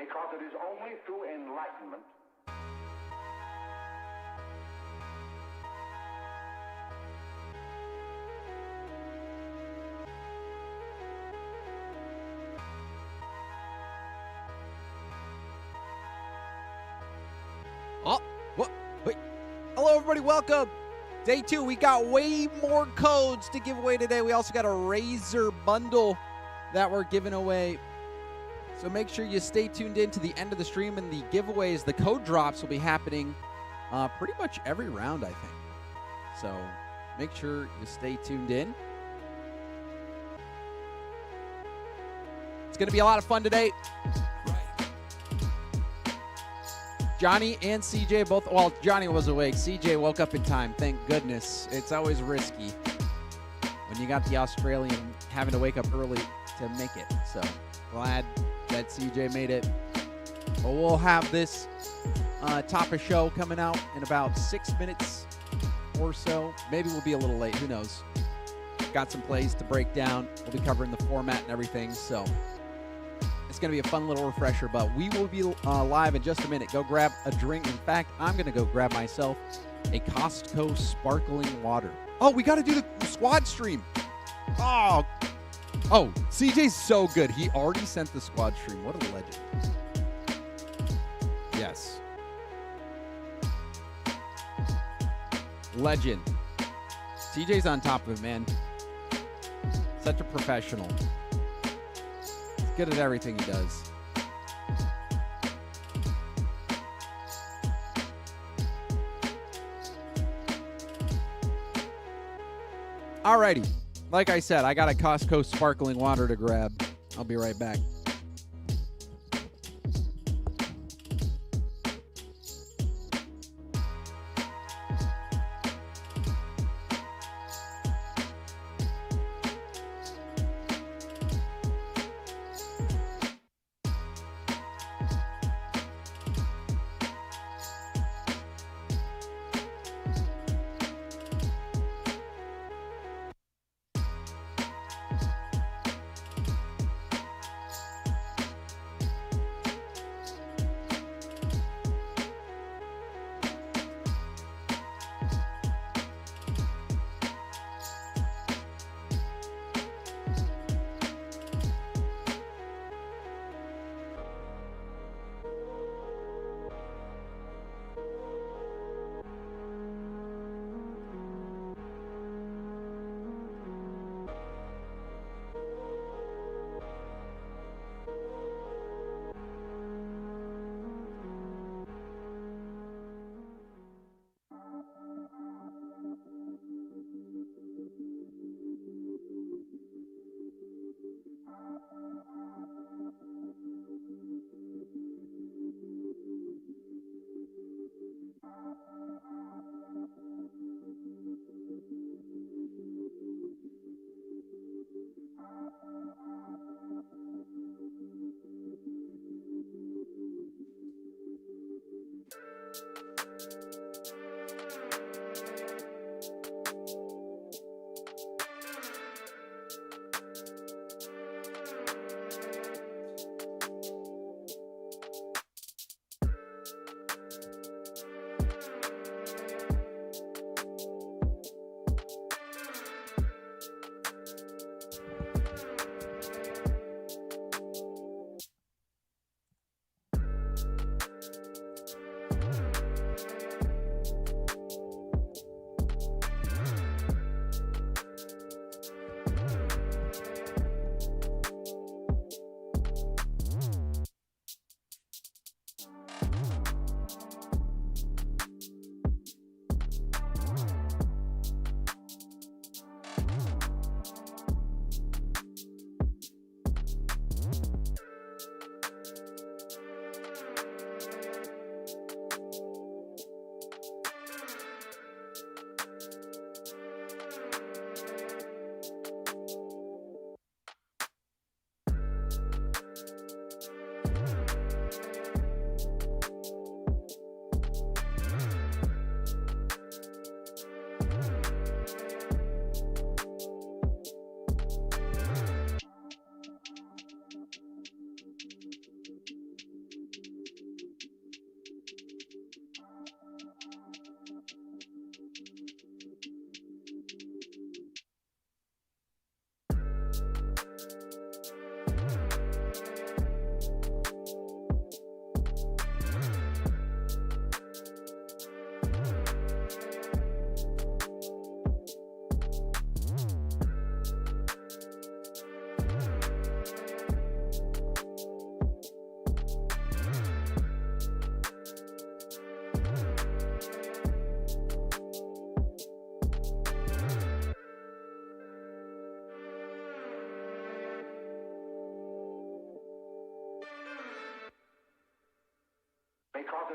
Because it is only through enlightenment Oh, what? Wait. Hello, everybody. Welcome. Day 2. We got way more codes to give away today. We also got a Razor bundle that we're giving away. So make sure you stay tuned in to the end of the stream, and the giveaways, the code drops will be happening pretty much every round, I think. So make sure you stay tuned in. It's going to be a lot of fun today. Johnny and CJ both, well, Johnny was awake. CJ woke up in time, thank goodness. It's always risky when you got the Australian having to wake up early to make it. So glad that CJ made it. But we'll have this top of show coming out in about 6 minutes or so. Maybe we'll be a little late, who knows. Got some plays to break down. We'll be covering the format and everything, so it's going to be a fun little refresher, but we will be live in just a minute. Go grab a drink. In fact, I'm going to go grab myself a Costco sparkling water. Oh, we got to do the squad stream. Oh, CJ's so good. He already sent the squad stream. What a legend. Yes. Legend. CJ's on top of it, man. Such a professional. Good at everything he does. Alrighty. Like I said, I got a Costco sparkling water to grab. I'll be right back.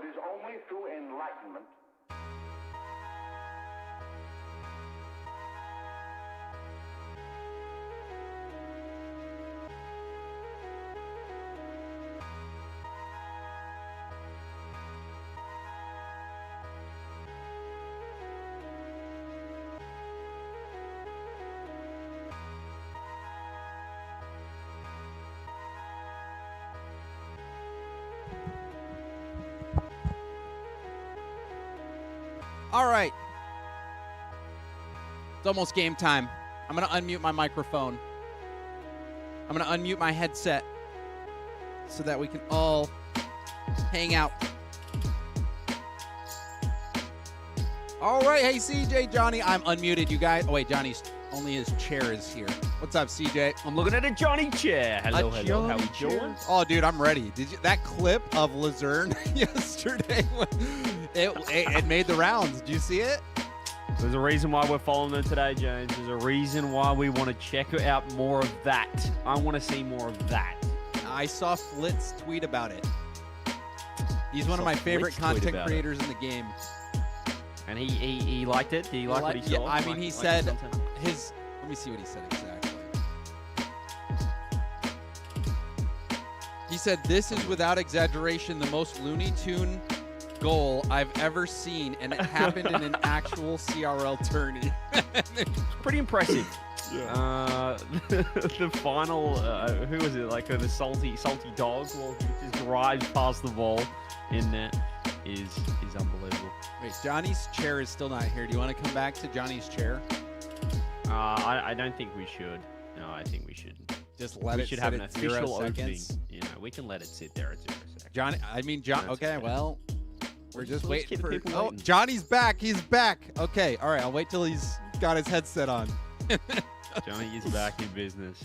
It is only through enlightenment. All right. It's almost game time. I'm going to unmute my microphone. I'm going to unmute my headset so that we can all hang out. All right. Hey, CJ, Johnny. I'm unmuted, you guys. Oh, wait, Johnny's only his chair is here. What's up, CJ? I'm looking at a Johnny chair. Hello, hello. How we doing? Oh, dude, I'm ready. Did you that clip of Luzern yesterday? It made the rounds. Did you see it? There's a reason why we're following them today, James. There's a reason why we want to check out more of that. I want to see more of that. I saw Flitt's tweet about it. He's one of my favorite content creators in the game. And he liked it? Did he like what he saw? Yeah, I mean, he said his... Let me see what he said exactly. He said, "This is without exaggeration the most Looney Tune goal I've ever seen, and it happened in an actual CRL tourney." Pretty impressive. Yeah. The final, who was it? Like the salty dog, well, he just drives past the ball in there is unbelievable. Wait, Johnny's chair is still not here. Do you want to come back to Johnny's chair? I don't think we should. No, I think we should. Just let it sit. We should have an at official 0 seconds. opening. You know, we can let it sit there at 0 seconds. John. Okay, well, we're just waiting for. Oh, waiting. Johnny's back. He's back. Okay, all right. I'll wait till he's got his headset on. Johnny is back in business.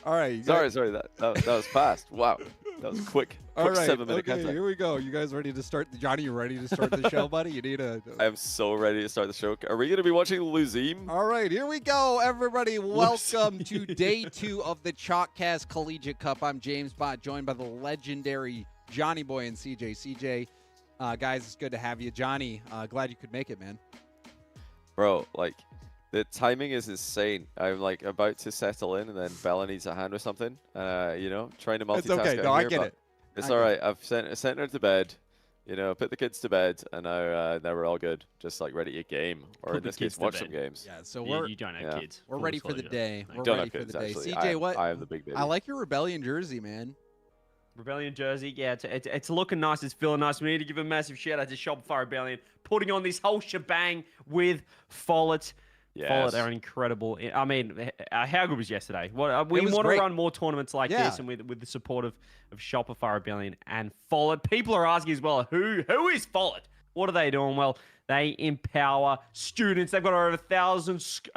All right. Sorry. That was fast. Wow, that was quick. All right. 7-minute Okay, here we go. You guys ready to start? Johnny, you ready to start the show, buddy? You need a. I am so ready to start the show. Are we going to be watching Luzern? All right, here we go, everybody. Welcome to day 2 of the Chalkcast Collegiate Cup. I'm James Bott, joined by the legendary JohnnyBoi and CJCJ. Guys, it's good to have you. Johnny, glad you could make it, man. Bro, like, the timing is insane. I'm, like, about to settle in, and then Bella needs a hand or something. You know, trying to multitask. It's okay. No, I get it. It's all right. I've sent her to bed, you know, put the kids to bed, and now we're all good. Just, like, ready to game. Or in this case, watch some games. Yeah, so you don't have kids. We're ready for the day. We're don't ready have kids, for the day. actually. CJ, what? I am the big baby. I like your Rebellion jersey, man. Rebellion jersey, yeah, it's looking nice. It's feeling nice. We need to give a massive shout out to Shopify Rebellion, putting on this whole shebang with Follett. Yes. Follett are incredible. I mean, how good was yesterday? We want to run more tournaments like this, and with the support of Shopify Rebellion and Follett. People are asking as well, who is Follett? What are they doing? Well, they empower students. They've got over 1,000 stores.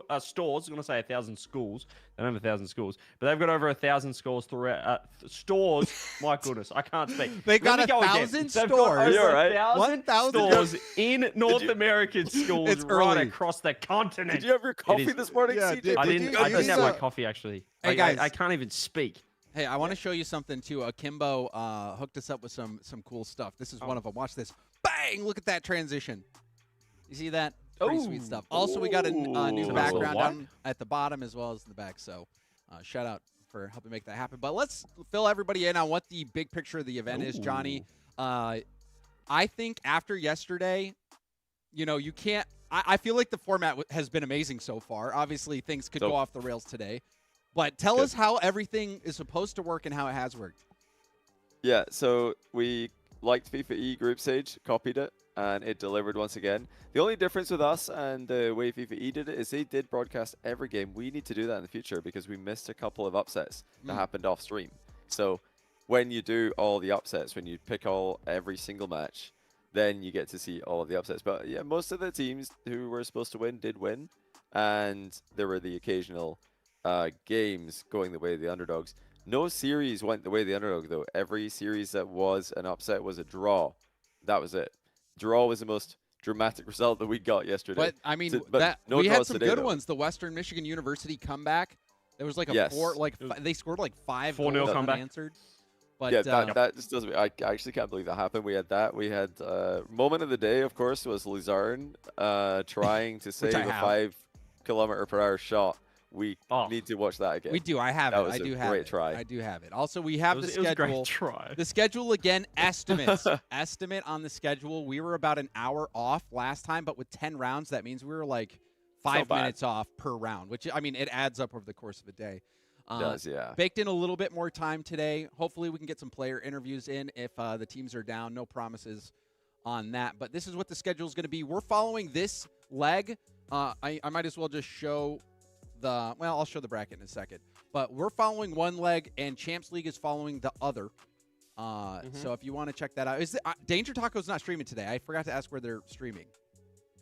I'm going to say 1,000 schools. They don't have 1,000 schools, but they've got over 1,000 schools throughout stores. My goodness, I can't speak. They got 1,000 stores. You're right. 1,000 stores in North American schools right across the continent. Did you have your coffee this morning, CJ? I didn't have my coffee, actually. Hey, guys. I can't even speak. Hey, I want to show you something, too. Akimbo hooked us up with some cool stuff. This is one of them. Watch this. Bang! Look at that transition. You see that? Pretty sweet stuff. Also, we got a new background down at the bottom as well as in the back. So, shout out for helping make that happen. But let's fill everybody in on what the big picture of the event is, Johnny. I think after yesterday, you know, you can't – I feel like the format has been amazing so far. Obviously, things could go off the rails today. But tell us how everything is supposed to work and how it has worked. Yeah, so we liked FIFA E group stage, copied it, and it delivered once again. The only difference with us and the way FIFA E did it is they did broadcast every game. We need to do that in the future because we missed a couple of upsets that happened off stream. So when you do all the upsets, when you pick every single match, then you get to see all of the upsets. But yeah, most of the teams who were supposed to win did win, and there were the occasional games going the way of the underdogs. No series went the way of the underdog, though. Every series that was an upset was a draw. That was it. Draw was the most dramatic result that we got yesterday. But, I mean, no we had some today, good though. ones. The Western Michigan University comeback. There was like a 4, like they scored like 5 goals unanswered. But yeah, that just doesn't. I actually can't believe that happened. We had that. We had moment of the day, of course, was Luzern trying to save a 5 km/h shot. We need to watch that again. We do. I have that it. Was I do a have great it. try. I do have it. Also, we have the schedule. It was a great try. The schedule again. Estimates. Estimate on the schedule. We were about an hour off last time, but with 10 rounds, that means we were like 5 minutes off per round. Which I mean, it adds up over the course of a day. Does, yeah. Baked in a little bit more time today. Hopefully we can get some player interviews in if the teams are down. No promises on that. But this is what the schedule is going to be. We're following this leg. I might as well just show the – well, I'll show the bracket in a second. But we're following one leg, and Champs League is following the other. So if you want to check that out. Danger Taco's not streaming today. I forgot to ask where they're streaming.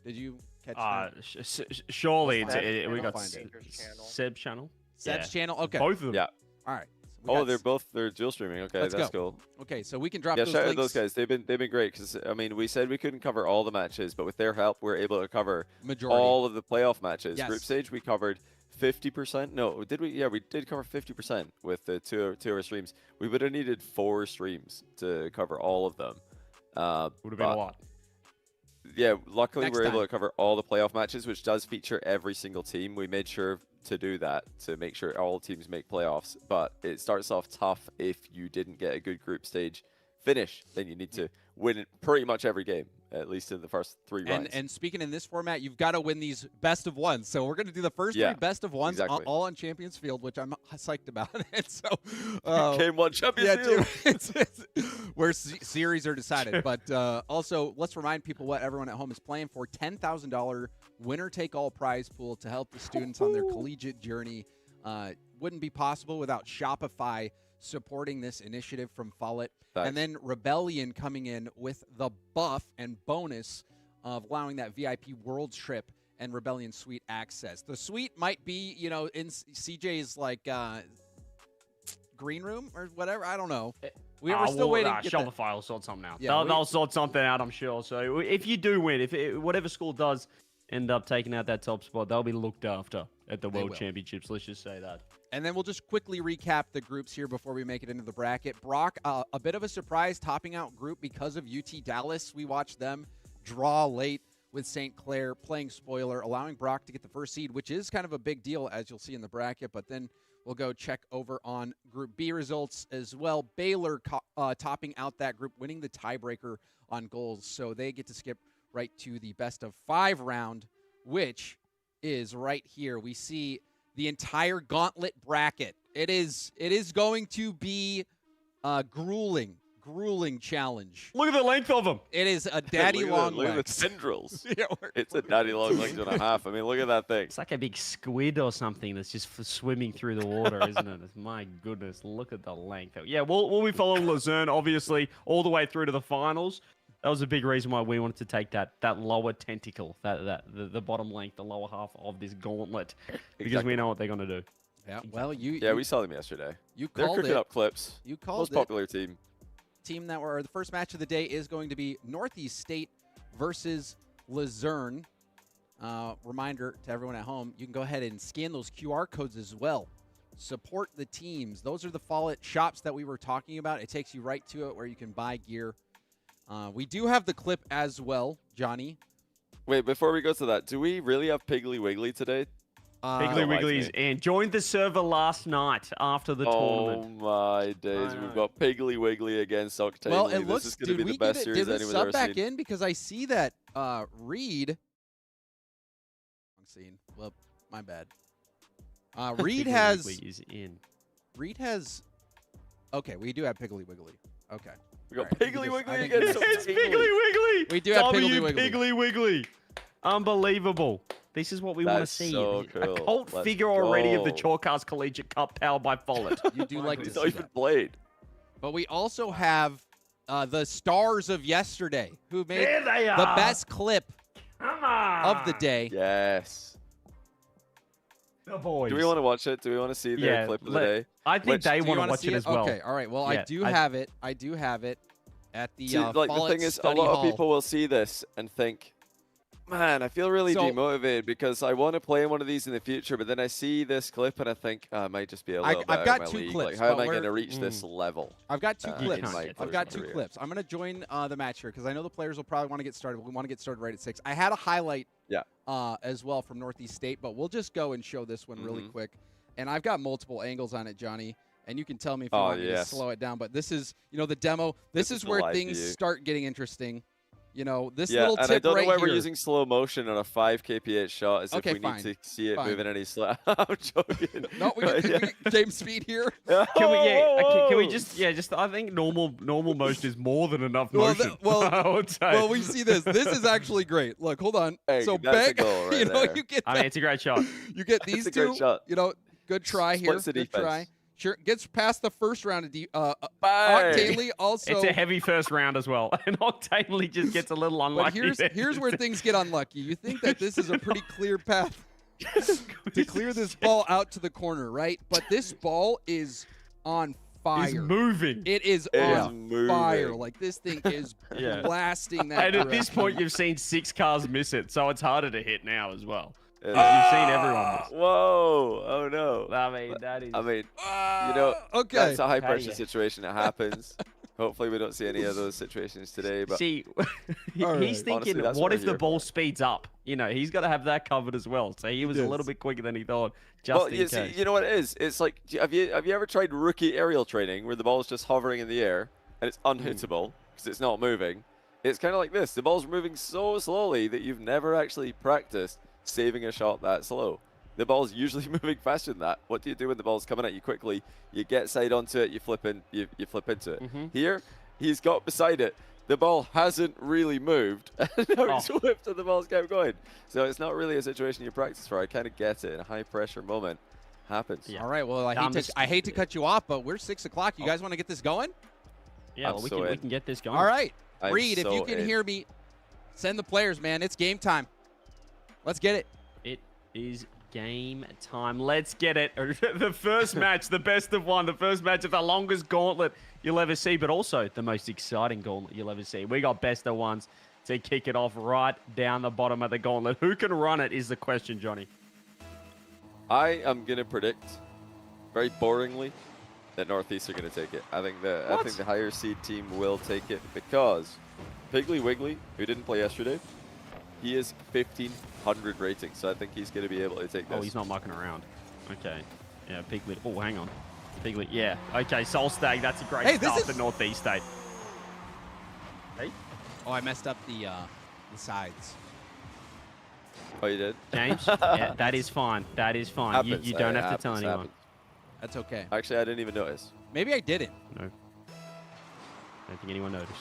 Did you catch that? Surely we got Seb's channel. Seb's channel? Okay. Both of them. Yeah. All right. So they're dual streaming. Okay, that's cool. Okay, so we can drop yeah, those shout links. out those guys. They've been great because I mean we said we couldn't cover all the matches, but with their help we're able to cover all of the playoff matches. Yes. Group stage we covered 50%. No, did we? Yeah, we did cover 50% with the two hour streams. We would have needed 4 streams to cover all of them. Would have been a lot. Yeah, luckily Next we're time. able to cover all the playoff matches, which does feature every single team. We made sure to do that to make sure all teams make playoffs, but it starts off tough if you didn't get a good group stage finish. Then you need to win pretty much every game, at least in the first 3 rounds. And speaking in this format, you've got to win these best of ones. So we're going to do the first 3 best of ones all on Champions Field, which I'm psyched about. And so Game 1 Champions Field. where series are decided. But also, let's remind people what everyone at home is playing for. $10,000 winner-take-all prize pool to help the students on their collegiate journey. Wouldn't be possible without Shopify supporting this initiative from Follett. And then Rebellion coming in with the buff and bonus of allowing that VIP world trip and Rebellion suite access. The suite might be, you know, in CJ's like green room or whatever. I don't know. We're still waiting. Shopify will sort something out. Yeah, they'll sort something out, I'm sure. So if you do win, whatever school does end up taking out that top spot, they'll be looked after at the World Championships. Let's just say that. And then we'll just quickly recap the groups here before we make it into the bracket. Brock, a bit of a surprise topping out group because of UT Dallas. We watched them draw late with St. Clair, playing spoiler, allowing Brock to get the first seed, which is kind of a big deal, as you'll see in the bracket. But then we'll go check over on Group B results as well. Baylor topping out that group, winning the tiebreaker on goals. So they get to skip right to the best of 5 round, which is right here. We see the entire gauntlet bracket. It is going to be a grueling challenge. Look at the length of them. It is a daddy long leg. Look at the tendrils. It's a daddy long leg and a half. I mean, look at that thing. It's like a big squid or something that's just swimming through the water, isn't it? My goodness, look at the length. Yeah, we'll be following Luzern, obviously, all the way through to the finals. That was a big reason why we wanted to take that lower tentacle, the bottom length, the lower half of this gauntlet, because we know what they're going to do. Yeah, well, we saw them yesterday. They're cooking up clips. You called Most popular team. The first match of the day is going to be Northeast State versus Luzern. Reminder to everyone at home, you can go ahead and scan those QR codes as well. Support the teams. Those are the Follett shops that we were talking about. It takes you right to it where you can buy gear. We do have the clip as well, Johnny. Wait, before we go to that, do we really have Piggly Wiggly today? Piggly Wiggly's in. Joined the server last night after the tournament. Oh my days, we've got Piggly Wiggly against Octane. Well, it looks. This is going to be the best series anyone's sub ever back seen. in because I see that Reed. I'm seeing. Well, my bad. Reed has. Is in. Reed has. Okay, we do have Piggly Wiggly. Okay. We got Piggly Wiggly against Octane. It's Piggly Wiggly. We do have Piggly Wiggly. Piggly Wiggly. Unbelievable. This is what we want to see. So cool. A cult figure already of the Chalkcast Collegiate Cup, powered by Follett. You do like to He's see not even that. played. But we also have the stars of yesterday who made There they are. the best clip Come on. of the day. Yes. The boys. Do we want to watch it? Do we want to see their clip of the day? I think they Do you want to wanna watch see it as well. Okay, all right. Well, I do have it. I do have it at the See, like the Follett thing is, a study lot hall. of people will see this and think, Man, I feel really So- demotivated because I want to play one of these in the future, but then I see this clip and I think I might just be a little bit I've out got of my 2 league. clips, Like, how am but I going to we're- reach this level? I've got 2 in clips. my I've got 2 career? clips. I'm going to join the match here because I know the players will probably want to get started. We want to get started right at 6. I had a highlight as well from Northeast State, but we'll just go and show this one really quick. And I've got multiple angles on it, Johnny. And you can tell me if you want me to slow it down. But this is, the demo. This is where things start getting interesting. This little tip right here. and I don't know why we're using slow motion on a 5 kph shot as if we fine. need to see it Fine. moving any slow. I'm joking. No, we can game speed here. Can we just I think normal motion is more than enough motion. I would say. Well, we see this. This is actually great. Look, hold on. Hey, so that's a bang, goal right there. you get I mean, it's a great shot. You get these That's a great two. shot. Good try Splits here. the Good try. defense. Sure, gets past the first round of Bang. Octanely also. It's a heavy first round as well, and Octanely just gets a little unlucky. But here's where things get unlucky. You think that this is a pretty clear path to clear this ball out to the corner, right? But this ball is on fire. He's moving. It is on fire. Like this thing is blasting that. And at this direction. point, you've seen 6 cars miss it, so it's harder to hit now as well. You've seen everyone miss. Whoa! Oh no! I mean, that is. okay. That's a high pressure situation. It happens. Hopefully, we don't see any of those situations today. But see, right. he's thinking, Honestly, that's what what if we're the here ball for. speeds up? He's got to have that covered as well. So he was a little bit quicker than he thought, just in case. See, you know what it is? It's like, have you ever tried rookie aerial training where the ball's just hovering in the air and it's unhittable because it's not moving? It's kind of like this. The ball's moving so slowly that you've never actually practiced saving a shot that slow. The ball's usually moving faster than that. What do you do when the ball's coming at you quickly? You get side onto it, you flip into it. Here, he's got beside it. The ball hasn't really moved. Now he's whipped and the ball's kept going. So it's not really a situation you practice for. I kind of get it. In a high pressure moment happens. Yeah. All right. Well, I hate to cut you off, but we're 6 o'clock. You guys want to get this going? Yeah, well, we can get this going. All right. I'm Reed, if you can hear me, send the players, man. It's game time. Let's get it. It is game time. Let's get it. The first match, the best of one. The first match of the longest gauntlet you'll ever see, but also the most exciting gauntlet you'll ever see. We got best of ones to kick it off right down the bottom of the gauntlet. Who can run it is the question, Johnny. I am going to predict, very boringly, that Northeast are going to take it. I think the higher seed team will take it because Piggly Wiggly, who didn't play yesterday, he is 1,500 rating, so I think he's going to be able to take this. Oh, he's not mucking around. Okay. Yeah, Piggly. Oh, hang on. Piggly. Yeah. Okay, Solstag. That's a great start for Northeast State. Hey? Oh, I messed up the sides. Oh, you did? James? Yeah, that is fine. That is fine. Happens. You don't have to Happens, tell anyone. happens. That's okay. Actually, I didn't even notice. Maybe I didn't. No. Don't think anyone noticed.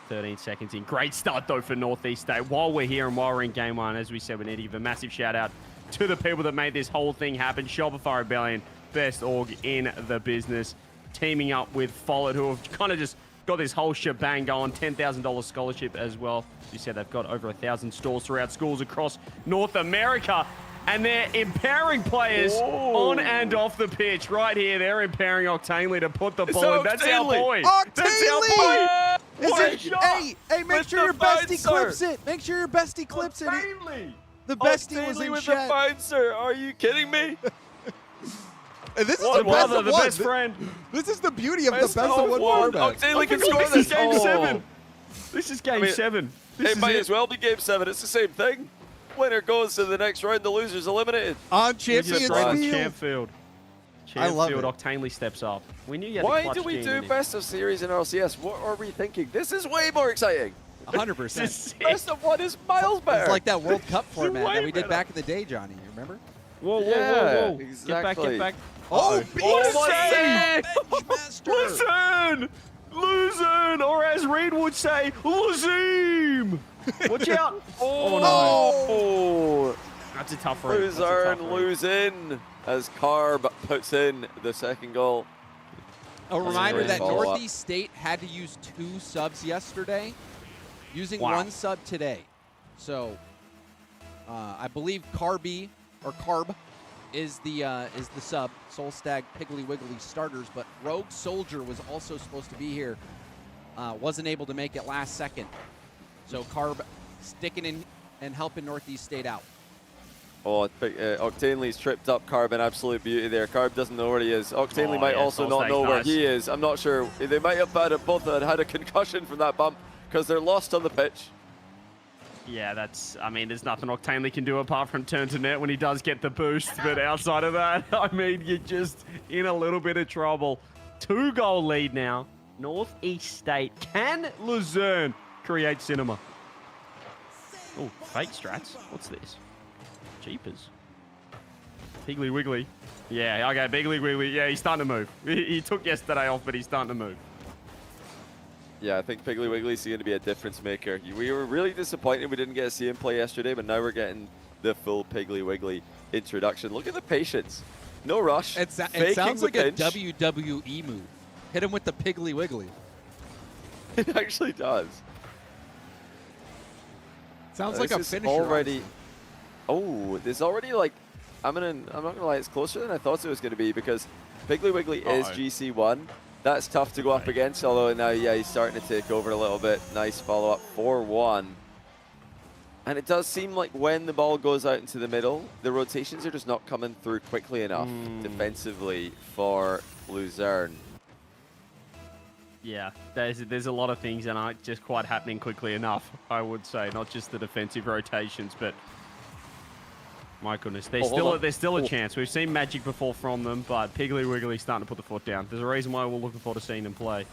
13 seconds in. Great start, though, for Northeast State. While we're here and while we're in game one, as we said, we need to give a massive shout-out to the people that made this whole thing happen. Shopify Rebellion, best org in the business. Teaming up with Follett, who have kind of just got this whole shebang going. $10,000 scholarship as well. As you said, they've got over 1,000 stores throughout schools across North America. And they're empowering players on and off the pitch. Right here, they're empowering Octanely to put the ball in. That's our boy. That's our boy. What a shot. Hey, make sure your bestie clips it. Make sure your bestie clips it. The bestie was in with chat. the fine, sir. Are you kidding me? And this is What the best brother, of the one. best friend. This is the beauty of the best of one format. Octanely can score This is this. game 7. This is game 7. This It is might it. as well be game 7. It's the same thing. Winner goes to the next round. The loser's eliminated. On We just Champions run on Field. Champ Field. I love Field, it. Octanely steps up. We knew you had Why the do clutch we gene do in him. best of series in RLCS? What are we thinking? This is way more exciting. 100%. This is sick. Best of one is miles better. It's like that World Cup format way that we did better. back in the day, Johnny. You remember? Whoa, Yeah, Get exactly. back. Oh, Luzern! Luzern! Or as Reed would say, Luzern! Watch out! Oh, no. Oh, That's a tough read. That's a tough Luzern read. lose in as Carb puts in the second goal. A reminder great that follow-up. Northeast State had to use 2 subs yesterday, using Wow. 1 sub today. So, I believe Carb is the sub. Solstag, Piggly Wiggly starters, but Rogue Soldier was also supposed to be here. Wasn't able to make it last second. So Carb sticking in and helping Northeast State out. Oh, Octanely's tripped up Carb in absolute beauty there. Carb doesn't know where he is. Octanely might also not know where he is. I'm not sure. They might have both had a concussion from that bump because they're lost on the pitch. Yeah, that's, I mean, there's nothing Octanely can do apart from turn to net when he does get the boost. But outside of that, I mean, you're just in a little bit of trouble. 2-goal lead now. Northeast State. Can Luzern create cinema? Oh, fake strats. What's this? Jeepers. Piggly Wiggly. Yeah, okay, Piggly Wiggly. Yeah, he's starting to move. He took yesterday off, but he's starting to move. Yeah, I think Piggly Wiggly's going to be a difference maker. We were really disappointed we didn't get to see him play yesterday, but now we're getting the full Piggly Wiggly introduction. Look at the patience. No rush. It sounds like a WWE move. Hit him with the Piggly Wiggly. It actually does. Sounds like a finisher. Already. Oh, there's already like, I'm not gonna lie, it's closer than I thought it was gonna be because Piggly Wiggly is GC1. That's tough to go up against, although now, yeah, he's starting to take over a little bit. Nice follow-up, 4-1. And it does seem like when the ball goes out into the middle, the rotations are just not coming through quickly enough defensively for Luzern. Yeah, there's a lot of things that aren't just quite happening quickly enough, I would say. Not just the defensive rotations, but my goodness, there's still a chance. We've seen magic before from them, but Piggly Wiggly's starting to put the foot down. There's a reason why we're looking forward to seeing them play.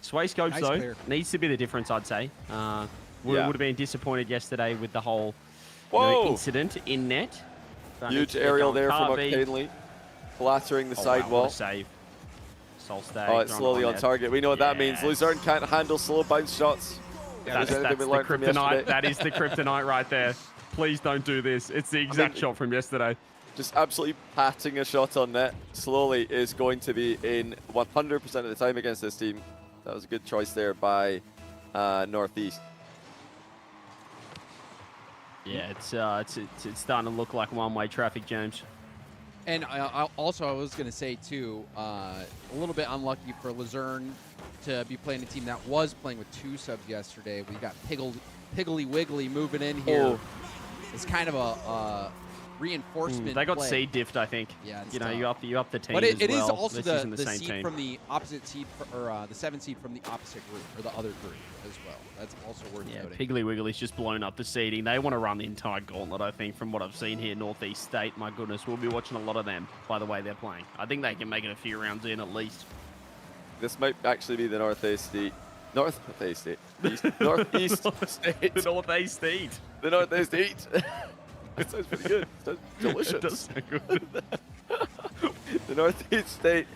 Sway Scopes, though, needs to be the difference, I'd say. We would have been disappointed yesterday with the whole incident in net. Huge aerial there from Octanely, flattering the sidewall. Save. Oh, it's slowly on target. We know what that means. Luzern can't handle slow bounce shots. That's the kryptonite. That is the kryptonite right there. Please don't do this. It's the exact shot from yesterday. Just absolutely patting a shot on net slowly is going to be in 100% of the time against this team. That was a good choice there by Northeast. Yeah, it's starting to look like one-way traffic, James. And I was going to say, too, a little bit unlucky for Luzern to be playing a team that was playing with 2 subs yesterday. We got Piggly Wiggly moving in here. It's kind of a reinforcement. They got play. seed diffed, I think. Yeah, you know, you up the team. But it as well. is also the seed seed from the opposite seed, or the 7 seed from the opposite group, or the other group as well. That's also worth noting. Piggly Wiggly's just blown up the seeding. They want to run the entire gauntlet, I think, from what I've seen here, Northeast State. My goodness, we'll be watching a lot of them by the way they're playing. I think they can make it a few rounds in at least. This might actually be the Northeast State. Northeast State. Northeast State. The Northeast State. The Northeast State. It sounds pretty good. It sounds delicious. It does sound good. The Northeast State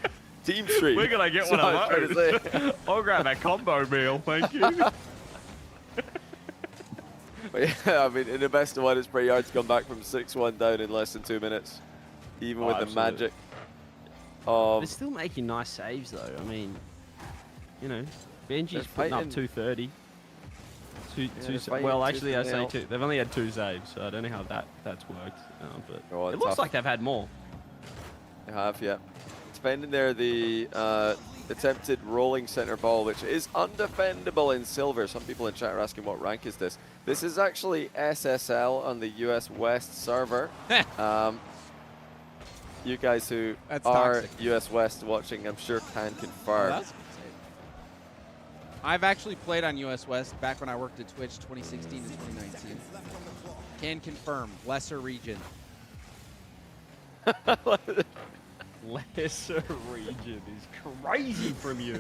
team tree. We're going to get one of those. I'll grab that combo meal, thank you. But yeah, I mean, in the best of one, it's pretty hard to come back from 6-1 down in less than 2 minutes, even with the magic. They're still making nice saves, though. I mean, you know, Benji's putting up 230. Well, actually, I say 2. They've only had 2 saves, so I don't know how that's worked. But it looks like they've had more. They have, yeah. Defending there the attempted rolling center ball, which is undefendable in silver. Some people in chat are asking what rank is this. This is actually SSL on the US West server. You guys who are toxic. US West watching, I'm sure can confirm. I've actually played on US West back when I worked at Twitch 2016 to 2019. Can confirm, lesser region. Lesser region is crazy from you.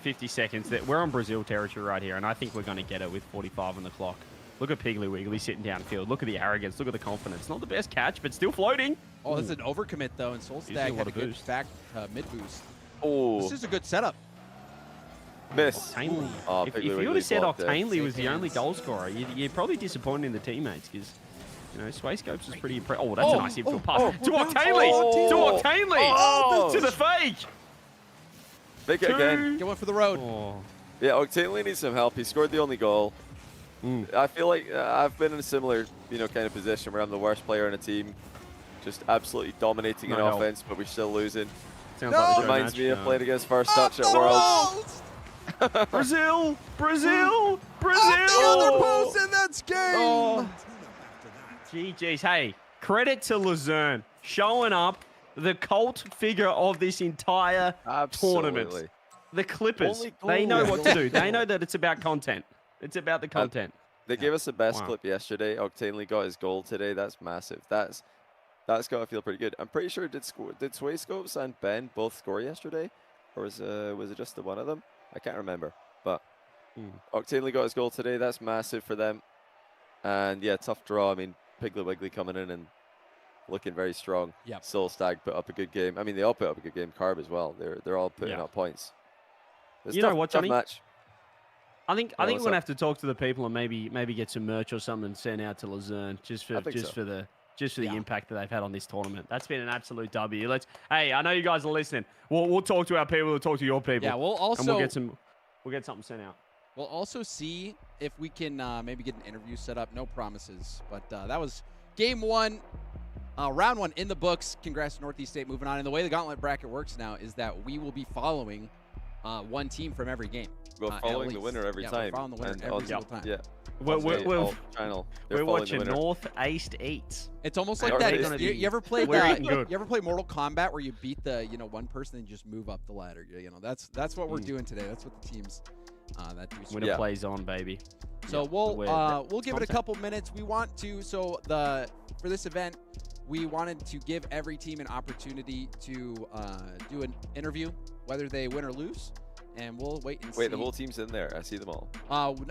50 seconds. We're on Brazil territory right here, and I think we're going to get it with 45 on the clock. Look at Piggly Wiggly sitting downfield. Look at the arrogance. Look at the confidence. Not the best catch, but still floating. Oh, that's an overcommit, though, and Solstad had a good mid boost. Oh. This is a good setup. Miss. Oh, if you would have said Octanely was the only goal scorer, you're probably disappointed in the teammates because, you know, Sway Scopes is pretty impressive. Oh, that's a nice infield pass. To Octanely! To Octanely! To the fake! Make it again. Get one for the road. Yeah, Octanely needs some help. He scored the only goal. I feel like I've been in a similar, you know, kind of position where I'm the worst player in a team, just absolutely dominating in offense, but we're still losing. Sounds like reminds me of playing against First Touch at Worlds. Brazil! Brazil! Brazil! Off the other post, and that's game! Oh. GG's. Hey, credit to Luzern showing up, the cult figure of this entire tournament. Absolutely. The Clippers, Only they know goal. what to do. They know that it's about content. It's about the content. They gave us the best Wow. clip yesterday. Octanely got his goal today. That's massive. That's got to feel pretty good. I'm pretty sure did Sway Scopes and Ben both score yesterday, or was it just the one of them? I can't remember. But Octanely got his goal today. That's massive for them. And yeah, tough draw. I mean, Piglet Wiggly coming in and looking very strong. Yep. Soul Stag put up a good game. I mean, they all put up a good game. Carb as well. They're all putting up points. It's You tough, know what, tough Johnny? match. I think Yeah, we're what's gonna up? have to talk to the people and maybe get some merch or something sent out to Luzern just for I think so. the impact that they've had on this tournament. That's been an absolute W. Hey, I know you guys are listening. We'll talk to our people. We'll talk to your people. Yeah, we'll get something sent out. We'll also see if we can maybe get an interview set up. No promises, but that was game one, round one in the books. Congrats to Northeast State moving on. And the way the gauntlet bracket works now is that we will be following one team from every game. We're following the winner every time. We're following the winner And every single time. Yeah. We're watching North East Eats. It's almost Like like that. that. You ever play We're eating good. You ever play Mortal Kombat where you beat the one person and just move up the ladder? That's what we're doing today. That's what the teams that do. Winner plays on, baby. So we'll give it a couple minutes. We want to for this event, we wanted to give every team an opportunity to do an interview, whether they win or lose, and we'll wait and see. Wait, the whole team's in there. I see them all.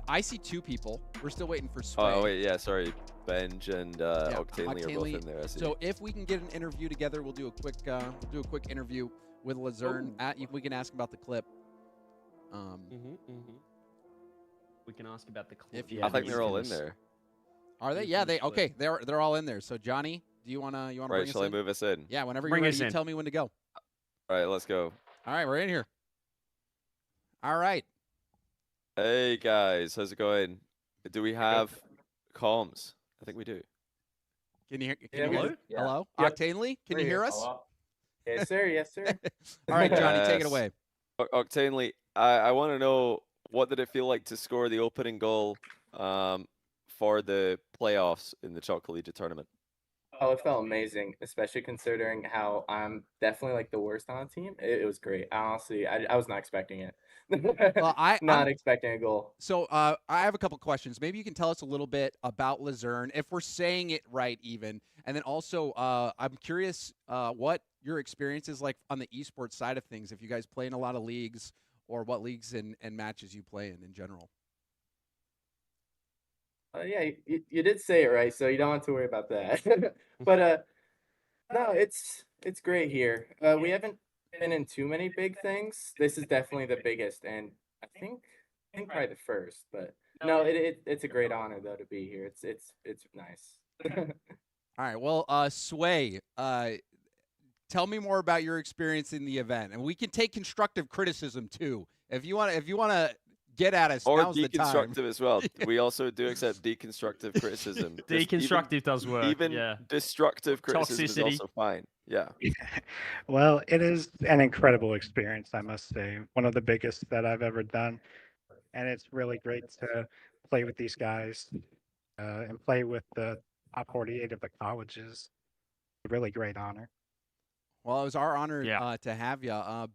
I see two people. We're still waiting for Sway. Oh wait, yeah, sorry. Benj and Octanely are both in there. I see. So if we can get an interview together, we'll do a quick interview with Luzern. If we can ask about the clip. We can ask about the clip. I think they're all in there. Are they? Yeah, okay. They're all in there. So Johnny, do you wanna bring us in? Shall I move us in? Yeah, whenever Bring you're us ready, you in. tell me when to go. All right, let's go. All right, we're in here. All right. Hey guys, how's it going? Do we have comms? I think we do. Can you hear? Hello? Yeah. Hello, Yep. Octanely, can you hear us? Hello? Yes, sir. Yes, sir. All right, Johnny, take it Yes. away. Octanely, I want to know, what did it feel like to score the opening goal for the playoffs in the Collegiate tournament? Oh, it felt amazing, especially considering how I'm definitely like the worst on the team. It was great. Honestly, I was not expecting it. Well, not expecting a goal. So I have a couple questions. Maybe you can tell us a little bit about Luzern, if we're saying it right, even. And then also, I'm curious what your experience is like on the esports side of things. If you guys play in a lot of leagues, or what leagues and matches you play in general. Yeah, you did say it right, so you don't have to worry about that. But no, it's great here. We haven't been in too many big things. This is definitely the biggest, and I think probably the first. But no, it's a great honor though to be here. It's nice. All right. Well, Sway, tell me more about your experience in the event, and we can take constructive criticism too. If you want to get at us, Or now's the time. deconstructive as well. We also do accept deconstructive criticism. Deconstructive does work. Even destructive criticism is Toxicity. also fine. Yeah. Well, it is an incredible experience, I must say. One of the biggest that I've ever done. And it's really great to play with these guys and play with the top 48 of the colleges. A really great honor. Well, it was our honor to have you.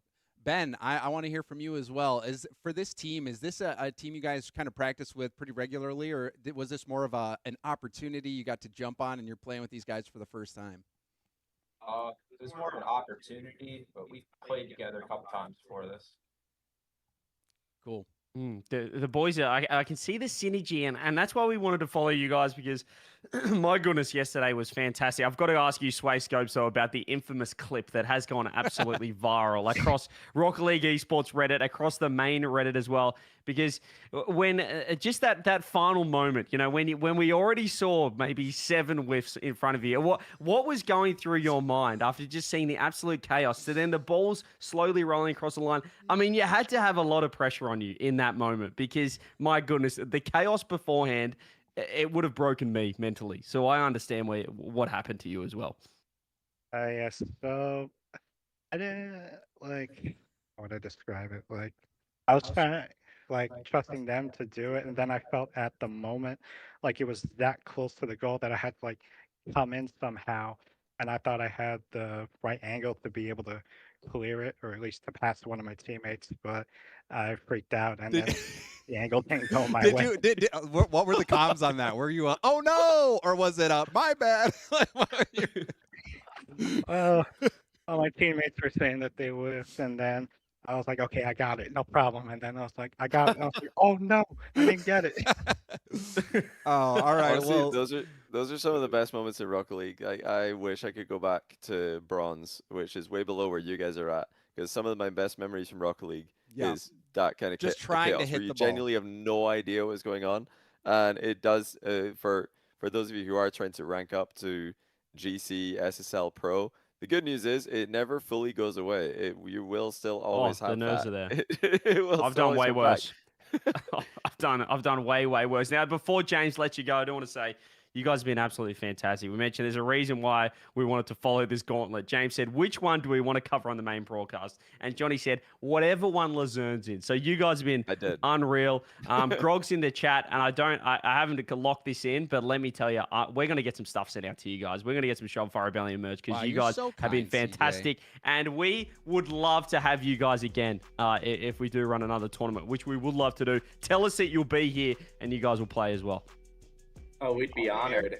Ben, I want to hear from you as well. For this team, is this a team you guys kind of practice with pretty regularly, or was this more of an opportunity you got to jump on and you're playing with these guys for the first time? It was more of an opportunity, but we played together a couple times before this. Cool. The boys I can see the synergy, and that's why we wanted to follow you guys, because my goodness, yesterday was fantastic. I've got to ask you, Sway Scopes, though, about the infamous clip that has gone absolutely viral across Rocket League Esports Reddit, across the main Reddit as well. Because when just that final moment, when we already saw maybe 7 whiffs in front of you, what was going through your mind after just seeing the absolute chaos? So then the balls slowly rolling across the line. I mean, you had to have a lot of pressure on you in that moment, because my goodness, the chaos beforehand, it would have broken me mentally. So I understand what happened to you as well. Yes, so I didn't, how would I describe it? I was trying, like trusting them to do it, and then I felt at the moment like it was that close to the goal that I had to like come in somehow, and I thought I had the right angle to be able to clear it, or at least to pass to one of my teammates, but I freaked out, and then the angle didn't go my Did way. you? What were the comms on that? Were you? Oh no, or was it? My bad. Well, all my teammates were saying that they would, and then I was like, okay, I got it, no problem. And then I was like, I got it. And I was like, oh no, I didn't get it. Oh, all right. Honestly, Well, those are some of the best moments in Rocket League. I wish I could go back to bronze, which is way below where you guys are at, because some of my best memories from Rocket League is that kind of just trying to chaos hit where you the ball. genuinely have no idea what's going on, and it does for those of you who are trying to rank up to GC SSL Pro. The good news is it never fully goes away. You will still always have the nerves that. are there. It will I've still done always way come back. worse. I've done way worse. Now, before James lets you go, I do want to say you guys have been absolutely fantastic. We mentioned there's a reason why we wanted to follow this gauntlet. James said, which one do we want to cover on the main broadcast? And Johnny said, whatever one Luzern's in. So you guys have been unreal. Grog's in the chat, and I haven't locked this in, but let me tell you, we're going to get some stuff sent out to you guys. We're going to get some Shopify Rebellion merch because you guys have been fantastic. And we would love to have you guys again if we do run another tournament, which we would love to do. Tell us that you'll be here and you guys will play as well. Oh, we'd be honored.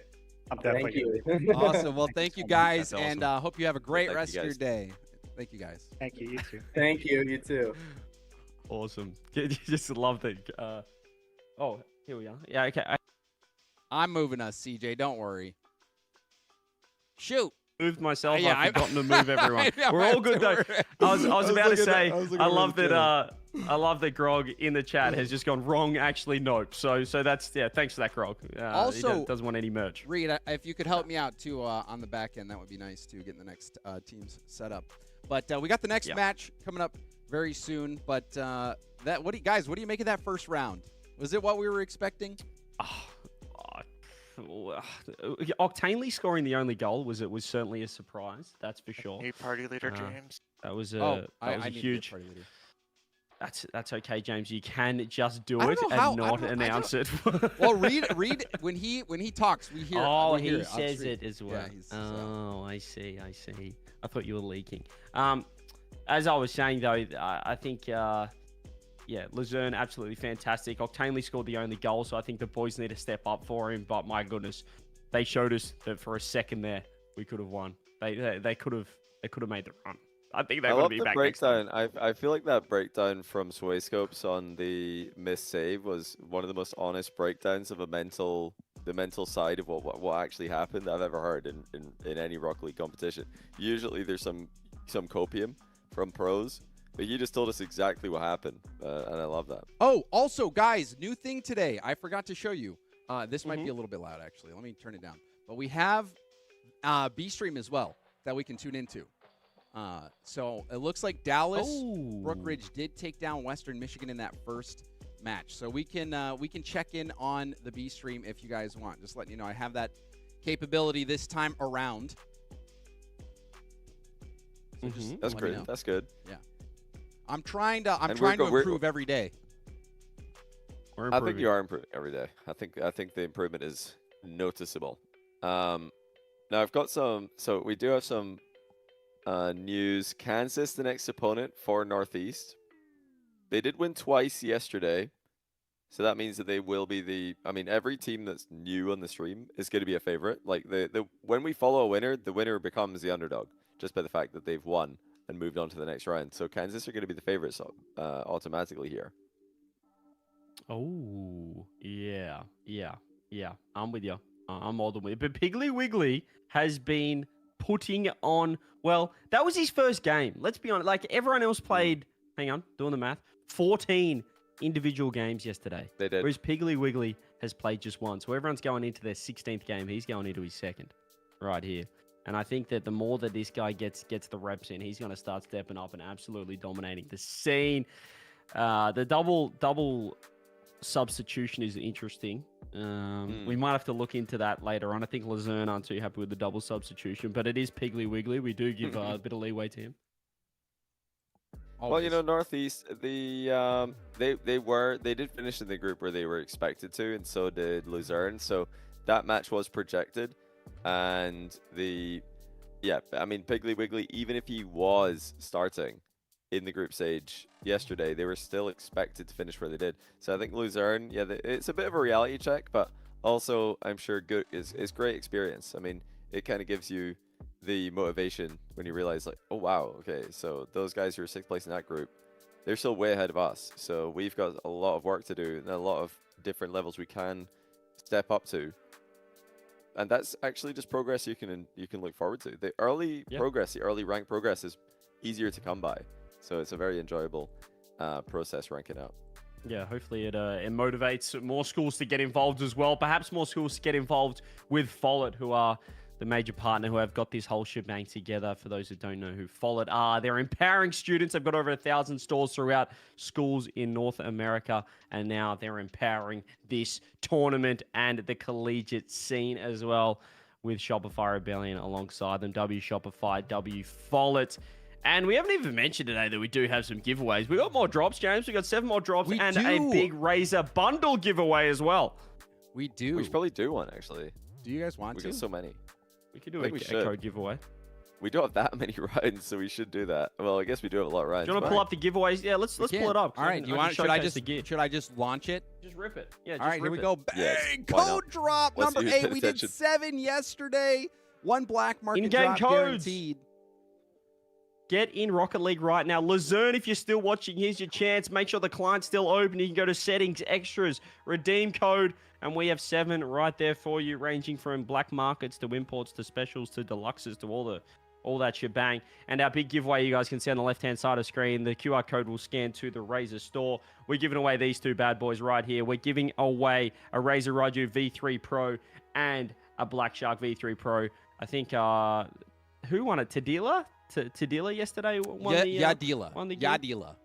Thank you. Awesome. Well, thank you guys, That's awesome. and hope you have a great Thank rest you of your guys. day. Thank you guys. Thank you, you too. Thank you. You too. Awesome. You just love that. Oh, here we are. Yeah, okay. I'm moving us, CJ. Don't worry. Shoot. Moved myself. Yeah, I've forgotten to move everyone. Yeah, We're all good though. I was about to say. I love that. that. I love that Grog in the chat has just gone wrong. Actually, nope. So that's thanks for that, Grog. Also, he doesn't want any merch. Reed, if you could help me out too on the back end, that would be nice too. Getting the next teams set up. But we got the next match coming up very soon. But what do you make of that first round? Was it what we were expecting? Octanely scoring the only goal was certainly a surprise. That's for sure. Hey, party leader, James. That was a huge. That's okay, James. You can just do it and not announce it. Well, Reed, when he talks, we hear. Oh, we hear he says it as well. Yeah, I see. I thought you were leaking. As I was saying though, I think Luzern absolutely fantastic. Octanely scored the only goal, so I think the boys need to step up for him. But my goodness, they showed us that for a second there we could have won. They could have made the run. I think they're going to be back next time. I feel like that breakdown from Swayscopes on the missed save was one of the most honest breakdowns of the mental side of what actually happened I've ever heard in any Rocket League competition. Usually there's some copium from pros, but you just told us exactly what happened, and I love that. Oh, also, guys, new thing today. I forgot to show you. This might be a little bit loud, actually. Let me turn it down. But we have B-Stream as well that we can tune into. So it looks like Dallas Brookridge did take down Western Michigan in that first match. So we can check in on the B stream if you guys want. Just letting you know I have that capability this time around. So That's great. That's good. Yeah. I'm trying to improve every day. We're I think you are improving every day. I think the improvement is noticeable. Now I've got some. So we do have some news. Kansas, the next opponent for Northeast. They did win twice yesterday, so that means that they will be every team that's new on the stream is going to be a favorite. Like when we follow a winner, the winner becomes the underdog just by the fact that they've won and moved on to the next round. So Kansas are going to be the favorites automatically here. Oh, yeah. I'm with you. I'm all the way. But Piggly Wiggly has been putting on, well, that was his first game. Let's be honest. Like, everyone else played, doing the math, 14 individual games yesterday. They did. Whereas Piggly Wiggly has played just one. So everyone's going into their 16th game. He's going into his second right here. And I think that the more that this guy gets the reps in, he's going to start stepping up and absolutely dominating the scene. The double substitution is interesting. We might have to look into that later on. I think Luzern aren't too happy with the double substitution, but it is Piggly Wiggly. We do give a bit of leeway to him. Well, you know, Northeast, they did finish in the group where they were expected to, and so did Luzern. So that match was projected, and I mean, Piggly Wiggly, even if he was starting in the group stage yesterday, they were still expected to finish where they did. So I think Luzern, it's a bit of a reality check, but also I'm sure good is great experience. I mean, it kind of gives you the motivation when you realize, like, oh wow, okay, so those guys who are 6th place in that group, they're still way ahead of us. So we've got a lot of work to do and a lot of different levels we can step up to. And that's actually just progress you can look forward to. The early progress, the early rank progress is easier to come by. So it's a very enjoyable process ranking up. Yeah, hopefully it motivates more schools to get involved as well. Perhaps more schools to get involved with Follett, who are the major partner who have got this whole shebang together. For those who don't know who Follett are, they're empowering students. They've got over 1,000 stores throughout schools in North America, and now they're empowering this tournament and the collegiate scene as well with Shopify Rebellion alongside them. W Shopify, W Follett. And we haven't even mentioned today that we do have some giveaways. We got more drops, James. We got 7 more drops and a big Razor bundle giveaway as well. We do. We should probably do one, actually. Do you guys want to? We got so many. We could do a code giveaway. We don't have that many rounds, so we should do that. Well, I guess we do have a lot of rounds. Do you want to pull up the giveaways? Yeah, let's pull it up. All right, should I just launch it? Just rip it. Yeah, all right, here we go. Bang! Yes, Code drop number 8. We did 7 yesterday. 1 black market in-game drop codes. guaranteed. Get in Rocket League right now. Luzern, if you're still watching, here's your chance. Make sure the client's still open. You can go to settings, extras, redeem code, and we have 7 right there for you, ranging from black markets to imports to specials to deluxes to all that shebang. And our big giveaway, you guys can see on the left-hand side of the screen, the QR code will scan to the Razer store. We're giving away these 2 bad boys right here. We're giving away a Razer Raju V3 Pro and a Black Shark V3 Pro. I think, who won it? Tadila yesterday won Yadila.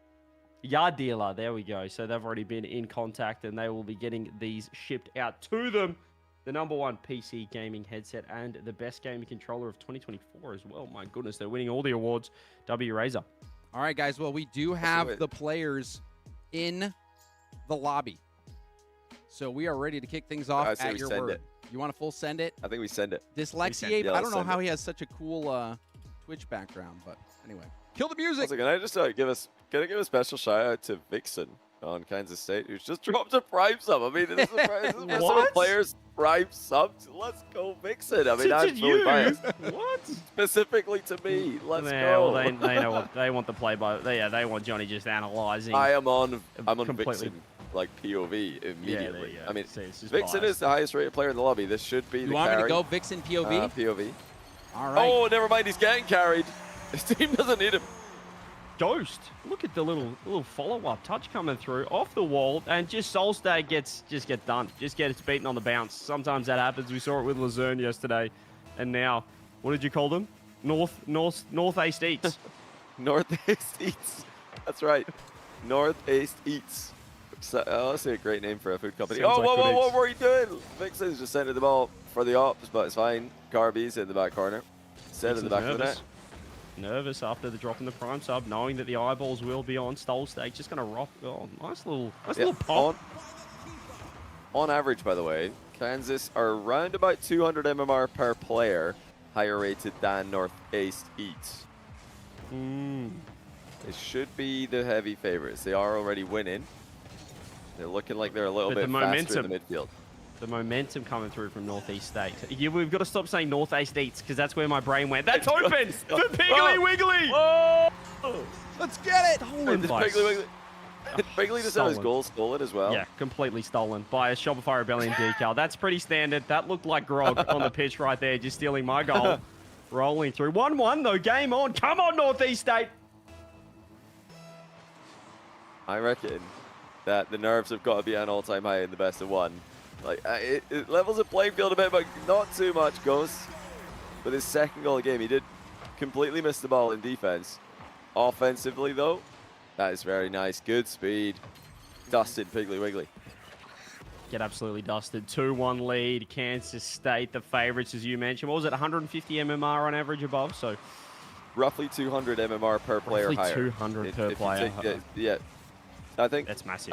Yadila, there we go. So they've already been in contact and they will be getting these shipped out to them. The #1 PC gaming headset and the best gaming controller of 2024 as well. My goodness, they're winning all the awards. W Razer. All right, guys. Well, we do have the players in the lobby. So we are ready to kick things off at your word. You want to full send it? I think we send it. Dyslexia, I don't know how he has such a cool Twitch background, but anyway. Kill the music! Also, can I just give a special shout out to Vixen on Kansas State, who's just dropped a Prime sub. I mean, this is the first players Prime subs. Let's go, Vixen. I mean, I'm fully biased. What? Specifically to me. Let's go. Well, they know what they want the play-by. They want Johnny just analyzing. I'm on Vixen, like POV immediately. Yeah, I mean, Vixen is the highest rated player in the lobby. This should be the carry. You want me to go Vixen POV? POV. All right. Oh, never mind. He's getting carried. His team doesn't need him. Ghost. Look at the little follow-up touch coming through off the wall, and just Solstad gets done. Just gets beaten on the bounce. Sometimes that happens. We saw it with Luzern yesterday, and now, what did you call them? Northeast Eats. Northeast Eats. That's right. Northeast Eats. So, that's a great name for a food company. Sounds like what were you doing? Vixen's just sending the ball for the ops, but it's fine. Garby's in the back corner. Set in the back of the net. Nervous after the drop in the prime sub, knowing that the eyeballs will be on. Stolstad just going to rock. Oh, nice little pop. On average, by the way, Kansas are around about 200 MMR per player, higher rated than Northeast Eats. It should be the heavy favorites. They are already winning. They're looking like they're a little bit faster in the midfield. The momentum coming through from Northeast State. We've got to stop saying Northeast Eats because that's where my brain went. That's open for Piggly Wiggly. Oh! Let's get it. Piggly just had his goal stolen as well. Yeah, completely stolen by a Shopify Rebellion decal. That's pretty standard. That looked like Grog on the pitch right there, just stealing my goal. Rolling through. 1-1 though. Game on. Come on, Northeast State. I reckon that the nerves have got to be at an all-time high in the best of one. Like it levels the playing field a bit, but not too much. Ghost with his second goal of the game, he did completely miss the ball in defense. Offensively though, that is very nice. Good speed. Dusted Piggly Wiggly. Get absolutely dusted. 2-1 lead. Kansas State, the favorites, as you mentioned. What was it? 150 MMR on average above. So roughly 200 MMR per player Roughly higher. 200 per if you player. take yeah. I think That's massive.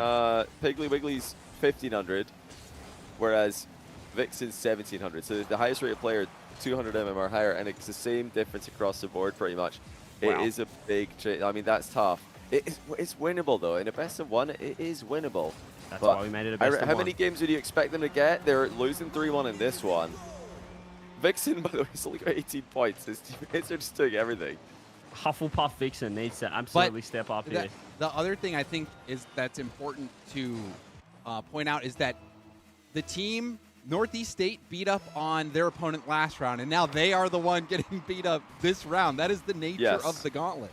Piggly Wiggly's 1500, whereas Vixen's 1700. So the highest rated player, 200 MMR higher, and it's the same difference across the board pretty much. Wow. It is a big change. I mean, that's tough. It's winnable though. In a best of one, it is winnable. That's but why we made it a best of how one. many games would you expect them to get? They're losing 3-1 in this one. Vixen, by the way, has only got 18 points. His teammates are just doing everything. Hufflepuff Vixen needs to absolutely step up here. The other thing I think is that's important to point out is that the team Northeast State beat up on their opponent last round, and now they are the one getting beat up this round. That is the nature of the gauntlet.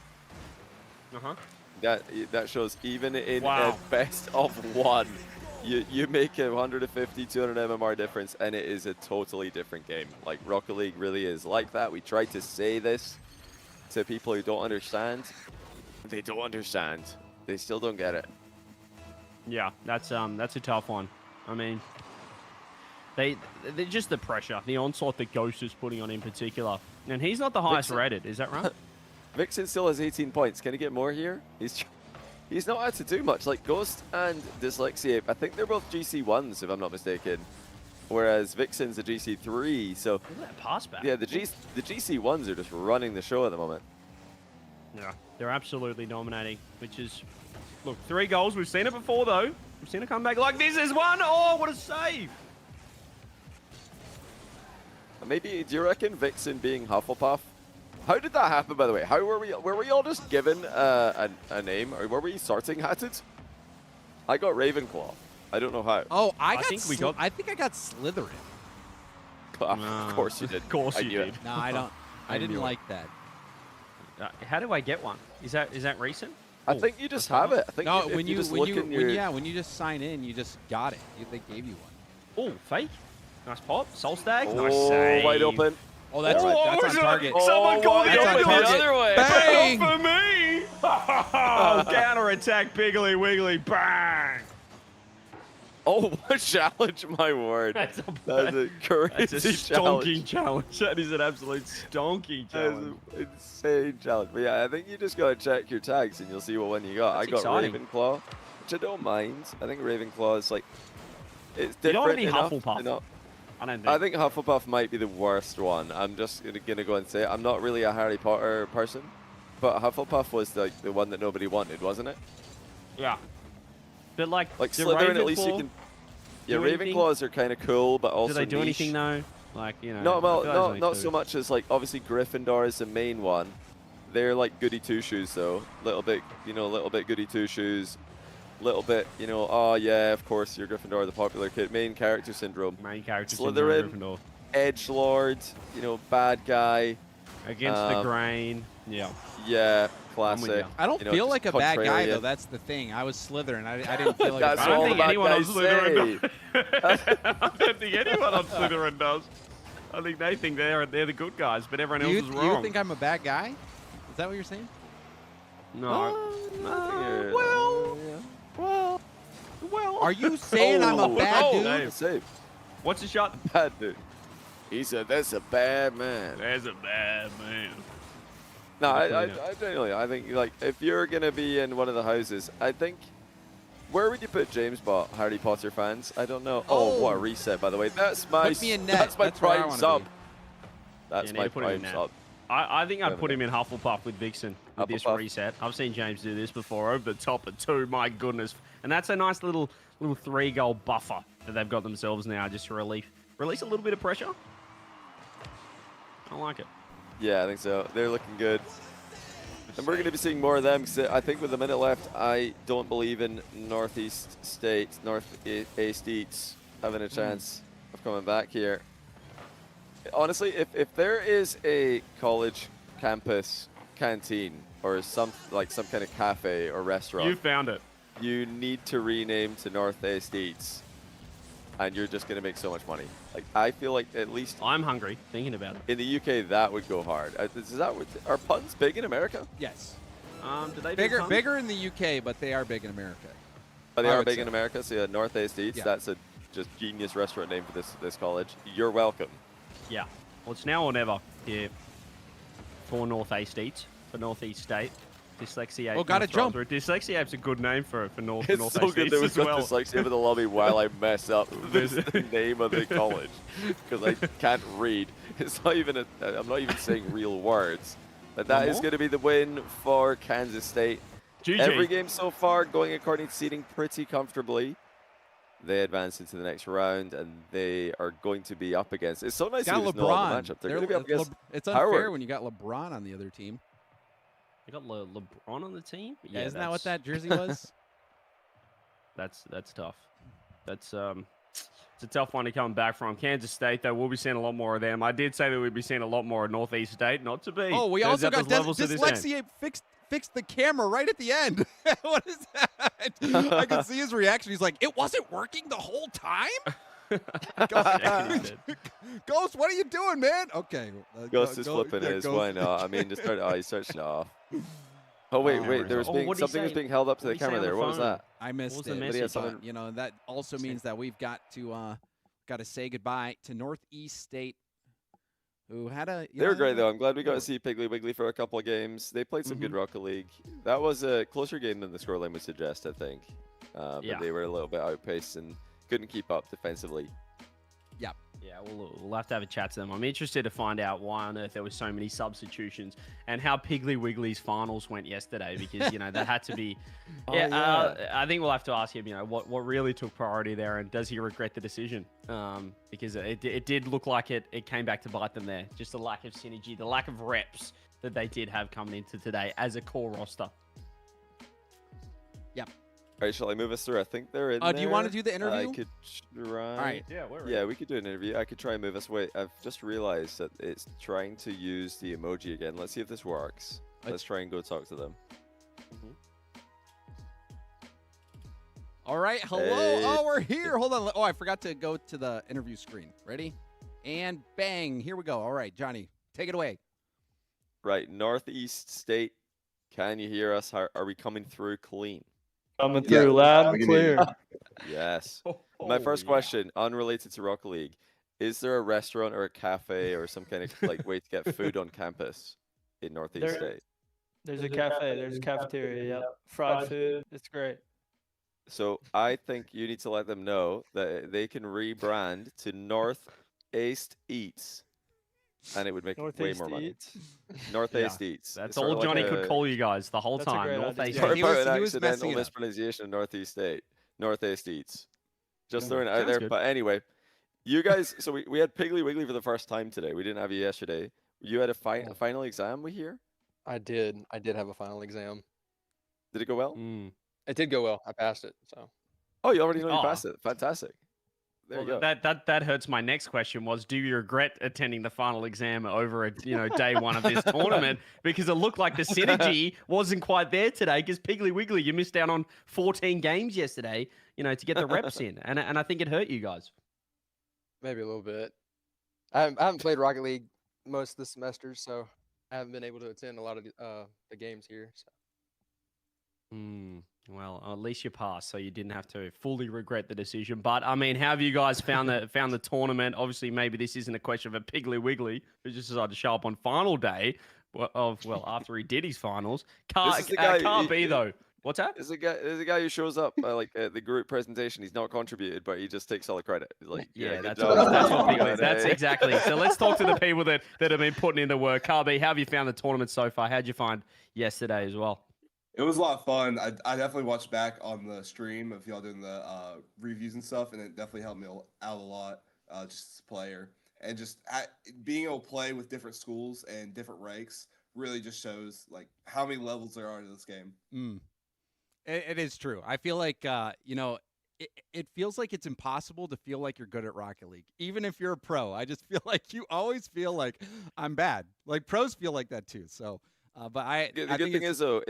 Uh-huh. That shows even in Wow. a best of one, you make a 150, 200 MMR difference, and it is a totally different game. Like, Rocket League really is like that. We try to say this to people who don't understand. They don't understand. They still don't get it. Yeah, that's a tough one. I mean, they just the pressure, the onslaught that Ghost is putting on in particular, and he's not the highest Vixen. rated. Is that right? Vixen still has 18 points. Can he get more here? He's not had to do much. Like, Ghost and Dyslexia, I think they're both GC1s, if I'm not mistaken. Whereas Vixen's a GC3, so... Look at that pass back. Yeah, the GC1s are just running the show at the moment. Yeah, they're absolutely dominating, which is... Look, 3 goals. We've seen it before, though. We've seen a comeback like this is one. Oh, what a save. Maybe, do you reckon Vixen being Hufflepuff? How did that happen, by the way? How were we all just given a name, or were we sorting hatted? I got Ravenclaw. I don't know how. Oh, I think I got Slytherin. Of course you did. Of course I you knew did. it. No, I don't. I didn't knew it. like that. How do I get one? Is that recent? I think you just have it. I think No, if when you just look in your... when you just sign in, you just got it. They gave you one. Oh, fake. Nice pop. Soul Stag. Oh, Nice save. wide open. Oh, that's on target. Someone called wide the open. other That's on target. way. Bang! For me. Oh, counter attack, Piggly Wiggly. Bang. Oh, what a challenge, my word. That's a crazy stonking challenge. That is an absolute stonking That is challenge. an insane challenge. But yeah, I think you just got to check your tags and you'll see what one you got. That's I got exciting. Ravenclaw, which I don't mind. I think Ravenclaw is like, it's different You don't want to be enough Hufflepuff. to not- I don't I think Hufflepuff might be the worst one. I'm just going to go and say it. I'm not really a Harry Potter person, but Hufflepuff was the one that nobody wanted, wasn't it? Yeah. But like the Slytherin, at least you Ravenclaw, can... Yeah, do anything? Ravenclaws are kind of cool, but also Do they do niche. anything though? Like, you know. No, I well, feel like there's only not two. so much as like obviously Gryffindor is the main one. They're like goody two shoes though, little bit goody two shoes, little bit, oh yeah, of course you're Gryffindor, the popular kid, main character syndrome. Main character Slytherin, Gryffindor. edgelord, bad guy. Against the grain. Yeah. Yeah, with classic. you. I don't feel just like a bad guy though. contrarian. That's the thing. I was Slytherin. I didn't feel like That's a I bad don't all think the bad anyone on guys Slytherin say. I don't think anyone on Slytherin does. I think they think they're the good guys, but everyone else is Do wrong. you think I'm a bad guy? Is that what you're saying? No. Well, are you saying I'm a bad dude? Nice save. What's the shot? Bad dude. He said that's a bad man. There's a bad man. No, I Definitely not. genuinely, I think like if you're gonna be in one of the houses, I think where would you put James Bot, Harry Potter fans? I don't know. Oh, what a reset, by the way. That's my Put me in net. that's my That's where I prime wanna sub. be. That's Yeah, my need to put him in prime net. sub. I think I'd put him in Hufflepuff with Vixen with this Hufflepuff. reset. I've seen James do this before over the top of 2. My goodness. And that's a nice little 3-goal buffer that they've got themselves now just to release a little bit of pressure. I like it. Yeah, I think so. They're looking good. And we're going to be seeing more of them because I think with a minute left, I don't believe in Northeast States having a chance of coming back here. Honestly, if there is a college campus canteen or some kind of cafe or restaurant, You found it. you need to rename to Northeast Eats, and you're just going to make so much money. Like, I feel like at least I'm hungry thinking about it. in the UK that would go hard. Are puns big in America? Yes. Do they do Bigger, puns? bigger in the UK, but they are big in America. But they I are would big say. in America. So yeah, Northeast Eats. Yeah. That's a just genius restaurant name for this college. You're welcome. Yeah. Well, it's now or never here. for Northeast Eats, for Northeast State. Dyslexia. Oh, gotta jump. Dyslexia is a good name for It's Northeast so good Eats that we've as got well. dyslexia in the lobby while I mess up the name of the college because I can't read. It's not even I'm not even saying real words. But that is going to be the win for Kansas State. GG. Every game so far going according to seeding pretty comfortably. They advance into the next round, and they are going to be up against. It's so nice to just know all the matchup. They're going to be up against it's unfair Howard. when you got LeBron on the other team. You got LeBron on the team? Yeah, isn't that what that jersey was? That's tough. That's it's a tough one to come back from. Kansas State, though, we'll be seeing a lot more of them. I did say that we'd be seeing a lot more of Northeast State, not to be. Oh, we also got dyslexia fixed the camera right at the end. What is that? I can see his reaction. He's like, it wasn't working the whole time? Ghost, what are you doing, man? Okay. Ghost is flipping his. Why not? I mean, just he's searching it off. Oh wait, there was something was being held up to the camera there. What was that? I missed it. But, you know, that also means that we've got to say goodbye to Northeast State, who had a. They were great though. I'm glad we got to see Piggly Wiggly for a couple of games. They played some good Rocket League. That was a closer game than the scoreline would suggest, I think. But they were a little bit outpaced and couldn't keep up defensively. Yeah, we'll have to have a chat to them. I'm interested to find out why on earth there were so many substitutions and how Piggly Wiggly's finals went yesterday, because, you know, that had to be... I think we'll have to ask him, you know, what really took priority there, and does he regret the decision? Because it did look like it came back to bite them there. Just the lack of synergy, the lack of reps that they did have coming into today as a core roster. Yep. All right, shall I move us through? I think they're in there. Do you want to do the interview? I could try. All right. Yeah, we could do an interview. I could try and move us. Wait, I've just realized that it's trying to use the emoji again. Let's see if this works. Let's try and go talk to them. All right. Hello. Hey. Oh, we're here. Hold on. Oh, I forgot to go to the interview screen. Ready? And bang. Here we go. All right, Johnny, take it away. Right. Northeast State. Can you hear us? Are we coming through clean? Coming through loud and clear. Yes. My first question, unrelated to Rocket League, is there a restaurant or a cafe or some kind of like way to get food on campus in Northeast State? There's a cafe. There's a cafeteria. Yep. Fried food. It's great. So I think you need to let them know that they can rebrand to Northeast Eats, and it would make way more money. Northeast Eats. That's all Johnny could call you guys the whole time. Northeast. Sorry about an accidental mispronunciation of Northeast State. Northeast Eats. Just throwing it out there. But anyway, you guys, so we had Piggly Wiggly for the first time today. We didn't have you yesterday. You had a final exam, we hear? I did have a final exam. Did it go well? It did go well. I passed it. So. Oh, you already know you passed it. Fantastic. There you go. That hurts. My next question was, do you regret attending the final exam over day one of this tournament? Because it looked like the synergy wasn't quite there today. Because Piggly Wiggly, you missed out on 14 games yesterday, to get the reps in, and I think it hurt you guys. Maybe a little bit. I haven't played Rocket League most of the semester, so I haven't been able to attend a lot of the games here. So. Well, at least you passed, so you didn't have to fully regret the decision. But I mean, how have you guys found the tournament? Obviously, maybe this isn't a question of a Piggly Wiggly who just decided to show up on final day after he did his finals. Can't be though. What's that? There's a guy who shows up at the group presentation. He's not contributed, but he just takes all the credit. He's like, that's what Piggly is. That's exactly. So let's talk to the people that have been putting in the work. Carby, how have you found the tournament so far? How'd you find yesterday as well? It was a lot of fun. I definitely watched back on the stream of y'all doing the reviews and stuff, and it definitely helped me out a lot just as a player. And just being able to play with different schools and different ranks really just shows like how many levels there are in this game. It is true. I feel like, it feels like it's impossible to feel like you're good at Rocket League. Even if you're a pro, I just feel like you always feel like I'm bad. Like pros feel like that too. So, but the good thing is though,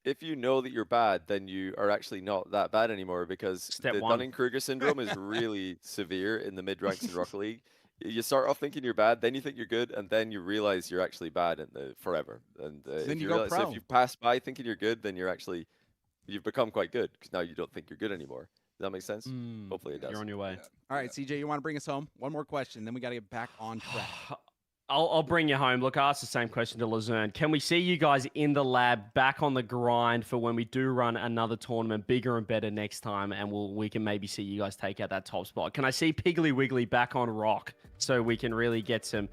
if you know that you're bad, then you are actually not that bad anymore, because the Dunning-Kruger syndrome is really severe in the mid-ranks in Rocket League. You start off thinking you're bad, then you think you're good, and then you realize you're actually bad forever. And if you pass by thinking you're good, then you've become quite good, because now you don't think you're good anymore. Does that make sense? Hopefully it does. You're on your way. All right, CJ, you want to bring us home? One more question, then we got to get back on track. I'll bring you home. Look, I asked the same question to Luzern. Can we see you guys in the lab, back on the grind for when we do run another tournament, bigger and better next time, and we can maybe see you guys take out that top spot? Can I see Piggly Wiggly back on rock so we can really get some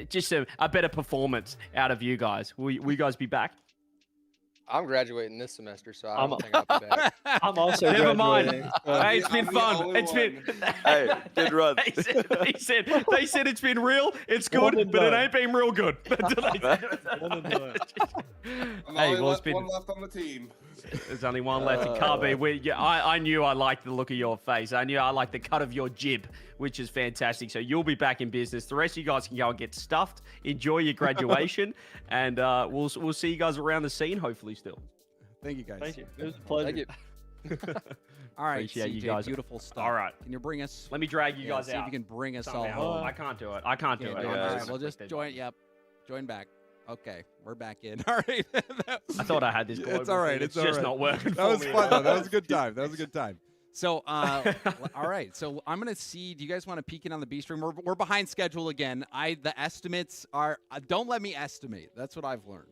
just a better performance out of you guys? Will you guys be back? I'm graduating this semester, so I don't think I'll be back. I'm also Never graduating. mind. Hey, it's been fun. It's been. Hey, good run. They said it's been real. It's good, but it ain't been real good. Hey, well, one left on the team. There's only one left. It can't be. I knew I liked the look of your face. I knew I liked the cut of your jib, which is fantastic. So you'll be back in business. The rest of you guys can go and get stuffed. Enjoy your graduation, and we'll see you guys around the scene. Hopefully, still. Thank you, guys. Thank you. It was a pleasure. Thank you. All right, Appreciate CJ, you guys. Beautiful stuff. All right. Can you bring us? Let me drag you guys see out. if you can bring us Somehow. all home. I can't do it. I can't do it. All Yeah, right, we'll just join. Yep, join back. Okay, we're back in. All right. I thought I had this. It's all right. It's just not working. That was for me. fun though. That was a good time. That was a good time. So, all right. So I'm gonna see. Do you guys want to peek in on the B stream? We're behind schedule again. The estimates are. Don't let me estimate. That's what I've learned.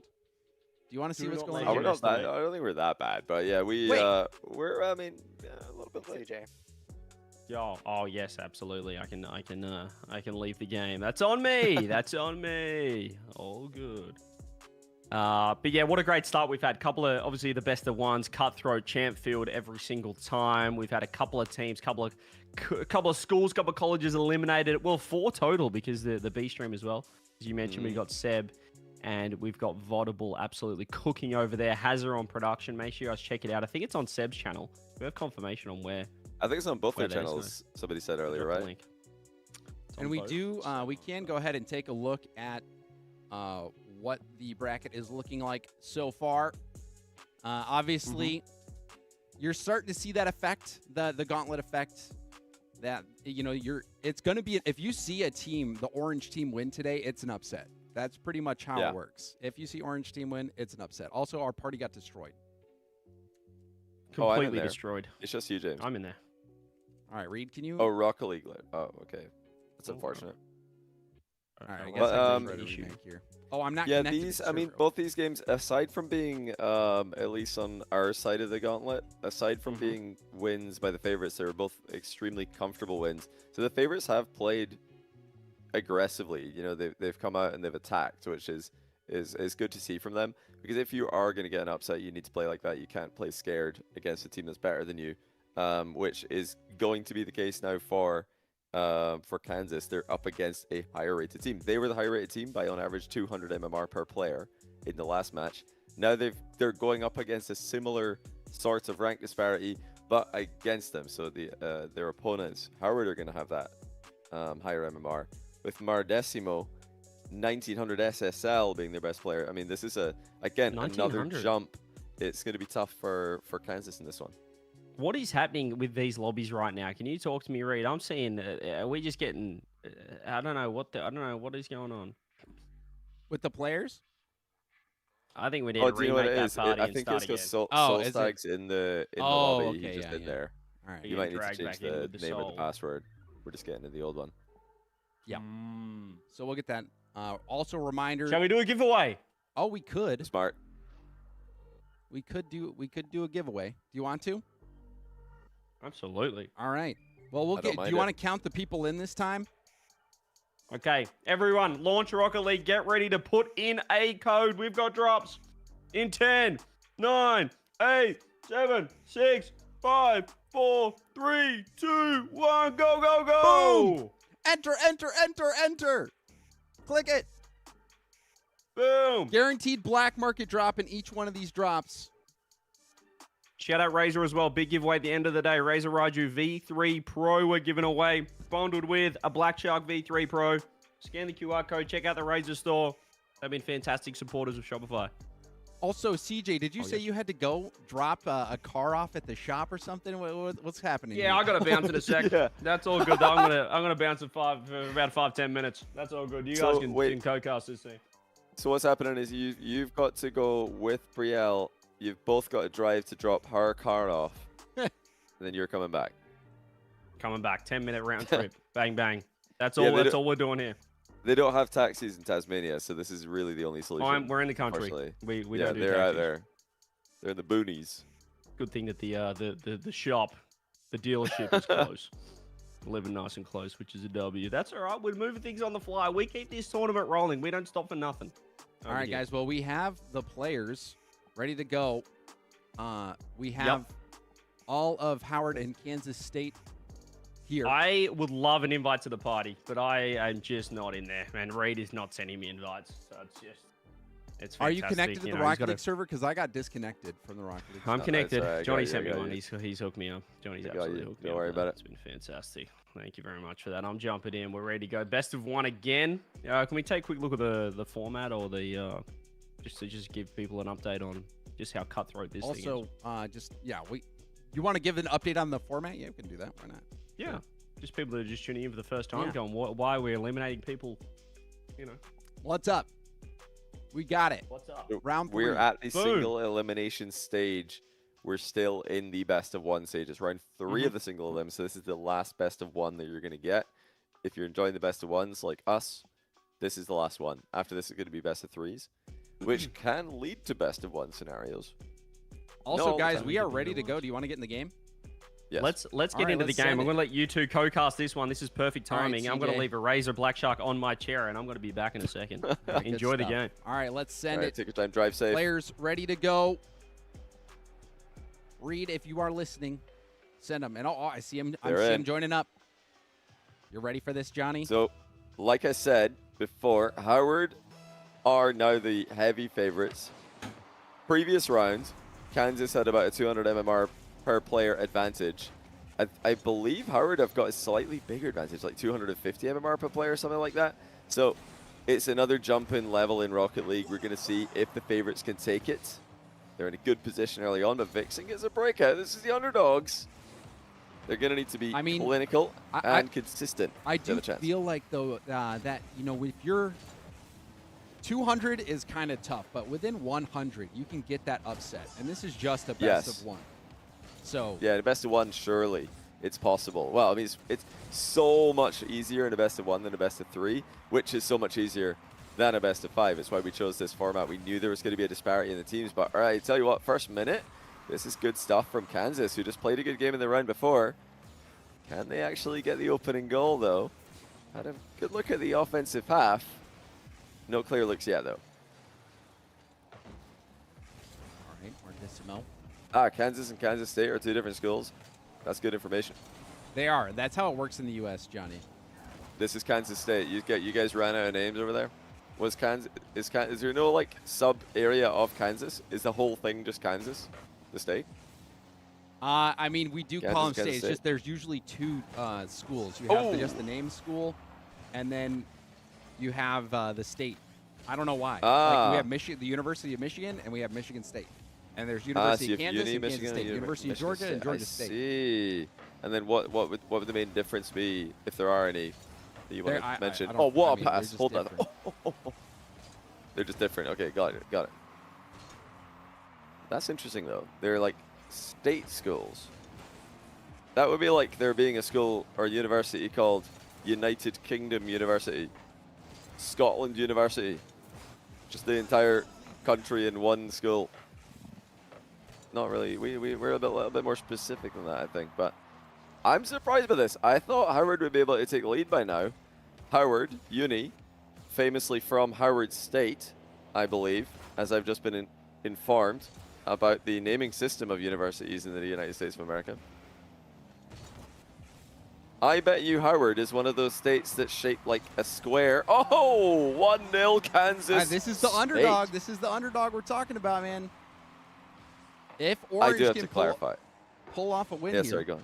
Do you want to see what's going on? We're not bad. I don't think we're that bad, but yeah, we're. I mean, a little bit late. CJ. Oh yes, absolutely. I can leave the game. That's on me. That's on me. All good. But yeah, what a great start we've had. Couple of obviously the best of ones, cutthroat champ field every single time. We've had a couple of teams, couple of schools, couple of colleges eliminated. Well, 4 total because the B stream as well. As you mentioned, we got Seb. And we've got Vodable absolutely cooking over there. Hazard on production. Make sure you guys check it out. I think it's on Seb's channel. We have confirmation on where. I think it's on both their Where that is, channels. Somebody said earlier, Got the right? link. It's And on we both. do. We can go ahead and take a look at what the bracket is looking like so far. Obviously, you're starting to see that effect, the gauntlet effect. That it's going to be. If you see a team, the orange team win today, it's an upset. That's pretty much how it works. If you see orange team win, it's an upset. Also, our party got destroyed. Completely destroyed. It's just you, James. I'm in there. All right, Reed, can you? Oh, Rocket League. Oh, okay. That's unfortunate. All right, I guess But, I can remake here. Oh, I'm not. Yeah, connected to these. the I mean, server. both these games, aside from being, at least on our side of the gauntlet, aside from being wins by the favorites, they were both extremely comfortable wins. So the favorites have played aggressively. They've come out and they've attacked, which is good to see from them. Because if you are going to get an upset, you need to play like that. You can't play scared against a team that's better than you, which is going to be the case now for Kansas. They're up against a higher rated team. They were the higher rated team by on average 200 MMR per player in the last match. Now they're going up against a similar sorts of rank disparity, but against them. So their opponents, Howard, are going to have that higher MMR. With Mardecimo, 1900 SSL being their best player. I mean, this is another jump. It's going to be tough for Kansas in this one. What is happening with these lobbies right now? Can you talk to me, Reed? I'm seeing. Are we just getting? I don't know what is going on with the players. I think we need to remake that party I and think start it's again. because Solstag's in the lobby. Okay, He's just in there. All right. You might need to dragged change back in the with the name of soul. the password. We're just getting to the old one. Yeah. So we'll get that. Also, reminder. Shall we do a giveaway? Oh, we could. Smart. We could do a giveaway. Do you want to? Absolutely. All right. Well, we'll I don't get. Do mind you it. want to count the people in this time? Okay, everyone, launch Rocket League. Get ready to put in a code. We've got drops in 10, 9, 8, 7, 6, 5, 4, 3, 2, 1. Go, go, go! Boom! Enter, enter, enter, enter. Click it. Boom! Guaranteed black market drop in each one of these drops. Shout out Razor as well. Big giveaway at the end of the day. Razor Raiju V3 Pro we're giving away. Bundled with a Black Shark V3 Pro. Scan the QR code. Check out the Razor store. They've been fantastic supporters of Shopify. Also, CJ, did you say you had to go drop a car off at the shop or something? What's happening? Yeah, here? I got to bounce in a sec. That's all good. Though. I'm gonna bounce in about 5-10 minutes. That's all good. You guys can co-cast this thing. So what's happening is you've got to go with Brielle. You've both got to drive to drop her car off, and then you're coming back. Coming back, 10-minute round trip. Bang bang. That's all. That's all we're doing here. They don't have taxis in Tasmania, so this is really the only solution. We're in the country. We yeah, don't do they're taxis. out there. They're in the boonies. Good thing that the shop, the dealership is close. Living nice and close, which is a W. That's all right. We're moving things on the fly. We keep this tournament rolling. We don't stop for nothing. All right, guys. Well, we have the players ready to go. We have all of Howard and Kansas State here. I would love an invite to the party, but I am just not in there, man. Reed is not sending me invites, so it's fantastic. Are you connected to the Rocket League server? Because I got disconnected from the Rocket League. I'm connected. Right, Johnny sent me one. He's hooked me up. Johnny's absolutely hooked me up. Don't worry about it. It's been fantastic. Thank you very much for that. I'm jumping in. We're ready to go. Best of one again. Can we take a quick look at the format or the just to give people an update on just how cutthroat this thing is? Also, you want to give an update on the format? Yeah, we can do that. Why not? Yeah. Just people that are just tuning in for the first time, going, why are we eliminating people? You know. What's up? We got it. What's up? Round 3. We're at the single elimination stage. We're still in the best of one stage. It's round 3 of the single elim, so this is the last best of one that you're going to get. If you're enjoying the best of ones like us, this is the last one. After this, it's going to be best of 3s, which can lead to best of 1 scenarios. Also, guys, we are ready to go. Do you want to get in the game? Yes. Let's get into the game. I'm going to let you two co-cast this one. This is perfect timing. Right, I'm going to leave a Razor Black Shark on my chair, and I'm going to be back in a second. Enjoy the game. All right, let's send it. Take your time. Drive safe. Players ready to go. Reed, if you are listening, send them. And I see him. I see him joining up. You're ready for this, Johnny? So, like I said before, Howard are now the heavy favorites. Previous round, Kansas had about a 200 MMR per player advantage. I believe Howard have got a slightly bigger advantage, like 250 MMR per player or something like that. So it's another jump in level in Rocket League. We're going to see if the favorites can take it. They're in a good position early on, but Vixen gets a breakout. This is the underdogs. They're going to need to be clinical and consistent. I do feel like, though, that, if you're 200 is kind of tough, but within 100, you can get that upset. And this is just a best of 1. So yeah, the best of 1, surely it's possible. Well, I mean, it's so much easier in a best of 1 than a best of 3, which is so much easier than a best of 5. It's why we chose this format. We knew there was going to be a disparity in the teams, but all right, tell you what, first minute, this is good stuff from Kansas, who just played a good game in the round before. Can they actually get the opening goal, though? Had a good look at the offensive half. No clear looks yet, though. All right, Martissimo. Kansas and Kansas State are 2 different schools. That's good information. They are. That's how it works in the U.S., Johnny. This is Kansas State. You guys ran out of names over there. Was Kansas? Is there no like sub area of Kansas? Is the whole thing just Kansas, the state? I mean, we do call them states. It's just there's usually 2 schools. You have just the name school, and then you have the state. I don't know why. Like we have the University of Michigan, and we have Michigan State. And there's University of Kansas and Kansas State, University of Georgia and Georgia State. I see. And then what would the main difference be, if there are any, that you want to mention? What a pass. Hold that. They're just different. Okay, got it. That's interesting, though. They're like state schools. That would be like there being a school or university called United Kingdom University, Scotland University. Just the entire country in one school. Not really. We're a little bit more specific than that, I think. But I'm surprised by this. I thought Howard would be able to take the lead by now. Howard, Uni, famously from Howard State, I believe, as I've just been informed about the naming system of universities in the United States of America. I bet you Howard is one of those states that's shaped like a square. Oh, 1-0 Kansas. This is the underdog. This is the underdog we're talking about, man. If Orange I do have to can clarify. Pull off a win here. Sorry, go on.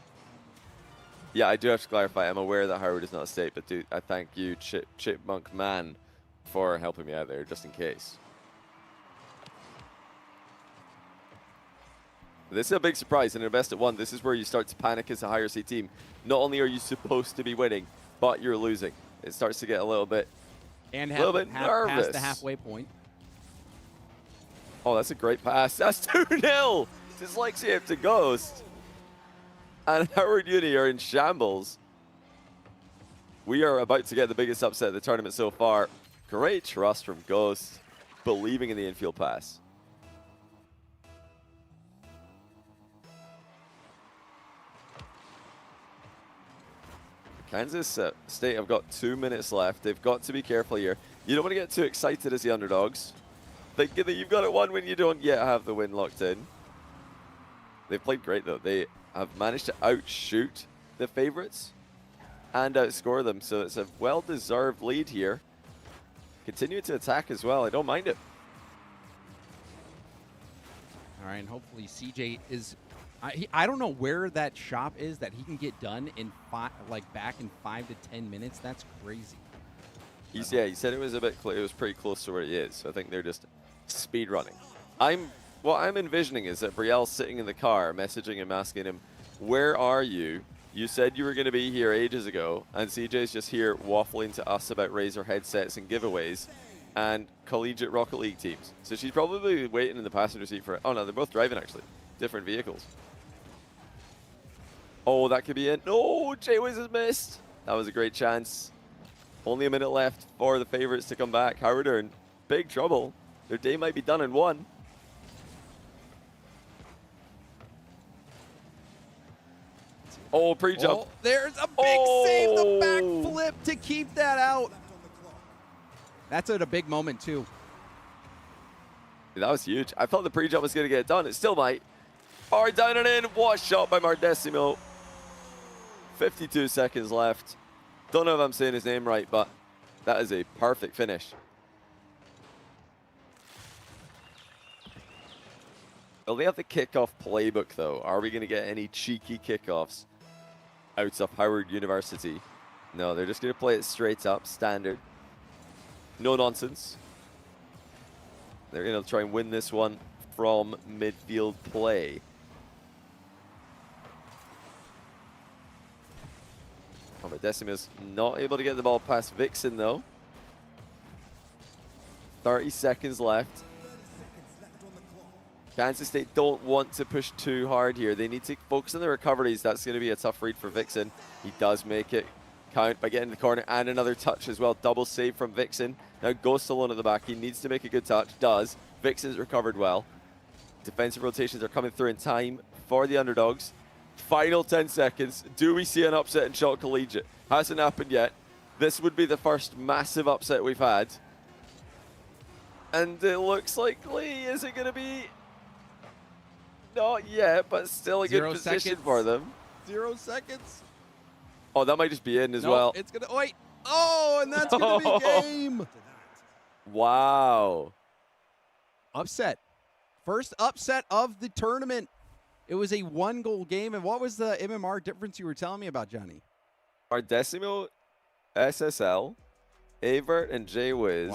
Yeah, I do have to clarify. I'm aware that Howard is not a state, but dude, I thank you, Chipmunk Man, for helping me out there, just in case. This is a big surprise, and in a best at 1, this is where you start to panic as a higher seed team. Not only are you supposed to be winning, but you're losing. It starts to get a little bit, nervous. Past the halfway point. Oh, that's a great pass. That's 2-0. Dyslexia to Ghost. And Howard Uni are in shambles. we are about to get the biggest upset of the tournament so far. Great trust from Ghost, believing in the infield pass. Kansas State have got 2 minutes left. They've got to be careful here. You don't want to get too excited as the underdogs. Thinking that you've got it won when you don't yet have the win locked in. They've played great though. They have managed to outshoot the favorites and outscore them. So it's a well-deserved lead here. Continue to attack as well. I don't mind it. All right, and hopefully CJ is. I don't know where that shop is that he can get done in back in 5 to 10 minutes. That's crazy. He said it was a bit. It was pretty close to where he is. So I think they're just speed running. What I'm envisioning is that Brielle's sitting in the car, messaging him, asking him, "Where are you? You said you were going to be here ages ago," and CJ's just here waffling to us about Razer headsets and giveaways and Collegiate Rocket League teams. So she's probably waiting in the passenger seat for it. Oh no, they're both driving actually. Different vehicles. Oh, that could be it. No, J-Wiz has missed. That was a great chance. Only a minute left for the favorites to come back. Howard are in big trouble. Their day might be done in one. Oh, pre-jump. Oh, there's a big save, the backflip to keep that out. That's at a big moment, too. That was huge. I thought the pre-jump was going to get it done. It still might. Far down and in. What a shot by Mardecimo. 52 seconds left. Don't know if I'm saying his name right, but that is a perfect finish. Well, they have the kickoff playbook, though. Are we going to get any cheeky kickoffs out of Howard University? No, they're just going to play it straight up, standard. No nonsense. They're going to try and win this one from midfield play. Decimus not able to get the ball past Vixen, though. 30 seconds left. Kansas State don't want to push too hard here. They need to focus on the recoveries. That's going to be a tough read for Vixen. He does make it count by getting the corner and another touch as well. Double save from Vixen. Now Ghost alone at the back. He needs to make a good touch. Does. Vixen's recovered well. Defensive rotations are coming through in time for the underdogs. Final 10 seconds. Do we see an upset in Shot Collegiate? Hasn't happened yet. This would be the first massive upset we've had. And it looks likely, is it going to be? Not yet, but still a good position for them. 0 seconds. Oh, that might just be in as well. It's going to, wait. Oh, and that's going to be game. Wow. Upset. First upset of the tournament. It was a 1-goal game. And what was the MMR difference you were telling me about, Johnny? Ardecimo, SSL, Avert, and J-Wiz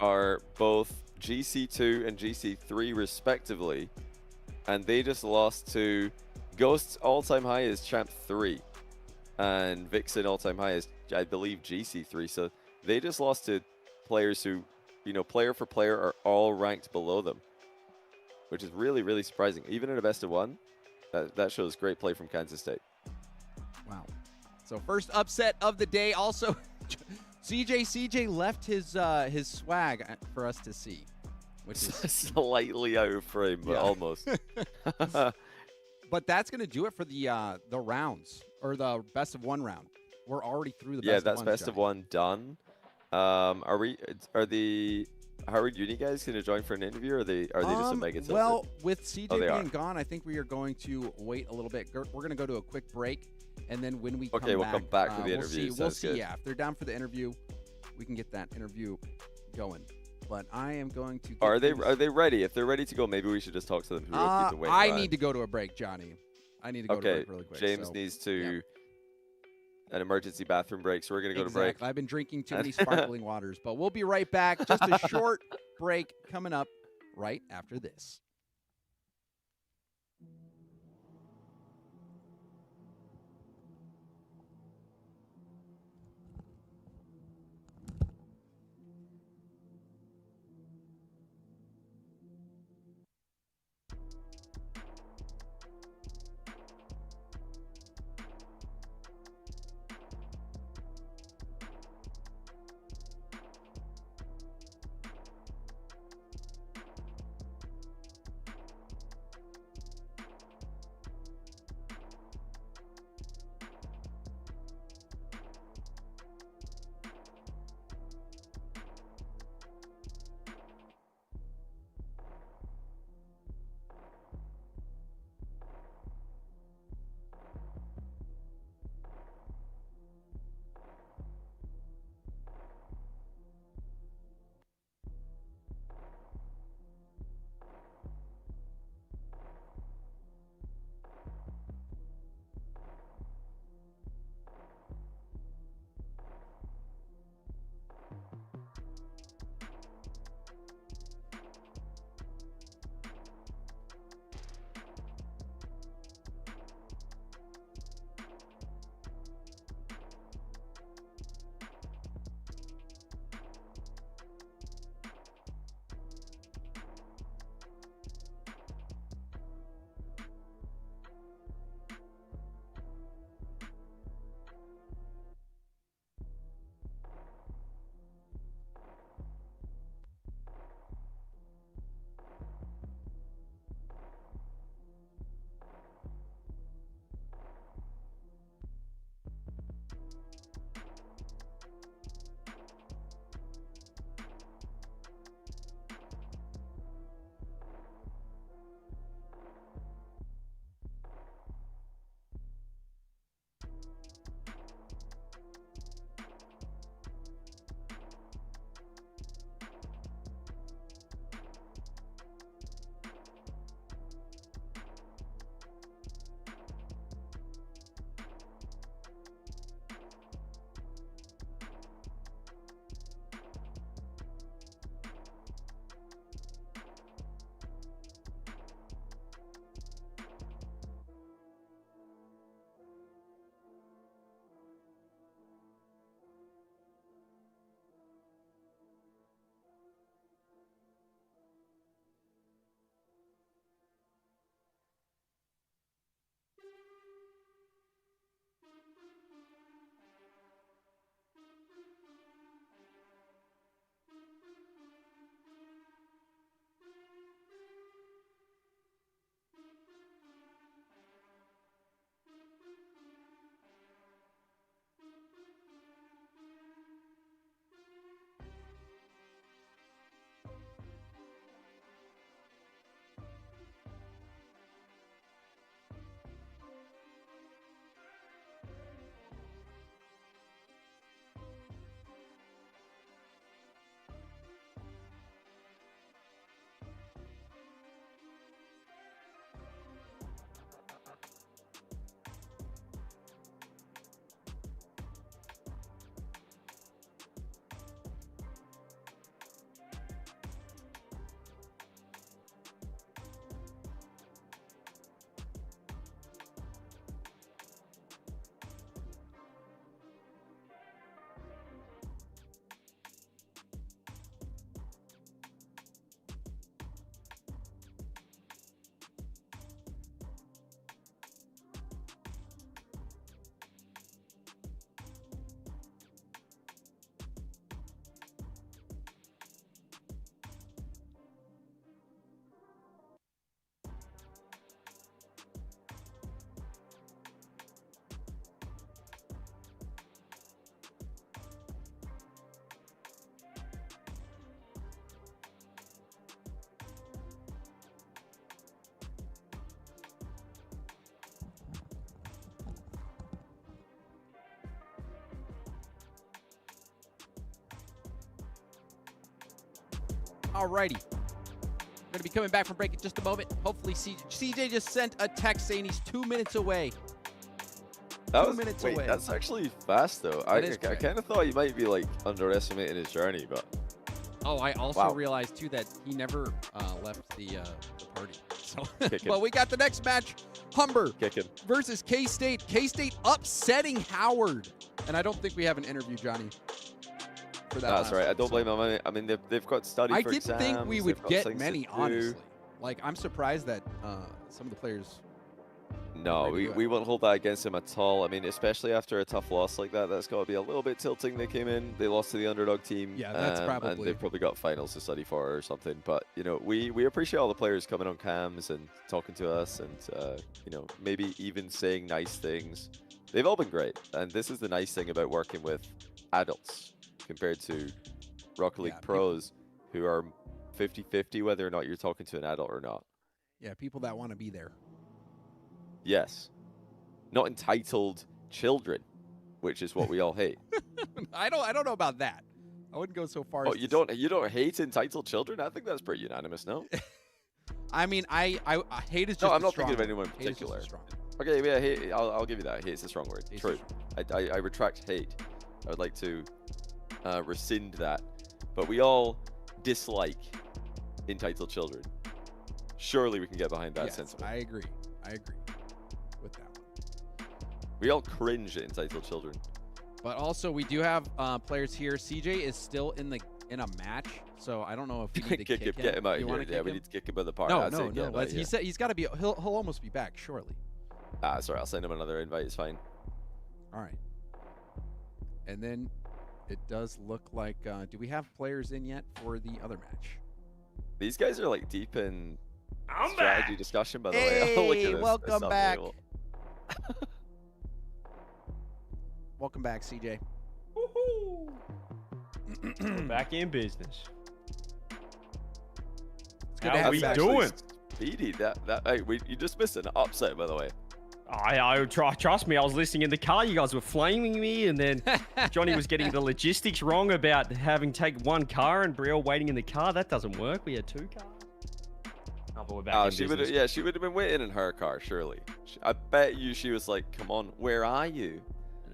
are both GC2 and GC3 respectively. And they just lost to Ghost's all-time high is Champ 3. And Vixen all-time high is, I believe, GC3. So they just lost to players who, you know, player for player are all ranked below them. Which is really, really surprising. Even in a best of one, that shows great play from Kansas State. Wow. So first upset of the day. Also, CJCJ left his swag for us to see, which is slightly out of frame, but almost. But that's going to do it for the rounds, or the best of one round. We're already through the best of one. Yeah, that's best of one done. Are the Howard Uni guys going to join for an interview, or are they just a mega tilted? Well, with CJ being gone, I think we are going to wait a little bit. We're going to go to a quick break, and then when we come back, we'll come back to the interview. We'll see. Yeah, if they're down for the interview, we can get that interview going. But I am going to. Are they ready? If they're ready to go, maybe we should just talk to them. I need to go to a break, Johnny. I need to go to a break really quick. James needs to an emergency bathroom break, so we're going to go to break. I've been drinking too many sparkling waters, but we'll be right back. Just a short break coming up right after this. Alrighty. We're going to be coming back from break in just a moment. Hopefully, CJ just sent a text saying he's 2 minutes away. That 2 was, minutes wait, away. that's actually fast, though. I kind of thought you might be, like, underestimating his journey, but... Oh, I also realized, too, that he never left the party. So, well, we got the next match. Humber versus K-State. K-State upsetting Howard. And I don't think we have an interview, Johnny. For that That's right. I don't blame them. I mean, they've got study for exams. I didn't think we would get many, to honestly. Like, I'm surprised that some of the players... No, we won't hold that against them at all. I mean, especially after a tough loss like that, that's got to be a little bit tilting. They came in, they lost to the underdog team. Yeah, that's probably... And they've probably got finals to study for or something. But, you know, we appreciate all the players coming on cams and talking to us and, you know, maybe even saying nice things. They've all been great. And this is the nice thing about working with adults compared to Rocket League pros who are 50-50 whether or not you're talking to an adult or not. Yeah, people that want to be there. Yes. Not entitled children, which is what we all hate. I don't know about that. I wouldn't go so far as you don't hate entitled children? I think that's pretty unanimous, no? I mean, I hate is just No, I'm not strong thinking of word. anyone in particular. Hate is just a strong word. Okay, yeah, hate, I'll give you that. Hate's a strong word. Hate's True. I retract hate. I would like to rescind that. But we all dislike entitled children. Surely we can get behind that sentiment. I agree. I agree with that one. We all cringe at entitled children. But also, we do have players here. CJ is still in a match, so I don't know if we need to kick him. Get him out you here. Yeah, we need to kick him by the park. No. He said he's got to be. He'll almost be back, surely. Sorry, I'll send him another invite. It's fine. All right. And then it does look like. Do we have players in yet for the other match? These guys are like deep in strategy discussion, by the way. Hey, Oh, look at this. welcome back. Welcome back, CJ. We're back in business. It's good to How have we you back. doing? Speedy, you just missed an upset, by the way. I trust me. I was listening in the car. You guys were flaming me, and then Johnny was getting the logistics wrong about having take one car and Brielle waiting in the car. That doesn't work. We had two cars. Oh, but we're back in business. She would have been waiting in her car, surely. I bet you she was like, "Come on, where are you?"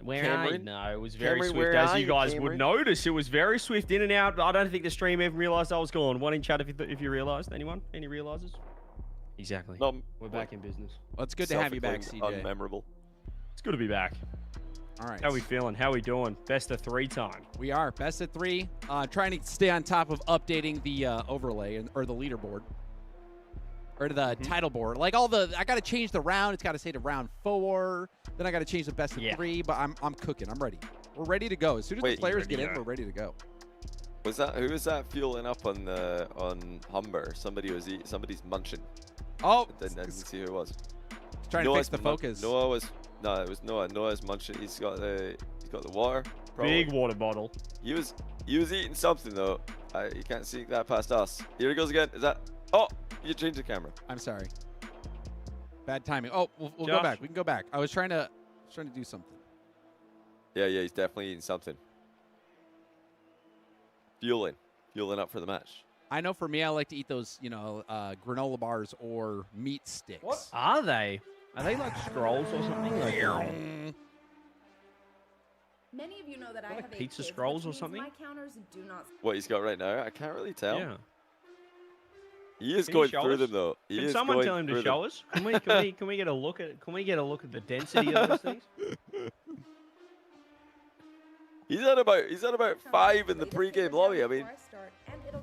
Where are you? No, it was very swift. As you guys would notice, it was very swift in and out. I don't think the stream even realized I was gone. One in chat if you realized. Anyone? Any realizers? Exactly. No, we're back in business. Well, it's good to have you back, CJ. Unmemorable. It's good to be back. All right. How we feeling? How we doing? Best of 3 time. We are best of 3. Trying to stay on top of updating the overlay or the leaderboard. Or the title board. Like I got to change the round. It's got to say to round 4. Then I got to change the best of 3. But I'm cooking. I'm ready. We're ready to go. As soon as the players get in, we're ready to go. Who was that fueling up on Humber? Somebody's munching. Oh, I didn't see who it was. Trying to fix the focus. It was Noah. Noah's munching. He's got the water. Probably. Big water bottle. He was eating something though. You can't see that past us. Here he goes again. Is that? Oh, you changed the camera. I'm sorry. Bad timing. Oh, we'll go back. We can go back. I was trying to do something. Yeah, he's definitely eating something. Fueling up for the match. I know for me, I like to eat those, granola bars or meat sticks. What are they? Are they like scrolls or something? Like, many of you know that I have pizza scrolls or something. My counters do not. What he's got right now, I can't really tell. Yeah. He is going through them though. Can someone tell him to show us? Can we get a look at the density of those things? He's at about 5 in the pre-game lobby. I mean,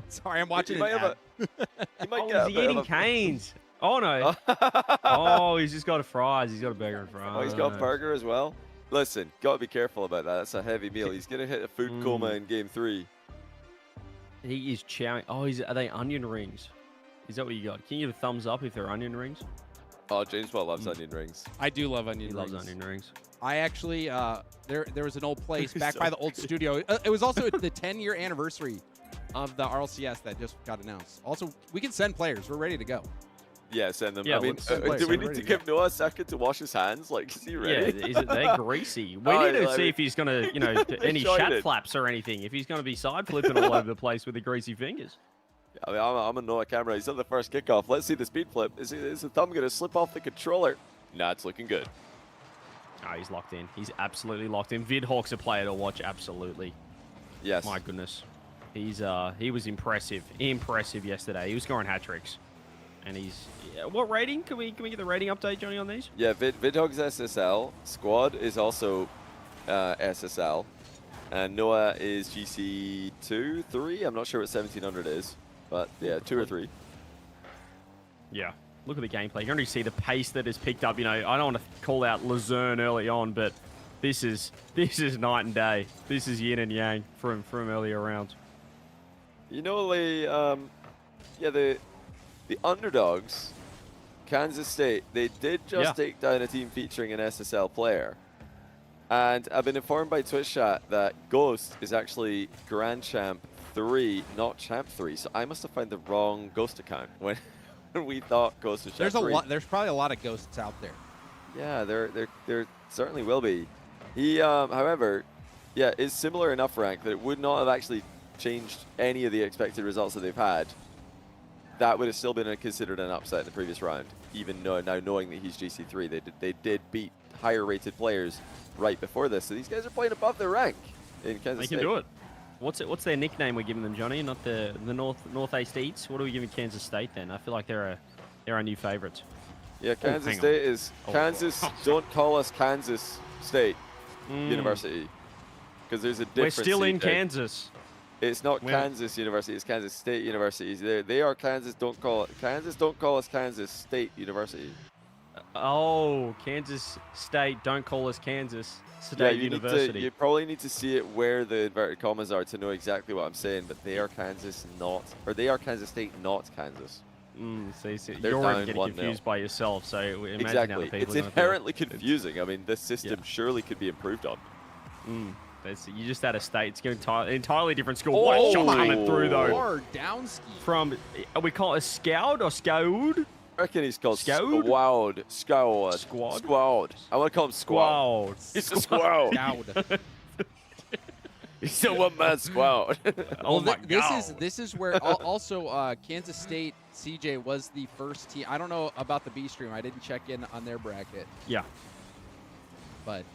sorry, I'm watching. He might is he eating canes? Oh no! Oh, he's just got a fries. He's got a burger and fries. Oh, he's got a burger as well. Listen, gotta be careful about that. That's a heavy meal. He's gonna hit a food coma in game 3. He is chowing. Oh, are they onion rings? Is that what you got? Can you give a thumbs up if they're onion rings? Oh, James Ball loves onion rings. I do love onion rings. He loves onion rings. I actually, there was an old place back by the old studio. It was also the 10-year anniversary of the RLCS that just got announced. Also, we can send players. We're ready to go. Yeah, send them. Yeah, I mean, do we need to give Noah a second to wash his hands? Like, is he ready? Yeah, they're greasy. We need to see if he's going to, any shat flaps or anything. If he's going to be side flipping all over the place with the greasy fingers. I mean, I'm on Noah camera. He's on the first kickoff. Let's see the speed flip. Is the thumb going to slip off the controller? Nah, it's looking good. Oh, he's locked in. He's absolutely locked in. Vidhawk's a player to watch, absolutely. Yes. My goodness. He was impressive yesterday. He was scoring hat tricks. And he's... Yeah, what rating? Can we get the rating update, Johnny, on these? Yeah, Vidhog's SSL. Squad is also SSL. And Noah is GC 2, 3. I'm not sure what 1700 is. But yeah, 2 or 3. Yeah. Look at the gameplay. You can already see the pace that is picked up. You know, I don't want to call out Luzern early on, but this is night and day. This is yin and yang from earlier rounds. You know, the underdogs, Kansas State, they did just take down a team featuring an SSL player. And I've been informed by Twitch chat that Ghost is actually Grand Champ 3, not Champ 3. So I must have found the wrong Ghost account when we thought Ghost was Champ 3. There's probably a lot of Ghosts out there. Yeah, there certainly will be. He, however, yeah, is similar enough rank that it would not have actually changed any of the expected results that they've had. That would have still been considered an upset in the previous round, even now knowing that he's GC3. They did beat higher rated players right before this, so these guys are playing above their rank in Kansas State. They can do it. What's their nickname we're giving them, Johnny? Not the Northeast Eats. What are we giving Kansas State then? I feel like they're our new favorites. Yeah, Kansas State is Kansas. Don't call us Kansas State University, because there's a difference. We're still in Kansas. It's not Kansas University. It's Kansas State University. They are Kansas. Don't call it Kansas. Don't call us Kansas State University. Oh, Kansas State. Don't call us Kansas State University. You probably need to see it where the inverted commas are to know exactly what I'm saying. But they are Kansas, they are Kansas State, not Kansas. See, you're already getting confused by yourself. So imagine exactly, how the people it's inherently confusing. I mean, this system surely could be improved on. You just had a state. It's going to entirely different school. What a shot coming through though. Downski. From we call it a scout or scout? I reckon he's called Squad. I want to call him Squad. He's a Squad. He's a one-man squad. Oh my God. This is where also Kansas State CJ was the first team. I don't know about the B stream. I didn't check in on their bracket. Yeah. But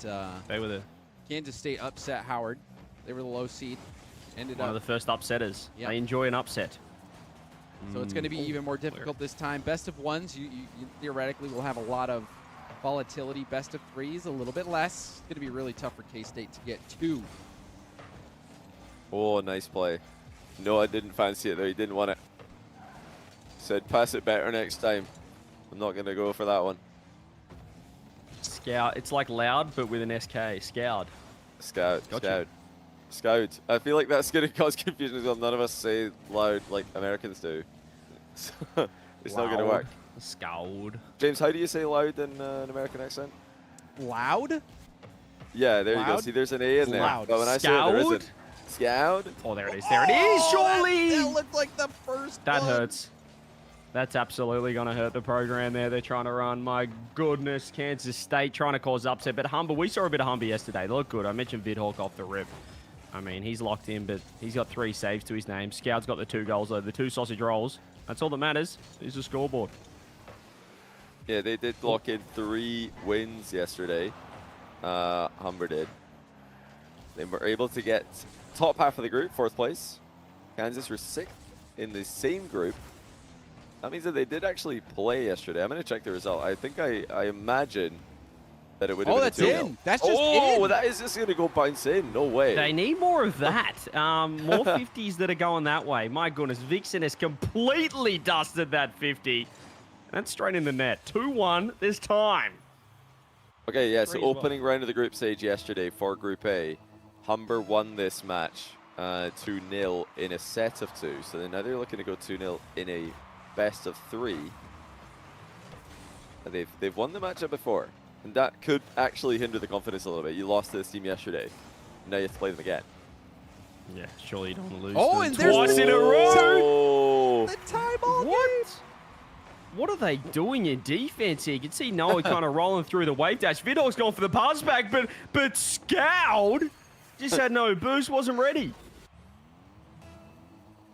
they were the Kansas State upset Howard. They were the low seed. One of the first upsetters. Yep. They enjoy an upset. So it's going to be even more difficult this time. Best of ones, you theoretically will have a lot of volatility. Best of threes, a little bit less. It's going to be really tough for K-State to get 2. Oh, nice play. No, I didn't fancy it there. He didn't want it. Said pass it better next time. I'm not going to go for that one. Scout. It's like loud, but with an SK. Scout. Scout. I feel like that's going to cause confusion as well. None of us say loud like Americans do. So it's not going to work. Scout. James, how do you say loud in an American accent? Loud? Yeah, there you go. See, there's an A in there. Loud. But when I say it, there isn't. Scout. Oh, there it is. There it is, surely. That looked like the first That one. hurts. That's absolutely going to hurt the program there. They're trying to run. My goodness, Kansas State trying to cause upset. But Humber, we saw a bit of Humber yesterday. They look good. I mentioned Vidhawk off the rip. I mean, he's locked in, but he's got 3 saves to his name. Scout's got the 2 goals, though. The 2 sausage rolls. That's all that matters. Is the scoreboard. Yeah, they did lock in 3 wins yesterday. Humber did. They were able to get top half of the group, 4th place. Kansas were 6th in the same group. That means that they did actually play yesterday. I'm going to check the result. I think I imagine that it would have been that's 2-0. in. That's just in. Oh, that is just going to go bounce in. No way. They need more of that. More 50s that are going that way. My goodness, Vixen has completely dusted that 50. That's straight in the net. 2-1 this time. Okay, yeah, so opening round of the group stage yesterday for Group A. Humber won this match 2-0 in a set of 2. So now they're looking to go 2-0 in a best of 3. They've won the matchup before, and that could actually hinder the confidence a little bit. You lost to this team yesterday. Now you have to play them again. Yeah, surely you don't want to lose. Oh, and there's twice in a row. The tie ball. What are they doing in defense here? You can see Noah kind of rolling through the wave dash. Vidal's gone for the pass back, but Scout just had no boost, wasn't ready.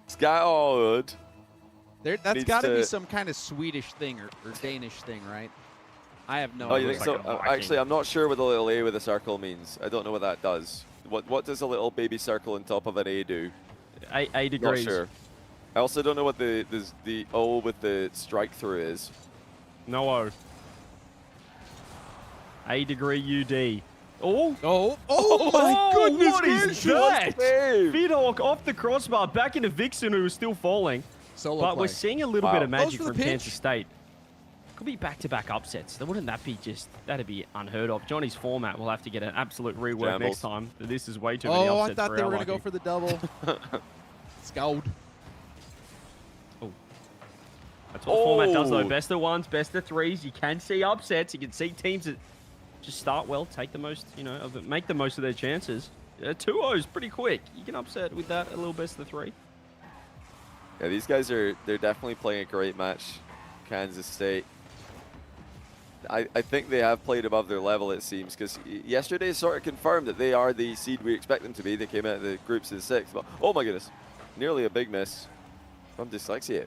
Scout That's needs got to be to- some kind of Swedish thing or Danish thing, right? I have no Oh, idea. you think so? Actually, I'm not sure what the little A with a circle means. I don't know what that does. What does a little baby circle on top of an A do? A degrees. Not sure. I also don't know what the O with the strike through is. No O. A degree UD. Oh! Oh my goodness What is gracious. that? Save. Vidhawk off the crossbar, back into Vixen, who was still falling. Solo But play. we're seeing a little Wow. bit of magic for the from pinch. Kansas State. Could be back-to-back upsets. Wouldn't that be that'd be unheard of. Johnny's format will have to get an absolute rework next time. This is way too many Oh, I upsets thought for they our were going to go liking. for the double. Scout. That's what format does, though. Oh. Best of ones, best of threes. You can see upsets. You can see teams that just start well, take the most, make the most of their chances. 2-0's pretty quick. You can upset with that a little best of 3. Yeah, these guys they're definitely playing a great match. Kansas State. I think they have played above their level, it seems, because yesterday sort of confirmed that they are the seed we expect them to be. They came out of the groups as 6th, but oh my goodness, nearly a big miss from Dyslexia.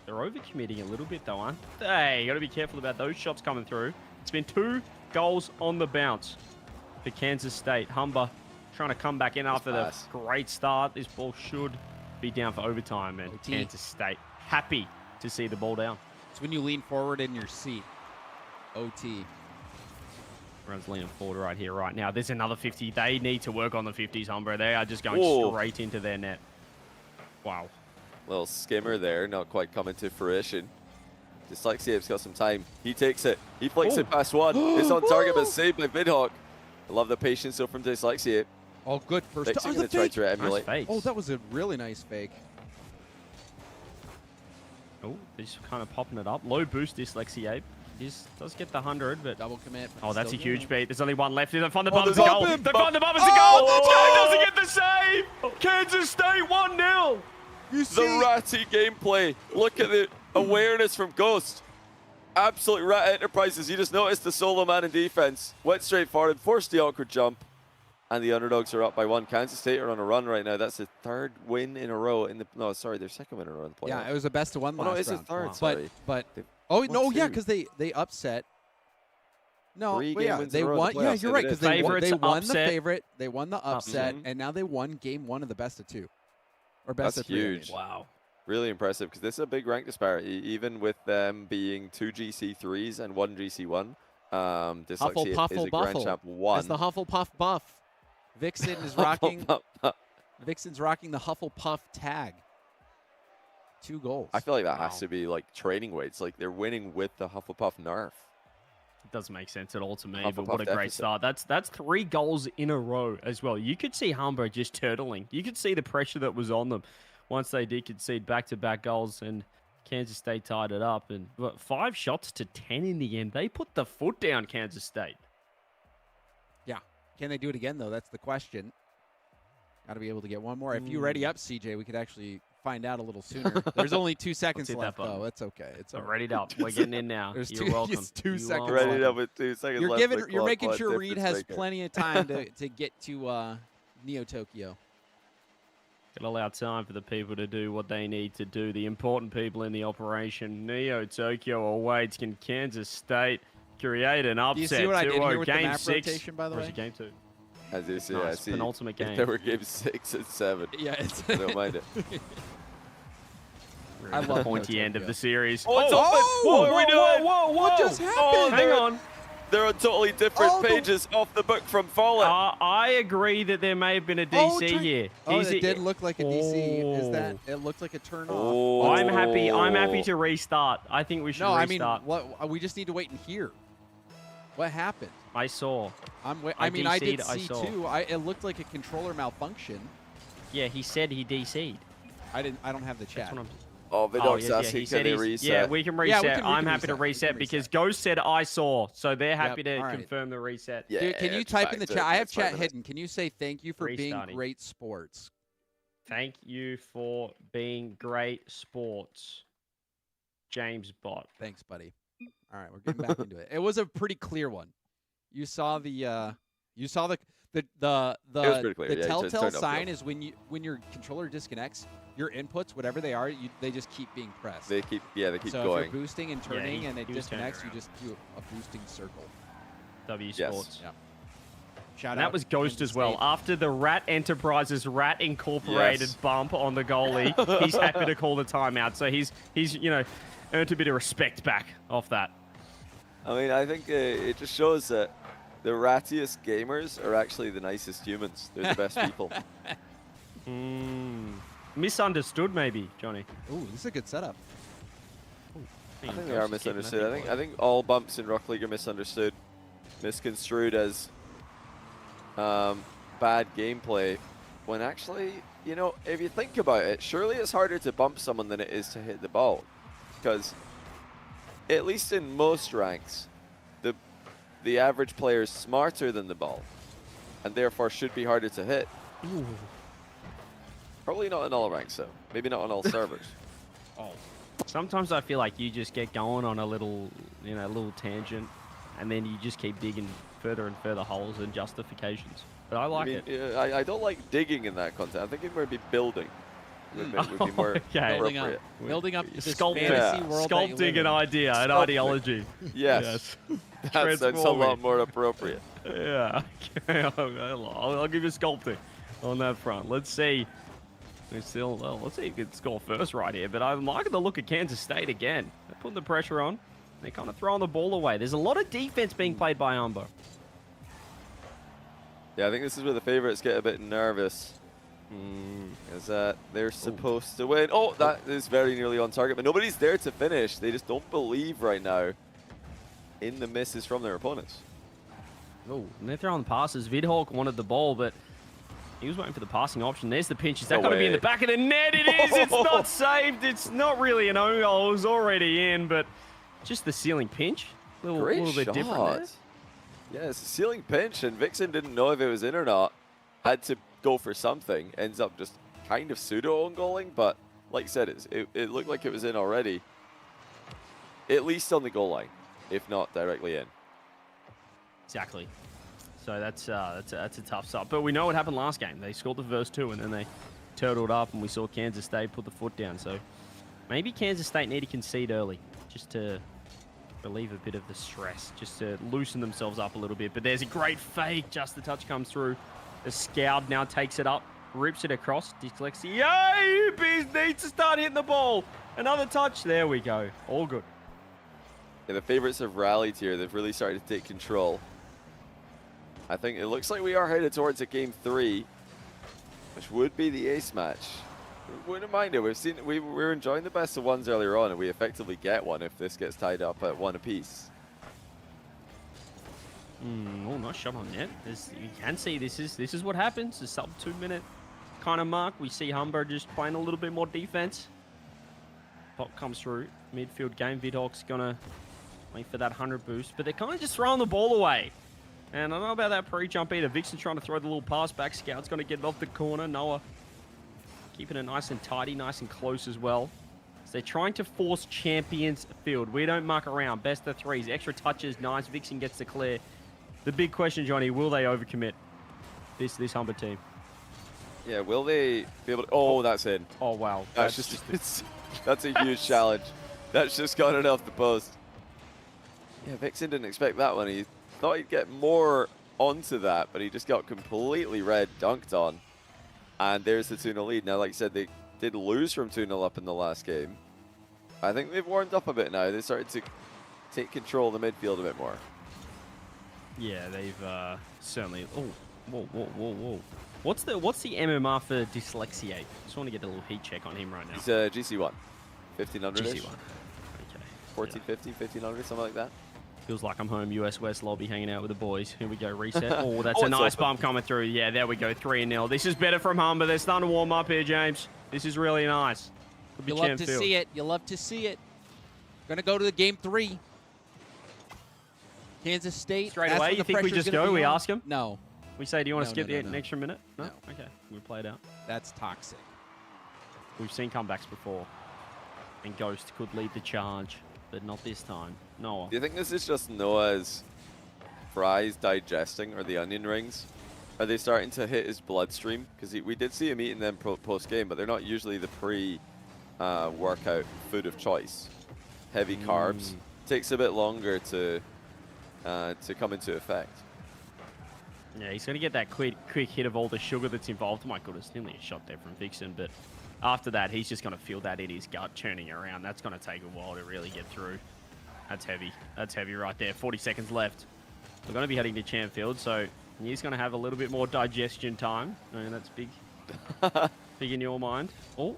They're overcommitting a little bit, though, aren't they? You got to be careful about those shots coming through. It's been 2 goals on the bounce for Kansas State. Humber trying to come back in after the great start. This ball should be down for overtime, and OT. Kansas State happy to see the ball down. It's when you lean forward in your seat. OT. Everyone's leaning forward right here, right now. There's another 50. They need to work on the 50s, Humber. They are just going Whoa. straight into their net. Wow. Little skimmer there, not quite coming to fruition. Dyslexia's got some time. He takes it. He flicks it past one. It's on target, but saved by Vidhawk. I love the patience though from Dyslexia. Oh, good first Vixen time. gonna try to emulate. Nice fakes. Oh, that was a really nice fake. Oh, he's kind of popping it up. Low boost Dyslexia. He does get the 100, but... Double commit. Oh, that's a still huge good. beat. There's only one left. They find the Oh, bumper's a there's goal. a They bump. find the bumper's a Oh, goal. that's Jack good. doesn't get the save. Kansas State 1-0. You The ratty gameplay. Look at the awareness from Ghost. Absolute rat enterprises. You just noticed the solo man in defense. Went straight forward, forced the awkward jump. And the underdogs are up by 1. Kansas State are on a run right now. That's the 3rd win in a row in the... No, sorry, their 2nd win in a row in the playoffs. Yeah, it was a best of 1 Oh, last no, it's a round. 3rd, But sorry. but They no, won yeah, 2. because they upset. No, 3 but game yeah, wins they in a row in the won. Yeah, playoffs. you're Yeah, right they because did. they won the Upset. favorite, they won the upset, Upset. and now they won game 1 of the best of 2, or best That's of 3. I mean. huge. Wow. Really impressive because this is a big rank disparity, even with them being 2 GC3s and 1 GC1. Dyslexia Huffle, is a Grand Buffle. Champ 1. As the Hufflepuff buff, Vixen is rocking. Vixen's rocking the Hufflepuff tag. 2 goals. I feel like that has to be like training weights. Like they're winning with the Hufflepuff nerf. It doesn't make sense at all to me, Hufflepuff but what a great deficit. start. That's 3 goals in a row as well. You could see Humber just turtling. You could see the pressure that was on them once they did concede back-to-back goals, and Kansas State tied it up. And 5 shots to 10 in the end. They put the foot down, Kansas State. Yeah. Can they do it again, though? That's the question. Got to be able to get one more. If you ready up, CJ, we could actually find out a little sooner. There's only 2 seconds hit that left, button. though. It's okay. It's all right. Ready up. We're getting in now. There's You're 2 welcome. it's 2 You seconds are left. Ready up with 2 seconds You're left. giving. The You're clock making went sure Reed has different plenty of time to get to Neo Tokyo. Gotta allow time for the people to do what they need to do. The important people in the operation. Neo Tokyo awaits. Can Kansas State create an upset? Do you see what I did here with the game map 6. rotation, by the Or is way? it game 2? As you see, Nice. I see. Penultimate game. If there were games 6 and 7. Yeah, it's. I don't mind it. We're I at the love pointy Neo end of Tokyo. the series. Oh, it's open! What are we doing? Whoa, What just happened? Oh, Hang on. They're on totally different Oh, the- pages off the book from Follett. I agree that there may have been a DC here. Oh, Is it did look like a DC. Is Oh. that? It looked like a turn off. Oh. I'm happy to restart. I think we should No, I mean, restart. what? We just need to wait and hear. What happened? I saw. I mean, I did DC'd, I see saw. too. It looked like a controller malfunction. Yeah, he said he DC'd. I don't have the That's chat. what I'm. Oh, Vidog's asking, he can said they he's. reset? Yeah, we can reset. we I'm can happy to reset. We reset can because reset. Ghost said I saw, so they're happy to all right. confirm the reset. Yeah, Dude, can you it's type in back the to- chat? I have that's 5 chat minutes. hidden. Can you say thank you for being Restarting. great sports? Thank you for being great sports, James Bott. Thanks, buddy. All right, we're getting back into it. It was a pretty clear one. You saw the The pretty clear. the Yeah, it telltale turned sign upfield. is when your controller disconnects, your inputs, whatever they are, they just keep being pressed. They keep so going. if you're boosting and turning and it he was turning disconnects, you around. just do a boosting circle. W Yes. Sports. Yeah. Shout And out that was Ghost Kansas as well. State. After the Rat Enterprises Rat Incorporated Yes. bump on the goalie, he's happy to call the timeout. So he's earned a bit of respect back off that. I mean, I think it just shows that the rattiest gamers are actually the nicest humans. They're the best people. Misunderstood, maybe, Johnny. Ooh, this is a good setup. I think they are misunderstood. I think all bumps in Rock League are misunderstood, misconstrued as bad gameplay. When actually, if you think about it, surely it's harder to bump someone than it is to hit the ball, because at least in most ranks, the average player is smarter than the ball, and therefore should be harder to hit. Ooh. Probably not in all ranks, though. Maybe not on all servers. Oh. Sometimes I feel like you just get going on a little tangent, and then you just keep digging further and further holes and justifications. But I like it. I don't like digging in that content. I think it would be building. Would be more Okay. appropriate. Building up this Sculpting, fantasy world that you live sculpting an in. idea, an Sculpting. ideology. Yes. That's a Transforming. lot more appropriate. Yeah, okay, I'll give you sculpting on that front. Let's see. Let's see if you can score first right here. But I'm liking the look at Kansas State again. They're putting the pressure on. They're kind of throwing the ball away. There's a lot of defense being played by Humber. Yeah, I think this is where the favorites get a bit nervous. Is that they're supposed to win. Oh, that is very nearly on target, but nobody's there to finish. They just don't believe right now in the misses from their opponents. Oh, and they're throwing the passes. Vidhawk wanted the ball, but he was waiting for the passing option. There's the pinch. Is that going to be in the back of the net? It is. It's not saved. It's not really an own goal. It was already in, but just the ceiling pinch. Great little bit shot. different there. Yeah, it's a ceiling pinch, and Vixen didn't know if it was in or not. Had to go for something. Ends up just kind of pseudo own goaling, but like I said, it looked like it was in already. At least on the goal line, if not directly in. Exactly. So that's a tough start. But we know what happened last game. They scored the first two, and then they turtled up, and we saw Kansas State put the foot down. So maybe Kansas State need to concede early, just to relieve a bit of the stress, just to loosen themselves up a little bit. But there's a great fake. Just the touch comes through. The Scout now takes it up, rips it across. Dyslexia. Yay! Bees needs to start hitting the ball. Another touch. There we go. All good. Yeah, the favorites have rallied here. They've really started to take control. I think it looks like we are headed towards a game 3, which would be the ace match. Wouldn't mind it. We were enjoying the best of ones earlier on, and we effectively get one if this gets tied up at 1 apiece. Oh, nice shot on net. You can see this is what happens. The sub 2 minute kind of mark. We see Humber just playing a little bit more defense. Pop comes through. Midfield game. Vidhawk's gonna wait for that 100 boost, but they're kind of just throwing the ball away. And I don't know about that pre-jump either. Vixen's trying to throw the little pass back. Scout's going to get it off the corner. Noah keeping it nice and tidy, nice and close as well. So they're trying to force champions field. We don't muck around. Best of threes. Extra touches. Nice. Vixen gets the clear. The big question, Johnny, will they overcommit this Humber team? Yeah, will they be able to... Oh, that's in. Oh, wow. That's that's a huge challenge. That's just got it off the post. Yeah, Vixen didn't expect that one. He thought he'd get more onto that, but he just got completely red dunked on. And there's the 2-0 lead. Now, like I said, they did lose from 2-0 up in the last game. I think they've warmed up a bit now. They started to take control of the midfield a bit more. Yeah, they've certainly... Oh, whoa. What's the MMR for Dyslexia? Just want to get a little heat check on him right now. He's GC1. 1500-ish. GC1. Okay. 1450, 1500, something like that. Feels like I'm home, US West lobby, hanging out with the boys. Here we go, reset. Oh, that's Oh, a nice open. bump coming through. Yeah, there we go, 3-0. This is better from Humber. They're starting to warm up here, James. This is really nice. Could be You love champ to field. see it. You love to see it. Gonna go to the game 3. Kansas State. Straight that's away, when you the think we pressure's just gonna go? be We on. ask him? No, We say, do you want to No, skip no, the no. extra minute? No? No. Okay, we'll play it out. that's toxic. We've seen comebacks before. And Ghost could lead the charge, but not this time. Noah. Do you think this is just Noah's fries digesting, or the onion rings? are they starting to hit his bloodstream? Because we did see him eating them post-game, but they're not usually the pre-workout food of choice. Heavy carbs. Takes a bit longer to come into effect. Yeah, he's going to get that quick hit of all the sugar that's involved. My goodness, nearly a shot there from Vixen. But after that, he's just going to feel that in his gut churning around. That's going to take a while to really get through. That's heavy. That's heavy right there. 40 seconds left. We're going to be heading to Champfield, so he's going to have a little bit more digestion time. And that's big. Big in your mind. Oh,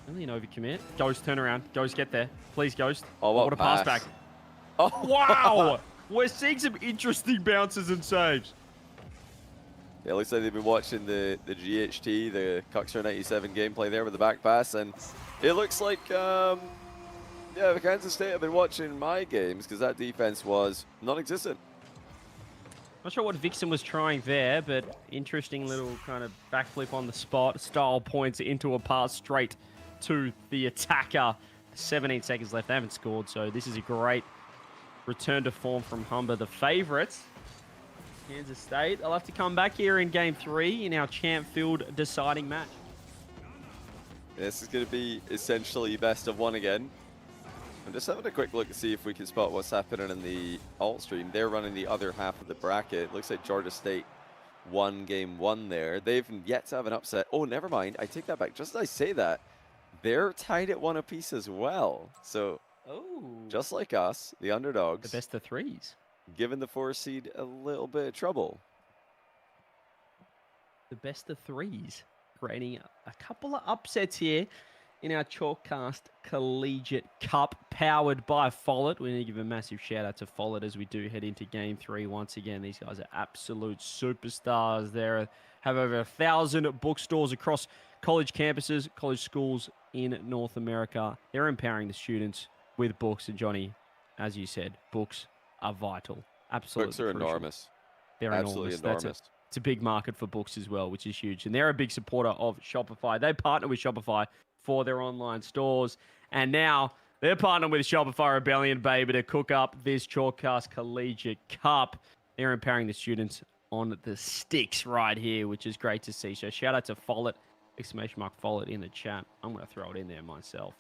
really an overcommit. Ghost, turn around. Ghost, get there. Please, Ghost. Oh, what a pass back. Oh, wow. We're seeing some interesting bounces and saves. Yeah, it looks like they've been watching the GHT, the Cuxer 97 gameplay there with the back pass, and it looks like, yeah, Kansas State have been watching my games because that defense was non-existent. Not sure what Vixen was trying there, but interesting little kind of backflip on the spot. Style points into a pass straight to the attacker. 17 seconds left. They haven't scored, so this is a great return to form from Humber, the favorites. Kansas State. They'll have to come back here in Game 3 in our Champfield deciding match. This is going to be essentially best of one again. I'm just having a quick look to see if we can spot what's happening in the alt stream. They're running the other half of the bracket. Looks like Georgia State won Game 1 there. They've yet to have an upset. Oh, never mind. I take that back. Just as I say that, they're tied at 1 apiece as well. So, just like us, the underdogs. The best of threes. Giving the 4 seed a little bit of trouble. The best of threes. Creating a couple of upsets here in our Chalkcast Collegiate Cup, powered by Follett. We need to give a massive shout out to Follett as we do head into Game 3 once again. These guys are absolute superstars. They have over 1,000 bookstores across college campuses, college schools in North America. They're empowering the students with books. And Johnny, as you said, books are vital. Absolutely. Books are crucial. enormous. They're absolutely enormous. It's a big market for books as well, which is huge. And they're a big supporter of Shopify. They partner with Shopify for their online stores. And now they're partnering with Shopify Rebellion, baby, to cook up this Chalkcast Collegiate Cup. They're empowering the students on the sticks right here, which is great to see. So shout out to Follett, !Follett in the chat. I'm going to throw it in there myself.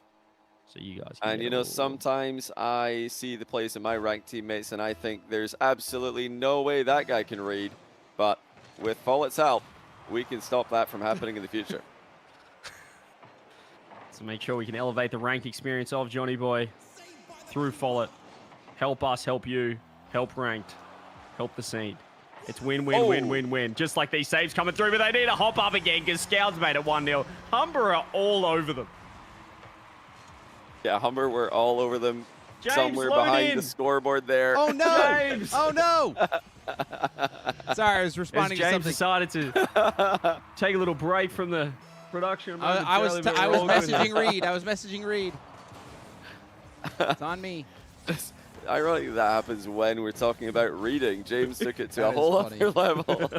So you guys can and you know, sometimes I see the plays of my ranked teammates and I think there's absolutely no way that guy can read. But with Follett's help, we can stop that from happening in the future. So make sure we can elevate the ranked experience of JohnnyBoi through Follett. Help us, help you, help ranked, help the scene. It's win, win, win, win, win. Just like these saves coming through, but they need to hop up again because Scouts made it 1-0. Humber are all over them. Yeah, Humber were all over them. James, somewhere behind the scoreboard there. Oh, no. James. Oh, no. Sorry, I was responding James to something. decided to take a little break from the production. I was messaging Reed. I was messaging Reed. It's on me. Ironically, that happens when we're talking about reading. James took it to a whole other level.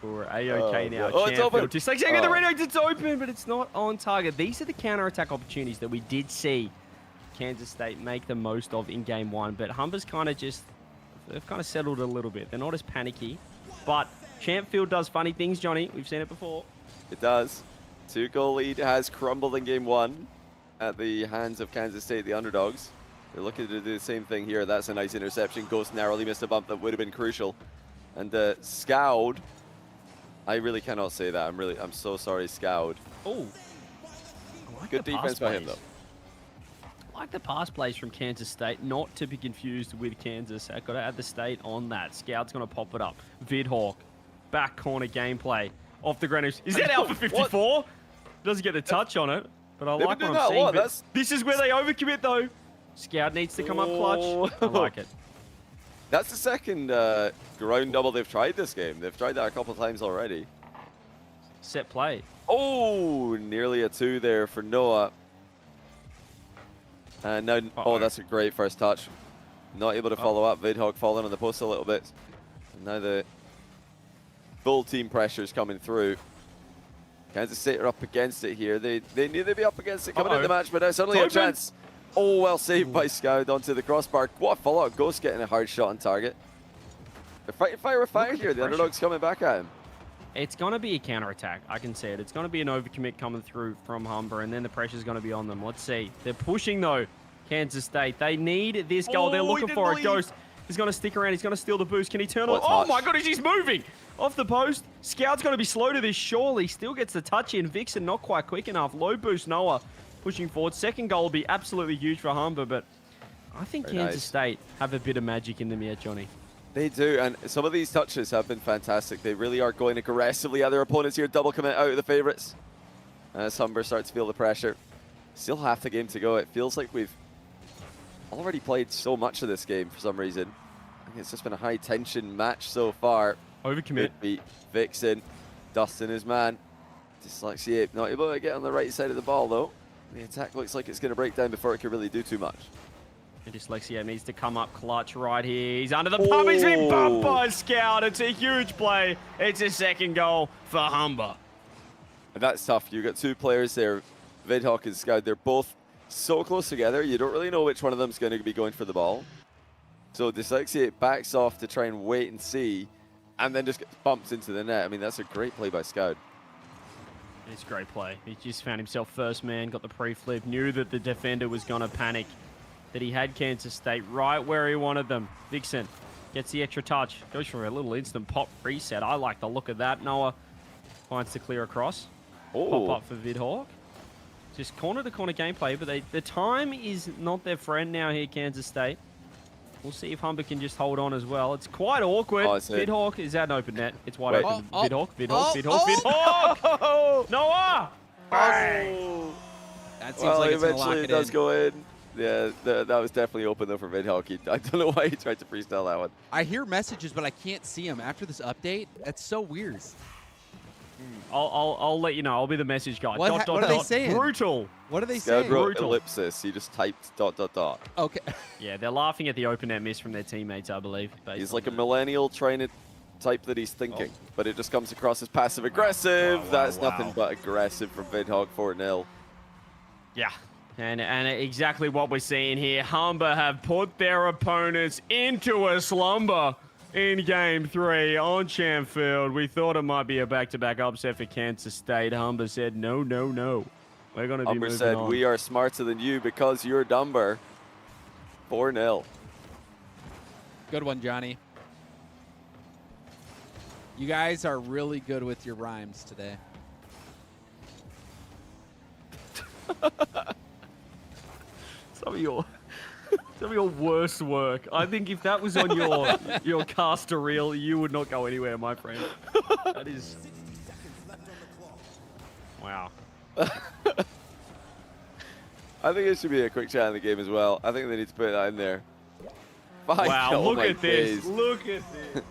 We're A-OK now. Oh, it's open. Just like saying the radio, it's open, but it's not on target. These are the counter-attack opportunities that we did see Kansas State make the most of in Game 1. But Humber's they've kind of settled a little bit. They're not as panicky. But Champfield does funny things, Johnny. We've seen it before. It does. 2-goal lead has crumbled in Game 1 at the hands of Kansas State, the underdogs. They're looking to do the same thing here. That's a nice interception. Ghost narrowly missed a bump that would have been crucial. And Scowd, I really cannot say that. I'm so sorry, Scowd. Oh, good defense by him, though. I like the pass plays from Kansas State, not to be confused with Kansas. I've got to add the state on that. Scout's going to pop it up. Vidhawk, back corner gameplay. Off the ground. Is that Alpha 54? Doesn't get the touch on it, but I like what I'm seeing. This is where they overcommit, though. Scout needs to come up clutch. I like it. That's the second ground double they've tried this game. They've tried that a couple times already. Set play. Oh, nearly a 2 there for Noah. And now, that's a great first touch. Not able to follow up. Vidhawk falling on the post a little bit. And now the full team pressure is coming through. Kansas State are up against it here. They knew they'd be up against it coming into the match, but now suddenly a chance. Oh, well saved by Scout onto the crossbar. What a follow-up. Ghost getting a hard shot on target. They're fighting fire with fire here. The underdog's coming back at him. It's going to be a counterattack. I can see it. It's going to be an overcommit coming through from Humber, and then the pressure's going to be on them. Let's see. They're pushing, though, Kansas State. They need this goal. They're looking for it. Ghost is going to stick around. He's going to steal the boost. Can he turn on? Oh, my goodness, he's moving off the post. Scout's going to be slow to this, surely. Still gets the touch in. Vixen not quite quick enough. Low boost, Noah pushing forward. Second goal will be absolutely huge for Humber, but I think Kansas State have a bit of magic in them yet, Johnny. They do, and some of these touches have been fantastic. They really are going aggressively at their opponents here. Double commit out of the favorites as Humber starts to feel the pressure. Still half the game to go. It feels like we've already played so much of this game for some reason. I think it's just been a high-tension match so far. Overcommit. Beat Vixen. Dustin his man. Dyslexia not able to get on the right side of the ball, though. The attack looks like it's going to break down before it can really do too much. And Dyslexia needs to come up clutch right here. He's under the pump. He's been bumped by Scout. It's a huge play. It's a second goal for Humber. And that's tough. You've got two players there, Vidhawk and Scout. They're both so close together. You don't really know which one of them is going to be going for the ball. So Dyslexia backs off to try and wait and see, and then just gets bumped into the net. I mean, that's a great play by Scout. It's a great play. He just found himself first man, got the pre-flip, knew that the defender was going to panic, that he had Kansas State right where he wanted them. Vixen gets the extra touch, goes for a little instant pop reset. I like the look of that. Noah finds the clear across. Pop up for Vidhawk. Just corner-to-corner gameplay, but the time is not their friend now here, Kansas State. We'll see if Humber can just hold on as well. It's quite awkward. Vidhawk is at an open net. It's wide open. Vidhawk. Noah! That seems like it's eventually it does go in. Yeah, that was definitely open though for Vidhawk. I don't know why he tried to freestyle that one. I hear messages, but I can't see them after this update. That's so weird. I'll let you know. I'll be the message guy. What are they saying? Brutal. What are they saying? Brutal. Ellipsis. He just typed ... Okay. Yeah, they're laughing at the open net miss from their teammates, I believe. He's like a millennial trying to type that he's thinking, but it just comes across as passive-aggressive. That's nothing but aggressive from Vidhawk 4-0. Yeah. And exactly what we're seeing here. Humber have put their opponents into a slumber in Game 3 on Champ Field. We thought it might be a back-to-back upset for Kansas State. Humber said, no, no, no. We're going to be moving said, on. we are smarter than you because you're dumber. 4-0. Good one, Johnny. You guys are really good with your rhymes today. Some of your worst work. I think if that was on your caster reel, you would not go anywhere, my friend. That is... Wow. I think it should be a quick chat in the game as well. I think they need to put that in there. Wow, look at this. Look at this.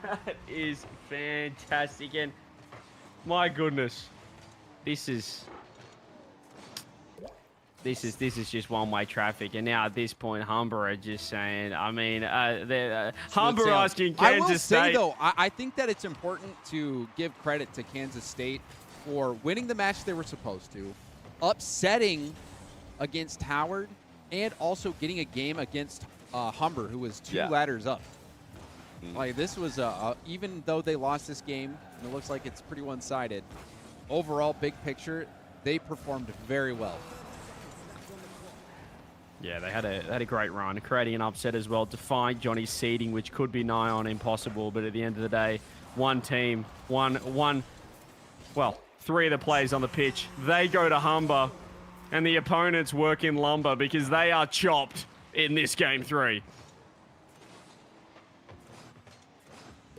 That is fantastic. And my goodness, this is just one-way traffic. And now at this point, Humber are just saying, I mean, Humber asking Kansas State. I will say, though, I think that it's important to give credit to Kansas State for winning the match they were supposed to, upsetting against Howard, and also getting a game against Humber, who was two ladders up. Like, this was, even though they lost this game, and it looks like it's pretty one-sided, overall, big picture, they performed very well. Yeah, they had a great run, creating an upset as well, defying Johnny's seeding, which could be nigh on impossible. But at the end of the day, one team, three of the players on the pitch, they go to Humber, and the opponents work in lumber because they are chopped in this Game 3.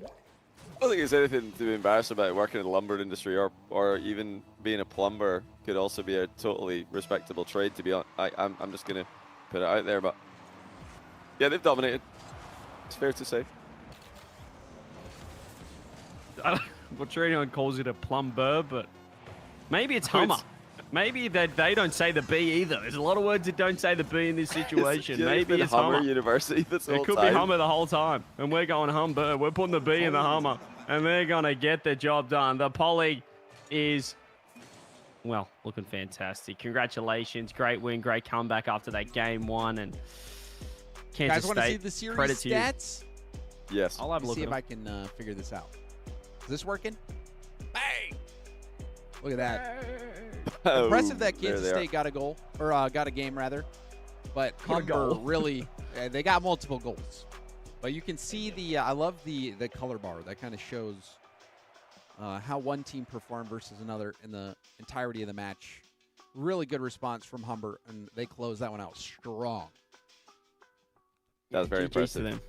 I don't think there's anything to be embarrassed about. Working in the lumber industry or even being a plumber could also be a totally respectable trade, to be honest. I'm just going to put it out there, but yeah, they've dominated. It's fair to say. I'm not sure anyone calls it a plumber, but maybe it's Hummer. Maybe they don't say the B either. There's a lot of words that don't say the B in this situation. Maybe it's Hummer. University. It could be Hummer the whole time. And we're going Humber. We're putting the B in the Hummer. And they're going to get the job done. The poly is, well, looking fantastic. Congratulations, great win, great comeback after that game 1, and Kansas Guys, want to see State, the series credit to you. stats? Yes. I'll have a Let me look see at if I can figure this out. Is this working? Bang! Look at that. Oh, Impressive that there Kansas they are. State got a goal, or got a game rather. But Got a Humber goal. really, they got multiple goals. But you can see I love the color bar. That kind of shows how one team performed versus another in the entirety of the match. Really good response from Humber, and they closed that one out strong. That was very GG's to impressive. them.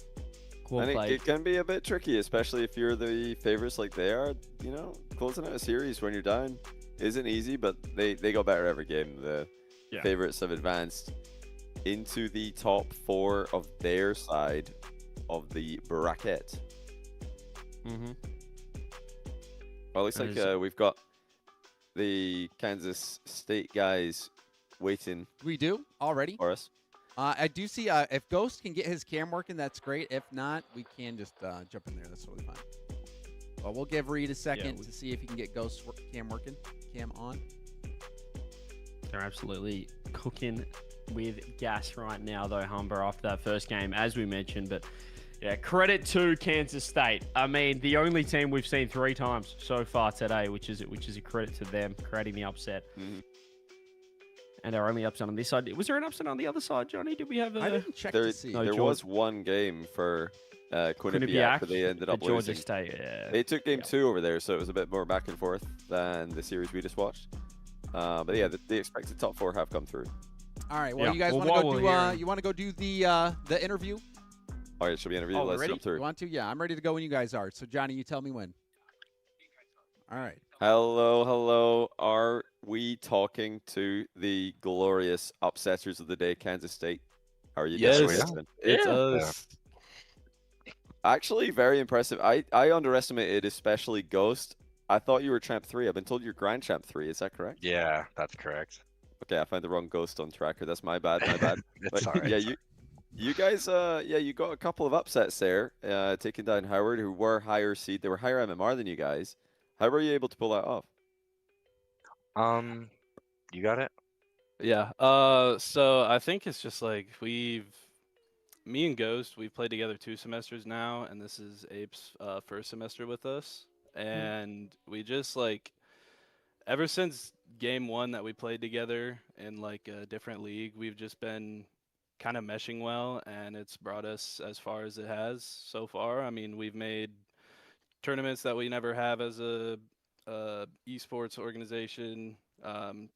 Well I think played. it can be a bit tricky, especially if you're the favorites like they are. You know, closing out a series when you're down isn't easy, but they go better every game. The favorites have advanced into the top 4 of their side of the bracket. Mm-hmm. Well, it looks like we've got the Kansas State guys waiting We do already. for us. I do see if Ghost can get his cam working, that's great. If not, we can just jump in there. That's totally fine. Well, we'll give Reed a second to see if he can get Ghost cam working. Cam on. They're absolutely cooking with gas right now, though, Humber, after that first game, as we mentioned. But yeah, credit to Kansas State. I mean, the only team we've seen 3 times so far today, which is a credit to them creating the upset. Mm-hmm. And our only upset on this side. Was there an upset on the other side, Johnny? Did we have a... I didn't check There, to see. No, there George- was one game for Quinnipiac, Quinnipiac, but they ended up for Georgia losing. State, yeah. They took game 2 over there, so it was a bit more back and forth than the series we just watched. But yeah, the expected top 4 have come through. All right. Well, Yeah. you guys Well, want to while go we're do? here- You want to go do the interview? All right, should we interview? Oh, Let's ready? jump through. You want to? Yeah, I'm ready to go when you guys are. So, Johnny, you tell me when. All right. Hello, hello. Are we talking to the glorious upsetters of the day, Kansas State? How are you guys doing? It's us. Actually, very impressive. I underestimated especially Ghost. I thought you were Champ 3. I've been told you're Grand Champ 3. Is that correct? Yeah, that's correct. Okay, I found the wrong Ghost on tracker. That's my bad. My bad. It's But all right. yeah, you guys, you got a couple of upsets there, taking down Howard, who were higher seed. They were higher MMR than you guys. How were you able to pull that off? You got it? Yeah. So I think it's just like me and Ghost, we've played together 2 semesters now, and this is Ape's first semester with us. And we just like, ever since game 1 that we played together in like a different league, we've just been kind of meshing well, and it's brought us as far as it has so far. I mean, we've made tournaments that we never have as a esports organization.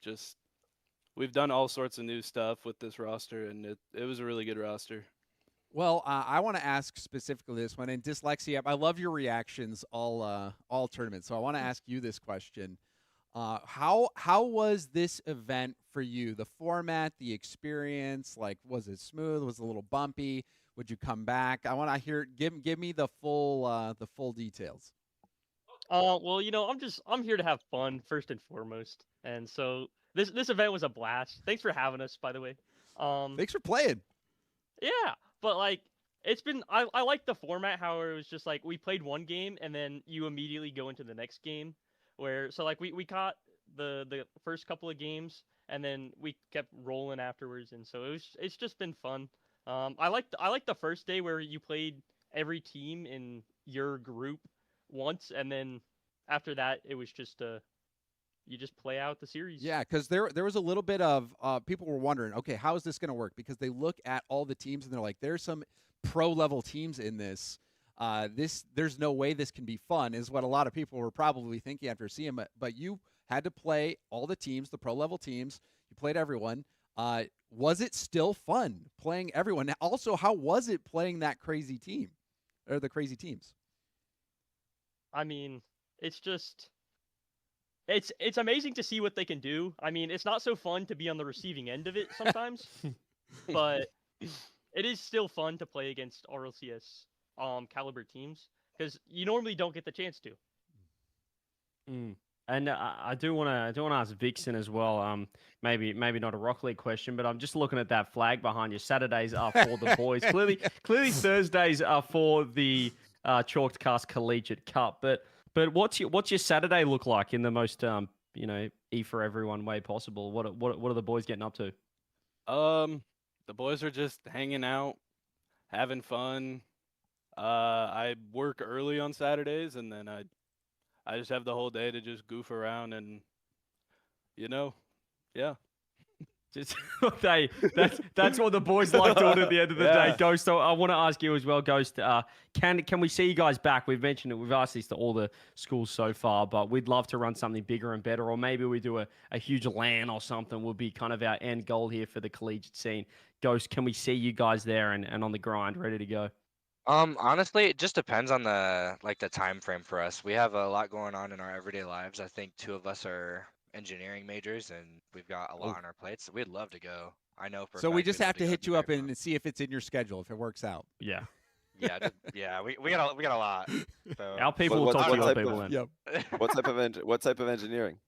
Just we've done all sorts of new stuff with this roster, and it was a really good roster. Well, I want to ask specifically this one. And Dyslexia, I love your reactions all tournaments. So I want to ask you this question. How was this event for you? The format, the experience, like, was it smooth? Was it a little bumpy? Would you come back? I want to hear. Give me the full details. Well, you know, I'm here to have fun first and foremost, and so this event was a blast. Thanks for having us, by the way. Thanks for playing. Yeah, but like it's been I like the format how it was just like we played one game and then you immediately go into the next game, where so like we caught the first couple of games and then we kept rolling afterwards, and so it's just been fun. I like the first day where you played every team in your group once, and then after that it was just you just play out the series. Yeah, because there was a little bit of people were wondering, okay, how is this going to work? Because they look at all the teams and they're like, there's some pro level teams in this. There's no way this can be fun, is what a lot of people were probably thinking after seeing it. But you had to play all the teams, the pro level teams. You played everyone. Was it still fun playing everyone? Also, how was it playing that crazy team or the crazy teams? I mean, it's just it's amazing to see what they can do. I mean, it's not so fun to be on the receiving end of it sometimes, but it is still fun to play against RLCS caliber teams because you normally don't get the chance to. And I do want to ask Vixen as well. Maybe not a Rock League question, but I'm just looking at that flag behind you. Saturdays are for the boys. Clearly Thursdays are for the Chalked Cast Collegiate Cup. But what's your Saturday look like in the most for everyone way possible. What are the boys getting up to? The boys are just hanging out, having fun. I work early on Saturdays, and then I just have the whole day to just goof around and, yeah. Just that's what the boys like doing at the end of the day. Ghost, I want to ask you as well, Ghost. Can we see you guys back? We've mentioned it. We've asked this to all the schools so far, but we'd love to run something bigger and better, or maybe we do a huge LAN or something. Will be kind of our end goal here for the collegiate scene. Ghost, can we see you guys there and on the grind, ready to go? Honestly, it just depends on the time frame for us. We have a lot going on in our everyday lives. I think 2 of us are engineering majors, and we've got a lot on our plates. So we'd love to go. I know for. So we just have to hit you up and see if it's in your schedule, if it works out. Yeah. Yeah, we got a lot. So. Our people will talk to your people then. Yep. What type of engineering?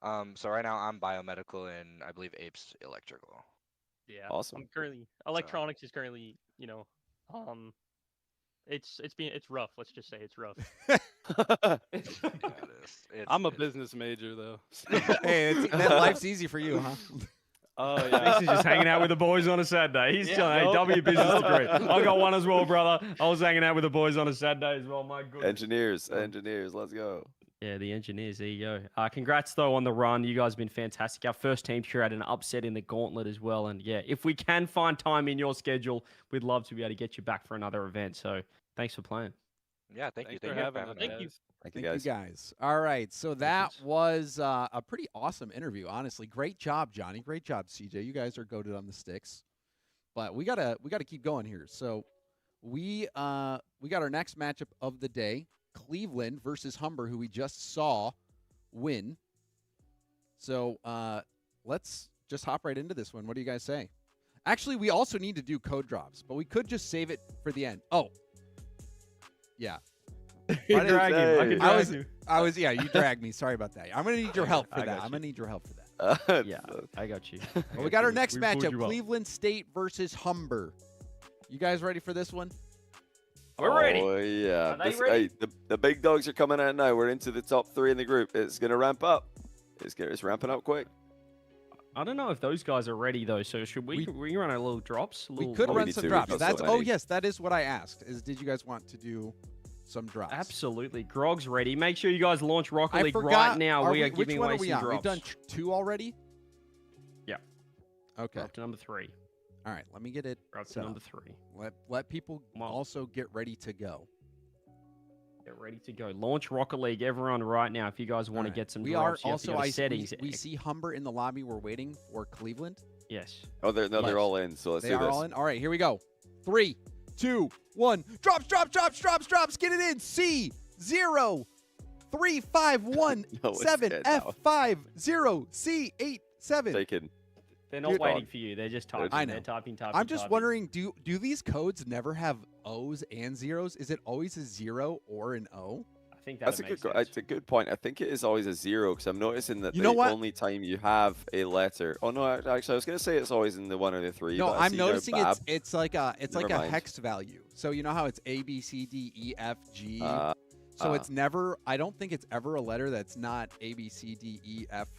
So right now I'm biomedical and I believe Apes electrical. Yeah. Awesome. I'm currently electronics is currently, it's rough. Let's just say it's rough. I'm a business major though. Hey, that life's easy for you, huh? Oh yeah. He's just hanging out with the boys on a Saturday. He's chilling. Hey, W business degree. I got one as well, brother. I was hanging out with the boys on a Saturday as well. My goodness. Engineers, let's go. Yeah, the engineers. There you go. Congrats though on the run. You guys have been fantastic. Our first team here had an upset in the gauntlet as well. And yeah, if we can find time in your schedule, we'd love to be able to get you back for another event. So thanks for playing. Yeah, thank you. Thanks for having us. Thank you. Thank you guys. All right, so that was a pretty awesome interview. Honestly, great job, Johnny. Great job, CJ. You guys are goated on the sticks, but we gotta keep going here. So we got our next matchup of the day: Cleveland versus Humber, who we just saw win. So let's just hop right into this one. What do you guys say? Actually, we also need to do code drops, but we could just save it for the end. Oh, yeah. You drag him. I can drag you. Yeah, you dragged me. Sorry about that. I'm going to need your help for that. I'm going to need your help for that. Yeah, I got you. Well, we got our next matchup, Cleveland State versus Humber. You guys ready for this one? We're ready. Oh, yeah. Are they ready? Hey, the big dogs are coming out now. We're into the top 3 in the group. It's going to ramp up. It's ramping up quick. I don't know if those guys are ready, though. So should we run a little drops? We could run some drops. Yes, that is what I asked. Did you guys want to do some drops? Absolutely. Grog's ready. Make sure you guys launch Rocket League right now. We are giving away some drops. We've done 2 already? Yeah. Okay. We're up to number 3. All right, let me get it. We're up to number 3. Let people also get ready to go. Get ready to go. Launch Rocket League, everyone, right now. If you guys want to get some we drops, are also settings. We see Humber in the lobby. We're waiting for Cleveland. Yes. Oh, they're all in. So let's do this. They are all in. All right, here we go. 3, 2, 1. Drops. Get it in. C0 3 5 1 7 F5 0 C8 7. Taken. They're not waiting for you. They're just typing. I know. They're typing. I'm just wondering, do these codes never have O's and zeros? Is it always a 0 or an O? I think that's a good point. I think it is always a 0 because I'm noticing that the only time you have a letter. Oh no, actually, I was gonna say it's always in the 1 or the 3. No, but I'm noticing it's like a mind. hex value. So you know how it's A B C D E F G. So it's never. I don't think it's ever a letter that's not A B C D E F.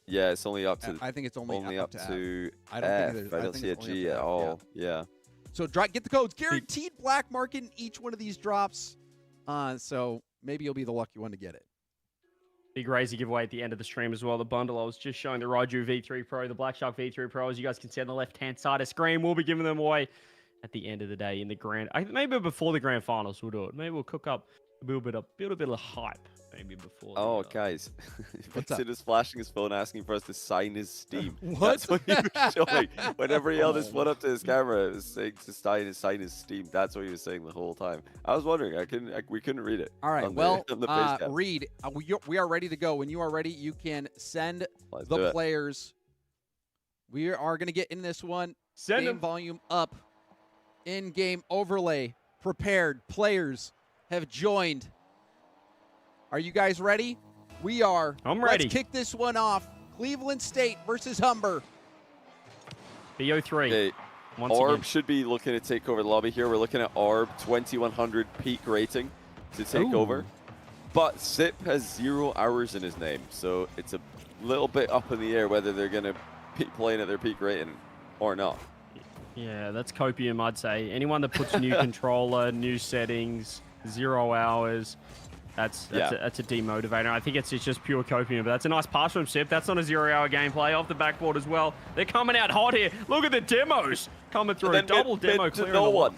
Yeah, it's only up to. I think it's only up to I don't F. think I don't see a G at all. Yeah. So get the codes. Guaranteed black market in each one of these drops. So maybe you'll be the lucky one to get it. Big Razor giveaway at the end of the stream as well. The bundle I was just showing the Raiju V3 Pro, the Black Shark V3 Pro, as you guys can see on the left-hand side of screen. We'll be giving them away at the end of the day in the grand. Maybe before the grand finals we'll do it. Maybe we'll cook up build a bit of hype. Maybe before. Oh, guys. Vincent is flashing his phone asking for us to sign his Steam. What? That's what he was showing. Whenever he held his phone up to his camera, it was saying to sign his Steam. That's what he was saying the whole time. I was wondering. We couldn't read it. All right. On the face cam. Reed, we are ready to go. When you are ready, you can send the players. We are going to get in this one. Send game volume up. In-game overlay prepared. Players have joined. Are you guys ready? We are. I'm ready. Let's kick this one off. Cleveland State versus Humber. BO3. Okay. Orb should be looking to take over the lobby here. We're looking at Orb 2100 peak rating to take over. But Zip has 0 hours in his name, so it's a little bit up in the air whether they're going to be playing at their peak rating or not. Yeah, that's copium, I'd say. Anyone that puts new controller, new settings, 0 hours, that's a demotivator. I think it's just pure copium, but that's a nice pass from Sip. That's not a 0-hour gameplay. Off the backboard as well. They're coming out hot here. Look at the demos coming through. Double demo clear to no one.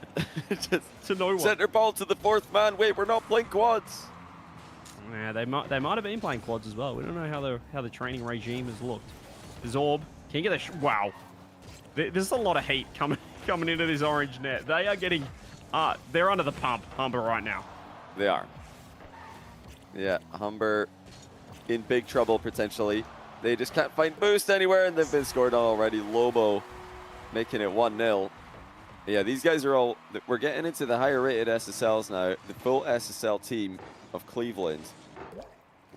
To no one. Center ball to the fourth man. Wait, we're not playing quads. Yeah, they might have been playing quads as well. We don't know how the training regime has looked. Zorb, can you get a wow? There's a lot of heat coming into this orange net. They are getting, they're under the pump, Humber, right now. They are. Yeah, Humber in big trouble potentially. They just can't find boost anywhere, and they've been scored on already. Lobo making it 1-0. Yeah, these guys are all, we're getting into the higher rated SSLs now. The full SSL team of Cleveland.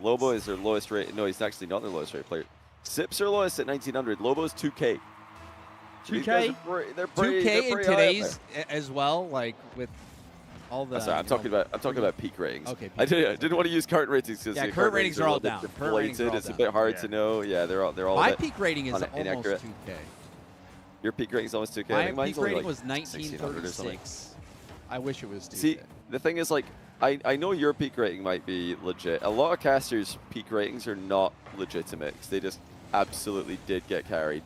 Lobo is their lowest rated. No, he's actually not their lowest rated player. Sips are lowest at 1900. Lobo's 2K. 2K? They're 2K in today's as well, like with all the. Sorry, I'm talking about peak ratings. Okay. I didn't want to use current ratings because current ratings are all down. It's a bit hard to know. Yeah, they're all. My peak rating is almost inaccurate. 2K. Your peak rating is almost 2K. My I think mine's peak rating like was 1936. I wish it was 2K. See, the thing is, like, I know your peak rating might be legit. A lot of casters' peak ratings are not legitimate because they just absolutely did get carried.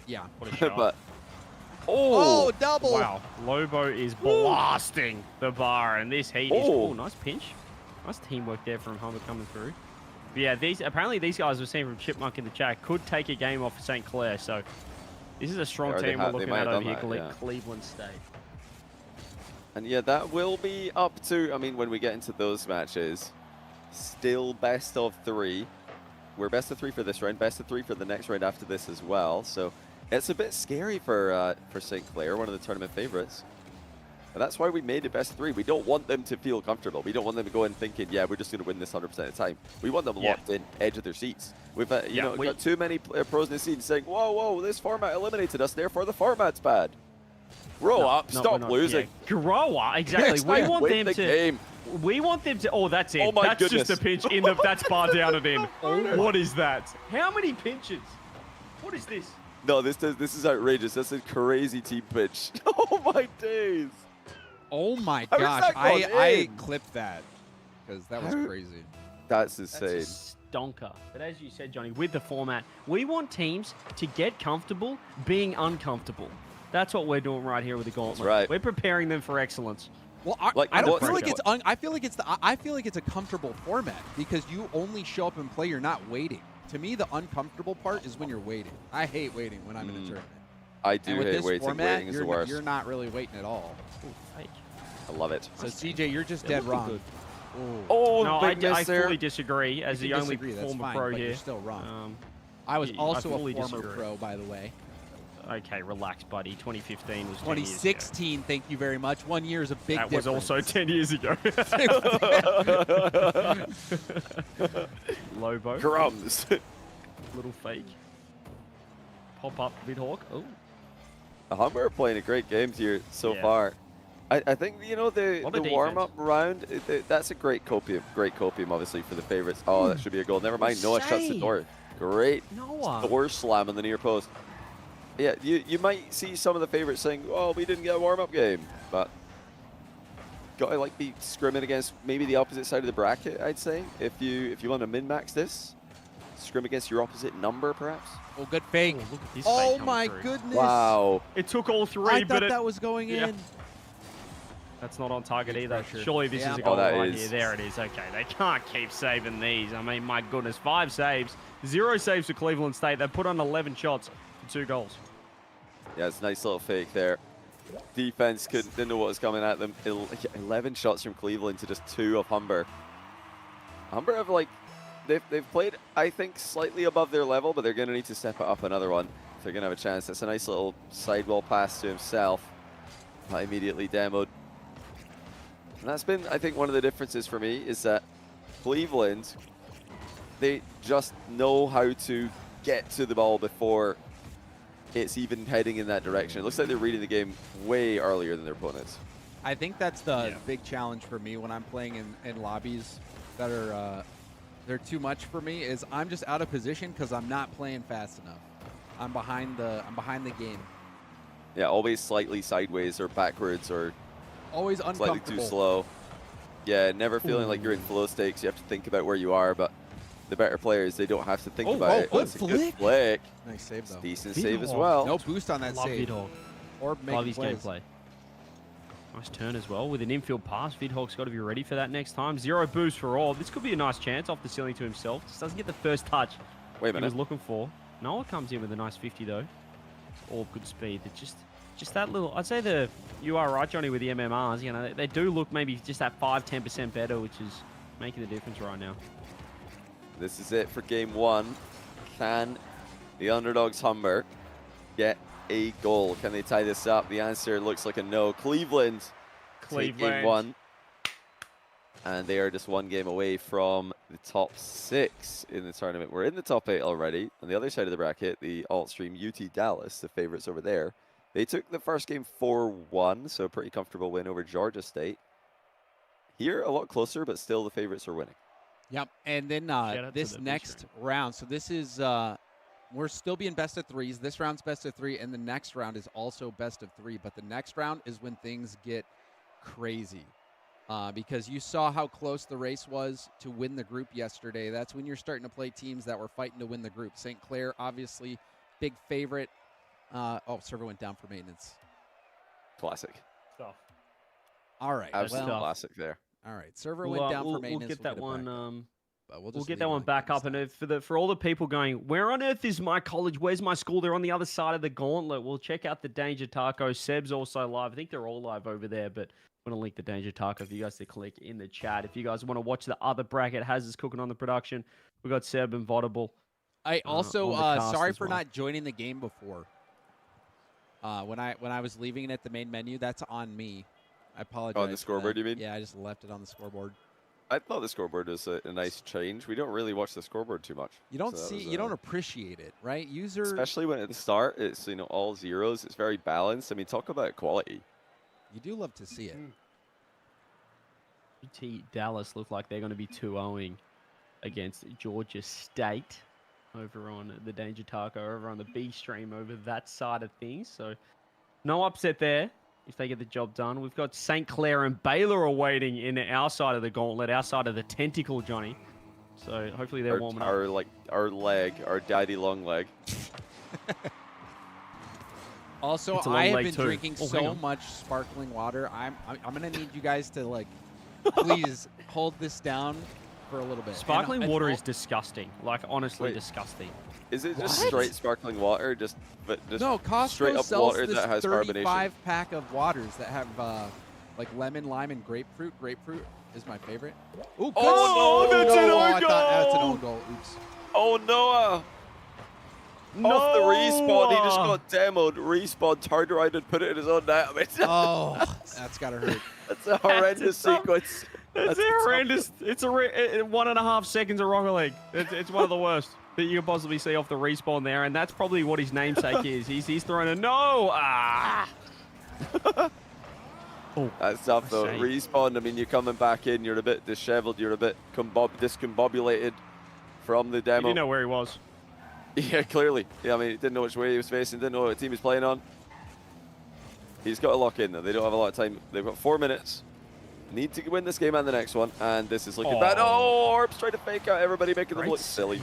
Yeah. What a shot. But oh, double! Wow, Lobo is blasting the bar, and this heat is nice pinch, nice teamwork there from Humber coming through. But yeah, apparently these guys were saying from Chipmunk in the chat could take a game off St. Clair, so this is a strong team we're looking at over here, Cleveland State. And yeah, that will be up to, I mean, when we get into those matches, still best of 3. We're best of 3 for this round, best of 3 for the next round after this as well. So it's a bit scary for St. Clair, one of the tournament favorites. And that's why we made it best of 3. We don't want them to feel comfortable. We don't want them to go in thinking, yeah, we're just going to win this 100% of the time. We want them locked in, edge of their seats. We've got too many pros in the scene saying, whoa, this format eliminated us, therefore the format's bad. Grow up, stop losing. Yeah. Grow up, exactly. We want them to. Game. We want them to. Oh, that's it. Oh my that's goodness. just a pinch in the. That's bar down and in. What is that? How many pinches? What is this? No, this is outrageous. That's a crazy team pitch. Oh my days. Oh my gosh. I clipped that because that was crazy. That's insane. That's a stonker. But as you said, Johnny, with the format, we want teams to get comfortable being uncomfortable. That's what we're doing right here with the Gauntlet. That's right. We're preparing them for excellence. Well, I don't feel like it's. I feel like it's a comfortable format because you only show up and play. You're not waiting. To me, the uncomfortable part is when you're waiting. I hate waiting when I'm in a tournament. I do hate this waiting. Format, Waiting is the worst. You're not really waiting at all. Ooh, fake. I love it. So CJ, you're just dead wrong. Good. Oh, no, big I miss there. fully disagree. As the only former pro but here, you're still wrong. I was also a former disagree. pro, by the way. Okay, relax, buddy. 2015 was 2016, thank you very much. 1 year is a big difference. That was also 10 years ago. Lobo. Crumbs. Little fake. Pop up Vidhawk. Oh. Humber are playing a great game here so far. I think, you know, the warm-up round, that's a great copium, obviously, for the favorites. Oh, that should be a goal. Never mind. Noah shuts the door. Great door slam on the near post. Yeah, you might see some of the favorites saying, "Oh, we didn't get a warm-up game," but gotta like be scrimming against maybe the opposite side of the bracket. I'd say if you want to min-max this, scrim against your opposite number, perhaps. Oh, good fake! Oh, look at this oh fake my through. goodness! Wow! It took all 3, I but thought that was going in. That's not on target either. Pressure. Surely this is a goal right here. There it is. Okay, they can't keep saving these. I mean, my goodness, 5 saves, 0 saves for Cleveland State. They put on 11 shots for 2 goals. Yeah, it's a nice little fake there. Defense didn't know what was coming at them. 11 shots from Cleveland to just 2 of Humber. Humber have they've played, I think, slightly above their level, but they're going to need to step it up another one if they're going to have a chance. That's a nice little sidewall pass to himself. Not immediately demoed. And that's been, I think, one of the differences for me is that Cleveland, they just know how to get to the ball before it's even heading in that direction. It looks like they're reading the game way earlier than their opponents. I think that's the big challenge for me when I'm playing in lobbies that are they're too much for me is I'm just out of position because I'm not playing fast enough. I'm behind the game. Yeah, always slightly sideways or backwards or always slightly too slow. Yeah, never feeling like you're in flow stakes. You have to think about where you are, but the better players, they don't have to think about it. Good It's a good flick. Nice save, though. Decent save as well. No boost on that Love save. Vidhawk. Or Love making his plays. gameplay. Nice turn as well with an infield pass. Vidhawk's got to be ready for that next time. 0 boost for all. This could be a nice chance off the ceiling to himself. Just doesn't get the first touch Wait a minute. he was looking for. Noah comes in with a nice 50 though. All good speed. It's just that little. I'd say you are right, Johnny, with the MMRs. You know, they do look maybe just that 5-10% better, which is making the difference right now. This is it for game 1. Can the underdogs Humber get a goal? Can they tie this up? The answer looks like a no. Cleveland take game 1. And they are just 1 game away from the top 6 in the tournament. We're in the top 8 already. On the other side of the bracket, the alt-stream UT Dallas, the favorites over there. They took the first game 4-1, so a pretty comfortable win over Georgia State. Here, a lot closer, but still the favorites are winning. Yep, and then this next round. So this is we're still being best of 3s. This round's best of 3, and the next round is also best of 3. But the next round is when things get crazy. Because you saw how close the race was to win the group yesterday. That's when you're starting to play teams that were fighting to win the group. St. Clair, obviously, big favorite. Server went down for maintenance. Classic. Stuff. All right. Absolute classic there. All right. Server went down for maintenance. We'll get that one. We'll get that one back up. And for all the people going, where on earth is my college? Where's my school? They're on the other side of the gauntlet. We'll check out the Danger Taco. Seb's also live. I think they're all live over there, but I'm going to link the Danger Taco for you guys to click in the chat. If you guys want to watch the other bracket, Haz is cooking on the production. We've got Seb and Vodable. I also, sorry for not joining the game before. When I was leaving it at the main menu, that's on me. I apologize. On the scoreboard, you mean? Yeah, I just left it on the scoreboard. I thought the scoreboard was a nice change. We don't really watch the scoreboard too much. You don't you don't appreciate it, right? Especially when at the start it's all zeros. It's very balanced. I mean, talk about quality. You do love to see it. UT Dallas look like they're going to be 2-0ing against Georgia State over on the Danger Taco, over on the B stream over that side of things. So no upset there if they get the job done. We've got St. Clair and Baylor awaiting in our side of the gauntlet, our side of the tentacle, Johnny. So hopefully they're warming up. Our daddy long leg. Also, I have been drinking so much sparkling water. I'm gonna need you guys to please hold this down for a little bit. Sparkling water is disgusting. Like honestly, disgusting. Is it just straight sparkling water? No, Costco straight up sells water this that has 35 carbonation. pack of waters that have like lemon, lime, and grapefruit. Grapefruit is my favorite. Ooh, good Oh no, that's an own I goal! thought that's an own goal. Oops. Oh Noah! Off the respawn, he just got demoed. Respawn, turned around and put it in his own net. Oh, that's gotta hurt. That's a horrendous sequence. That's horrendous. It's 1.5 seconds of Rocket League. It's one of the worst that you can possibly see off the respawn there, and that's probably what his namesake is. He's throwing a no. Oh, that's tough though. Respawn, I mean, you're coming back in, you're a bit disheveled, you're a bit discombobulated from the demo. You didn't know where he was. Yeah, clearly. Yeah, I mean, he didn't know which way he was facing, didn't know what team he was playing on. He's got to lock in though. They don't have a lot of time. They've got 4 minutes. Need to win this game and the next one, and this is looking bad. Oh, Orbs trying to fake out everybody, making them look silly.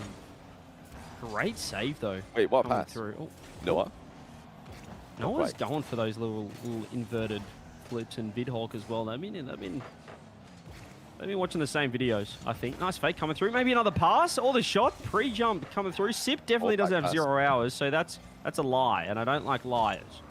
Great save though. Wait, what pass? Oh. Noah? Noah's going for those little inverted flips and Vidhawk as well. They've been watching the same videos, I think. Nice fake coming through. Maybe another pass or the shot. Pre-jump coming through. Sip definitely doesn't have 0 hours, so that's a lie, and I don't like liars.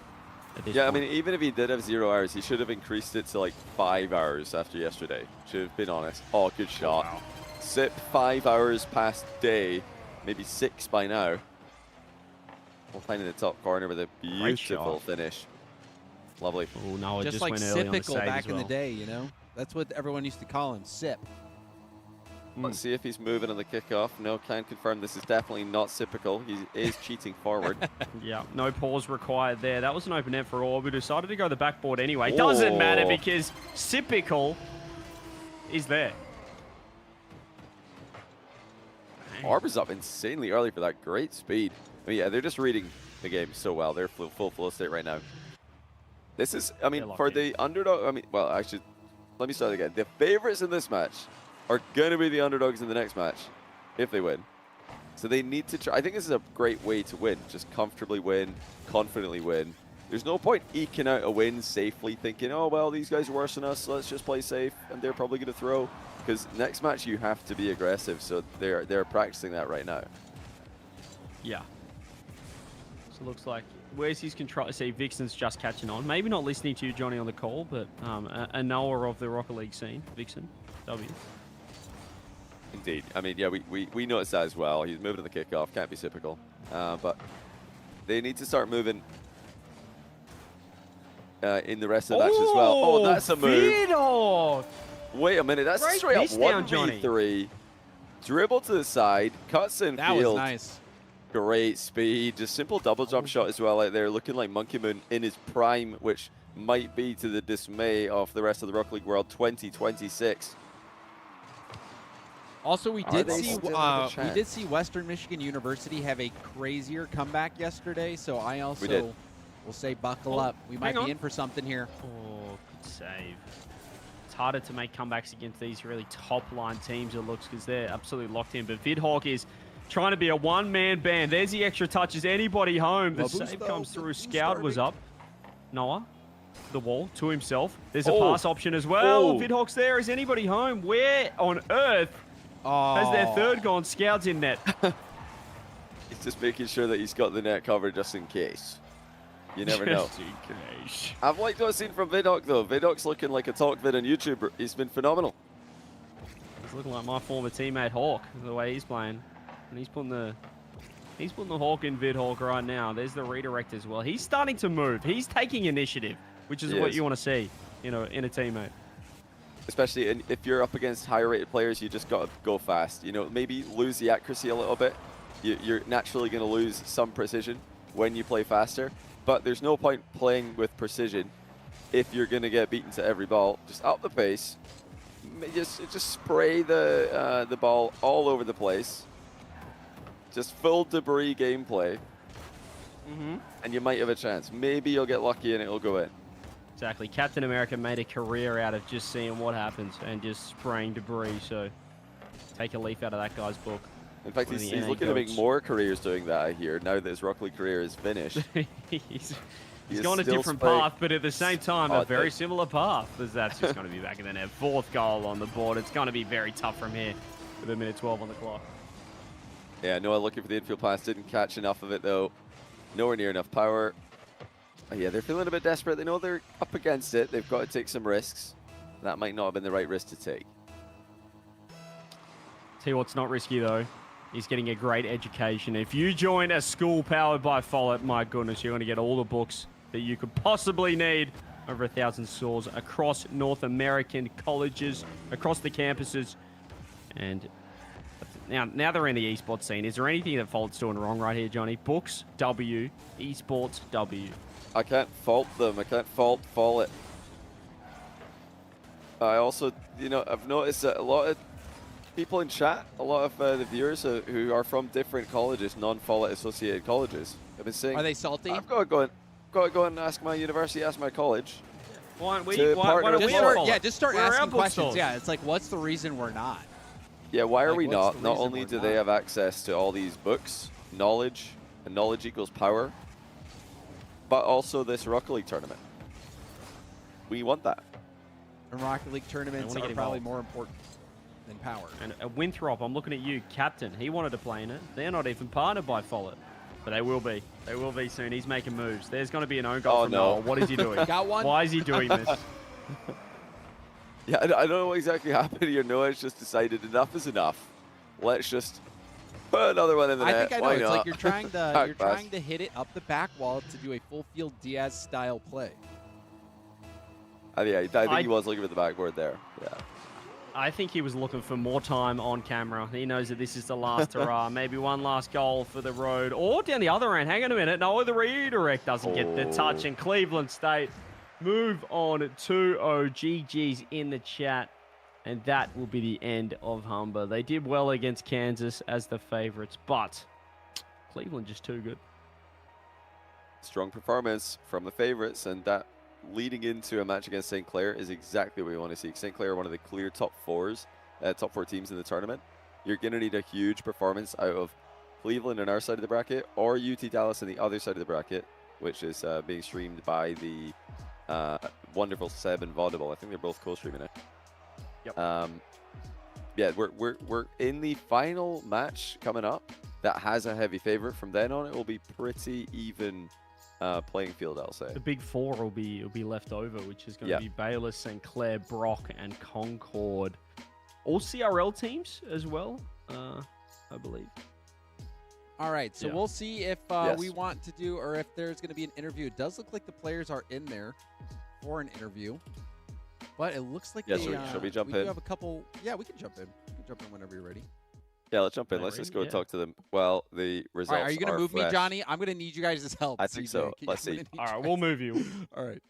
Yeah, I mean, even if he did have 0 hours, he should have increased it to like 5 hours after yesterday. Should have been honest. Oh, good shot. Wow. Sip 5 hours past day, maybe 6 by now. We'll find in the top corner with a beautiful finish. Lovely. Oh no, just like Sipical back in the day, you know. That's what everyone used to call him, Sip. Let's see if he's moving on the kickoff. No, can confirm this is definitely not Sipical. He is cheating forward. Yeah, no pause required there. That was an open net for all. We decided to go the backboard anyway. Doesn't matter because Sipical is there. Harbor's up insanely early for that. Great speed. I mean, yeah, they're just reading the game so well. They're full flow state right now. This is, I mean, for the underdog, I mean, well, actually, let me start again. The favorites in this match are going to be the underdogs in the next match if they win. So they need to try. I think this is a great way to win. Just comfortably win, confidently win. There's no point eking out a win safely thinking, oh, well, these guys are worse than us, so let's just play safe, and they're probably going to throw. Because next match, you have to be aggressive, so they're practicing that right now. Yeah. So it looks like, where's his control? See, Vixen's just catching on. Maybe not listening to you, Johnny, on the call, but a knower of the Rocket League scene, Vixen, W. Indeed. I mean, yeah, we noticed that as well. He's moving to the kickoff. Can't be typical. But they need to start moving in the rest of the match as well. Oh, that's a move. Vidhawk! Wait a minute. That's straight up 1v3. Dribble to the side. Cuts in That field. was nice. Great speed. Just simple double jump shot as well out there. Looking like Monkey Moon in his prime, which might be to the dismay of the rest of the Rocket League world 2026. Also, we Are did they see still have a chance? Western Michigan University have a crazier comeback yesterday. So I also will say buckle up. We might be in for something here. Oh, good save. It's harder to make comebacks against these really top-line teams, it looks, because they're absolutely locked in. But Vidhawk is trying to be a one-man band. There's the extra touch. Is anybody home? The save comes through. Scout was up. Noah, the wall to himself. There's a pass option as well. Vidhawk's there. Is anybody home? Where on earth has their third gone? Scout's in net. He's just making sure that he's got the net covered just in case. You never know. I've liked what I've seen from Vidhawk, though. Vidhawk's looking like a talk vid on YouTube. He's been phenomenal. He's looking like my former teammate Hawk, the way he's playing. And he's putting the Hawk in Vidhawk right now. There's the redirect as well. He's starting to move. He's taking initiative, which is what you want to see, you know, in a teammate. Especially if you're up against higher rated players, you just got to go fast. You know, maybe lose the accuracy a little bit. You're naturally going to lose some precision when you play faster. But there's no point playing with precision if you're going to get beaten to every ball. Just up the pace. Just spray the ball all over the place. Just full debris gameplay. And you might have a chance. Maybe you'll get lucky and it'll go in. Exactly. Captain America made a career out of just seeing what happens and just spraying debris. So take a leaf out of that guy's book. In fact, he's looking to make more careers doing that, I hear, now that his Rocket League career is finished. He's gone a different path, but at the same time, a very similar path. As that's just going to be back in the net. Fourth goal on the board. It's going to be very tough from here with a minute 12 on the clock. Yeah, Noah looking for the infield pass. Didn't catch enough of it, though. Nowhere near enough power. Oh, yeah, they're feeling a bit desperate. They know they're up against it. They've got to take some risks. That might not have been the right risk to take. Tell you what's not risky, though. He's getting a great education. If you join a school powered by Follett, my goodness, you're going to get all the books that you could possibly need. Over 1,000 stores across North American colleges, across the campuses. And now they're in the esports scene. Is there anything that Follett's doing wrong right here, Johnny? Books, W. Esports, W. I can't fault them. I can't fault Follett. I also, you know, I've noticed that a lot of people in chat, a lot of the viewers who are from different colleges, non-Follett associated colleges, have been saying, are they salty? I've got to go and ask my university, ask my college. Why don't we? Just start asking questions. Yeah, it's like, what's the reason we're not? Yeah, why are we not? Not only do they have access to all these books, knowledge, and knowledge equals power, but also this Rocket League tournament. We want that. And Rocket League tournaments are probably more important than power. And Winthrop, I'm looking at you, captain. He wanted to play in it. They're not even partnered by Follett. But they will be. They will be soon. He's making moves. There's going to be an own goal from Noah. What is he doing? Got one? Why is he doing this? Yeah, I don't know what exactly happened here. Noah's just decided enough is enough. Let's just put another one in the net. I think I know. Why It's not? like you're trying to hit it up the back wall to do a full field Diaz style play. Yeah, I think he was looking at the backboard there. Yeah. I think he was looking for more time on camera. He knows that this is the last hurrah. Maybe one last goal for the road. Or down the other end. Hang on a minute. No, the redirect doesn't get the touch. And Cleveland State move on 2-0. GG's in the chat. And that will be the end of Humber. They did well against Kansas as the favorites, but Cleveland just too good. Strong performance from the favorites, and that leading into a match against St. Clair is exactly what we want to see. St. Clair are one of the clear top four teams in the tournament. You're going to need a huge performance out of Cleveland on our side of the bracket, or UT Dallas on the other side of the bracket, which is being streamed by the wonderful Seb and Vaudeville. I think they're both co-streaming it. Yep. Yeah, we're in the final match coming up that has a heavy favorite. From then on, it will be pretty even playing field, I'll say. The big four will be left over, which is going to be Baylor, Sinclair, Brock, and Concord. All CRL teams as well, I believe. All right, so we'll see if we want to do, or if there's going to be an interview. It does look like the players are in there for an interview, but it looks like shall we jump in? Do have a couple. Yeah, we can jump in. We can jump in whenever you're ready. Yeah, let's jump in. Let's just go talk to them. Well, the results are you going to move me, Johnny? I'm going to need you guys' help. I think so. Let's see. All right, we'll move you. All right.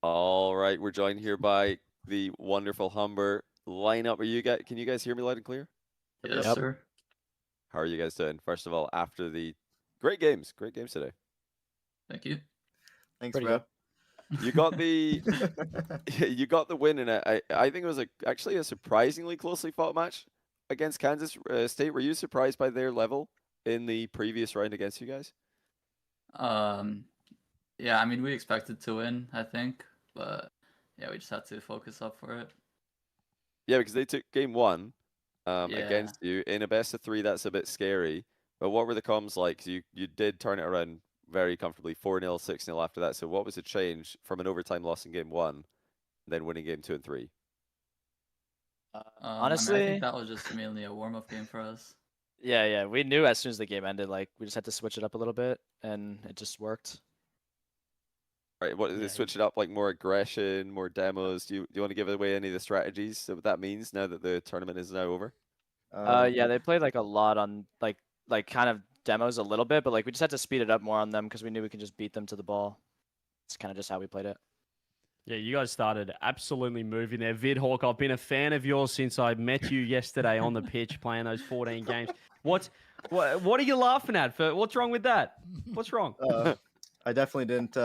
All right, we're joined here by the wonderful Humber lineup. Can you guys hear me loud and clear? Yes, sir. How are you guys doing? First of all, after the great games today. Thank you. Thanks, bro. You got the you got the win, and I think it was actually a surprisingly closely fought match against Kansas State. Were you surprised by their level in the previous round against you guys? Yeah, I mean, we expected to win, I think, but yeah, we just had to focus up for it. Yeah, because they took game one against you in a best of three. That's a bit scary. But what were the comms like? You did turn it around very comfortably, 4-0, 6-0 after that. So what was the change from an overtime loss in game one, then winning game 2 and 3? Honestly, I think that was just mainly a warm-up game for us. Yeah, we knew as soon as the game ended, like we just had to switch it up a little bit, and it just worked. Right, what did they switch it up, like more aggression, more demos? Do you want to give away any of the strategies of what that means now that the tournament is now over? Yeah, they played like a lot on like kind of demos a little bit, but like we just had to speed it up more on them because we knew we could just beat them to the ball. It's kind of just how we played it. Yeah, you guys started absolutely moving there. Vidhawk, I've been a fan of yours since I met you yesterday on the pitch playing those 14 games. What are you laughing at? What's wrong with that? What's wrong? I definitely didn't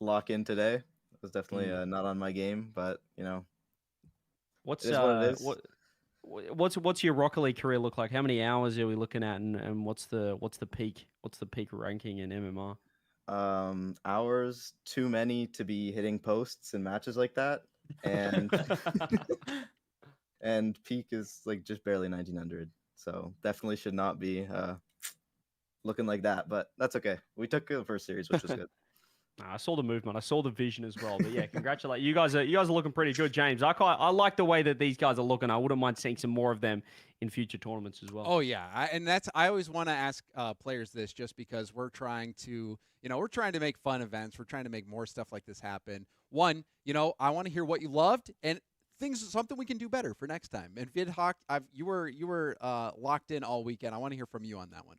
lock in today. It was definitely not on my game, but you know, what's it is what it is. What's your Rocket League career look like? How many hours are we looking at, and what's the peak? What's the peak ranking in MMR? Hours too many to be hitting posts in matches like that, and and peak is like just barely 1900. So definitely should not be looking like that, but that's okay. We took the first series, which was good. I saw the movement. I saw the vision as well. But yeah, congratulations. You guys are looking pretty good, James. I like the way that these guys are looking. I wouldn't mind seeing some more of them in future tournaments as well. Oh yeah, I always want to ask players this, just because we're trying to make fun events. We're trying to make more stuff like this happen. One, I want to hear what you loved and something we can do better for next time. And Vidhawk, you were locked in all weekend. I want to hear from you on that one.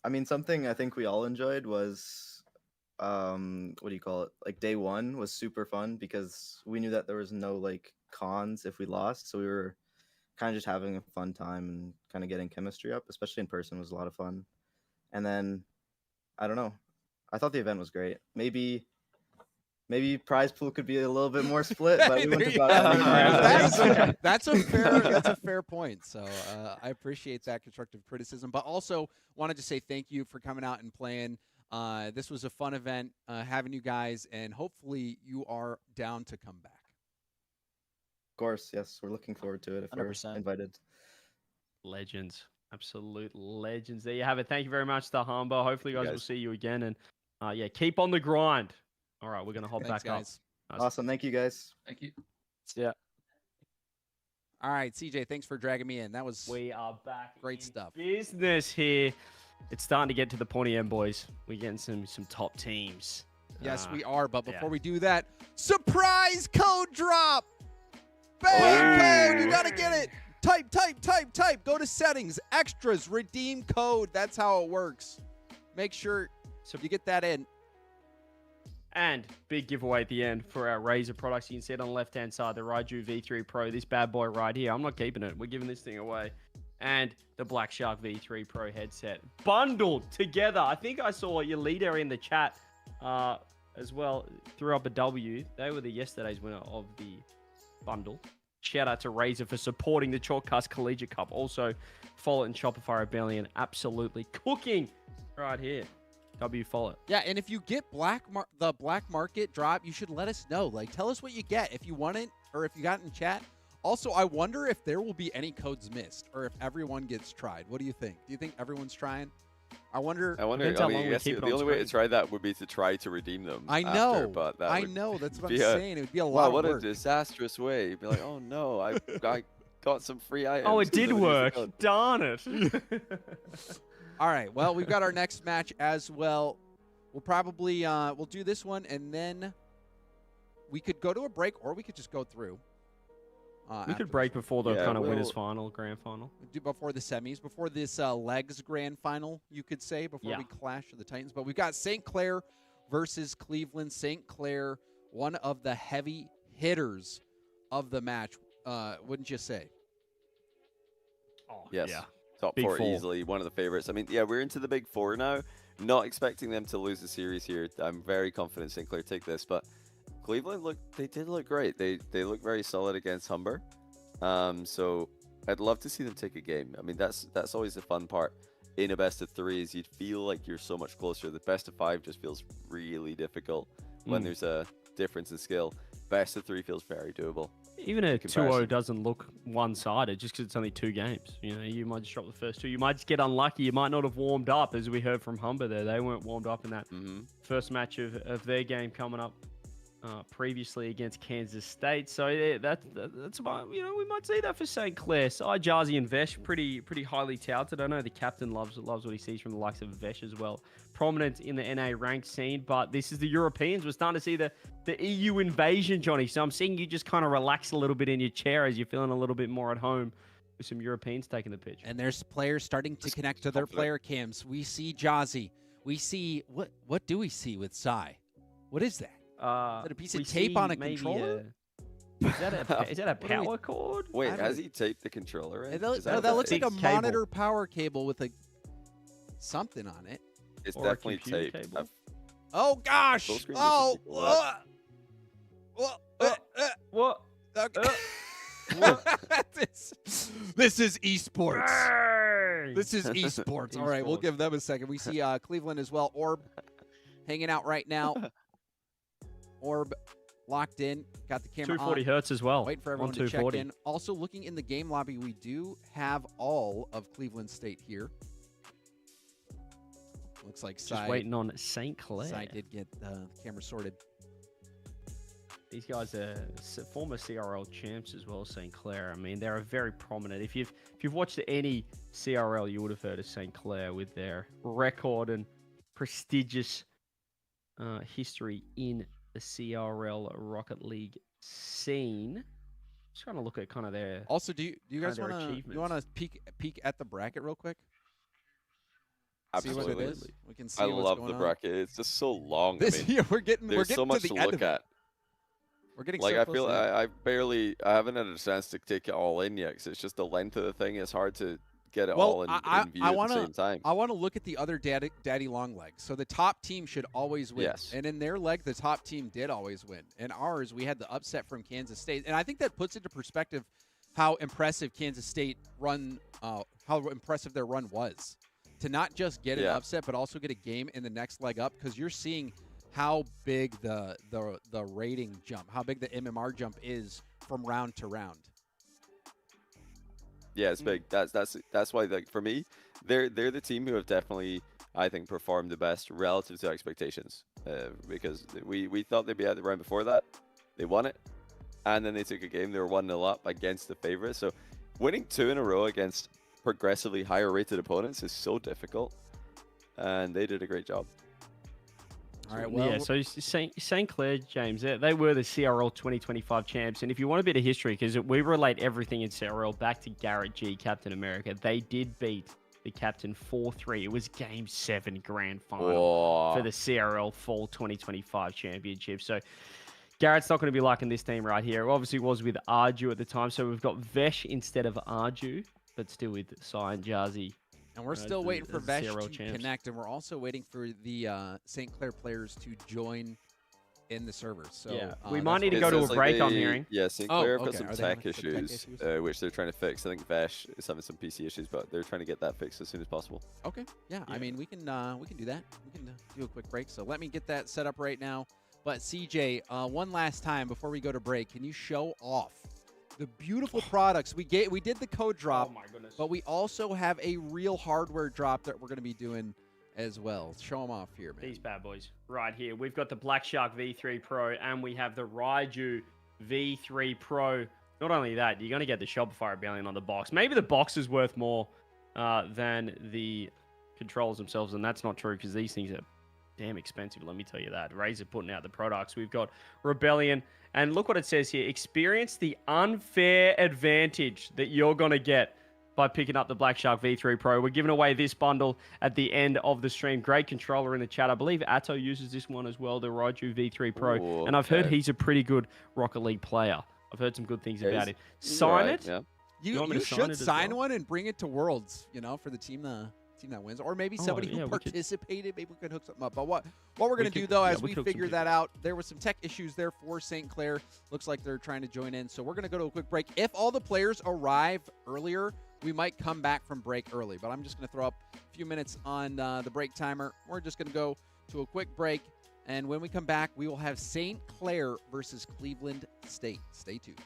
I mean, something I think we all enjoyed was, what do you call it? Like day one was super fun because we knew that there was no like cons if we lost. So we were kind of just having a fun time and kind of getting chemistry up, especially in person was a lot of fun. And then, I don't know, I thought the event was great. Maybe prize pool could be a little bit more split, but we went about that's a fair point. So I appreciate that constructive criticism, but also wanted to say thank you for coming out and playing. This was a fun event, having you guys, and hopefully you are down to come back. Of course, yes, we're looking forward to it if 100%. We're invited. Legends, absolute legends. There you have it. Thank you very much, the Humber. Hopefully, you guys will see you again, and yeah, keep on the grind. All right, we're going to hop back guys. Up. Nice. Awesome. Thank you, guys. Thank you. Yeah. All right, CJ, thanks for dragging me in. We are back. Great stuff. Business here. It's starting to get to the pointy end, boys. We're getting some top teams. Yes, we are. But before we do that, surprise code drop. Bang code. You got to get it. Type. Go to settings, extras, redeem code. That's how it works. Make sure you get that in. And big giveaway at the end for our Razer products. You can see it on the left-hand side, the Raiju V3 Pro, this bad boy right here. I'm not keeping it. We're giving this thing away. And the Black Shark V3 Pro headset. Bundled together. I think I saw your leader in the chat as well. Threw up a W. They were the yesterday's winner of the bundle. Shout out to Razer for supporting the Chalkcast Collegiate Cup. Also, Follett and Shopify Rebellion absolutely cooking right here. W Follett. Yeah, and if you get the black market drop, you should let us know. Like, tell us what you get if you want it or if you got in chat. Also, I wonder if there will be any codes missed or if everyone gets tried. What do you think? Do you think everyone's trying? I wonder. I mean, the only way to try that would be to try to redeem them. I know. After, but that I would know. That's what I'm be saying. It would be a lot of what work. a disastrous way. You'd be like, oh no, I got some free items. Oh, it did work. Darn it. All right. Well, we've got our next match as well. We'll probably we'll do this one, and then we could go to a break, or we could just go through. We could break before the kind of winners final, grand final. Do before the semis, before this legs grand final, you could say, before we clash with the Titans. But we've got St. Clair versus Cleveland. St. Clair, one of the heavy hitters of the match, wouldn't you say? Oh, yes. Yeah. Top Big four four. easily, one of the favorites. I mean, yeah, we're into the big four now. Not expecting them to lose the series here. I'm very confident St. Clair take this, but Cleveland did look great. They look very solid against Humber. So I'd love to see them take a game. I mean, that's always the fun part in a best of three is you'd feel like you're so much closer. The best of five just feels really difficult when there's a difference in skill. Best of three feels very doable. Even a 2-0 doesn't look one-sided just because it's only 2 games. You know, you might just drop the first 2. You might just get unlucky. You might not have warmed up, as we heard from Humber there. They weren't warmed up in that first match of their game coming up previously against Kansas State. So yeah, that's about, you know, we might see that for St. Clair. Side Jarzy and Vesh, pretty highly touted. I know the captain loves what he sees from the likes of Vesh as well. Prominent in the NA ranked scene, but this is the Europeans. We're starting to see the EU invasion, Johnny. So I'm seeing you just kind of relax a little bit in your chair as you're feeling a little bit more at home with some Europeans taking the pitch. And there's players starting to connect to their player cams. We see Jarzy. We see what do we see with Sai? What is that? Is that a piece of tape on a controller? Is that a power cord? Wait, has he taped the controller in? That looks like a monitor power cable with a something on it. It's definitely taped. Oh gosh! Oh! What? This is esports. This is esports. All right, we'll give them a second. We see Cleveland as well. Orb hanging out right now. Orb locked in. Got the camera 240 on. hertz as well. Waiting for everyone to check in. Also looking in the game lobby, we do have all of Cleveland State here. Looks like just waiting on St. Clair. Sai did get the camera sorted. These guys are former CRL champs as well, St. Clair. I mean, they're very prominent. If you've watched any CRL, you would have heard of St. Clair with their record and prestigious history in the CRL Rocket League scene. Just trying to look at kind of their. Also, do you guys want to peek at the bracket real quick? Absolutely. See what it is? We can see I what's love going the on. bracket. It's just so long. This, I mean, we're getting so much to the to end look of it. at. We're getting like so I close feel to I haven't had a chance to take it all in yet because it's just the length of the thing. It's hard to get it all in view at the same time. I want to look at the other daddy long legs. So the top team should always win. Yes. And in their leg, the top team did always win. In ours, we had the upset from Kansas State. And I think that puts into perspective how impressive Kansas State how impressive their run was. To not just get an upset, but also get a game in the next leg up, because you're seeing how big the rating jump, how big the MMR jump is from round to round. Yeah, it's big. That's why, like, for me, they're the team who have definitely, I think, performed the best relative to expectations. Because we thought they'd be out the round before that, they won it, and then they took a game. They were 1-0 up against the favorite. So winning 2 in a row against progressively higher rated opponents is so difficult, and they did a great job. All right, well, yeah, so St. Clair, James, they were the CRL 2025 champs. And if you want a bit of history, because we relate everything in CRL back to GarrettG, Captain America, they did beat the captain 4-3. It was Game 7 Grand Final for the CRL Fall 2025 Championship. So Garrett's not going to be liking this team right here. It obviously was with Arju at the time, so we've got Vesh instead of Arju, but still with Sai and Jazzy. And we're still waiting for Vesh to connect, and we're also waiting for the St. Clair players to join in the servers. So yeah, we might need to go to a break, I'm hearing. Yeah, Sinclair have got okay. some tech issues, which they're trying to fix. I think Vesh is having some PC issues, but they're trying to get that fixed as soon as possible. Okay, yeah. I mean, we can do that. We can do a quick break. So let me get that set up right now. But CJ, one last time before we go to break, can you show off the beautiful products we did the code drop? Oh my goodness. But we also have a real hardware drop that we're going to be doing as well. Show them off here, man. These bad boys right here. We've got the Black Shark V3 Pro and we have the Raiju V3 Pro. Not only that, you're going to get the Shopify Rebellion on the box. Maybe the box is worth more than the controls themselves, and that's not true because these things are damn expensive, let me tell you that. Razer putting out the products. We've got Rebellion, and look what it says here. Experience the unfair advantage that you're going to get by picking up the Black Shark V3 Pro. We're giving away this bundle at the end of the stream. Great controller in the chat. I believe Atto uses this one as well, the Raiju V3 Pro. Ooh, and I've heard he's a pretty good Rocket League player. I've heard some good things about him. Sign it. Yeah. You should sign one and bring it to Worlds, for the team that wins, or maybe somebody who participated. Maybe we could hook something up. But what we're going to do, though, as we figure that out, there was some tech issues there for St. Clair. Looks like they're trying to join in. So we're going to go to a quick break. If all the players arrive earlier, we might come back from break early. But I'm just going to throw up a few minutes on the break timer. We're just going to go to a quick break. And when we come back, we will have St. Clair versus Cleveland State. Stay tuned.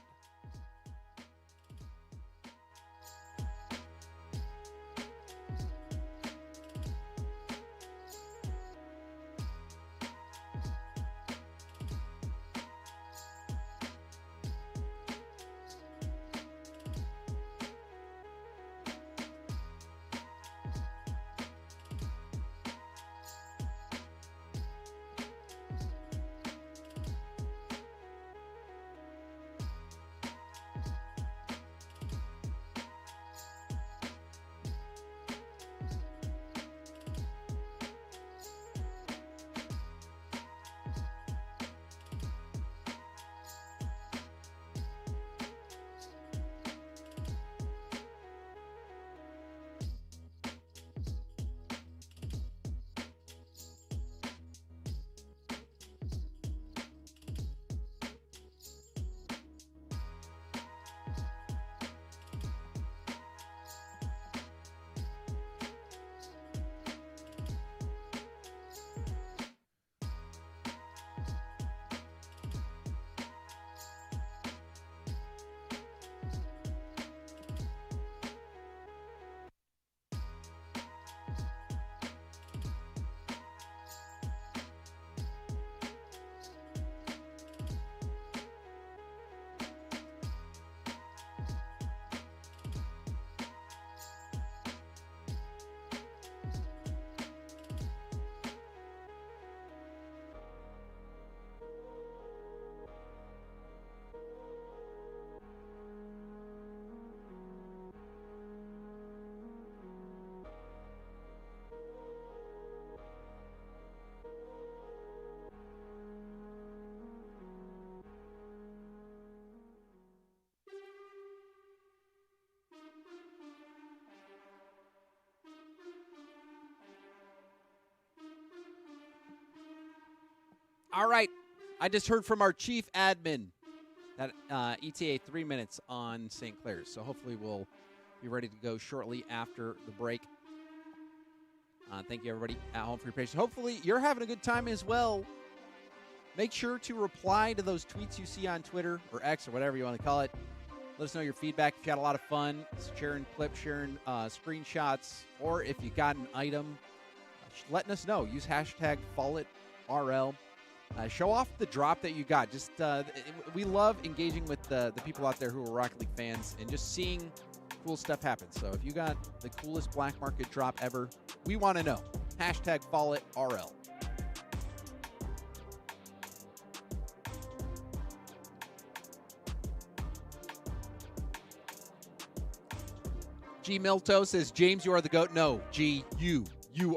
All right. I just heard from our chief admin that ETA 3 minutes on St. Clair's. So hopefully we'll be ready to go shortly after the break. Thank you, everybody at home, for your patience. Hopefully you're having a good time as well. Make sure to reply to those tweets you see on Twitter or X or whatever you want to call it. Let us know your feedback. If you had a lot of fun, sharing clips, sharing screenshots, or if you got an item, letting us know. Use hashtag FollettRL. Show off the drop that you got. Just we love engaging with the people out there who are Rocket League fans and just seeing cool stuff happen. So if you got the coolest black market drop ever, we want to know. Hashtag FollettRL. G Milto says, James, you are the GOAT. No, G, you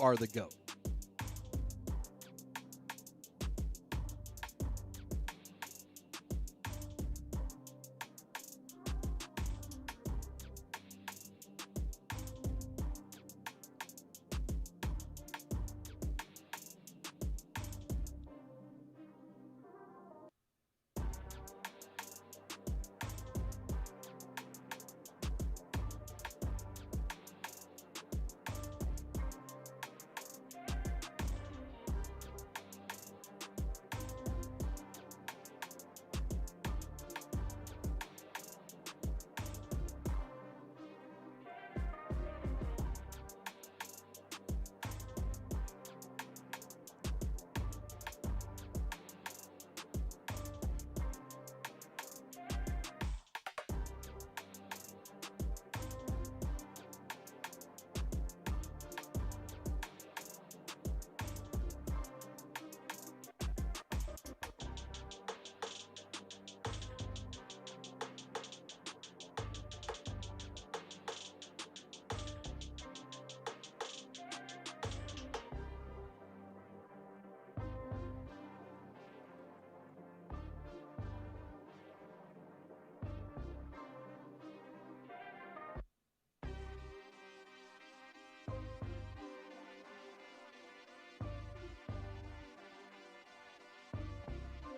are the GOAT.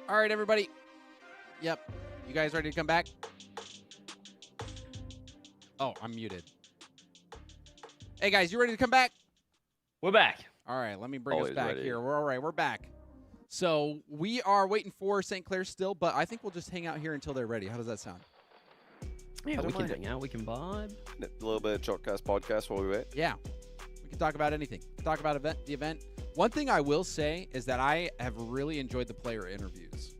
All right, everybody. Yep. You guys ready to come back? Oh, I'm muted. Hey, guys, you ready to come back? We're back. All right, let me bring Always us back ready. here. We're all right. We're back. So we are waiting for St. Clair still, but I think we'll just hang out here until they're ready. How does that sound? Yeah, I we don't can mind hang out. We can vibe. A little bit of Shotcast podcast while we wait. Yeah. We can talk about anything. Talk about the event. One thing I will say is that I have really enjoyed the player interviews.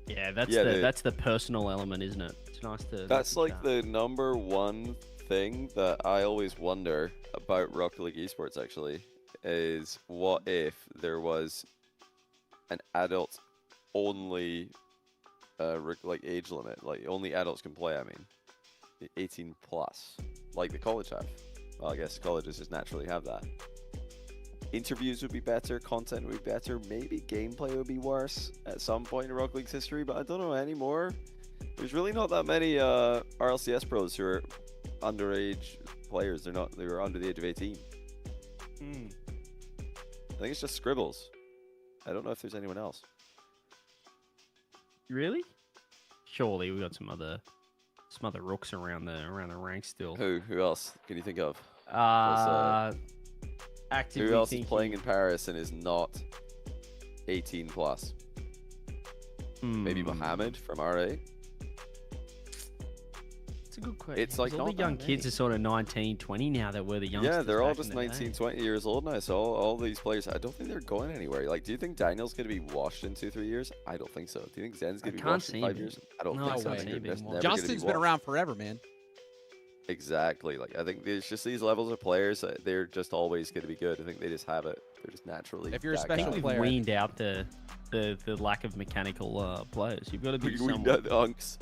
Yeah, that's Yeah, that's the personal element, isn't it? It's nice to. That's like the number one thing that I always wonder about Rocket League esports, actually, is what if there was an adult only like age limit, like only adults can play, I mean 18 plus, like the college have. Well, I guess colleges just naturally have that. Interviews would be better, content would be better, maybe gameplay would be worse at some point in Rocket League's history, but I don't know anymore. There's really not that many RLCS pros who are underage players. They were under the age of 18. I think it's just Scribbles. I don't know if there's anyone else. Really? Surely we got some other rooks around the ranks still. Who else can you think of? Actively who else thinking. is playing in Paris and is not 18 plus? Maybe Mohammed from RA. It's a good question. It's like all the not young that kids many. are sort of 19, 20 now that were the youngsters. Yeah, they're all back just in the 19, day. 20 years old now. So all these players, I don't think they're going anywhere. Like, do you think Daniel's going to be washed in 2-3 years? I don't think so. Do you think Zen's going to be can't washed in see 5 him. years? I don't No think so. I way. think they're just never gonna Johnston's be been washed. around forever, man. Exactly. Like, I think there's just these levels of players that they're just always going to be good. I think they just have it. They're just naturally. If you're a that special guy. We've player, weaned out the lack of mechanical players. You've got to be We weaned somewhat. out the unks.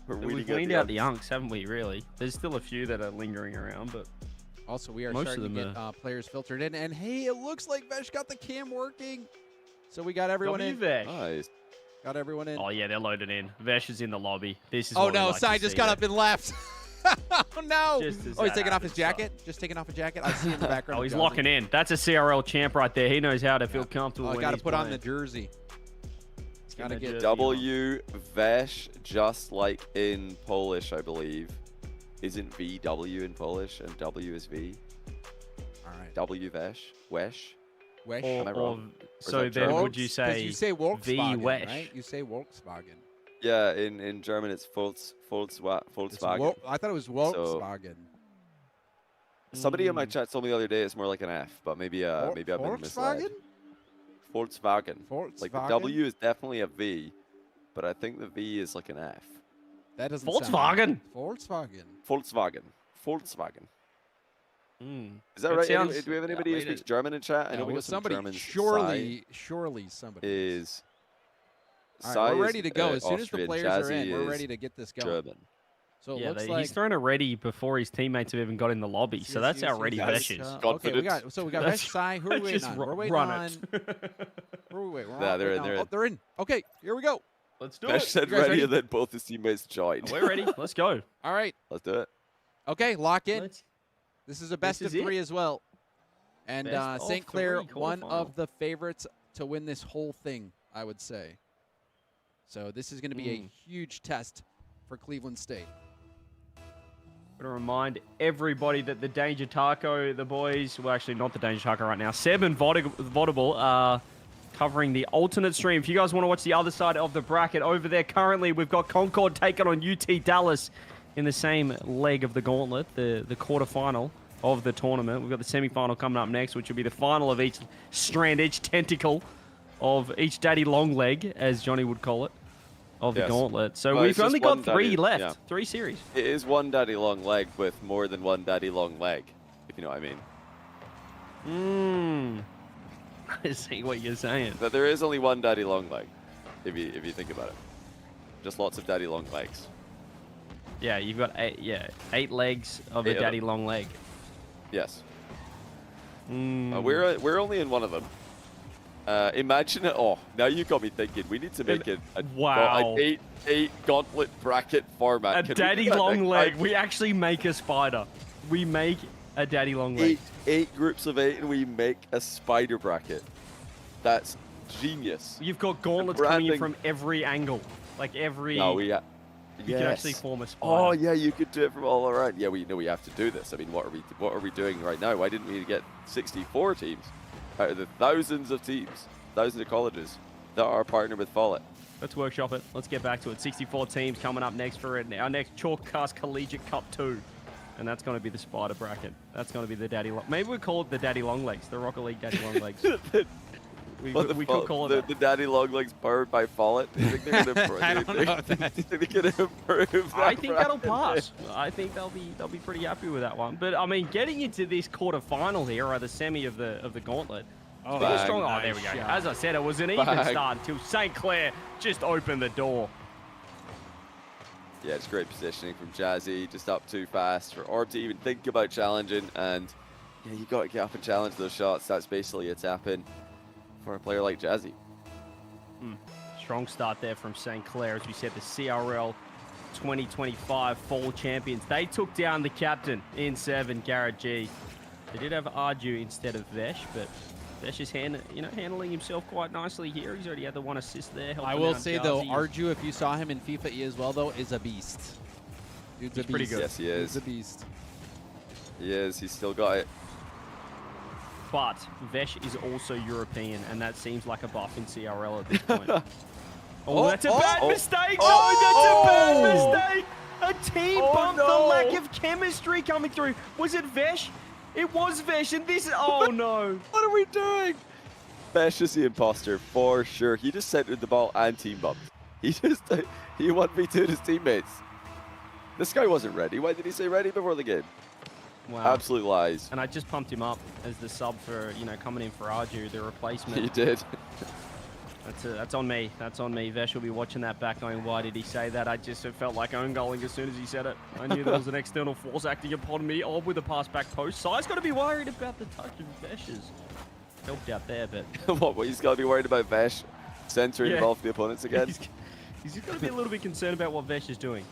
We've weaned out the unks, haven't we? Really? There's still a few that are lingering around, but also we are most starting of to them get players filtered in. And hey, it looks like Vesh got the cam working. So we got everyone in. Vesh. Nice. Got everyone in. Oh yeah, they're loaded in. Vesh is in the lobby. This is. Oh what we no, like to Sai just see got there. up and left. Oh no! Just as Oh, he's that taking off his happens, jacket. Just taking off a jacket. I see in the background. Oh, he's locking in. That's a CRL champ right there. He knows how to feel comfortable. Oh, I when got to he's put on playing. the jersey. Got to get W Vesh, just like in Polish, I believe. Isn't VW in Polish and W is V? All right. W Vesh, Wesh. Wesh. Am I wrong? Or is So that then German? would you say? Because you say Volkswagen, Wesh. right? You say Volkswagen. Yeah, in German it's Volkswagen. I thought it was Volkswagen. Somebody in my chat told me the other day it's more like an F, but maybe I've been misled. Volkswagen. Like the Volkswagen? W is definitely a V, but I think the V is like an F. That doesn't Volkswagen. Volkswagen. Volkswagen. Is that That right? sounds Do we have anybody who speaks outdated. German in chat? I Yeah, know we well, got some somebody, Germans. surely somebody is. All right, Sai we're is, ready to go. As soon as the Austrian, players are in, Jazzy we're is ready to get this going. German. So it Yeah, looks he's thrown it ready before his teammates have even got in the lobby. So that's how ready Vesh is. Okay, we got Vesh, Sai. Who are we waiting on? We're waiting on. Who are we waiting? Yeah, they're in. They're in. Oh, they're in. Okay, here we go. Let's do Vesh it. said ready, and then both his teammates joined. We're ready. Let's go. All right. Let's do it. Okay, lock in. This is a best of 3 as well. And Best of St. Clair, 3 one quarterfinal. of the favorites to win this whole thing, I would say. So this is going to be a huge test for Cleveland State. I'm going to remind everybody that the Danger Taco, the boys, well, actually not the Danger Taco right now, Seb and Vodable are covering the alternate stream. If you guys want to watch the other side of the bracket, over there currently we've got Concord taking on UT Dallas in the same leg of the gauntlet, the quarterfinal of the tournament. We've got the semifinal coming up next, which will be the final of each strand, each tentacle of each daddy long leg, as Johnny would call it, of the gauntlet. So we've only got 3 left, 3 series. It is one daddy long leg with more than one daddy long leg, if you know what I mean. I see what you're saying. But there is only one daddy long leg, if you think about it. Just lots of daddy long legs. Yeah, you've got 8 legs of a daddy long leg. Yes. We're only in one of them. Imagine it. Oh, now you got me thinking. We need to make it an 8 gauntlet bracket format. A daddy long leg. We actually make a spider. We make a daddy long leg. 8 groups of 8, and we make a spider bracket. That's genius. You've got gauntlets coming in from every angle, like every. No, you can actually form a spider. Oh yeah, you could do it from all around. Yeah, we know we have to do this. I mean, what are we doing right now? Why didn't we get 64 teams out of the thousands of teams, thousands of colleges that are partnered with Follett? Let's workshop it. Let's get back to it. 64 teams coming up next for our next Chalkcast Collegiate Cup 2. And that's going to be the spider bracket. That's going to be the daddy long. Maybe we call it the daddy long legs, the Rocket League daddy long legs. we could call it the daddy long legs powered by Follett. Do you think they're going to improve? I don't know that. Do you think they're going to improve that I think that'll bracket? pass. I think they'll be pretty happy with that one. But I mean, getting into this quarterfinal here, or the semi of the gauntlet. Oh, Bang. Strong. Nice There we go. shot. As I said, it was an even start until St. Clair just opened the door. Yeah, it's great positioning from Jazzy, just up too fast for Orb to even think about challenging, and yeah, you got to get up and challenge those shots. That's basically a tap in for a player like Jazzy. Strong start there from St. Clair. As we said, the CRL 2025 Fall Champions. They took down the captain in 7, GarrettG. They did have Arju instead of Vesh, but Vesh is handling himself quite nicely here. He's already had the 1 assist there. I will say, though, Arju, if you saw him in FIFA E as well, though, is a beast. Dude's a beast. pretty good. Yes, he is. He's a beast. He is. He's still got it. But Vesh is also European, and that seems like a buff in CRL at this point. That's a bad mistake! Oh, that's a bad mistake! A team bump, the lack of chemistry coming through. Was it Vesh? It was Vesh, and this is... Oh, no. What are we doing? Vesh is the imposter, for sure. He just centered the ball and team bumped. He 1v2'd his teammates. This guy wasn't ready. Why did he say ready before the game? Wow. Absolute lies. And I just pumped him up as the sub for, coming in for Arju, the replacement. You did. That's on me. That's on me. Vesh will be watching that back going, why did he say that? It felt like own goaling as soon as he said it. I knew there was an external force acting upon me. Oh, with a pass back post. Sai's got to be worried about the touch of Vesh's. Helped out there, but... What, he's got to be worried about Vesh centering the ball for the opponents again? He's got to be a little bit concerned about what Vesh is doing.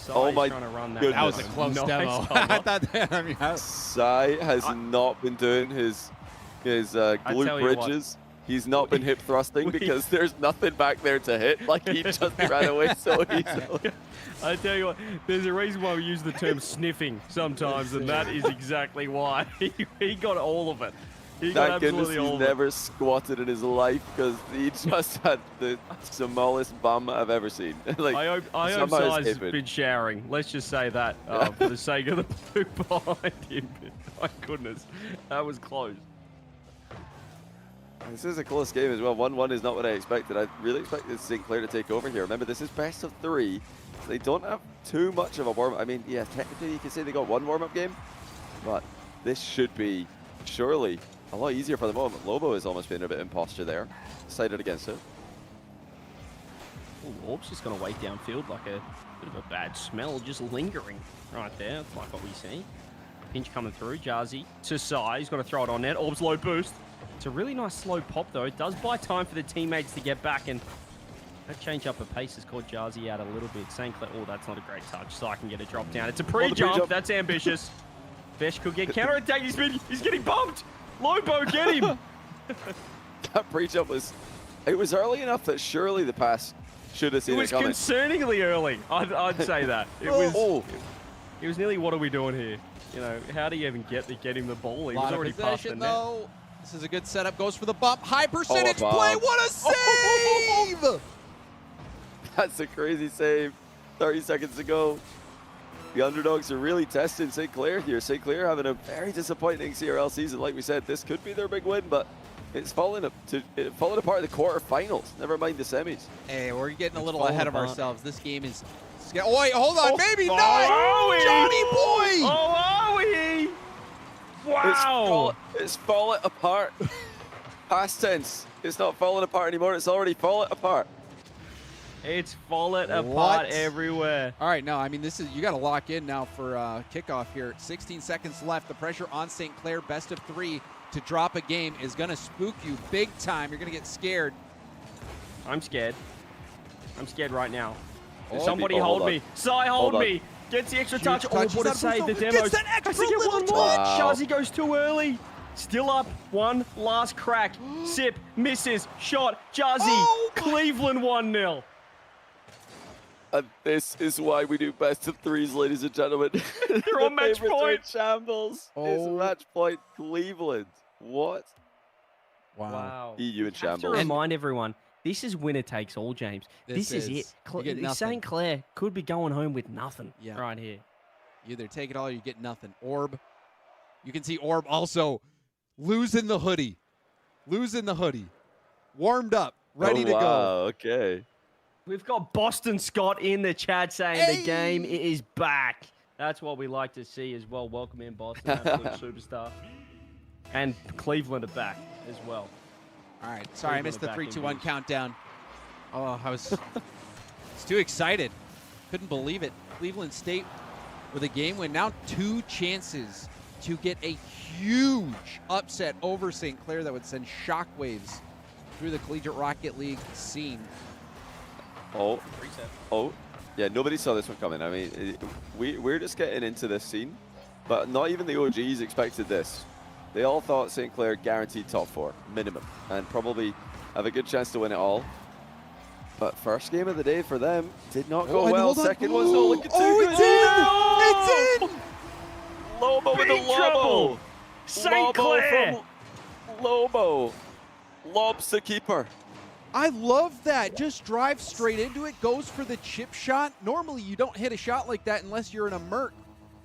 Oh my trying to run that. goodness. That was a close demo. I thought Sai has not been doing his glute bridges. He's not been hip thrusting because there's nothing back there to hit. Like, he just ran away so easily. I tell you what, there's a reason why we use the term sniffing sometimes, and that is exactly why. He got all of it. He got Thank goodness absolutely all he's of it. never squatted in his life because he just had the smallest bum I've ever seen. Like, I hope somehow Sai's been showering. Let's just say that for the sake of the blue behind him. My goodness, that was close. This is a close game as well. 1-1 is not what I expected. I really expected Sinclair to take over here. Remember, this is best of 3. So they don't have too much of a warm-up. I mean, yeah, technically you can say they got 1 warm-up game, but this should be surely a lot easier for the moment. Lobo has almost been a bit imposter there. Decided against it. Ooh, Orb's just going to wait downfield like a bit of a bad smell, just lingering right there. That's like what we see. Pinch coming through. Jazzy to Sai. He's going to throw it on net. Orb's low boost. It's a really nice slow pop, though. It does buy time for the teammates to get back, and that change up of pace has caught Jazzy out a little bit. Sinclair, oh, that's not a great touch. Sai can get a drop down. It's a pre-jump. That's ambitious. Vesh could get counter-attack. He's getting bumped. Lobo, get him. That pre-jump was early enough that surely the pass should have seen it coming. It was concerningly early. I'd say that. It was nearly, what are we doing here? You know, how do you even get him the ball? He was already past the net. Though. This is a good setup. Goes for the bump. High percentage play. What a save! That's a crazy save. 30 seconds to go. The underdogs are really testing Sinclair here. Sinclair having a very disappointing CRL season. Like we said, this could be their big win, but it's falling apart in the quarterfinals. Never mind the semis. Hey, we're getting a little ahead of ourselves. This game is... Oh, wait, hold on. Maybe not. JohnnyBoi! Oh, are we? Wow. It's falling apart. Past tense. It's not falling apart anymore. It's already falling apart. It's falling apart everywhere. All right, no, I mean, this is, you got to lock in now for kickoff here. 16 seconds left. The pressure on St. Clair, best of 3 to drop a game is going to spook you big time. You're going to get scared. I'm scared. I'm scared right now. Somebody hold me. Sai, hold me. Gets the extra touch. Oh, what a save. The demo has to get one more. Shazzy goes too early. Still up. One last crack. Sip misses. Shot. Jazzy. Cleveland 1-0. And this is why we do best of 3s, ladies and gentlemen. They're on match point. Shambles. It's match point Cleveland. What? Wow. EU and Shambles. To remind everyone, this is winner takes all, James. This is it. St. Clair could be going home with nothing right here. You either take it all or you get nothing. Orb. You can see Orb also losing the hoodie. Warmed up. Ready to go. Okay. We've got Boston Scott in the chat saying the game is back. That's what we like to see as well. Welcome in, Boston. Absolute superstar. And Cleveland are back as well. All right. Sorry, I missed the 3, 2, 1 countdown. Oh, I was too excited. Couldn't believe it. Cleveland State with a game win. Now 2 chances to get a huge upset over St. Clair that would send shockwaves through the Collegiate Rocket League scene. Yeah, nobody saw this one coming. I mean, we're just getting into this scene, but not even the OGs expected this. They all thought St. Clair guaranteed top 4, minimum, and probably have a good chance to win it all. But first game of the day for them did not go well. Second one's not looking too good. It's in! Lobo with a Lobo! St. Clair! From Lobo. Lobs the keeper. I love that. Just drive straight into it. Goes for the chip shot. Normally, you don't hit a shot like that unless you're in a Merc.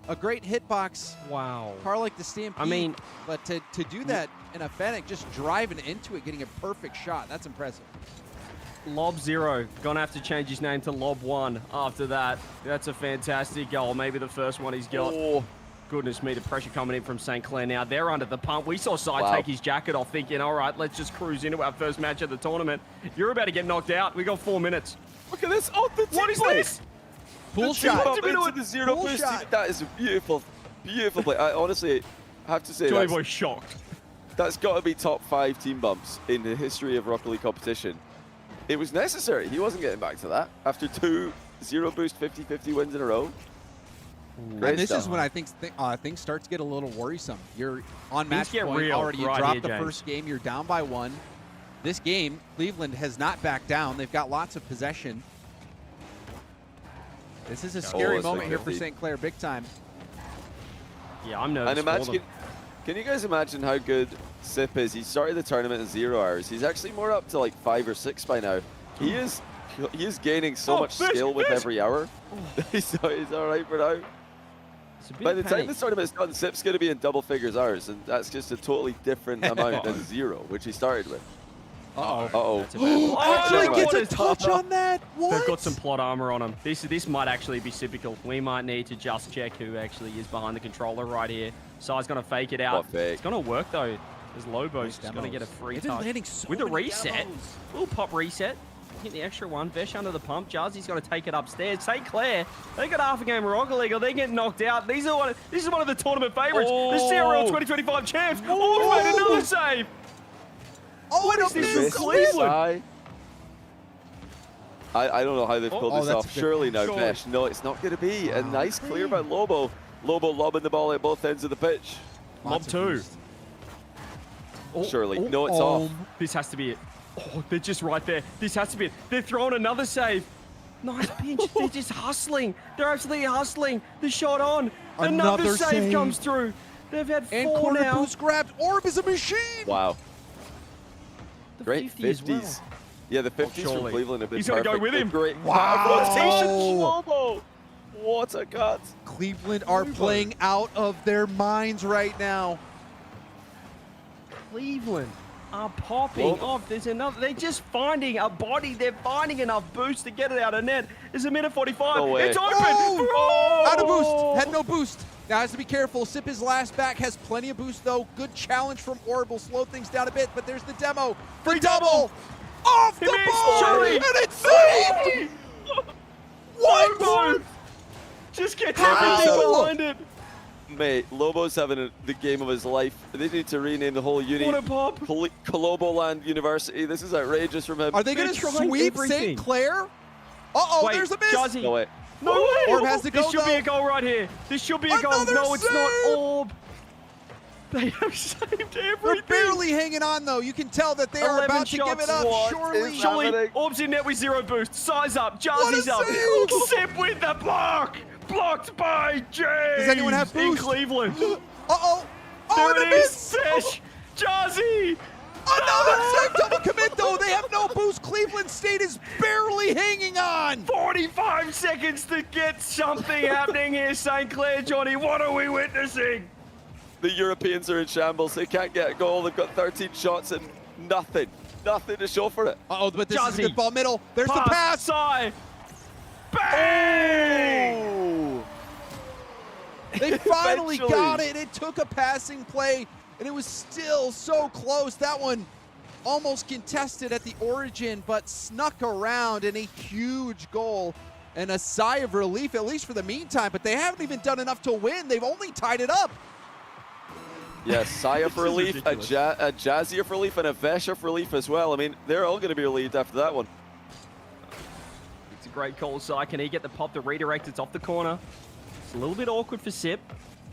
A great hitbox. Wow. Car like the Stampede. I mean, but to do that in a Fennec, just driving into it, getting a perfect shot, that's impressive. Lob 0. Gonna have to change his name to Lob 1 after that. That's a fantastic goal. Maybe the first one he's got. Oh, goodness me, the pressure coming in from St. Clair now. They're under the pump. We saw Sai take his jacket off thinking, all right, let's just cruise into our first match of the tournament. You're about to get knocked out. We got 4 minutes. Look at this. Oh, what is this? Pool shot. Into the 0 boost. That is a beautiful, beautiful play. I honestly have to say JohnnyBoi shocked. That's got to be top 5 team bumps in the history of Rocket League competition. It was necessary. He wasn't getting back to that after 2 0 boost 50-50 wins in a row. And this is when I think things start to get a little worrisome. You're on match point already. You dropped the first game. You're down by 1. This game, Cleveland has not backed down. They've got lots of possession. This is a scary moment here for St. Clair, big time. Yeah, I'm nervous. And imagine, can you guys imagine how good Sip is? He started the tournament in 0 hours. He's actually more up to like 5 or 6 by now. He is gaining so much skill with every hour. He's all right for now. By the time this tournament's done, Sip's going to be in double figures hours, and that's just a totally different amount than 0, which he started with. Actually gets a touch on that? What? They've got some plot armor on him. This might actually be typical. We might need to just check who actually is behind the controller right here. Sai's going to fake it out. It's going to work, though. There's Lobo's going to get a free touch. With a reset. Little pop reset. hit the extra one. Vesh under the pump. Jazzy's going to take it upstairs. St. Clair, they got half a game of Rocket League or they get knocked out. This is one of the tournament favorites. The CRL 2025 champs. Oh, made another save. Oh, what is this from Cleveland? I don't know how they've pulled this off. Surely now, Vesh. No, it's not going to be. A nice clear by Lobo. Lobo lobbing the ball at both ends of the pitch. Lob two. Surely. No, it's off. This has to be it. Oh, they're just right there. This has to be it. They're throwing another save. Nice pinch. They're just hustling. They're absolutely hustling. The shot on. Another save comes through. They've had 4 and corner now. boost grabbed. Orb is a machine. Wow. The Great 50 as 50s. well. Yeah, the 50s from Cleveland have been He's going to go with him. Great. Wow. Lobo. What a cut. Cleveland are playing out of their minds right now. Cleveland are popping off. There's another. They're just finding a body. They're finding enough boost to get it out of net. It's a minute 45. No way. It's open. Out of boost. Had no boost. Now has to be careful. Sip his last back. Has plenty of boost though. Good challenge from Orb. Will slow things down a bit. But there's the demo. Free double. Off the ball. And it's saved. What? Just get everything behind it. Mate, Lobo's having the game of his life. They need to rename the whole uni. What a pop. Coloboland University. This is outrageous from him. Are they going to sweep St. Clair? Uh-oh, Wait, there's a miss. Jazzy. No way. No way. Orb has to go, This should be though. a goal right here. This should be a goal. Another No, it's not save. Orb. They have saved They're everything. barely hanging on, though. You can tell that they are 11 about to give it up. What Surely. is happening? Orb's in net with 0 boost. Size up. What Jazzy's a up. save. Sip with the block. Blocked by James. Does anyone have in boost? Cleveland? Uh-oh. There Oh, it the is. miss. Fish. Jazzy. Another save, double commit, though. They have no boost. Cleveland State is barely hanging on. 45 seconds to get something happening here, St. Clair. Johnny, what are we witnessing? The Europeans are in shambles. They can't get a goal. They've got 13 shots and nothing. Nothing to show for it. Uh-oh, but this is a Jazzy. good ball middle. There's the pass. Sai. Bang! Oh! They finally Eventually. got it. It took a passing play, and it was still so close. That one almost contested at the origin, but snuck around in a huge goal and a sigh of relief, at least for the meantime. But they haven't even done enough to win. They've only tied it up. Yes, Sai of relief, a Jazzy of relief, and a Vesh of relief as well. I mean, they're all going to be relieved after that one. It's a great call, Sai. Can he get the pop to redirect? It's off the corner. It's a little bit awkward for Sip.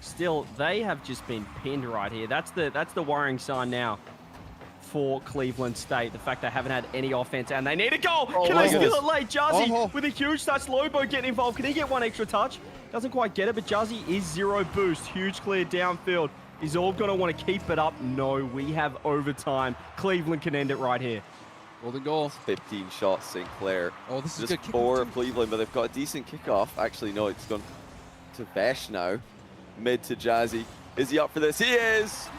Still, they have just been pinned right here. That's the worrying sign now for Cleveland State. The fact they haven't had any offense and they need a goal. Can they steal it late? Jazzy with a huge touch. Lobo getting involved. Can he get one extra touch? Doesn't quite get it, but Jazzy is 0 boost. Huge clear downfield. Is all going to want to keep it up? No, we have overtime. Cleveland can end it right here. Golden goal. 15 shots, St. Clair. Oh, this is just good. 4 of Cleveland, but they've got a decent kickoff. Actually, no, it's gone to Vesh now. Mid to Jazzy. Is he up for this? He is!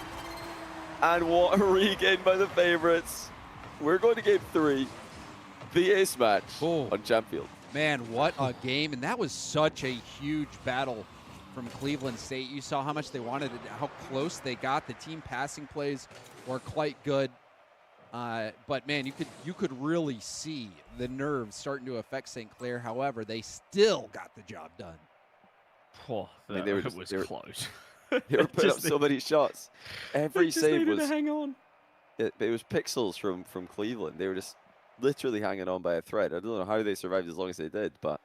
And what a regain by the favorites. We're going to game 3. The ace match on Champfield. Man, what a game. And that was such a huge battle from Cleveland State. You saw how much they wanted it, how close they got. The team passing plays were quite good. But man, you could really see the nerves starting to affect St. Clair. However, they still got the job done. Oh, I mean, they were close. They were putting up so many shots. Every save was. To hang on. It was pixels from Cleveland. They were just literally hanging on by a thread. I don't know how they survived as long as they did, but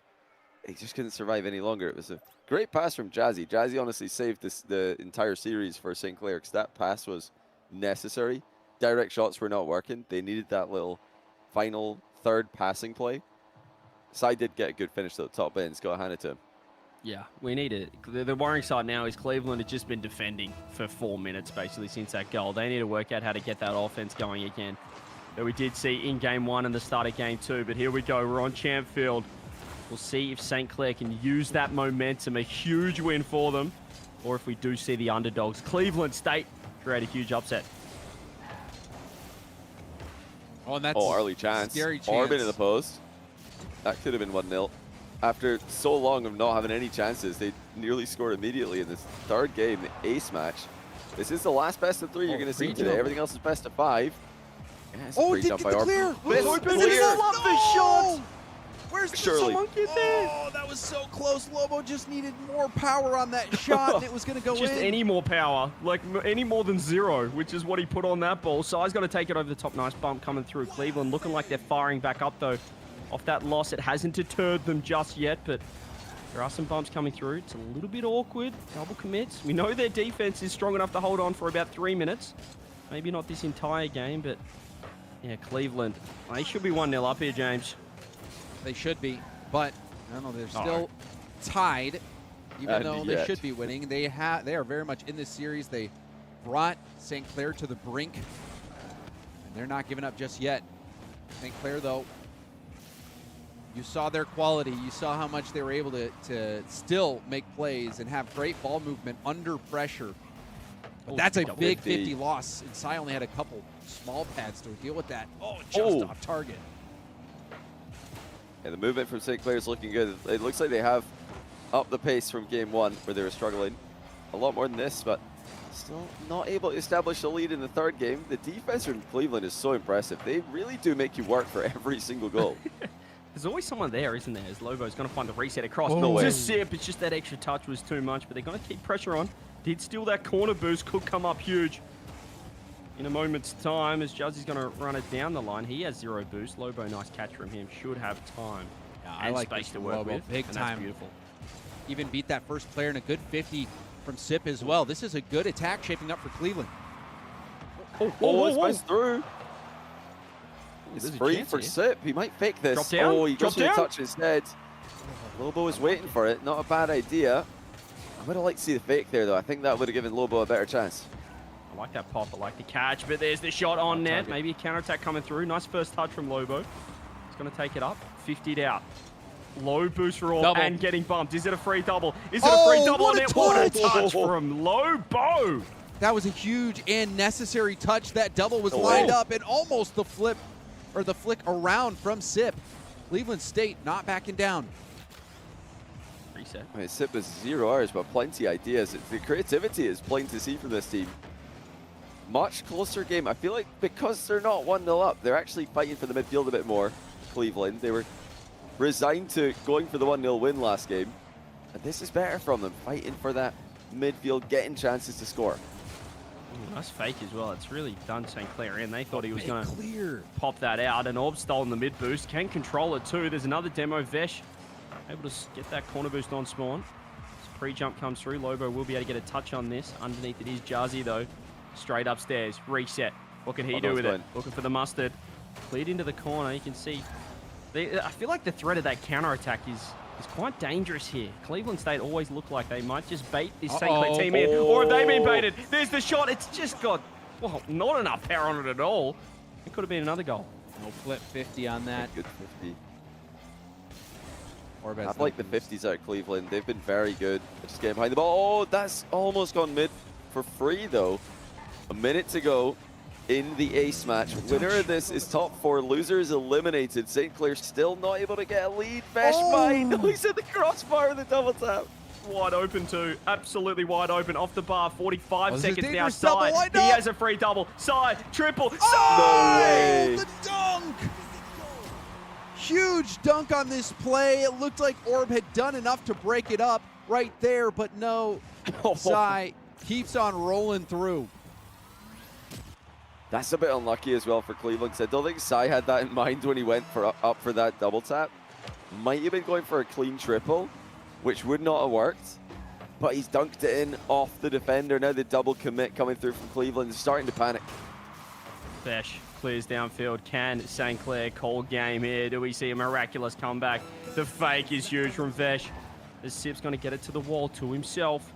they just couldn't survive any longer. It was a great pass from Jazzy. Jazzy honestly saved the entire series for St. Clair because that pass was necessary. Direct shots were not working. They needed that little final third passing play. Sai did get a good finish though. Top ends. Got to hand it to him. Yeah, we need it. The worrying side now is Cleveland has just been defending for 4 minutes basically since that goal. They need to work out how to get that offense going again that we did see in game 1 and the start of game 2. But here we go. We're on Champfield. We'll see if St. Clair can use that momentum, a huge win for them, or if we do see the underdogs, Cleveland State, create a huge upset. Oh, and that's early chance. Scary chance. Orb into the post. That could have been 1-0. After so long of not having any chances, they nearly scored immediately in this third game, the ace match. This is the last best of 3 you're going to see today. Everything else is best of 5. Oh, did get the clear. Shot. Where's Surely. Someone get there. Oh, that was so close. Lobo just needed more power on that shot, and it was going to go Just in. any more power, like any more than 0, which is what he put on that ball. Sai's got to take it over the top. Nice bump coming through. Cleveland looking like they're firing back up, though. Off that loss, it hasn't deterred them just yet, but there are some bumps coming through. It's a little bit awkward. Double commits. We know their defense is strong enough to hold on for about 3 minutes. Maybe not this entire game, but yeah, Cleveland. They should be 1-0 up here, James. They should be, but I don't know. They're still tied, even though they should be winning. They are very much in this series. They brought St. Clair to the brink, and they're not giving up just yet. St. Clair, though, you saw their quality. You saw how much they were able to still make plays and have great ball movement under pressure. But that's a big 50 loss, and Sai only had a couple small pads to deal with that. Oh, just off target. Yeah, the movement from St. Clair is looking good. It looks like they have upped the pace from game 1, where they were struggling a lot more than this, but still not able to establish a lead in the 3rd game. The defense from Cleveland is so impressive. They really do make you work for every single goal. There's always someone there, isn't there? As Lobo's going to find the reset across. No way. Just Sip. It's just that extra touch was too much, but they're going to keep pressure on. Did steal that corner boost. Could come up huge in a moment's time as Juzzy's going to run it down the line. He has 0 boost. Lobo, nice catch from him. Should have time I and like space this to work Lobo. with. Big and time. That's beautiful. Even beat that first player in a good 50 from Sip as well. This is a good attack shaping up for Cleveland. It's passed through. It's free for Sip. He might fake this. Drop down. Oh, he goes Drop for the down. touch instead. Lobo is waiting for it. Not a bad idea. I would have liked to see the fake there, though. I think that would have given Lobo a better chance. I like that pop. I like the catch, but there's the shot on net. Maybe a counterattack coming through. Nice first touch from Lobo. He's going to take it up. 50'd out. Low boost for all and getting bumped. Is it a free double? Is it a free double on net? What a touch from Lobo. That was a huge and necessary touch. That double was lined up and almost the flip or the flick around from Sip. Cleveland State not backing down. Reset. I mean, Sip has 0 hours, but plenty ideas. The creativity is plain to see from this team. Much closer game. I feel like because they're not 1-0 up, they're actually fighting for the midfield a bit more. Cleveland, they were resigned to going for the 1-0 win last game. And this is better from them, fighting for that midfield, getting chances to score. Ooh, nice fake as well. It's really done St. Clair in. They thought he was going to pop that out. And Orb stolen the mid boost. Can control it too. There's another demo. Vesh able to get that corner boost on spawn. Pre-jump comes through. Lobo will be able to get a touch on this. Underneath it is Jazzy though. Straight upstairs. Reset. What can he do with it? Looking for the mustard. Cleared into the corner. You can see. I feel like the threat of that counter-attack is quite dangerous here. Cleveland State always look like they might just bait this St. Clair team in. Or have they been baited? There's the shot. It's just got, well, not enough power on it at all. It could have been another goal. No flip 50 on that. Good 50. I like the 50s out of Cleveland. They've been very good at just getting behind the ball. Oh, that's almost gone mid for free, though. A minute to go in the ace match. Winner of this is top 4. Loser is eliminated. St. Clair still not able to get a lead. Vesh mine. He's at the crossbar with the double tap. Wide open too. Absolutely wide open. Off the bar. 45 seconds now. Sai. He has a free double. Sai. Triple. Oh, Sai! The dunk! Huge dunk on this play. It looked like Orb had done enough to break it up right there, but no. Sai keeps on rolling through. That's a bit unlucky as well for Cleveland, because I don't think Sai had that in mind when he went for up for that double tap. Might have been going for a clean triple, which would not have worked, but he's dunked it in off the defender. Now the double commit coming through from Cleveland is starting to panic. Vesh clears downfield. Can St. Clair call game here? Do we see a miraculous comeback? The fake is huge from Vesh. As Sip's going to get it to the wall to himself.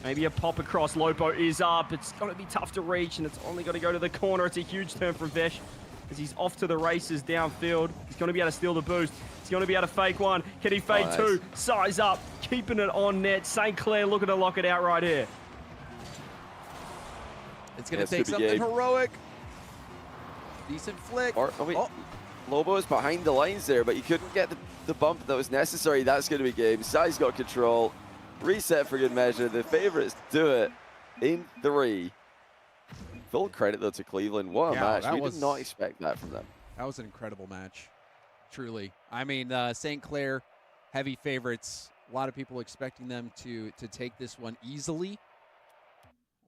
Maybe a pop across. Lobo is up. It's going to be tough to reach, and it's only got to go to the corner. It's a huge turn from Vesh as he's off to the races downfield. He's going to be able to steal the boost. He's going to be able to fake one. Can he fake two? Size up. Keeping it on net. St. Clair looking to lock it out right here. It's going to take something heroic. Decent flick. Lobo is behind the lines there, but he couldn't get the bump that was necessary. That's going to be game. Sai's got control. Reset for good measure. The favorites do it in 3. Full credit though to Cleveland. What a match! that We was, did not expect that from them. That was an incredible match, truly. I mean, St. Clair, heavy favorites. A lot of people expecting them to take this one easily,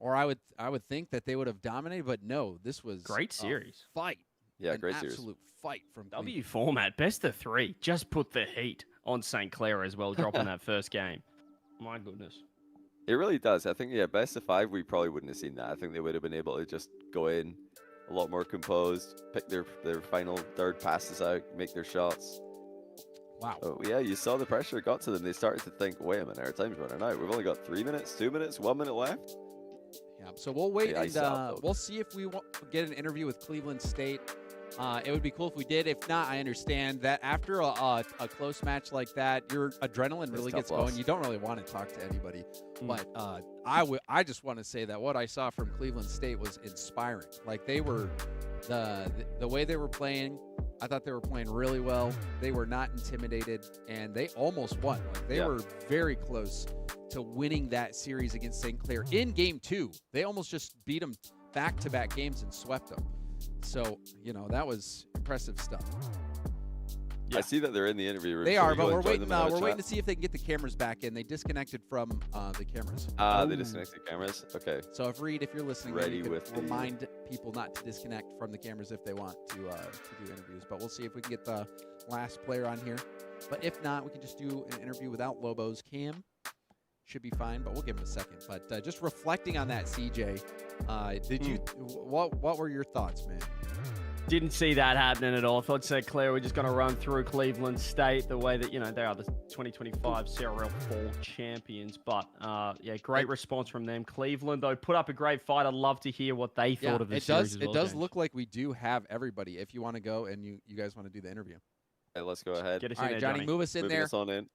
or I would think that they would have dominated. But no, this was great series. Fight. Yeah, an great series. Absolute fight from Cleveland. W format, best of 3. Just put the heat on St. Clair as well, dropping that first game. My goodness. It really does. I think, yeah, best of 5, we probably wouldn't have seen that. I think they would have been able to just go in a lot more composed, pick their final third passes out, make their shots. Wow. Oh, yeah, you saw the pressure got to them. They started to think, wait a minute, our time's running out. We've only got 3 minutes, 2 minutes, 1 minute left. Yeah, so we'll wait Yeah, and we'll see if we get an interview with Cleveland State. It would be cool if we did. If not, I understand that after a close match like that, your adrenaline really gets going. You don't really want to talk to anybody. But I just want to say that what I saw from Cleveland State was inspiring. Like they were the way they were playing. I thought they were playing really well. They were not intimidated, and they almost won. Like they were very close to winning that series against St. Clair in Game 2. They almost just beat them back-to-back games and swept them. So, that was impressive stuff. Yeah. I see that they're in the interview room. They are, but we're waiting to see if they can get the cameras back in. They disconnected from the cameras. They disconnected cameras? Okay. So if you're listening, Ready you with remind people not to disconnect from the cameras if they want to do interviews. But we'll see if we can get the last player on here. But if not, we can just do an interview without Lobo's cam. Should be fine, but we'll give him a second. But just reflecting on that, CJ, what were your thoughts, man? Didn't see that happening at all. I thought St. Clair were just going to run through Cleveland State the way that, they are the 2025 CRL Fall champions. But, great response from them. Cleveland, though, put up a great fight. I'd love to hear what they thought of the series as well. It does look like we do have everybody. If you want to go and you guys want to do the interview. Hey, let's go ahead. Get us all in right, there, Johnny, move us in Moving there. Us on in.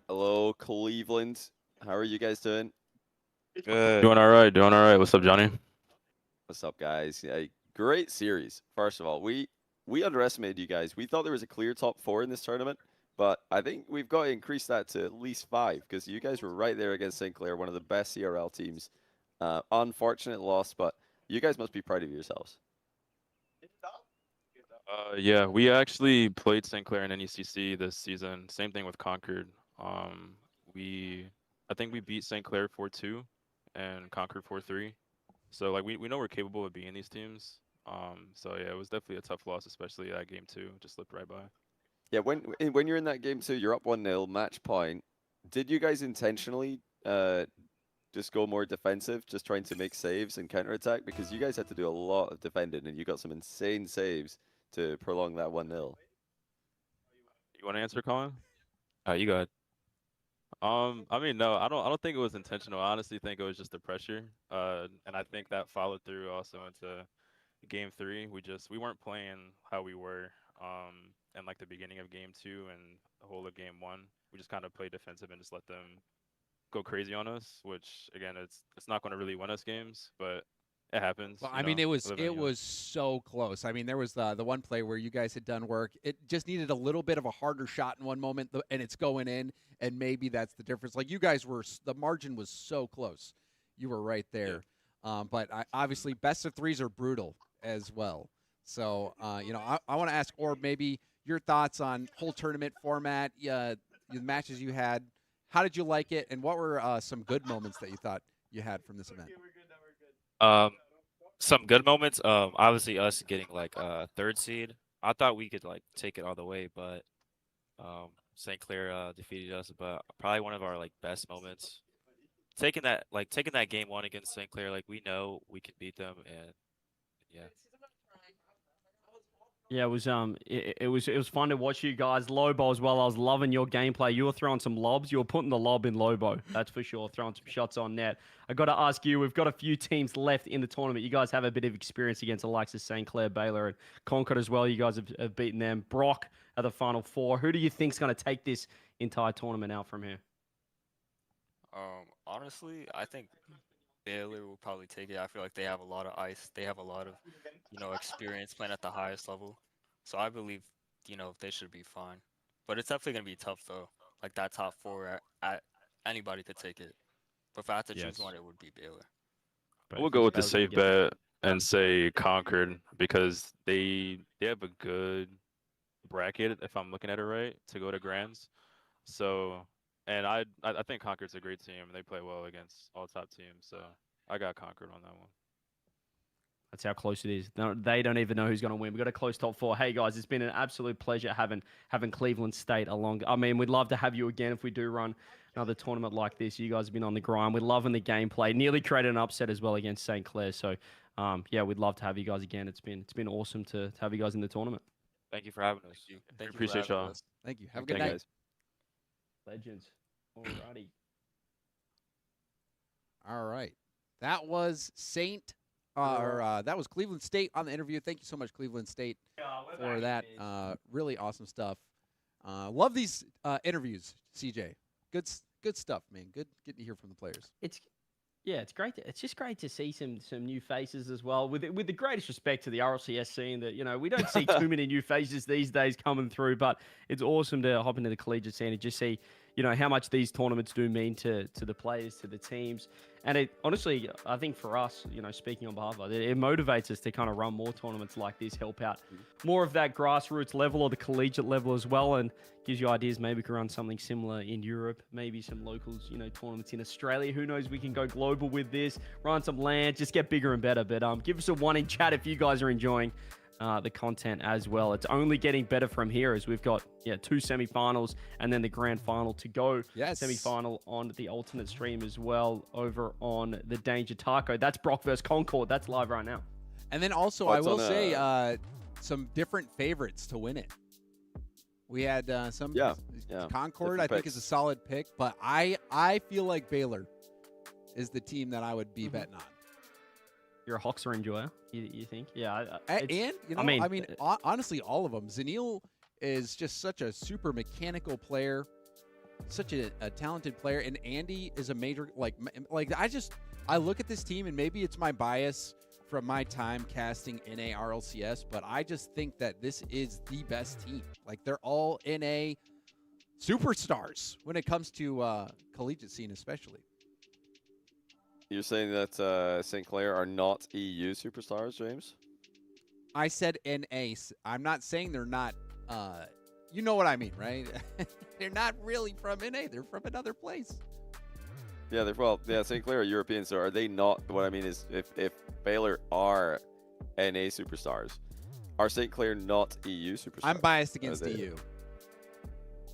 Hello, Cleveland. How are you guys doing? Good. Doing all right. What's up, Johnny? What's up, guys? Yeah, great series. First of all, we underestimated you guys. We thought there was a clear top 4 in this tournament, but I think we've got to increase that to at least 5 because you guys were right there against St. Clair, one of the best CRL teams. Unfortunate loss, but you guys must be proud of yourselves. Yeah, we actually played St. Clair in NECC this season. Same thing with Concord. I think we beat St. Clair 4-2 and Concord 4-3. So like we know we're capable of beating these teams. So yeah, it was definitely a tough loss, especially that game 2. Just slipped right by. Yeah, when you're in that game 2, you're up 1-0, match point. Did you guys intentionally just go more defensive, just trying to make saves and counterattack? Because you guys had to do a lot of defending, and you got some insane saves to prolong that 1-0. You want to answer, Colin? You go ahead. I mean, no, I don't think it was intentional. I honestly think it was just the pressure. And I think that followed through also into game 3. We weren't playing how we were in like the beginning of game 2 and the whole of game 1. We just kind of played defensive and just let them go crazy on us, which again, it's not going to really win us games, but it happens. Well, I mean, it was so close. I mean, there was the one play where you guys had done work. It just needed a little bit of a harder shot in one moment, and it's going in, and maybe that's the difference. Like, you guys the margin was so close. You were right there. Yeah. But obviously, best of 3s are brutal as well. So, I want to ask Orb maybe your thoughts on whole tournament format, the matches you had. How did you like it, and what were some good moments that you thought you had from this event? Some good moments. Obviously us getting like a 3rd seed. I thought we could like take it all the way, but St. Clair defeated us. But probably one of our like best moments, taking that game 1 against St. Clair. Like we know we can beat them, and yeah. Yeah, it was fun to watch you guys. Lobo as well. I was loving your gameplay. You were throwing some lobs. You were putting the lob in Lobo. That's for sure. Throwing some shots on net. I got to ask you. We've got a few teams left in the tournament. You guys have a bit of experience against the likes of St. Clair, Baylor, and Concord as well. You guys have beaten them. Brock at the Final 4. Who do you think's going to take this entire tournament out from here? Honestly, I think Baylor will probably take it. I feel like they have a lot of ice. They have a lot of, experience playing at the highest level. So I believe, they should be fine. But it's definitely going to be tough, though. Like, that top 4, anybody could take it. But if I had to choose Yes. one, it would be Baylor. We'll go with the safe bet and say Concord because they have a good bracket, if I'm looking at it right, to go to Grands. So, and I think Concord's a great team. They play well against all top teams. So I got Concord on that one. That's how close it is. No, they don't even know who's going to win. We've got a close top 4. Hey, guys, it's been an absolute pleasure having Cleveland State along. I mean, we'd love to have you again if we do run another tournament like this. You guys have been on the grind. We're loving the gameplay. Nearly created an upset as well against St. Clair. So, yeah, we'd love to have you guys again. It's been awesome to have you guys in the tournament. Thank you for having us. Thank you Appreciate for having y'all. us. Thank you. Have a good night. Guys. Legends. Alrighty. All right. That was that was Cleveland State on the interview. Thank you so much, Cleveland State, for that. Really awesome stuff. Love these interviews, CJ. Good stuff, man. Good getting to hear from the players. It's great. It's just great to see some new faces as well. With the greatest respect to the RLCS scene, that we don't see too many new faces these days coming through. But it's awesome to hop into the collegiate scene and just see how much these tournaments do mean to the players, to the teams. And it honestly, I think for us, speaking on behalf of it motivates us to kind of run more tournaments like this, help out more of that grassroots level or the collegiate level as well, and gives you ideas. Maybe we can run something similar in Europe, maybe some locals, tournaments in Australia. Who knows? We can go global with this, run some land, just get bigger and better. But give us a 1 in chat if you guys are enjoying the content as well. It's only getting better from here as we've got 2 semifinals and then the grand final to go. Yes. Semifinal on the alternate stream as well over on the Danger Taco. That's Brock versus Concord. That's live right now. And then also, I will say some different favorites to win it. We had some Concord, I think, is a solid pick, but I feel like Baylor is the team that I would be betting on. You're a Hoxer enjoyer, you think? Yeah. Honestly, all of them. Zanil is just such a super mechanical player, such a talented player, and Andy is a major I look at this team, and maybe it's my bias from my time casting NA RLCS, but I just think that this is the best team. Like, they're all NA superstars when it comes to collegiate scene, especially. You're saying that Sinclair are not EU superstars, James? I said NA. I'm not saying they're not. You know what I mean, right? They're not really from NA. They're from another place. Yeah, Sinclair are European, so are they not? What I mean is, if Baylor are NA superstars, are Sinclair not EU superstars? I'm biased against EU.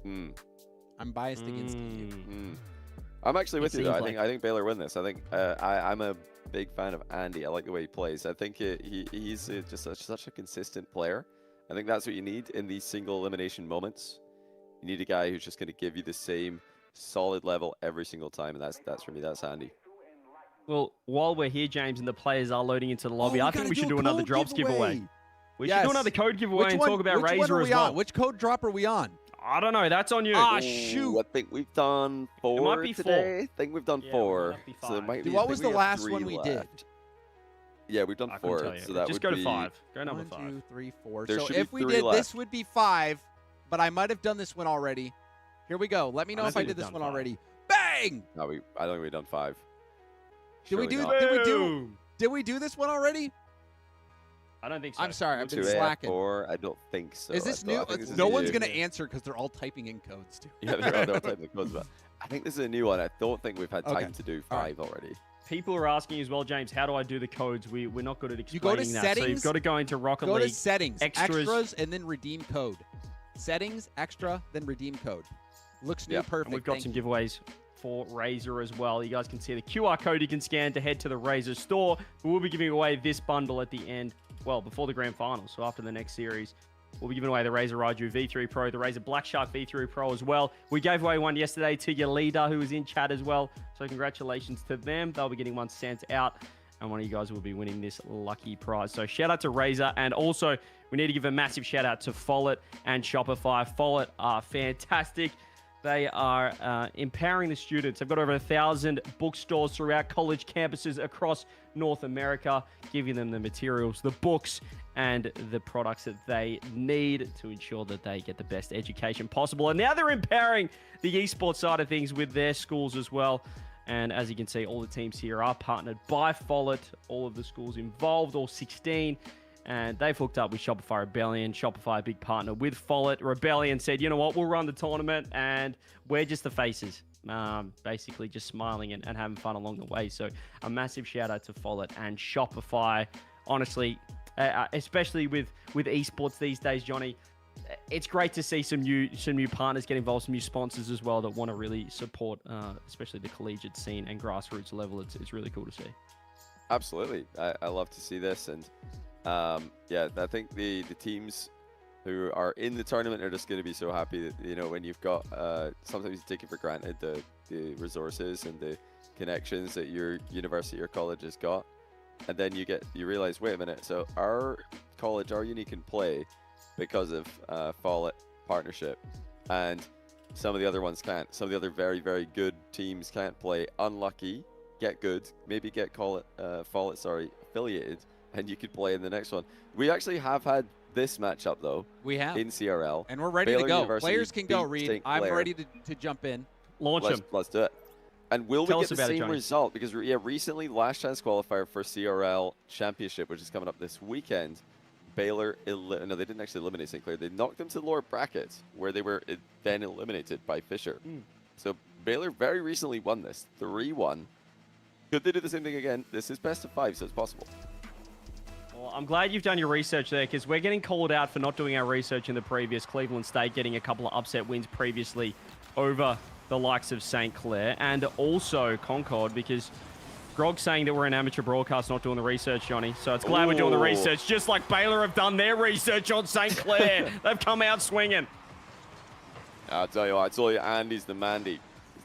I'm biased against EU. I'm actually with you, though. I think Baylor win this. I think I'm a big fan of Andy. I like the way he plays. I think he's just such a consistent player. I think that's what you need in these single elimination moments. You need a guy who's just going to give you the same solid level every single time, and that's for me. That's Andy. Well, while we're here, James, and the players are loading into the lobby, I think we should do another drops giveaway. We should do another code giveaway and talk about Razor as well. Which code drop are we on? I don't know. That's on you. Shoot. I think we've done 4 It might be today. 4. I think we've done 4. So it might be, what was the last one we did? Yeah, we've done 4. So that just would go be... to 5. Go number 5. 1, 2, 3, 4. There So should if be we 3 did left. this, would be 5. But I might have done this one already. Here we go. Let me know if I did this one already. Bang! No, I don't think we've done 5. Did we do this one already? I don't think so. I'm sorry, I've been 2A, slacking. 4, I don't think so. Is this new? No one's going to answer because they're all typing in codes too. Yeah, they're all typing in codes. But I think this is a new one. I don't think we've had time to do 5 already. People are asking as well, James, how do I do the codes? We're not good at You go explaining to that. settings. So you've got to go into Rocket Go League. to settings, extras, and then redeem code. Settings, extra, then redeem code. Looks new, perfect. And we've got some giveaways for Razor as well. You guys can see the QR code you can scan to head to the Razor store. We'll be giving away this bundle at the end, well, before the grand final. So after the next series, we'll be giving away the Razor Raiju V3 Pro, the Razor Black Shark V3 Pro as well. We gave away one yesterday to your leader who was in chat as well. So congratulations to them. They'll be getting one sent out, and one of you guys will be winning this lucky prize. So shout out to Razor, and also we need to give a massive shout out to Follett and Shopify. Follett are fantastic. They are empowering the students. They've got over 1,000 bookstores throughout college campuses across North America, giving them the materials, the books, and the products that they need to ensure that they get the best education possible. And now they're empowering the esports side of things with their schools as well. And as you can see, all the teams here are partnered by Follett. All of the schools involved, all 16. And they've hooked up with Shopify Rebellion. Shopify, a big partner with Follett. Rebellion said, you know what, we'll run the tournament and we're just the faces. Basically just smiling and having fun along the way. So a massive shout out to Follett and Shopify. Honestly, especially with esports these days, Johnny, it's great to see some new partners get involved, some new sponsors as well that want to really support, especially the collegiate scene and grassroots level. It's really cool to see. Absolutely, I love to see this, and yeah, I think the teams who are in the tournament are just going to be so happy that, when you've got sometimes you take it for granted the resources and the connections that your university or college has got, and then you realize, wait a minute, so our college, our uni can play because of Follett partnership, and some of the other ones can't. Some of the other very, very good teams can't play. Unlucky, get good, maybe get Follett affiliated, and you could play in the next one. We actually have had this matchup though. We have in CRL, and we're ready Baylor to go. University Players can go. beat Reed, St. I'm Clair. ready to jump in. Let's do it. And will Tell we us get the about it, same Johnny. result? Because recently, last chance qualifier for CRL Championship, which is coming up this weekend, Baylor, no, they didn't actually eliminate St. Clair. They knocked them to the lower bracket, where they were then eliminated by Fisher. So Baylor very recently won this, 3-1. Could they do the same thing again? This is best of 5, so it's possible. Well, I'm glad you've done your research there, because we're getting called out for not doing our research in the previous. Cleveland State getting a couple of upset wins previously over the likes of St. Clair, and also Concord, because Grog's saying that we're an amateur broadcast not doing the research, Johnny. So it's glad we're doing the research, just like Baylor have done their research on St. Clair. They've come out swinging. I'll tell you what, I told you Andy's the Mandy.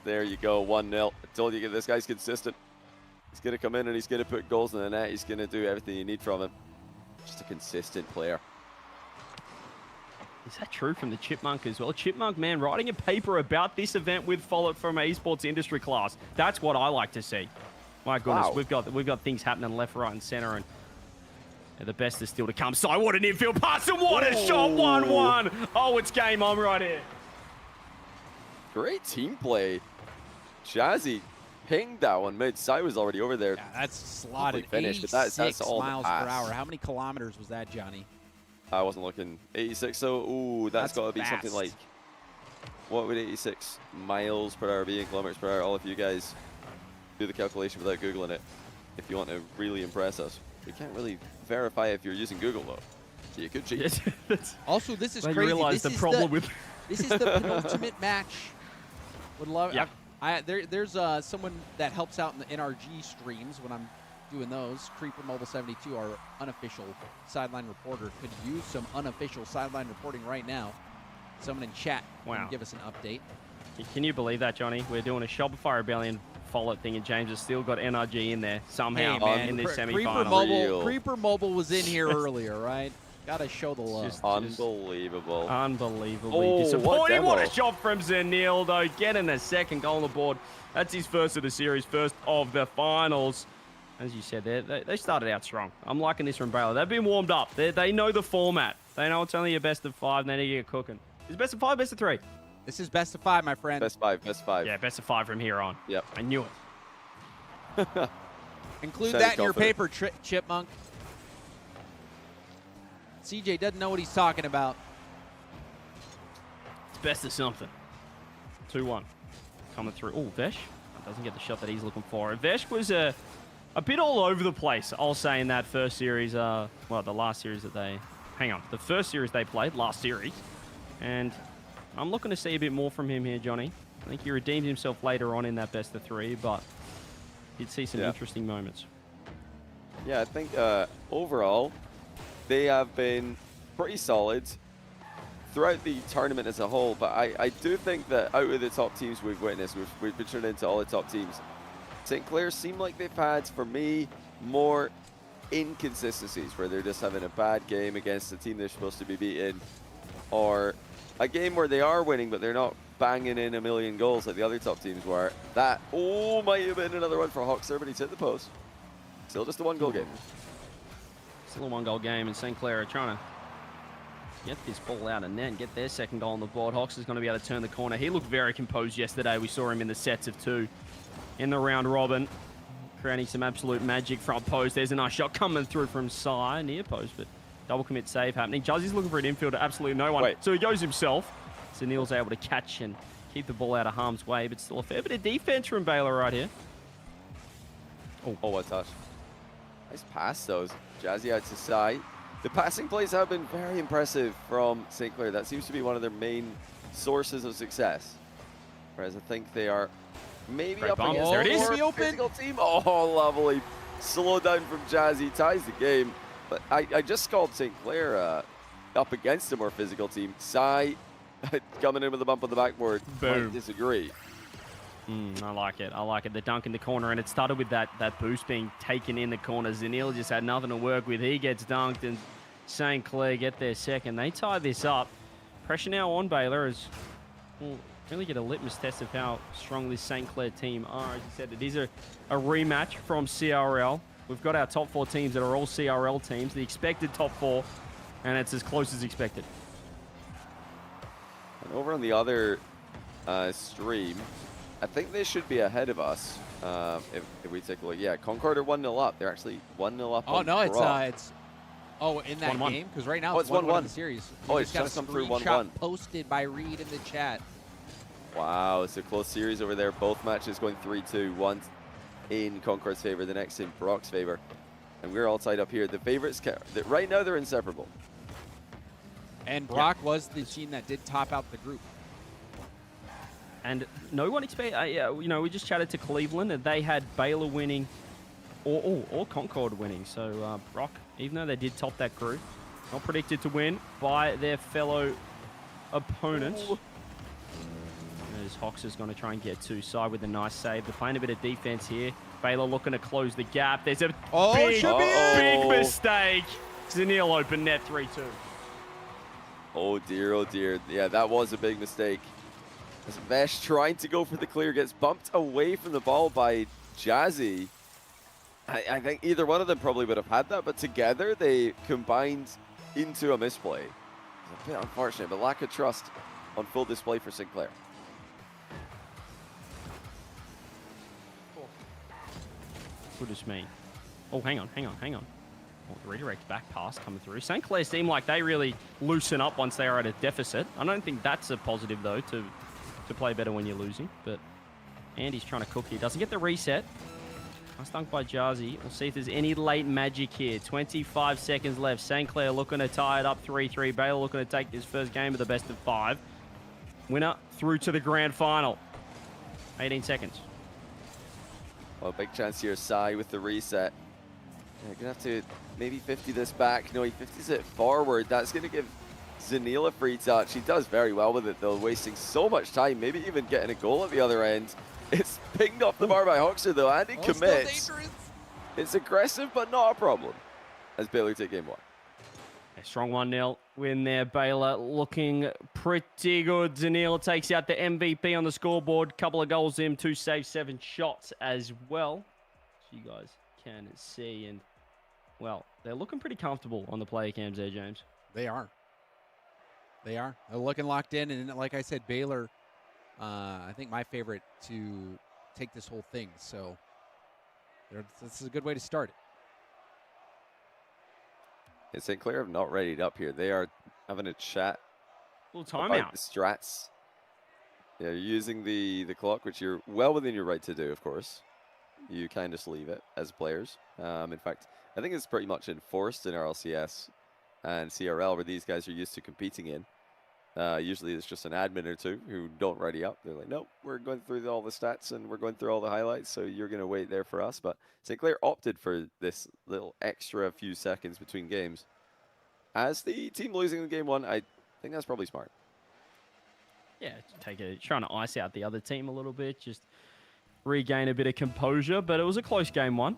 There you go, 1-0. I told you this guy's consistent. He's going to come in and he's going to put goals in the net. He's going to do everything you need from him. Just a consistent player. Is that true from the Chipmunk as well? Chipmunk, man, writing a paper about this event with Follett from an esports industry class. That's what I like to see. My goodness, Wow. we've got things happening left, right, and center, and the best is still to come. So what an infield pass and what a shot! 1-1. Oh, it's game on right here. Great team play. Jazzy pinged that one mid-side, was already over there. Yeah, that's slotted. Finished, but that's all miles the pass. per hour. How many kilometers was that, Johnny? I wasn't looking. 86, so ooh, that's got to be something fast. like, what would 86 miles per hour be in kilometers per hour? All of you guys do the calculation without Googling it if you want to really impress us. We can't really verify if you're using Google though. So you could cheat. Also, this is I crazy. realize This the is problem with This is the penultimate match. Would love. Yeah. There's someone that helps out in the NRG streams when I'm doing those. Creeper Mobile 72, our unofficial sideline reporter, could use some unofficial sideline reporting right now. Someone in chat can give us an update. Can you believe that, Johnny? We're doing a Shopify Rebellion Follett thing, and James has still got NRG in there somehow in this semifinal. Creeper Mobile was in here earlier, right? Gotta show the love. Just unbelievable. Unbelievably disappointing. What a shot from Zenil, though. Getting the second goal on the board. That's his first of the series, first of the finals. As you said, they started out strong. I'm liking this from Baylor. They've been warmed up. They know the format. They know it's only a best of 5, and they need to get cooking. Is it best of 5, best of 3? This is best of 5, my friend. Best 5, best 5. Yeah, best of 5 from here on. Yep. I knew it. Include that in your paper, Chipmunk. CJ doesn't know what he's talking about. It's best of something. 2-1. Coming through. Oh, Vesh doesn't get the shot that he's looking for. Vesh was a bit all over the place, I'll say, in that first series. The last series that they... Hang on. The first series they played, last series. And I'm looking to see a bit more from him here, Johnny. I think he redeemed himself later on in that best of 3, but you'd see some interesting moments. Yeah, I think overall, they have been pretty solid throughout the tournament as a whole, but I do think that out of the top teams we've witnessed, we've been turned into all the top teams. St. Clair seem like they've had, for me, more inconsistencies where they're just having a bad game against the team they're supposed to be beating, or a game where they are winning but they're not banging in a million goals like the other top teams were. That, might have been another one for Hawks, but he's hit the post. Still just a 1-goal game. Still a 1-goal game, and St. Clair are trying to get this ball out and then get their second goal on the board. Hawks is going to be able to turn the corner. He looked very composed yesterday. We saw him in the sets of 2 in the round robin, creating some absolute magic front post. There's a nice shot coming through from Sai, near post, but double commit save happening. Juzzy's looking for an infielder, absolutely no one. So he goes himself. Zanil's able to catch and keep the ball out of harm's way, but still a fair bit of defense from Baylor right here. Oh, what touch. Nice pass, though. Jazzy out to Sai. The passing plays have been very impressive from Sinclair. That seems to be one of their main sources of success. Whereas I think they are maybe up against there it is. a physical team. Oh, lovely. Slow down from Jazzy. Ties the game. But I just called Sinclair up against a more physical team. Sai coming in with a bump on the backboard. Boom. Might disagree. I like it. I like it. The dunk in the corner, and it started with that boost being taken in the corner. Zanil just had nothing to work with. He gets dunked, and St. Clair get their second. They tie this up. Pressure now on Baylor as we'll really get a litmus test of how strong this St. Clair team are. As you said, it is a rematch from CRL. We've got our top 4 teams that are all CRL teams, the expected top 4, and it's as close as expected. And over on the other stream, I think they should be ahead of us if we take a look. Yeah, Concord are 1-0 up. They're actually 1-0 up. Oh, no, it's in that 1-1. game? Because right now it's 1-1 in the series. Oh, We it's got just a come through screenshot 1-1. posted by Reed in the chat. Wow, it's a close series over there. Both matches going 3-2. One in Concord's favor, the next in Brock's favor. And we're all tied up here. The favorites, right now they're inseparable. And Brock was the team that did top out the group. And no one expected, we just chatted to Cleveland, and they had Baylor winning or Concord winning. So Brock, even though they did top that group, not predicted to win by their fellow opponents. As Hawks is going to try and get to side with a nice save. They're playing a bit of defense here. Baylor looking to close the gap. There's a big mistake. Zanil open net 3-2. Oh dear. Yeah, that was a big mistake. As Vesh trying to go for the clear gets bumped away from the ball by Jazzy. I think either one of them probably would have had that, but together they combined into a misplay. It's a bit unfortunate, but lack of trust on full display for Sinclair. Goodness me. Oh, hang on. Oh, the redirect back pass coming through. St. Clair seem like they really loosen up once they are at a deficit. I don't think that's a positive, though, to play better when you're losing. But Andy's trying to cook here. Doesn't get the reset. Nice dunk by Jazzy. We'll see if there's any late magic here. 25 seconds left. St. Clair looking to tie it up 3-3. Baylor looking to take this first game of the best of 5. Winner through to the grand final. 18 seconds. Well, big chance here, Sai with the reset. Yeah, gonna have to maybe 50 this back. No, he 50s it forward. That's gonna give Zanil a free touch. He does very well with it though, wasting so much time, maybe even getting a goal at the other end. It's pinged off the bar by Hoxer though, and he commits. It's aggressive, but not a problem, as Baylor take game 1. A strong 1-0 win there. Baylor looking pretty good. Zanil takes out the MVP on the scoreboard. Couple of goals in, 2 saves, 7 shots as well. So you guys can see. And, well, they're looking pretty comfortable on the player cams there, James. They are. They're looking locked in. And like I said, Baylor, I think my favorite to take this whole thing. So this is a good way to start it. And Sinclair have not readied up here. They are having a chat little about timeout. the strats. Yeah, you're using the clock, which you're well within your right to do, of course. You kind of leave it as players. In fact, I think it's pretty much enforced in RLCS and CRL, where these guys are used to competing in. Usually it's just an admin or two who don't ready up. They're like, nope, we're going through all the stats and we're going through all the highlights, so you're going to wait there for us. But Sinclair opted for this little extra few seconds between games. As the team losing in game 1, I think that's probably smart. Yeah, trying to ice out the other team a little bit, just regain a bit of composure. But it was a close game 1.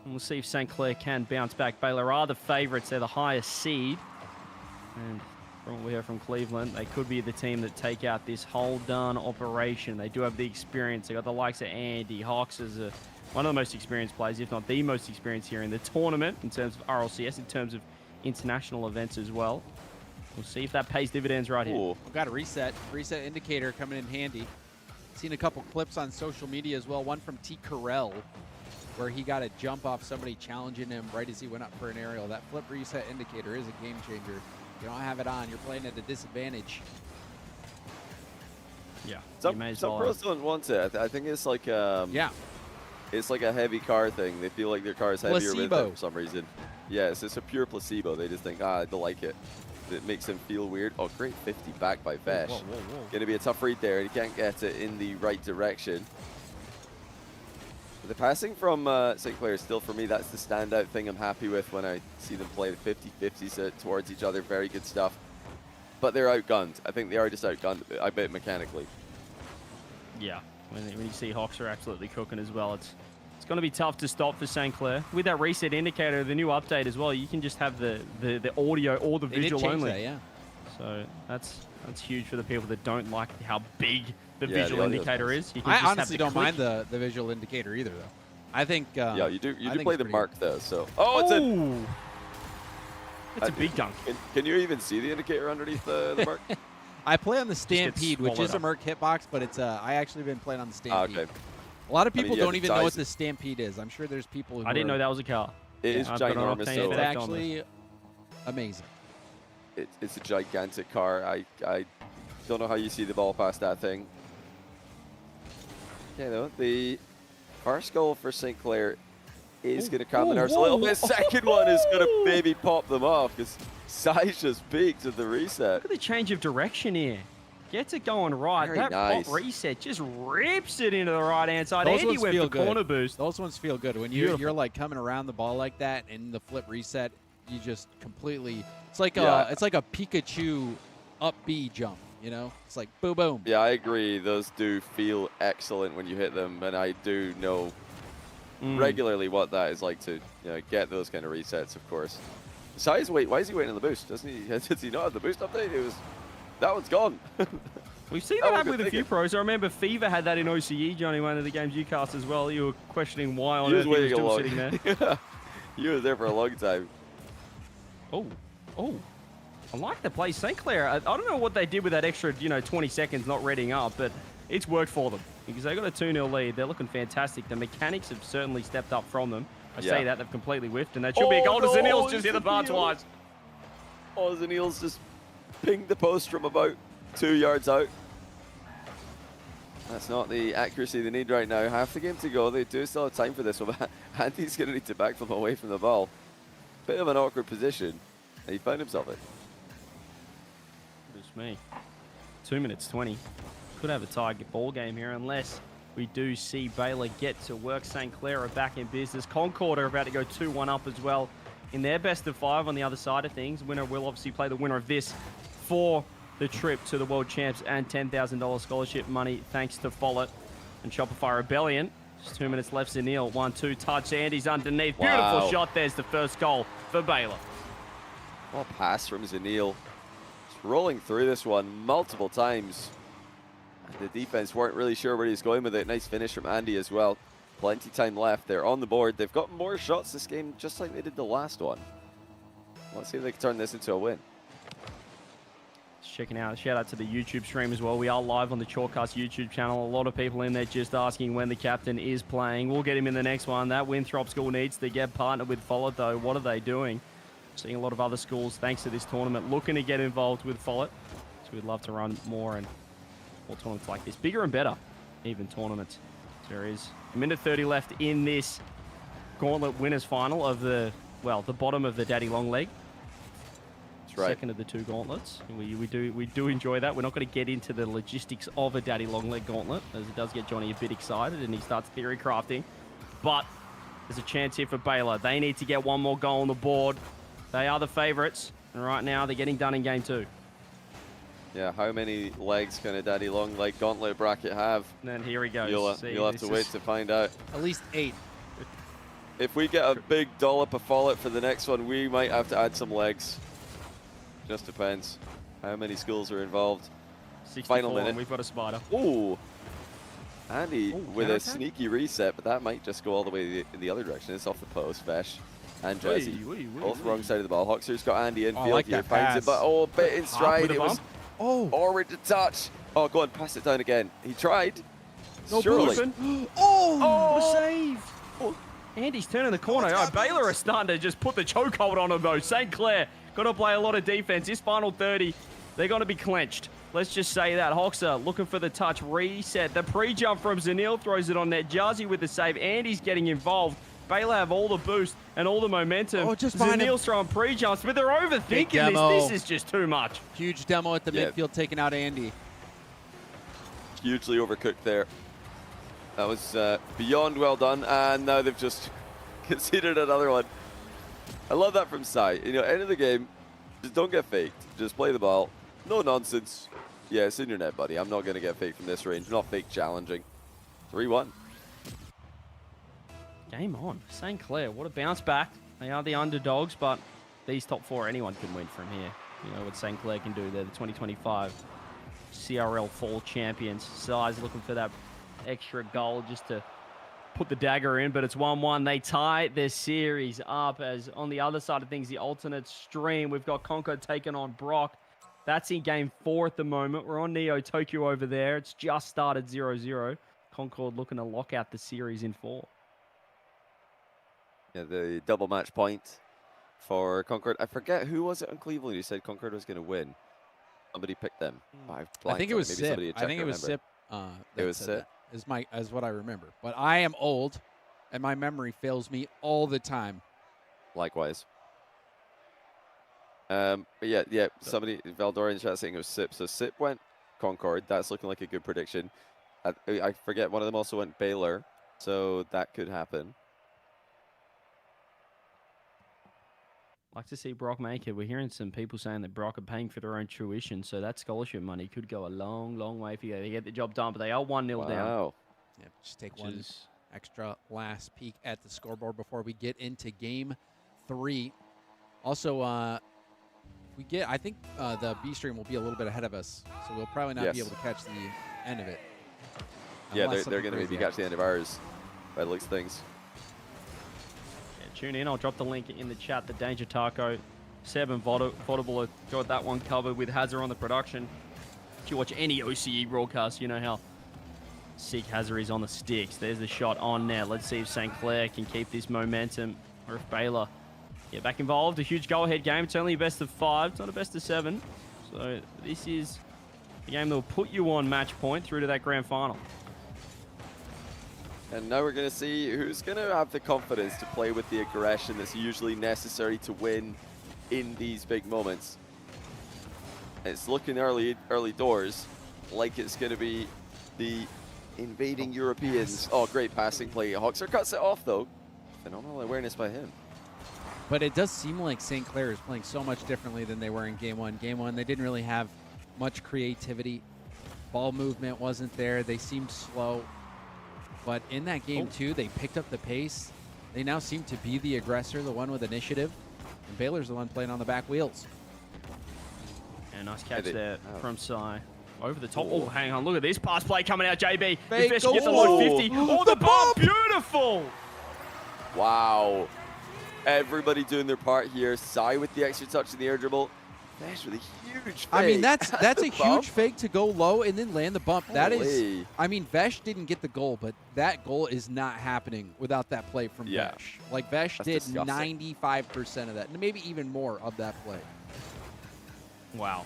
And we'll see if St. Clair can bounce back. Baylor are the favourites. They're the highest seed. And from what we heard from Cleveland, they could be the team that take out this whole done operation. They do have the experience. They got the likes of Andy. Hawks is one of the most experienced players, if not the most experienced here in the tournament in terms of RLCS, in terms of international events as well. We'll see if that pays dividends right here. We've got a reset indicator coming in handy. Seen a couple clips on social media as well. One from T. Carell, where he got a jump off somebody challenging him right as he went up for an aerial. That flip reset indicator is a game changer. You don't have it on, you're playing at a disadvantage. Yeah. Some pros don't want it. I think it's like it's like a heavy car thing. They feel like their car is heavier with it for some reason. Yeah, it's a pure placebo. They just think, I don't like it. It makes them feel weird. Oh, great 50 back by Vesh. Going to be a tough read there. He can't get it in the right direction. The passing from Sinclair is still, for me, that's the standout thing I'm happy with when I see them play the 50-50s towards each other. Very good stuff. But they're outgunned. I think they are just outgunned, I bet, mechanically. Yeah, when you see Hawks are absolutely cooking as well, it's going to be tough to stop for Sinclair. With that reset indicator, the new update as well, you can just have the audio or the visual only. That, yeah. So that's huge for the people that don't like how big the visual indicator is. You can I just honestly have the don't mind the visual indicator either, though. I think. Yeah, you do I think play it's the pretty mark, good. though. So, it's a. That's a big dunk. Can you even see the indicator underneath the mark? I play on the Stampede, which is a swallowed Merc hitbox, but it's I actually been playing on the Stampede. Okay. A lot of people yeah, don't the even know what size- the Stampede is. I'm sure there's people who I didn't know that was a car. It is I've got an ginormous. Octane So It's effect on this. actually amazing. It's a gigantic car. I don't know how you see the ball past that thing. You know, the first goal for Sinclair is going to calm the nerves a little bit. Second one is going to maybe pop them off because size just peaked at the reset. Look at the change of direction here. Gets it going right. Very that nice. pop reset just rips it into the right-hand side. Those Andy ones went feel for good. corner boost. Those ones feel good when you're like coming around the ball like that, and the flip reset, you just completely. It's like Yeah. a Pikachu up B jump. You know, it's like boom boom. Yeah, I agree. Those do feel excellent when you hit them, and I do know regularly what that is like to get those kind of resets. Of course. Besides, why is he waiting on the boost? Does he not have the boost update? That one's gone. We've seen that happen with a few pros. I remember Fever had that in OCE, Johnny, one of the games you cast as well. You were questioning why on earth he was still sitting there. He was there for a long time. Oh. I like the play. Sinclair, I don't know what they did with that extra, 20 seconds not readying up, but it's worked for them because they got a 2-0 lead. They're looking fantastic. The mechanics have certainly stepped up from them. I say that, they've completely whiffed, and that should be a goal. Zanil's just hit the bar twice. Oh, Zanil's just pinged the post from about 2 yards out. That's not the accuracy they need right now. Half the game to go. They do still have time for this one. Andy's going to need to backflip away from the ball. Bit of an awkward position. And he found himself in. It's me. 2 minutes 20. Could have a tie ball game here unless we do see Baylor get to work. St. Clair are back in business. Concord are about to go 2-1 up as well in their best of 5 on the other side of things. Winner will obviously play the winner of this for the trip to the World Champs and $10,000 scholarship money thanks to Follett and Shopify Rebellion. Just 2 minutes left. Zanil, 1-2 touch. Andy's underneath. Wow. Beautiful shot. There's the first goal for Baylor. Well, pass from Zanil. Just rolling through this one multiple times. And the defense weren't really sure where he's going with it. Nice finish from Andy as well. Plenty time left. They're on the board. They've got more shots this game, just like they did the last one. Let's see if they can turn this into a win. Checking out, shout out to the YouTube stream as well. We are live on the Chalkcast YouTube channel. A lot of people in there just asking when the captain is playing. We'll get him in the next one. That Winthrop school needs to get partnered with Follett, though. What are they doing? Seeing a lot of other schools, thanks to this tournament, looking to get involved with Follett. So we'd love to run more tournaments like this. Bigger and better, even tournaments. There is a minute 30 left in this gauntlet winners final of the bottom of the Daddy Long Leg. That's right. Second of the 2 gauntlets. We do enjoy that. We're not going to get into the logistics of a Daddy Long Leg gauntlet, as it does get Johnny a bit excited and he starts theory crafting. But there's a chance here for Baylor. They need to get one more goal on the board. They are the favorites, and right now they're getting done in game 2. Yeah, how many legs can a Daddy Long Leg gauntlet bracket have? And then here he goes. You'll have to wait to find out. At least 8. If we get a big dollop of Follett for the next one, we might have to add some legs. Just depends how many schools are involved. 64, Final minute. and we've got a spider. Ooh. Andy with a counter-attack? sneaky reset, but that might just go all the way in the other direction. It's off the post. Vesh and Jesse. Both wrong side of the ball. Huxer's got Andy in Oh, I field like here. that Finds pass. it, but bit in stride. with a It was bump. forward to touch. Oh, go on, pass it down again. He tried. No Surely. boost. Oh, what a save. Oh, Andy's turning the corner. Oh, Baylor are starting to just put the chokehold on him, though. St. Clair got to play a lot of defense. This final 30, they're going to be clenched. Let's just say that. Hoxer looking for the touch. Reset. The pre-jump from Zanil throws it on net. Jazzy with the save. Andy's getting involved. Baylor have all the boost and all the momentum. Oh, just behind him. Zanil's throwing pre-jumps, but they're overthinking this. This is just too much. Huge demo at the midfield, taking out Andy. Hugely overcooked there. That was beyond well done, and now they've just conceded another one. I love that from Sai. You know, end of the game, just don't get faked. Just play the ball. No nonsense. Yeah, it's in your net, buddy. I'm not going to get faked from this range. Not fake challenging. 3-1. Game on. St. Clair, what a bounce back. They are the underdogs, but these top four, anyone can win from here. You know what St. Clair can do. They're the 2025 CRL Fall champions. Sai's looking for that extra goal just to put the dagger in, but it's 1-1. They tie their series up. As on the other side of things, the alternate stream, we've got Concord taking on Brock. That's in game 4 at the moment. We're on Neo Tokyo over there. It's just started 0-0. Concord looking to lock out the series in 4. Yeah, the double match point for Concord. I forget who was it on Cleveland who said Concord was going to win. Somebody picked them. I think it was Sip. I think it was Sip. It was Sip. Is what I remember. But I am old, and my memory fails me all the time. Likewise. But yeah. Somebody, Valdor in the chat saying it was Sip. So Sip went Concord. That's looking like a good prediction. I forget, one of them also went Baylor. So that could happen. Like to see Brock make it. We're hearing some people saying that Brock are paying for their own tuition, so that scholarship money could go a long, long way for you. They get the job done, but they are 1-0 down. Wow. Yeah, just take one extra last peek at the scoreboard before we get into game 3. Also, I think the B stream will be a little bit ahead of us, so we'll probably not be able to catch the end of it. Yeah, they're going to maybe catch the end of ours by the looks of things. Tune in. I'll drop the link in the chat. The Danger Taco, Seb and Vodable got that one covered with Hazard on the production. If you watch any OCE broadcast, you know how sick Hazard is on the sticks. There's the shot on now. Let's see if St. Clair can keep this momentum or if Baylor get back involved. A huge go-ahead game. It's only a best of 5. It's not a best of 7. So this is the game that will put you on match point through to that grand final. And now we're going to see who's going to have the confidence to play with the aggression that's usually necessary to win in these big moments. It's looking early doors like it's going to be the invading Europeans. Oh, great passing play. Hoxer cuts it off, though. Phenomenal awareness by him. But it does seem like St. Clair is playing so much differently than they were in Game 1. Game 1, they didn't really have much creativity. Ball movement wasn't there. They seemed slow. But in that game, too, they picked up the pace. They now seem to be the aggressor, the one with initiative. And Baylor's the one playing on the back wheels. And nice catch there from Sai. Over the top. Oh, hang on. Look at this pass play coming out, JB. Invest get the low 50. Oh, the bump. Beautiful. Wow. Everybody doing their part here. Sai with the extra touch in the air dribble. Vesh with a huge fake. I mean, that's a huge fake to go low and then land the bump. Holy. That is, I mean, Vesh didn't get the goal, but that goal is not happening without that play from Vesh. Like, Vesh did 95% of that, and maybe even more of that play. Wow.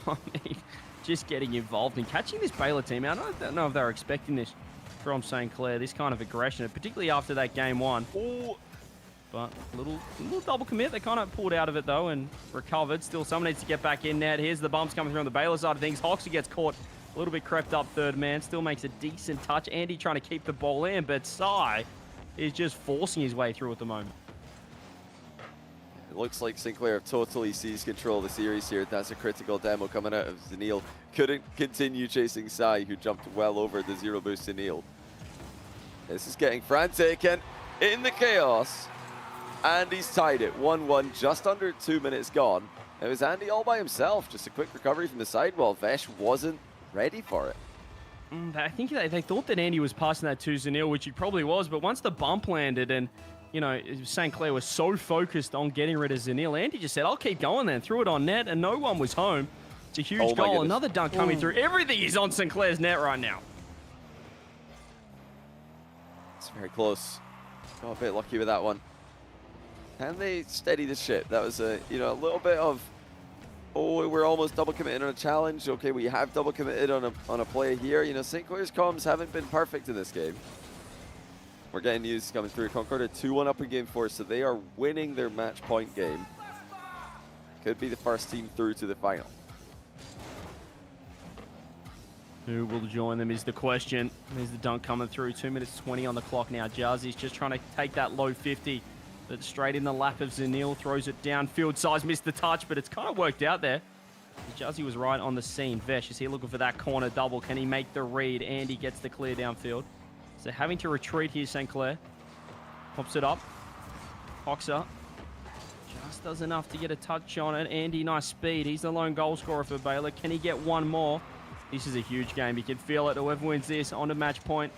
I mean, just getting involved and catching this Baylor team out. I don't know if they were expecting this from St. Clair, this kind of aggression, particularly after that game 1. Oh. But a little double commit. They kind of pulled out of it, though, and recovered. Still, someone needs to get back in net. Here's the bumps coming through on the Baylor side of things. Hoxie gets caught a little bit crept up third man. Still makes a decent touch. Andy trying to keep the ball in, but Sai is just forcing his way through at the moment. It looks like Sinclair have totally seized control of the series here. That's a critical demo coming out of Zanil. Couldn't continue chasing Sai, who jumped well over the zero boost Zanil. This is getting frantic, and in the chaos, Andy's tied it 1-1, just under 2 minutes gone. It was Andy all by himself, just a quick recovery from the sidewall. Vesh wasn't ready for it. I think they thought that Andy was passing that to Zanil, which he probably was, but once the bump landed and, you know, St. Clair was so focused on getting rid of Zanil, Andy just said, I'll keep going then, threw it on net, and no one was home. It's a huge goal. Another dunk coming through. Everything is on Sinclair's net right now. Very close. Got a bit lucky with that one. Can they steady the ship? That was a little bit of, oh, we're almost double committed on a challenge. Okay, we have double committed on a play here. Sinclair's comms haven't been perfect in this game. We're getting news coming through. Concord are 2-1 up in game 4, so they are winning their match point game. Could be the first team through to the final. Who will join them is the question. There's the dunk coming through. 2 minutes 20 on the clock now. Jazzy's just trying to take that low 50. But straight in the lap of Zanil. Throws it downfield. Size missed the touch, but it's kind of worked out there. Jazzy was right on the scene. Vesh, is he looking for that corner double? Can he make the read? Andy gets the clear downfield. So having to retreat here, Sinclair. Pops it up. Hoxer. Just does enough to get a touch on it. Andy, nice speed. He's the lone goal scorer for Baylor. Can he get one more? This is a huge game. You can feel it. Whoever wins this on to match point.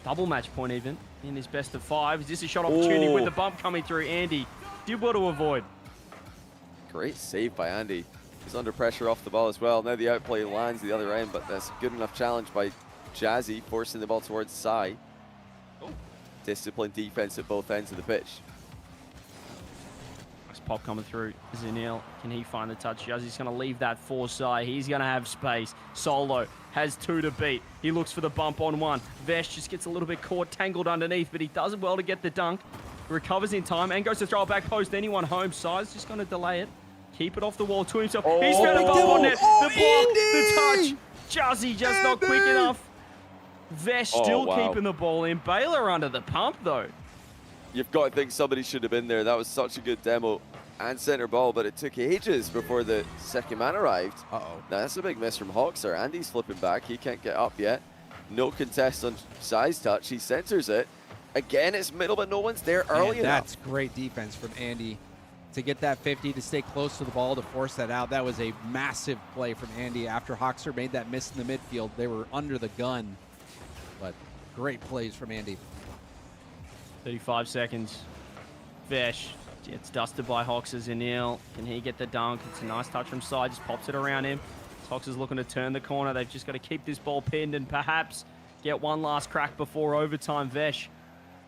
Double match point even. In this best of 5. Is this a shot opportunity with the bump coming through? Andy did well to avoid. Great save by Andy. He's under pressure off the ball as well. Now the outplay lands the other end, but that's a good enough challenge by Jazzy, forcing the ball towards Sai. Disciplined defense at both ends of the pitch. Nice pop coming through. Zanil, can he find the touch? Jazzy's going to leave that for Sai. He's going to have space. Solo has 2 to beat. He looks for the bump on 1. Vesh just gets a little bit caught, tangled underneath, but he does well to get the dunk. He recovers in time and goes to throw it back post. Anyone home. Sai's just going to delay it. Keep it off the wall to himself. He's found a goal on net. The block, the touch. Jazzy just not quick enough. Vesh still keeping the ball in. Baylor under the pump, though. You've got to think somebody should have been there. That was such a good demo and center ball, but it took ages before the second man arrived. That's a big miss from Hoxer. Andy's flipping back. He can't get up yet. No contest on Sai's touch. He centers it. Again, it's middle, but no one's there early enough. That's great defense from Andy to get that 50, to stay close to the ball, to force that out. That was a massive play from Andy. After Hoxer made that miss in the midfield, they were under the gun. But great plays from Andy. 35 seconds. Vesh gets dusted by Hoxer. Zanil, can he get the dunk? It's a nice touch from Sai, just pops it around him. Hoxer's looking to turn the corner. They've just got to keep this ball pinned and perhaps get one last crack before overtime. Vesh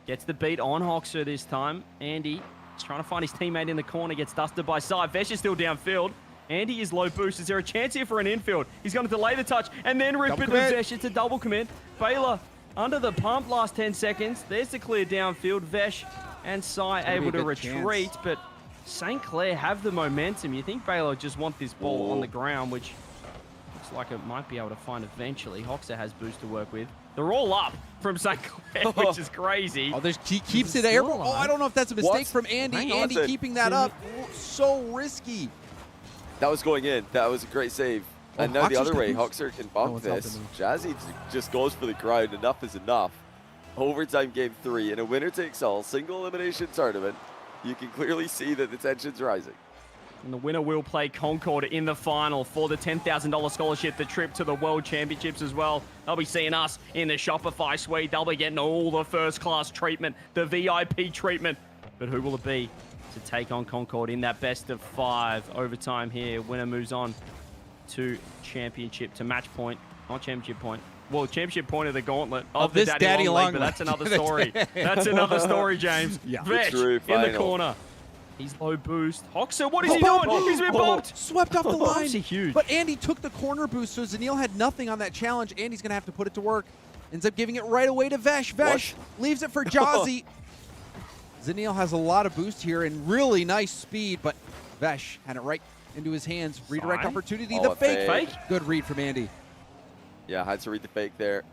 gets the beat on Hoxer this time. Andy is trying to find his teammate in the corner, gets dusted by Sai. Vesh is still downfield. Andy is low boost. Is there a chance here for an infield? He's going to delay the touch and then rip it with Vesh. It's a double commit. Baylor under the pump last 10 seconds. There's the clear downfield. Vesh and Sai able to retreat, but St. Clair have the momentum. You think Baylor just want this ball on the ground, which looks like it might be able to find eventually. Hoxer has boost to work with. They're all up from St. Clair, which is crazy. Oh, he keeps it airborne. Oh, I don't know if that's a mistake from Andy. Andy keeping that up. So risky. That was going in. That was a great save. And now the other way, Hoxer can bump this. Jazzy just goes for the ground. Enough is enough. Overtime game 3 in a winner-takes-all single elimination tournament. You can clearly see that the tension's rising. And the winner will play Concord in the final for the $10,000 scholarship, the trip to the World Championships as well. They'll be seeing us in the Shopify suite. They'll be getting all the first-class treatment, the VIP treatment. But who will it be to take on Concord in that best of 5 overtime here? Winner moves on to championship, to match point, not championship point. Well, championship point of the gauntlet of the Daddy Long League, but that's another story. That's another story, James. Vesh in the corner. He's low boost. Hoxer, what is he doing? He's been bumped. Swept off the line. Huge. But Andy took the corner boost, so Zanil had nothing on that challenge. Andy's going to have to put it to work. Ends up giving it right away to Vesh. Vesh leaves it for Jazzy. Zanil has a lot of boost here and really nice speed, but Vesh had it right into his hands. Redirect opportunity. The fake. Good read from Andy. Yeah, had to read the fake there.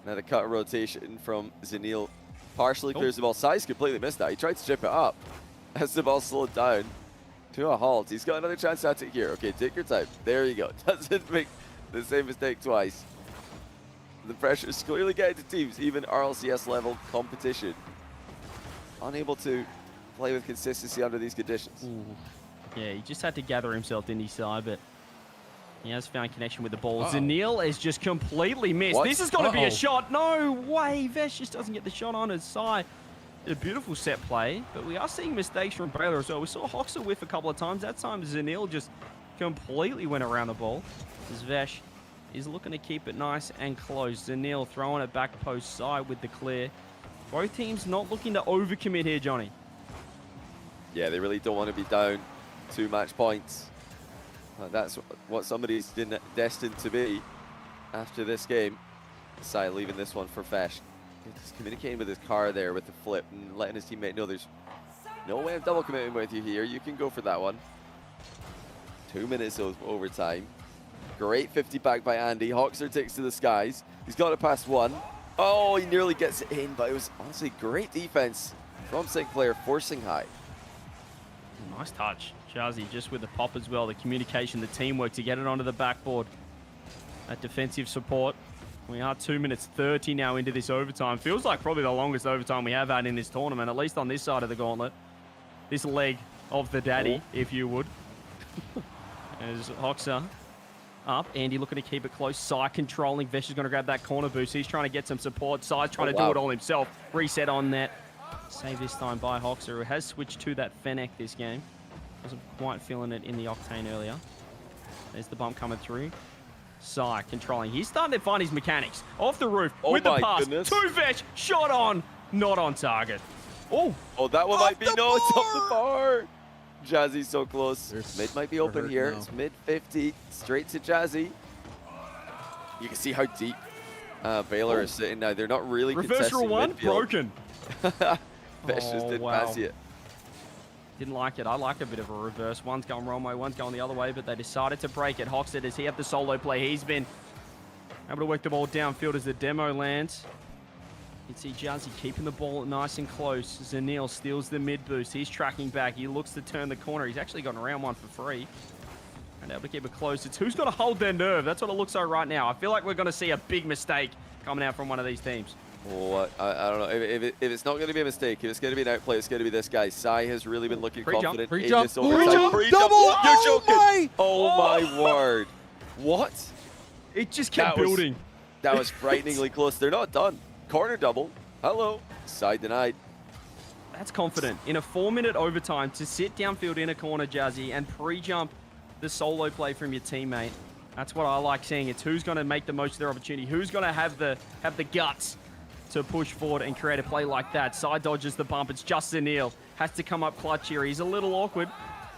Now the cut rotation from Zanil partially clears the ball. Sai's completely missed that. He tried to chip it up as the ball slowed down to a halt. He's got another chance at it here. Okay, take your time. There you go. Doesn't make the same mistake twice. The pressure is clearly getting to teams, even RLCS level competition. Unable to play with consistency under these conditions. Yeah, he just had to gather himself, didn't he, Sai? But he has found connection with the ball. Zanil is just completely missed. This has got to be a shot. No way. Vesh just doesn't get the shot on as Sai. A beautiful set play, but we are seeing mistakes from Baylor as well. We saw Hoxer whiff a couple of times. That time Zanil just completely went around the ball. As Vesh is looking to keep it nice and close. Zanil throwing it back post side with the clear. Both teams not looking to overcommit here, Johnny. Yeah, they really don't want to be down 2 match points. That's what somebody's destined to be after this game. Sai leaving this one for Fesh. He's communicating with his car there with the flip and letting his teammate know there's no way of double committing with you here. You can go for that one. 2 minutes of overtime. Great 50 back by Andy. Hoxer takes to the skies. He's got it past one. Oh, he nearly gets it in, but it was honestly great defense from Sinclair, forcing high. Nice touch. Jazzy just with the pop as well. The communication, the teamwork to get it onto the backboard. That defensive support. We are 2 minutes 30 now into this overtime. Feels like probably the longest overtime we have had in this tournament, at least on this side of the gauntlet. This leg of the daddy, if you would. As Hoxer up. Andy looking to keep it close. Sai controlling. Vesh is going to grab that corner boost. He's trying to get some support. Sai's trying to do it all himself. Reset on net. Save this time by Hoxer, who has switched to that Fennec this game. Wasn't quite feeling it in the Octane earlier. There's the bump coming through. Sai controlling. He's starting to find his mechanics. Off the roof with the pass. Goodness. To Vesh. Shot on. Not on target. Oh, that one might be. No, it's off the bar. Jazzy's so close. Mid might be open here. It's mid 50. Straight to Jazzy. You can see how deep Baylor is sitting now. They're not really reversal one midfield. broken. Vesh just didn't pass it. Didn't like it. I like a bit of a reverse. One's going wrong way, one's going the other way, but they decided to break it. Hoxer, does he have the solo play? He's been able to work the ball downfield as the demo lands. You can see Jazzy keeping the ball nice and close. Zanil steals the mid boost. He's tracking back. He looks to turn the corner. He's actually gotten around one for free. And able to keep it close. It's who's going to hold their nerve. That's what it looks like right now. I feel like we're going to see a big mistake coming out from one of these teams. Oh, I don't know. If it's not going to be a mistake, if it's going to be an outplay, it's going to be this guy. Sai has really been looking confident in this overtime. Double! You're joking! My! Oh my word! What? It just kept building. That was frighteningly close. They're not done. Corner double. Hello. Side denied. That's confident. In a 4-minute overtime to sit downfield in a corner, Jazzy, and pre-jump the solo play from your teammate. That's what I like seeing. It's who's going to make the most of their opportunity. Who's going to have the guts to push forward and create a play like that. Side dodges the bump. It's just Zanil. Has to come up clutch here. He's a little awkward.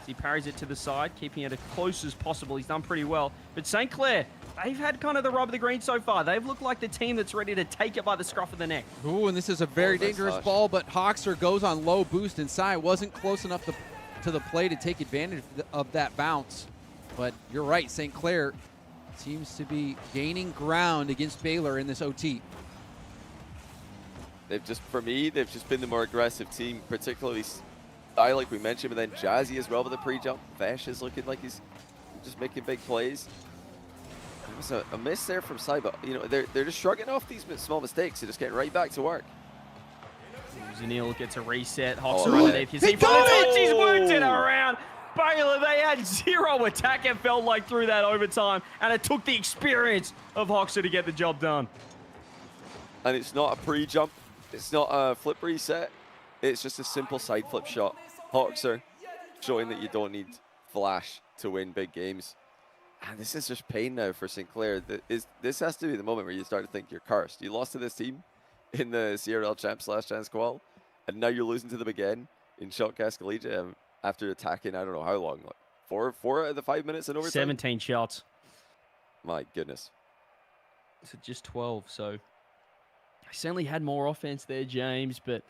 He parries it to the side, keeping it as close as possible. He's done pretty well. But St. Clair, they've had kind of the rub of the green so far. They've looked like the team that's ready to take it by the scruff of the neck. Ooh, and this is a very dangerous ball, but Hoxer goes on low boost, and Sai wasn't close enough to the play to take advantage of that bounce. But you're right, St. Clair seems to be gaining ground against Baylor in this OT. They've just been the more aggressive team, particularly Sai, like we mentioned, but then Jazzy as well with the pre-jump. Vesh is looking like he's just making big plays. There was a miss there from Sai, but you know they're just shrugging off these small mistakes. They're just getting right back to work. Zanil gets a reset. Hoxer underneath. He's worked it around. Baylor, they had zero attack, it felt like, through that overtime, and it took the experience of Hoxer to get the job done. And it's not a pre-jump. It's not a flip reset. It's just a simple side flip shot. Hoxer showing that you don't need flash to win big games. And this is just pain now for Sinclair. This has to be the moment where you start to think you're cursed. You lost to this team in the CRL Champs last chance qual, and now you're losing to them again in Shotcast Collegiate after attacking, I don't know how long, like four out of the 5 minutes in overtime? 17 shots. My goodness. So just 12, so I certainly had more offense there, James, but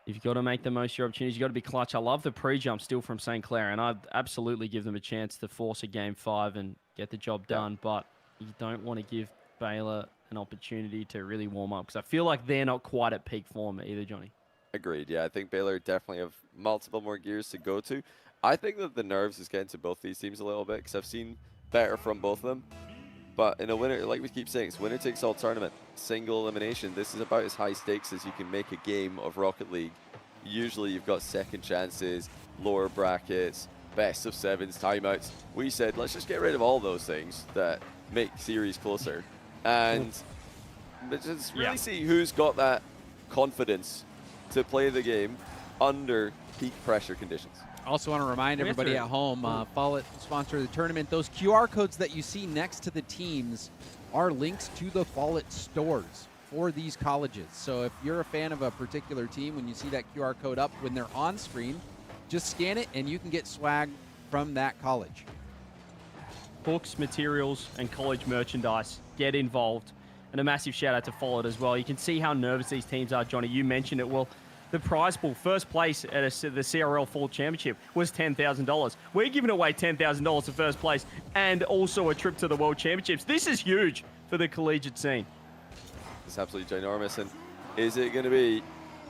you've got to make the most of your opportunities. You've got to be clutch. I love the pre-jump still from St. Clair, and I'd absolutely give them a chance to force a Game 5 and get the job done, but you don't want to give Baylor an opportunity to really warm up, because I feel like they're not quite at peak form either, Johnny. Agreed, yeah. I think Baylor definitely have multiple more gears to go to. I think that the nerves is getting to both these teams a little bit, because I've seen better from both of them. But in a winner, like we keep saying, it's winner takes all tournament. Single elimination. This is about as high stakes as you can make a game of Rocket League. Usually you've got second chances, lower brackets, best of sevens, timeouts. We said, let's just get rid of all those things that make series closer. And just really see who's got that confidence to play the game under peak pressure conditions. Also want to remind everybody at home, Follett, sponsor of the tournament, those QR codes that you see next to the teams are links to the Follett stores. for these colleges. So if you're a fan of a particular team, when you see that QR code up when they're on screen, just scan it and you can get swag from that college. Books, materials, and college merchandise. Get involved. And a massive shout out to Follett as well. You can see how nervous these teams are, Johnny. You mentioned it. Well, the prize pool, first place at the CRL Fall Championship, was $10,000. We're giving away $10,000 for first place and also a trip to the World Championships. This is huge for the collegiate scene. It's absolutely ginormous. And is it going to be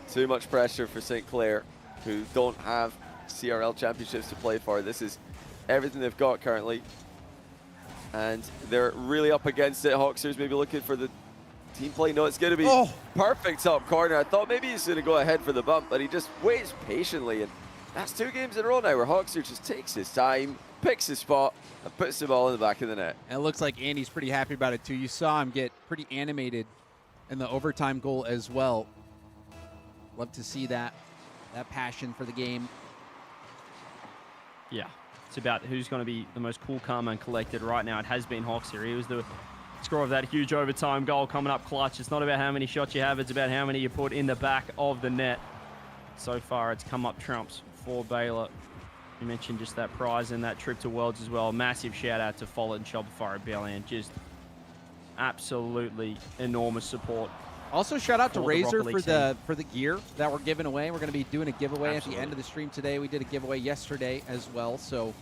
too much pressure for Sinclair, who don't have CRL championships to play for? This is everything they've got currently. And they're really up against it. Hoxer's maybe looking for the team play. No, it's going to be perfect top corner. I thought maybe he's going to go ahead for the bump, but he just waits patiently. And that's 2 games in a row now where Hoxer just takes his time, picks his spot, and puts the ball in the back of the net. And it looks like Andy's pretty happy about it too. You saw him get pretty animated in the overtime goal as well. Love to see that passion for the game. Yeah, it's about who's going to be the most cool, calm, and collected right now. It has been Hoxer. He was the scorer of that huge overtime goal coming up clutch. It's not about how many shots you have, it's about how many you put in the back of the net. So far, it's come up trumps for Baylor. You mentioned just that prize and that trip to Worlds as well. Massive shout out to Follett and Shopify Rebellion. Just absolutely enormous support. Also, shout out to for the Razor Rocket League for the gear that we're giving away. We're going to be doing a giveaway Absolutely. at the end of the stream today. We did a giveaway yesterday as well. So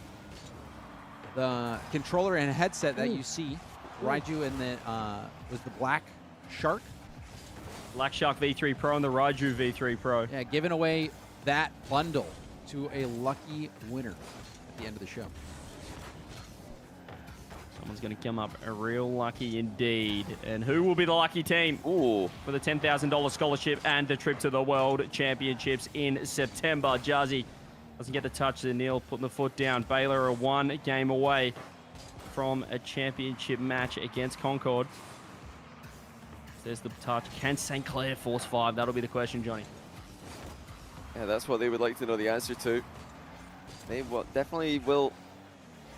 the controller and headset that you see, Raiju and the was the Black Shark. Black Shark V3 Pro and the Raiju V3 Pro. Yeah, giving away that bundle to a lucky winner at the end of the show. Someone's going to come up real lucky indeed. And who will be the lucky team? Ooh. For the $10,000 scholarship and the trip to the World Championships in September. Jazzy doesn't get the touch. Neil putting the foot down. Baylor are 1 game away from a championship match against Concord. There's the touch. Can Sinclair force 5? That'll be the question, Johnny. Yeah, that's what they would like to know the answer to. They definitely will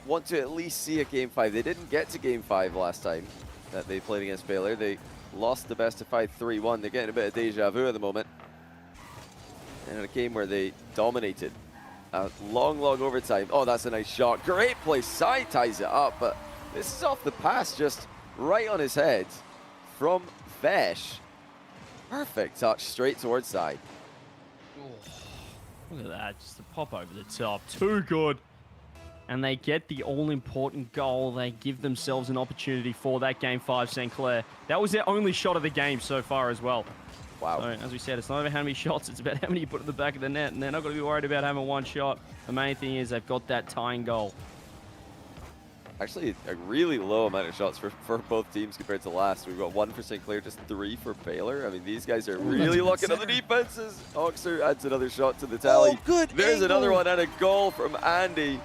want to at least see a Game 5. They didn't get to Game 5 last time that they played against Baylor. They lost the best of 5 3-1. They're getting a bit of deja vu at the moment. And in a game where they dominated. A long overtime. Oh, that's a nice shot. Great play. Side ties it up, but this is off the pass, just right on his head from Vesh. Perfect touch straight towards side. Look at that. Just a pop over the top. Too good. And they get the all-important goal. They give themselves an opportunity for that Game 5, Sinclair. That was their only shot of the game so far as well. Wow. So, as we said, it's not about how many shots, it's about how many you put in the back of the net, and they're not going to be worried about having 1 shot. The main thing is they've got that tying goal. Actually, a really low amount of shots for both teams compared to last. We've got 1 for Sinclair, just 3 for Baylor. I mean, these guys are really looking at the defenses. Hoxer adds another shot to the tally. Oh, good There's angle. another one and a goal from Andy.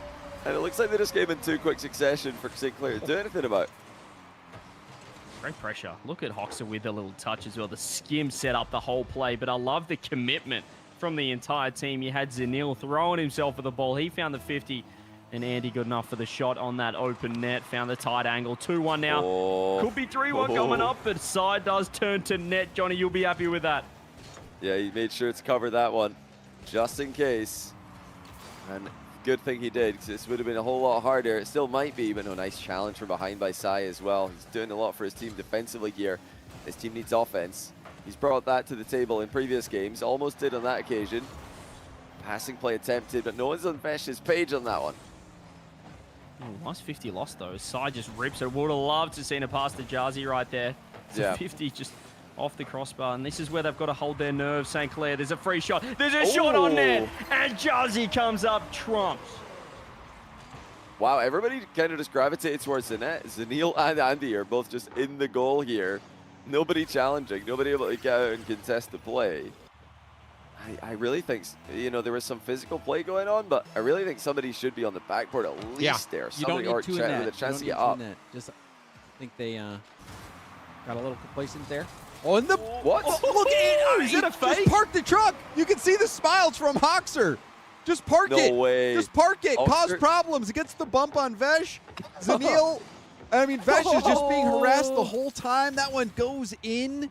And it looks like they just came in 2 quick succession for Sinclair to do anything about. Great pressure. Look at Hoxer with a little touch as well. The skim set up the whole play, but I love the commitment from the entire team. You had Zanil throwing himself for the ball. He found the 50, and Andy good enough for the shot on that open net. Found the tight angle. 2-1 now. Oh. Could be 3-1 coming up, but side does turn to net. Johnny, you'll be happy with that. Yeah, he made sure to cover that one just in case. And good thing he did, because this would have been a whole lot harder. It still might be, but no, nice challenge from behind by Sai as well. He's doing a lot for his team defensively here. His team needs offense. He's brought that to the table in previous games. Almost did on that occasion. Passing play attempted, but no one's on Vesh's page on that one. Oh, nice 50 lost though. Sai just rips it. Would have loved to seen a pass to Jazzy right there. It's a 50 just off the crossbar, and this is where they've got to hold their nerve. St. Clair, there's a free shot. There's a shot on net, and Jazzy comes up trumps. Wow, everybody kind of just gravitated towards the net. Zanil and Andy are both just in the goal here. Nobody challenging, nobody able to get out and contest the play. I really think, you know, there was some physical play going on, but I really think somebody should be on the backboard at least there. You don't Somebody need or 2 in net. with a chance to You get don't up. need 2 in net. Just, I think they got a little complacent there. Oh, and the what? Look at Is it a fake? Just park the truck. You can see the smiles from Hoxer. Just park No it. way. Just park it. Cause Hoxer- problems. It gets the bump on Vesh. Zanil. I mean, Vesh is just being harassed the whole time. That one goes in.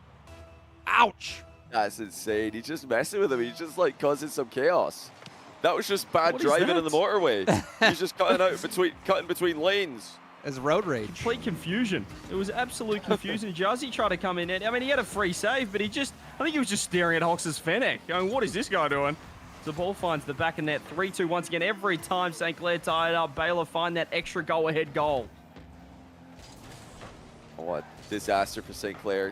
Ouch. That's insane. He's just messing with him. He's just like causing some chaos. That was just bad driving on the motorway. He's just cutting between lanes. As road rage. Complete confusion. It was absolute confusion. Jazzy tried to come in. I mean, he had a free save, but I think he was just staring at Hox's Fennec. Going, what is this guy doing? The ball finds the back of net. 3-2 once again. Every time Sinclair tied up, Baylor find that extra go-ahead goal. What disaster for Sinclair.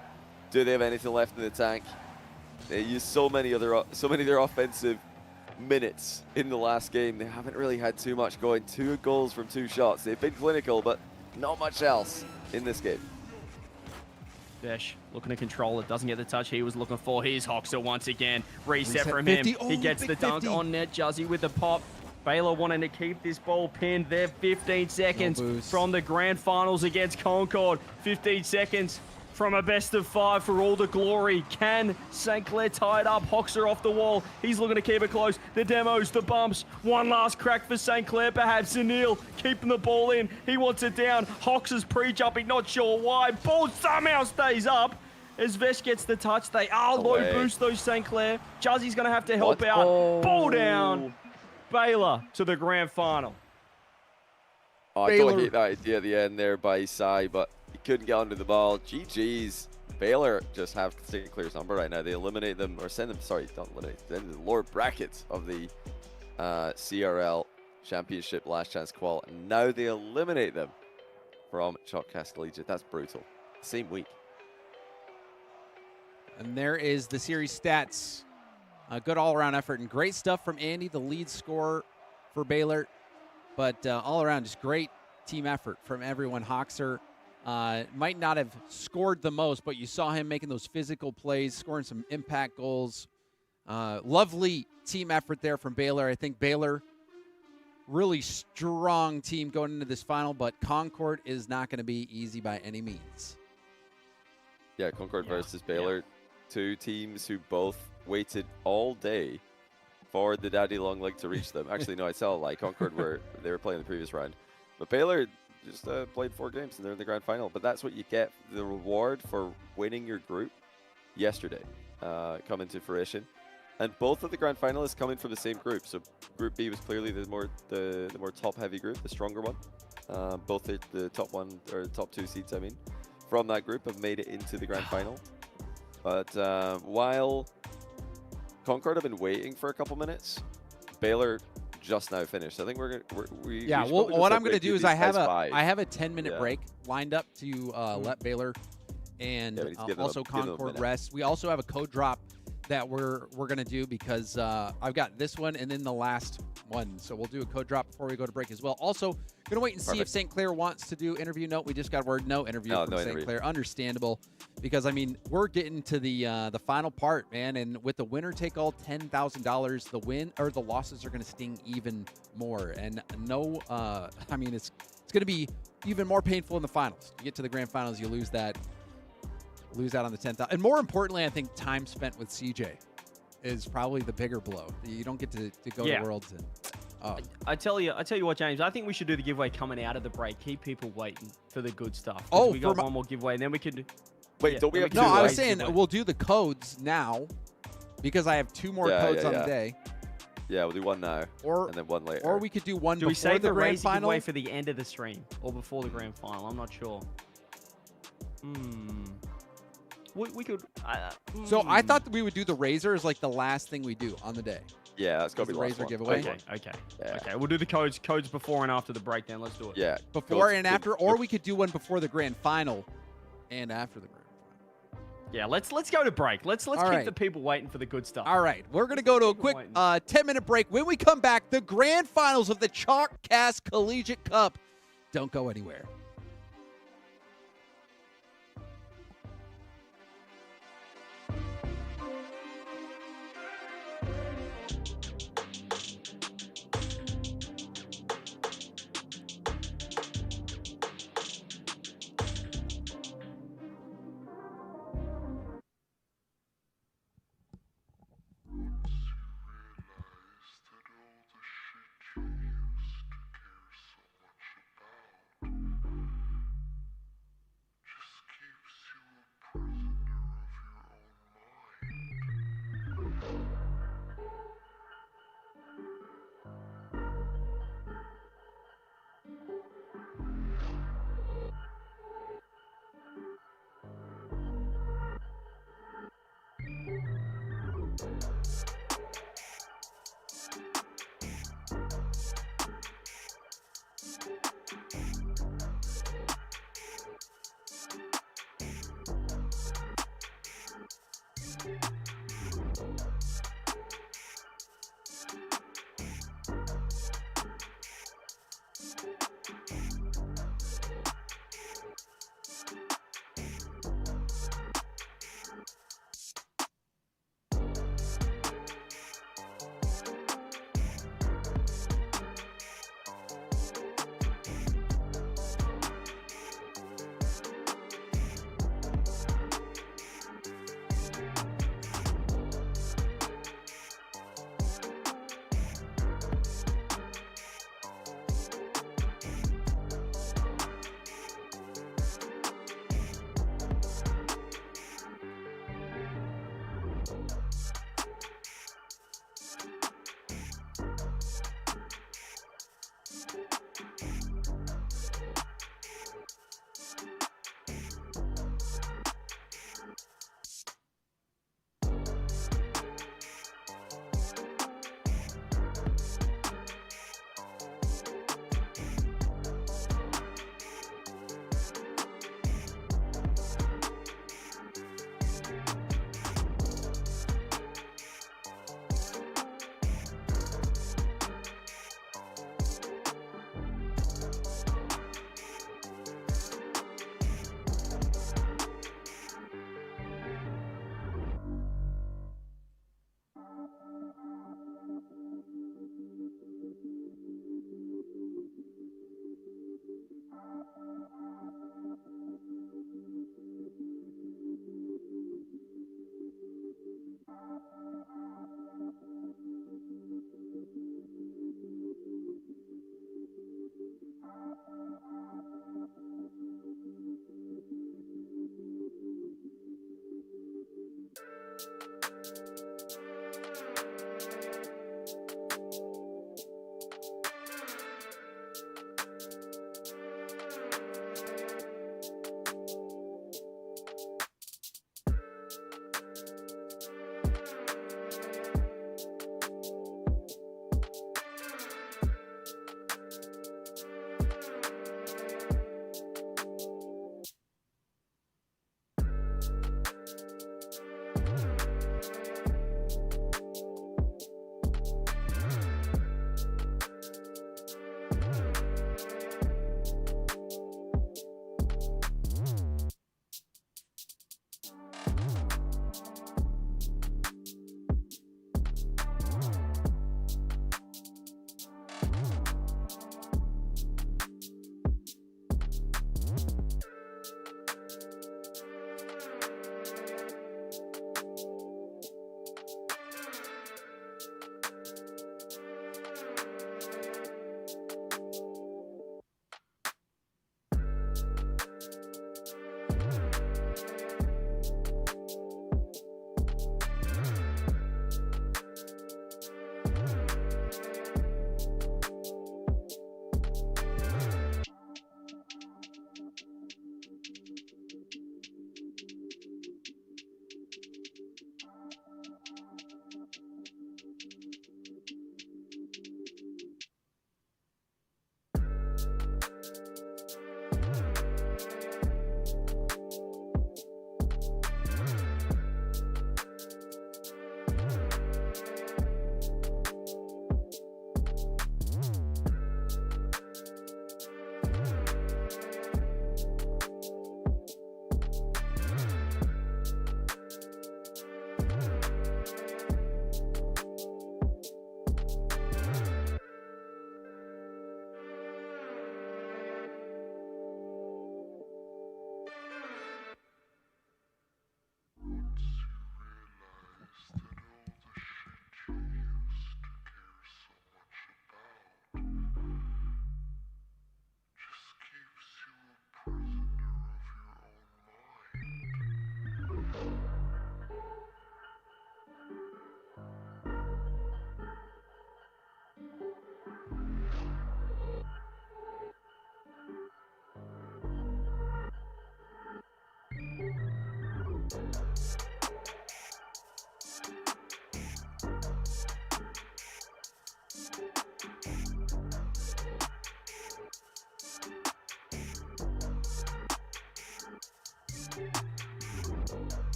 Do they have anything left in the tank? They used so many of their offensive minutes in the last game. They haven't really had too much going. 2 goals from 2 shots. They've been clinical, but not much else in this game. Desh looking to control it. Doesn't get the touch he was looking for. Here's Hoxer once again. Reset from him. He gets the dunk on net. Juzzy with the pop. Baylor wanting to keep this ball pinned. They're 15 seconds from the grand finals against Concord. 15 seconds from a best of 5 for all the glory. Can St. Clair tie it up? Hoxer off the wall. He's looking to keep it close. The demos, the bumps. One last crack for St. Clair, perhaps. Sunil keeping the ball in. He wants it down. Hoxer's pre-jumping, not sure why. Ball somehow stays up. As Vesh gets the touch, they are low boost those St. Clair. Juzzy's going to have to help out. Ball down. Baylor to the grand final. Oh, I don't hate that idea at the end there by Sai, but he couldn't get under the ball. GG's. Baylor just have St. Clair's number right now. They eliminate them, or send them, sorry, don't eliminate, send them to the lower brackets of the CRL Championship Last Chance Qual. And now they eliminate them from Chalkcast Collegiate. That's brutal. Same week. And there is the series stats. A good all-around effort and great stuff from Andy, the lead scorer for Baylor. But all around, just great team effort from everyone. Hoxer might not have scored the most, but you saw him making those physical plays, scoring some impact goals. Lovely team effort there from Baylor. I think Baylor, really strong team going into this final, but Concord is not going to be easy by any means. Yeah, Concord versus Baylor. 2 teams who both waited all day for the daddy long leg to reach them. Actually, no, I tell a lie. Concord they were playing the previous round, but Baylor just played 4 games and they're in the grand final. But that's what you get, the reward for winning your group yesterday, coming to fruition. And both of the grand finalists coming from the same group. So Group B was clearly the more top heavy group, the stronger one. Both the top 1 or top 2 seeds, I mean, from that group have made it into the grand final. But while Concord have been waiting for a couple minutes, Baylor just now finished. I think what I'm going to do is I have a 10-minute break lined up to let Baylor and also Concord rest. We also have a code drop that we're going to do because I've got this one and then the last one. So we'll do a code drop before we go to break as well. Also, going to wait and see if St. Clair wants to do interview. Note, we just got word no interview from St. Clair. Understandable, because I mean we're getting to the final part, man, and with the winner take all $10,000, the win or the losses are going to sting even more. And no, I mean it's going to be even more painful in the finals. You get to the grand finals, you lose out on the 10,000. And more importantly, I think time spent with CJ is probably the bigger blow. You don't get to go to Worlds. And I tell you what, James. I think we should do the giveaway coming out of the break. Keep people waiting for the good stuff. We got one more giveaway, and then we could. Wait, don't we have? No, I was saying we'll do the codes now because I have 2 more codes on the day. Yeah, we'll do one now, and then one later. Or we could do one before we save the grand final giveaway for the end of the stream or before the grand final. I'm not sure. We could. So I thought that we would do the Razor as like the last thing we do on the day. Yeah, that's got to be the the Razor last giveaway. Okay. We'll do the codes before and after the break. Then let's do it. Yeah, before and after, or we could do one before the grand final and after the grand final. Yeah, let's go to break. Let's keep the people waiting for the good stuff. All right, we're gonna go to a quick 10-minute break. When we come back, the grand finals of the Chalkcast Collegiate Cup. Don't go anywhere.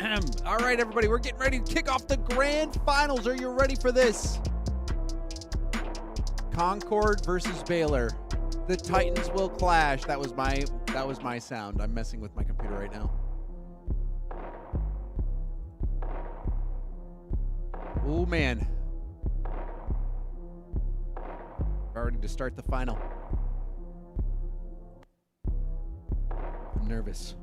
All right, everybody, we're getting ready to kick off the grand finals. Are you ready for this? Concord versus Baylor. The Titans will clash. That was my sound. I'm messing with my computer right now. Oh man. We're ready to start the final. I'm nervous.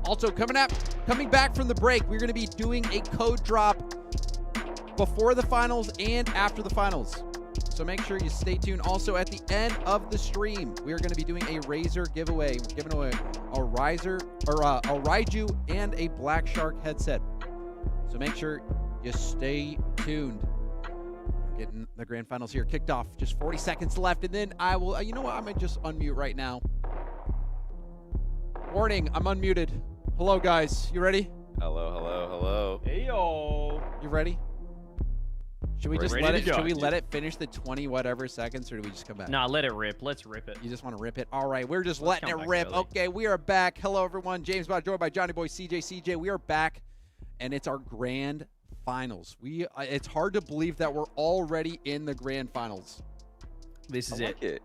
Also, coming back from the break, we're going to be doing a code drop before the finals and after the finals. So make sure you stay tuned. Also, at the end of the stream, we are going to be doing a Razor giveaway. We're giving away a Riser or a Raiju and a Black Shark headset. So make sure you stay tuned. We're getting the grand finals here kicked off. Just 40 seconds left, and then I will. You know what? I might just unmute right now. Warning, I'm unmuted. Hello, guys. You ready? Hello. Hey, yo. You ready? Should we just let it? Go. Should we let it finish the 20 whatever seconds, or do we just come back? Nah, let it rip. Let's rip it. You just want to rip it? All right, we're just Let's letting come it back rip. early. Okay, we are back. Hello, everyone. JohnnyBoi, joined by JohnnyBoi, CJCJ. We are back, and it's our grand finals. It's hard to believe that we're already in the grand finals. This is I like it.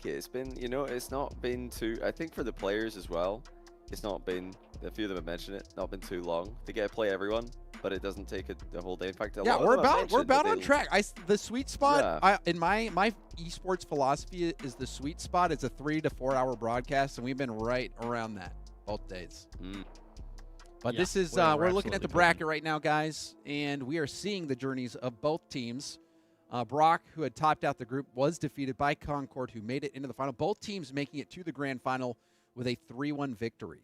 It's been, it's not been too. I think for the players as well, it's not been. A few of them have mentioned it. Not been too long to get to play everyone, but it doesn't take the whole day. In fact, Yeah, we're about on track. The sweet spot. Yeah. In my esports philosophy is the sweet spot. It's a 3 to 4 hour broadcast, and we've been right around that both days. But this is we're looking at the bracket right now, guys, and we are seeing the journeys of both teams. Brock, who had topped out the group, was defeated by Concord, who made it into the final. Both teams making it to the grand final with a 3-1 victory.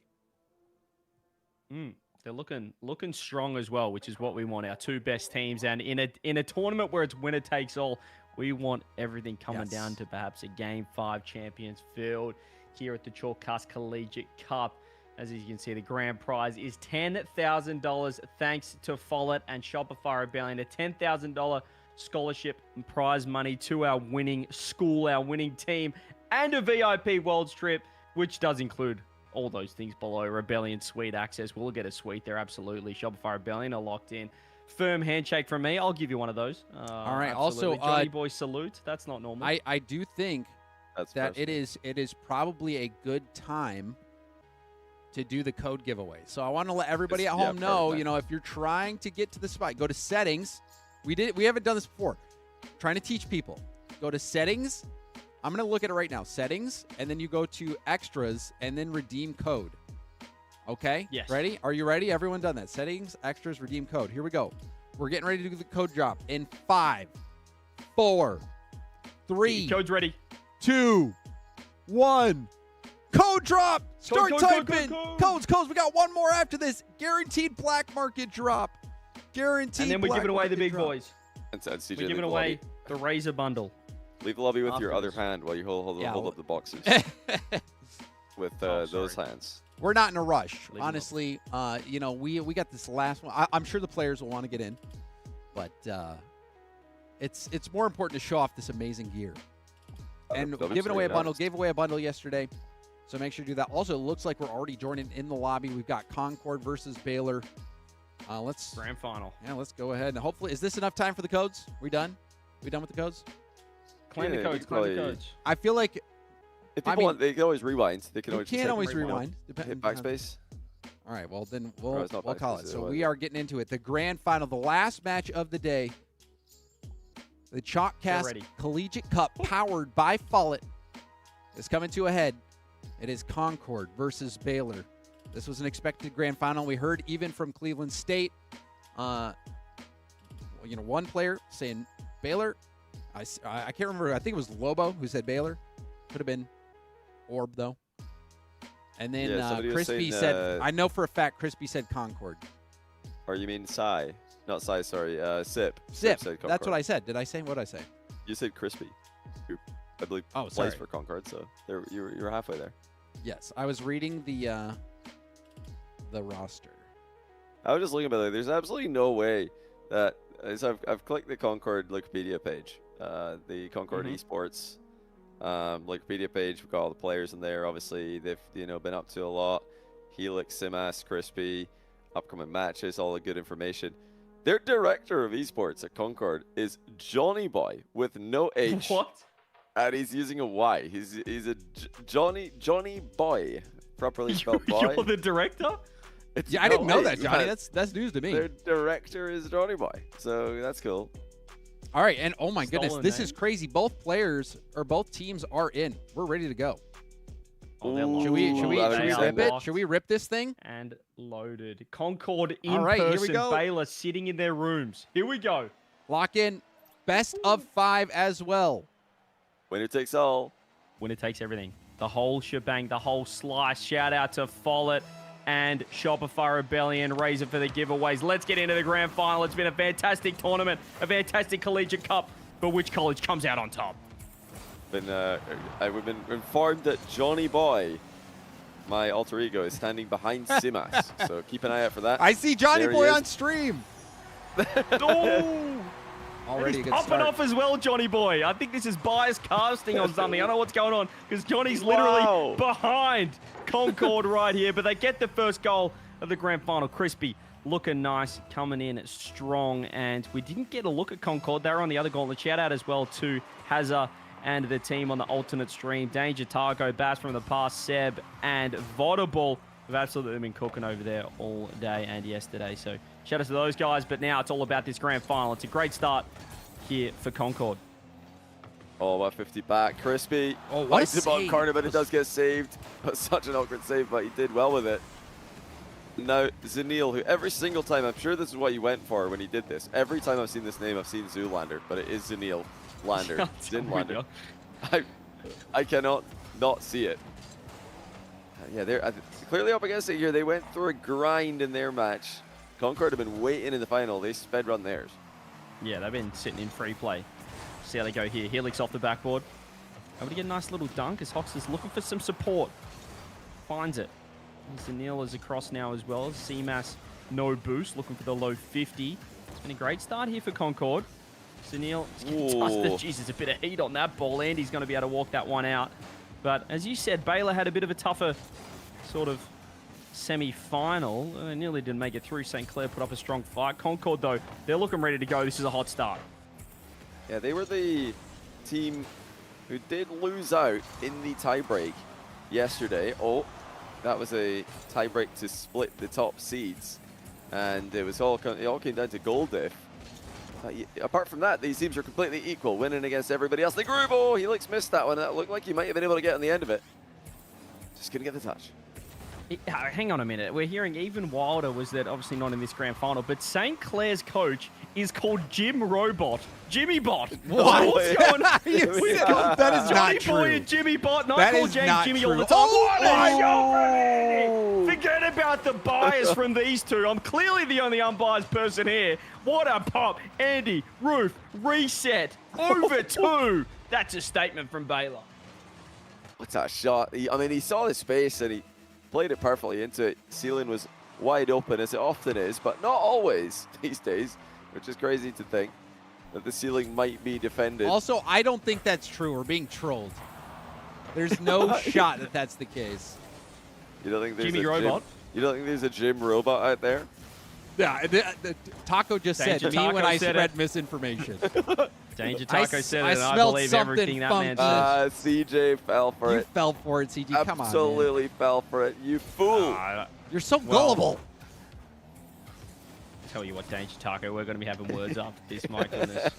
They're looking strong as well, which is what we want. Our two best teams, and in a tournament where it's winner takes all, we want everything coming down to perhaps a Game 5 Champions field here at the Chalkcast Collegiate Cup. As you can see, the grand prize is $10,000 thanks to Follett and Shopify Rebellion. A $10,000 scholarship and prize money to our winning school, our winning team, and a VIP Worlds trip, which does include all those things below. Rebellion suite access. We'll get a suite there, absolutely. Shopify Rebellion are locked in. Firm handshake from me. I'll give you one of those. All right. Absolutely. Also, JohnnyBoi salute. That's not normal. I do think that it is probably a good time to do the code giveaway. So I want to let everybody at home know, if you're trying to get to the spot, go to settings. We haven't done this before. Trying to teach people. Go to settings. I'm going to look at it right now. Settings, and then you go to extras, and then redeem code. Okay? Yes. Ready? Are you ready? Everyone done that? Settings, extras, redeem code. Here we go. We're getting ready to do the code drop in 5, 4, 3. Code's ready. 2, 1. Code drop. Start typing. Codes. We got one more after this. Guaranteed black market drop. Guaranteed. And then we're giving away the big boys. And CJ, We're giving away the Razor bundle. Leave the lobby with your other hand while you hold up the boxes. With those hands. We're not in a rush. Honestly, we got this last one. I'm sure the players will want to get in, but it's more important to show off this amazing gear. And giving away a bundle. Gave away a bundle yesterday, so make sure to do that. Also, it looks like we're already joining in the lobby. We've got Concord versus Baylor. Grand final. Yeah, let's go ahead. And hopefully, is this enough time for the codes? We done? We done with the codes? Claim the codes. I feel like if people want, they can always rewind. They can always rewind. Hit backspace. All right, well then we'll call it. So was we are getting into it. The grand final, the last match of the day. The Chalkcast Collegiate Cup, powered by Follett, is coming to a head. It is Concord versus Baylor. This was an expected grand final. We heard even from Cleveland State, one player saying Baylor. I can't remember. I think it was Lobo who said Baylor. Could have been Orb, though. And then Crispy said, I know for a fact Crispy said Concord. Or you mean Psy? Not Psy, sorry. Sip. Sip. Said That's what I said. Did I say? What did I say? You said Crispy, who I believe plays for Concord, so you're halfway there. Yes, I was reading the roster. I was just looking about it. There's absolutely no way that. So I've clicked the Concord Wikipedia page, the Concord Esports Wikipedia page. We've got all the players in there. Obviously, they've been up to a lot. Helix, Simas, Crispy, upcoming matches, all the good information. Their director of esports at Concord is JohnnyBoi with no H. What? And he's using a Y. He's a JohnnyBoi, properly spelled boy. You're the director? Yeah, I didn't know that, Johnny. That's news to me. Their director is JohnnyBoi, so that's cool. All right, and oh my goodness, Stolen this name. is crazy. Both players or both teams are in. We're ready to go. Should we rip it? Should we rip this thing? And loaded. Concord in All right, here we person. go. Baylor sitting in their rooms. Here we go. Lock in. Best of 5 as well. Winner takes all. Winner takes everything. The whole shebang, the whole slice. Shout out to Follett and Shopify Rebellion. Razor for the giveaways. Let's get into the grand final. It's been a fantastic tournament, a fantastic Collegiate Cup, but which college comes out on top? We've been informed that JohnnyBoi, my alter ego, is standing behind Simas. So keep an eye out for that. I see JohnnyBoi on stream. Oh! Already a He's good popping start. off as well, JohnnyBoi. I think this is biased casting or something. I don't know what's going on because Johnny's literally behind Concord right here. But they get the first goal of the grand final. Crispy looking nice, coming in strong. And we didn't get a look at Concord. They were on the other gauntlet. Shout out as well to Hazza and the team on the alternate stream. Danger Targo, Bass from the past, Seb, and Vodable have absolutely been cooking over there all day and yesterday. So shout out to those guys. But now it's all about this grand final. It's a great start here for Concord. Oh, 150 back. Crispy. Oh, what a Bites him on save. corner, but it does get saved. But such an awkward save, but he did well with it. Now, Zanil, who every single time, I'm sure this is what he went for when he did this. Every time I've seen this name, I've seen Zoolander, but it is Zanil Lander. Zinlander. I cannot not see it. Yeah, they're clearly up against it here. They went through a grind in their match. Concord have been waiting in the final. They sped run theirs. Yeah, they've been sitting in free play. See how they go here. Helix off the backboard. Able to get a nice little dunk as Hox is looking for some support. Finds it. Zanil is across now as well. CMAS, no boost. Looking for the low 50. It's been a great start here for Concord. Zanil is getting dusted. Jesus, a bit of heat on that ball. Andy's going to be able to walk that one out. But as you said, Baylor had a bit of a tougher sort of semi-final. They nearly didn't make it through. Sinclair put up a strong fight. Concord, though, they're looking ready to go. This is a hot start. Yeah, they were the team who did lose out in the tiebreak yesterday. Oh, that was a tiebreak to split the top seeds. And it all came down to goal diff. Apart from that, these teams are completely equal, winning against everybody else. The groove, oh, Helix missed that one. That looked like he might have been able to get on the end of it. Just couldn't get the touch. Hang on a minute. We're hearing even wilder was that obviously not in this grand final, but St. Clair's coach is called Jim Robot. Jimmy Bot. What? What's going on? That is not true. Johnny Boy and Jimmy Bot, and That I call is James not Jimmy true. all the time. Oh What my a shot from Andy! Forget about the bias from these two. I'm clearly the only unbiased person here. What a pop. Andy, roof, reset, over 2. That's a statement from Baylor. What's that shot? He saw the space and he played it perfectly into it. Ceiling was wide open, as it often is, but not always these days, which is crazy to think that the ceiling might be defended. Also, I don't think that's true. We're being trolled. There's no shot that that's the case. You don't think there's Jimmy a Robot? You don't think there's a Jim Robot out there? Yeah, the Taco just said Danger me Taco when I said spread it. misinformation. Danger Taco said it, and I smelled believe something everything that man funky. says. CJ fell for You it. fell for it, CJ. Come on, man. Absolutely fell for it. You fool. You're so gullible. Tell you what, Danger Taco, we're going to be having words after this, my goodness.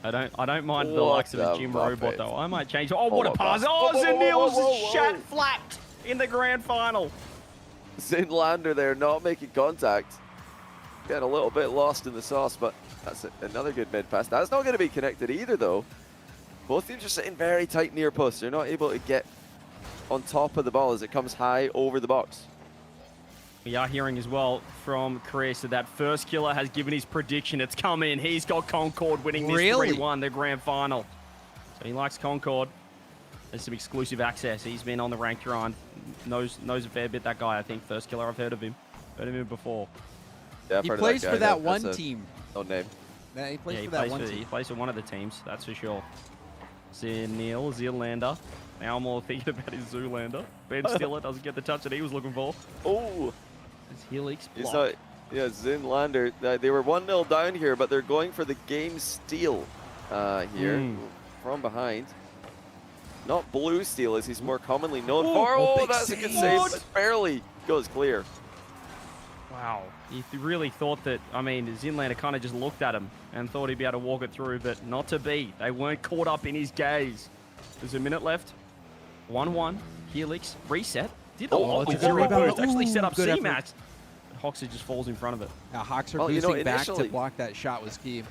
I don't mind the likes of a Jim Robot, though. I might change. Oh, what a pass. Oh, Zanil's shot flapped in the grand final. Zinlander there not making contact. Getting a little bit lost in the sauce, but that's another good mid pass. That's not going to be connected either, though. Both teams are sitting very tight near post. They're not able to get on top of the ball as it comes high over the box. We are hearing as well from Chris that first killer has given his prediction. It's come in. He's got Concord winning this 3-1, the grand final. So he likes Concord. There's some exclusive access. He's been on the ranked grind. Knows a fair bit, that guy, I think. First killer, I've heard of him. Heard of him before. Yeah, I've He heard of plays guy. for that That's one a team. known name. Yeah, he plays Yeah, for that one he team. plays for one of the teams, that's for sure. Neil, Zealander. Now I'm more thinking about his Zoolander. Ben Stiller doesn't get the touch that he was looking for. Oh! His Helix He's block. yeah, Zinlander. They were 1-0 down here, but they're going for the game steal here from behind. Not blue steel, as he's more commonly known for. Oh, that's a good save, but barely goes clear. Wow. He really thought that, I mean, Zinlander kind of just looked at him and thought he'd be able to walk it through, but not to be. They weren't caught up in his gaze. There's a minute left. 1-1. Helix. Reset. Did the it's a good rebound. rebound. It's actually set up Good effort. C-Max. Hoxer just falls in front of it. Now Hoxer Well, you know, boosting back to initially- block that shot was key.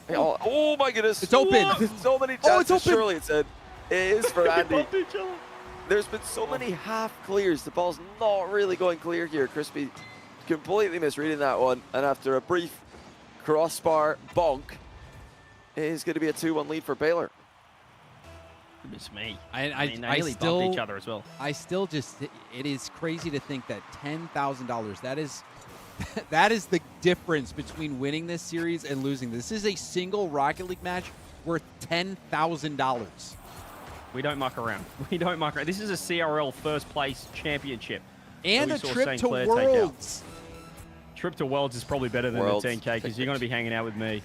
Hey, oh my goodness. It's open. So many chances. Oh, it's open. Surely it said. It is for Andy. There's been so many half clears. The ball's not really going clear here. Crispy completely misreading that one. And after a brief crossbar bonk, it is going to be a 2-1 lead for Baylor. Goodness me. I mean, they I really still, bumped each other as well. I still just, it is crazy to think that $10,000, that is, that is the difference between winning this series and losing. This is a single Rocket League match worth $10,000. We don't muck around. We don't muck around. This is a CRL first place championship. And that a we saw trip St. to Clair take out. Worlds. Trip to Worlds is probably better than Worlds. the 10K because you're going to be hanging out with me.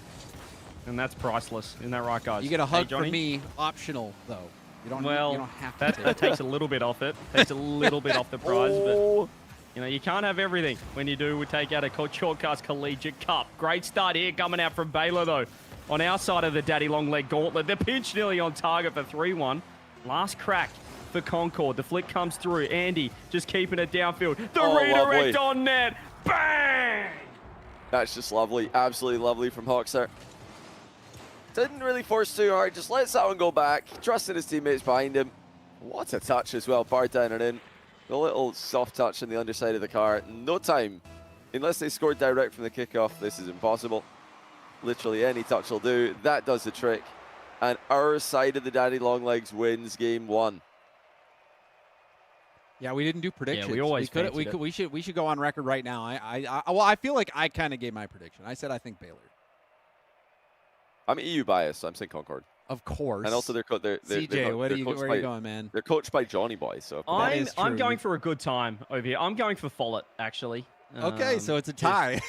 And that's priceless. Isn't that right, guys? You get a Hey, hug Johnny? from me, optional, though. You don't, Well, you don't have to that takes a little bit off it. Takes a little bit off the prize, but you know you can't have everything. When you do, we take out a Shortcast Collegiate Cup. Great start here coming out from Baylor though. On our side of the Daddy Long Leg Gauntlet, the pinch nearly on target for 3-1. Last crack for Concord. The flick comes through. Andy just keeping it downfield. The redirect lovely. on net. Bang! That's just lovely. Absolutely lovely from Hoxer. Didn't really force too hard. Just lets that one go back. Trusting his teammates behind him. What a touch as well. Bar down and in. A little soft touch on the underside of the car. No time. Unless they scored direct from the kickoff, this is impossible. Literally any touch will do. That does the trick. And our side of the Daddy Longlegs wins game 1. Yeah, we didn't do predictions. we always could. fancied it. We should go on record right now. Well, I feel like I kind of gave my prediction. I said I think Baylor. I'm EU biased, so I'm saying Concord. Of course. And also they're CJ, where are you coached going, man? They're coached by JohnnyBoi, so I'm going for a good time over here. I'm going for Follett, actually. Okay, so it's a tie.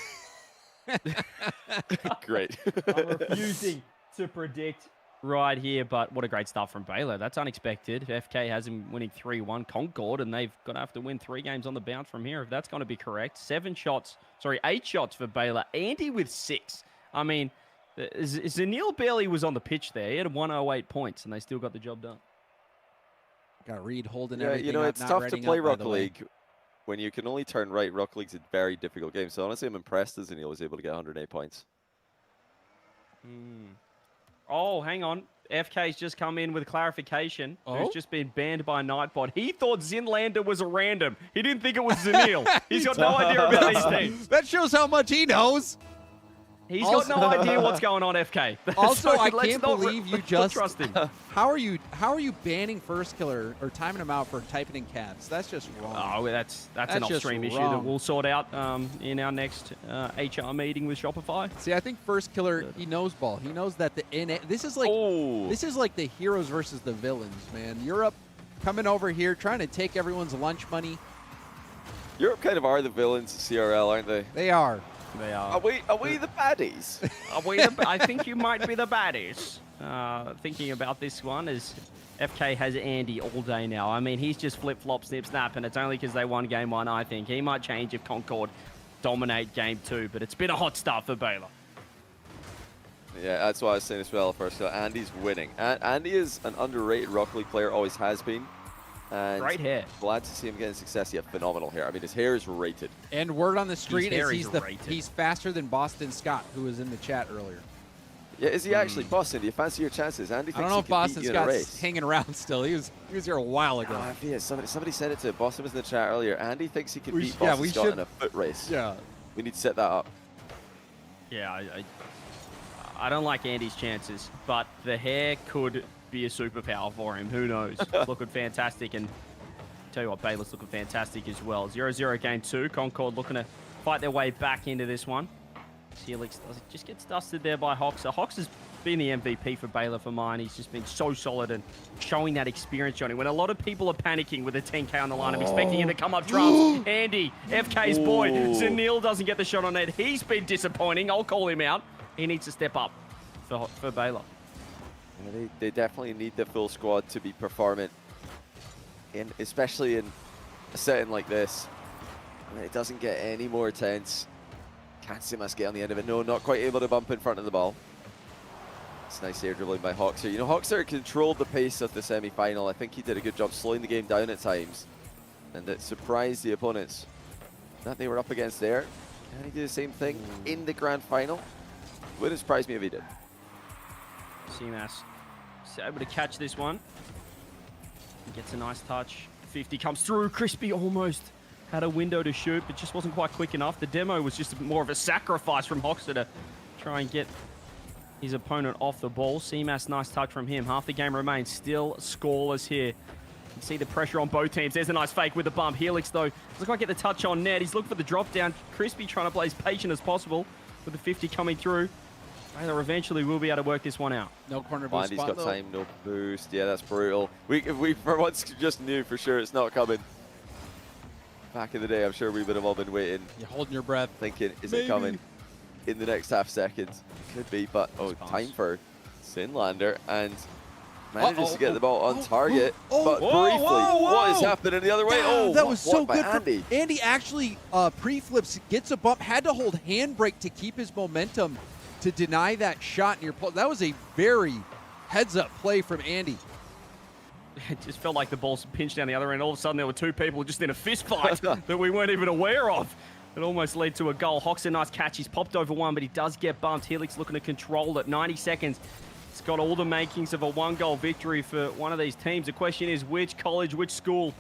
Great. I'm refusing to predict right here, but what a great start from Baylor. That's unexpected. FK has him winning 3-1 Concord, and they've got to have to win 3 games on the bounce from here, if that's going to be correct. 8 shots for Baylor. Andy with 6. I mean, Zanil barely was on the pitch there. He had 108 points, and they still got the job done. Got Reed holding Yeah, everything you know, up, it's not tough to reading play up, by Rocket the way. League when you can only turn right. Rocket League's a very difficult game, so honestly, I'm impressed that Zanil was able to get 108 points. Oh, hang on. FK's just come in with clarification. Oh? Who's just been banned by Nightbot. He thought Zinlander was a random. He didn't think it was Zanil. He's got no idea about these teams. That shows how much he knows. He's got no idea what's going on, FK. Also, So I let's can't not believe you let's not just. trust him. How are you banning First Killer or timing him out for typing in caps? That's just wrong. Oh, that's an just off-stream issue that wrong. we'll sort out in our next HR meeting with Shopify. See, I think First Killer, he knows ball. He knows that this is like the heroes versus the villains, man. Europe coming over here trying to take everyone's lunch money. Europe kind of are the villains of CRL, aren't they? They are. They are. Are we the baddies? I think you might be the baddies. Thinking about this one is FK has Andy all day now. I mean, he's just flip-flop, snip-snap, and it's only because they won game 1, I think. He might change if Concord dominate game 2, but it's been a hot start for Baylor. Yeah, that's what I was saying as well. First, Andy's winning. Andy is an underrated Rocket League player, always has been. And Great hair. Glad to see him getting success. Yeah, phenomenal hair. I mean, his hair is rated. And word on the street hair is is rated. he's faster than Boston Scott, who was in the chat earlier. Yeah, is he actually Boston? Do you fancy your chances? Andy thinks I don't know he if could Boston beat you in a Scott's race. hanging around still. He was here a while ago. Yeah, somebody said it to Boston was in the chat earlier. Andy thinks he could We beat sh- yeah, Boston we Scott should- in a foot race. Yeah. We need to set that up. Yeah, I don't like Andy's chances, but the hair could be a superpower for him. Who knows? It's looking fantastic, and tell you what, Baylor's looking fantastic as well. 0-0 game 2. Concord looking to fight their way back into this one. Helix just gets dusted there by Hoxer. Hoxer's been the MVP for Baylor for mine. He's just been so solid and showing that experience, Johnny. When a lot of people are panicking with a 10K on the line, I'm expecting him to come up drums. Andy, FK's boy. Zanil doesn't get the shot on net. He's been disappointing. I'll call him out. He needs to step up for Baylor. Yeah, they definitely need the full squad to be performant, especially in a setting like this. I mean, it doesn't get any more tense. Can't see Musk get on the end of it. No, not quite able to bump in front of the ball. It's nice air dribbling by Hoxer. You know, Hoxer controlled the pace of the semi-final. I think he did a good job slowing the game down at times. And it surprised the opponents that they were up against there. Can he do the same thing in the grand final? Wouldn't surprise me if he did. CMAS is able to catch this one. He gets a nice touch. 50 comes through. Crispy almost had a window to shoot, but just wasn't quite quick enough. The demo was just more of a sacrifice from Hoxer to try and get his opponent off the ball. CMAS, nice touch from him. Half the game remains. Still scoreless here. You can see the pressure on both teams. There's a nice fake with the bump. Helix, though, doesn't quite get the touch on net. He's looking for the drop down. Crispy trying to play as patient as possible with the 50 coming through. Baylor eventually will be able to work this one out. No corner boost. Andy's got time, no boost. Yeah, that's brutal. We for once just knew for sure it's not coming. Back in the day, I'm sure we would have all been waiting. You're holding your breath. Thinking, is it coming in the next half second? Could be, but time for Sinlander and manages to get the ball on target. But briefly, what is happening the other way? That was so good for Andy. Andy actually pre-flips, gets a bump, had to hold handbrake to keep his momentum to deny that shot near pole. That was a very heads-up play from Andy. It just felt like the ball's pinched down the other end. All of a sudden, there were two people just in a fist fight that we weren't even aware of. It almost led to a goal. Hoxer, nice catch. He's popped over one, but he does get bumped. Helix looking to control it. 90 seconds. It's got all the makings of a one-goal victory for one of these teams. The question is, which college, which school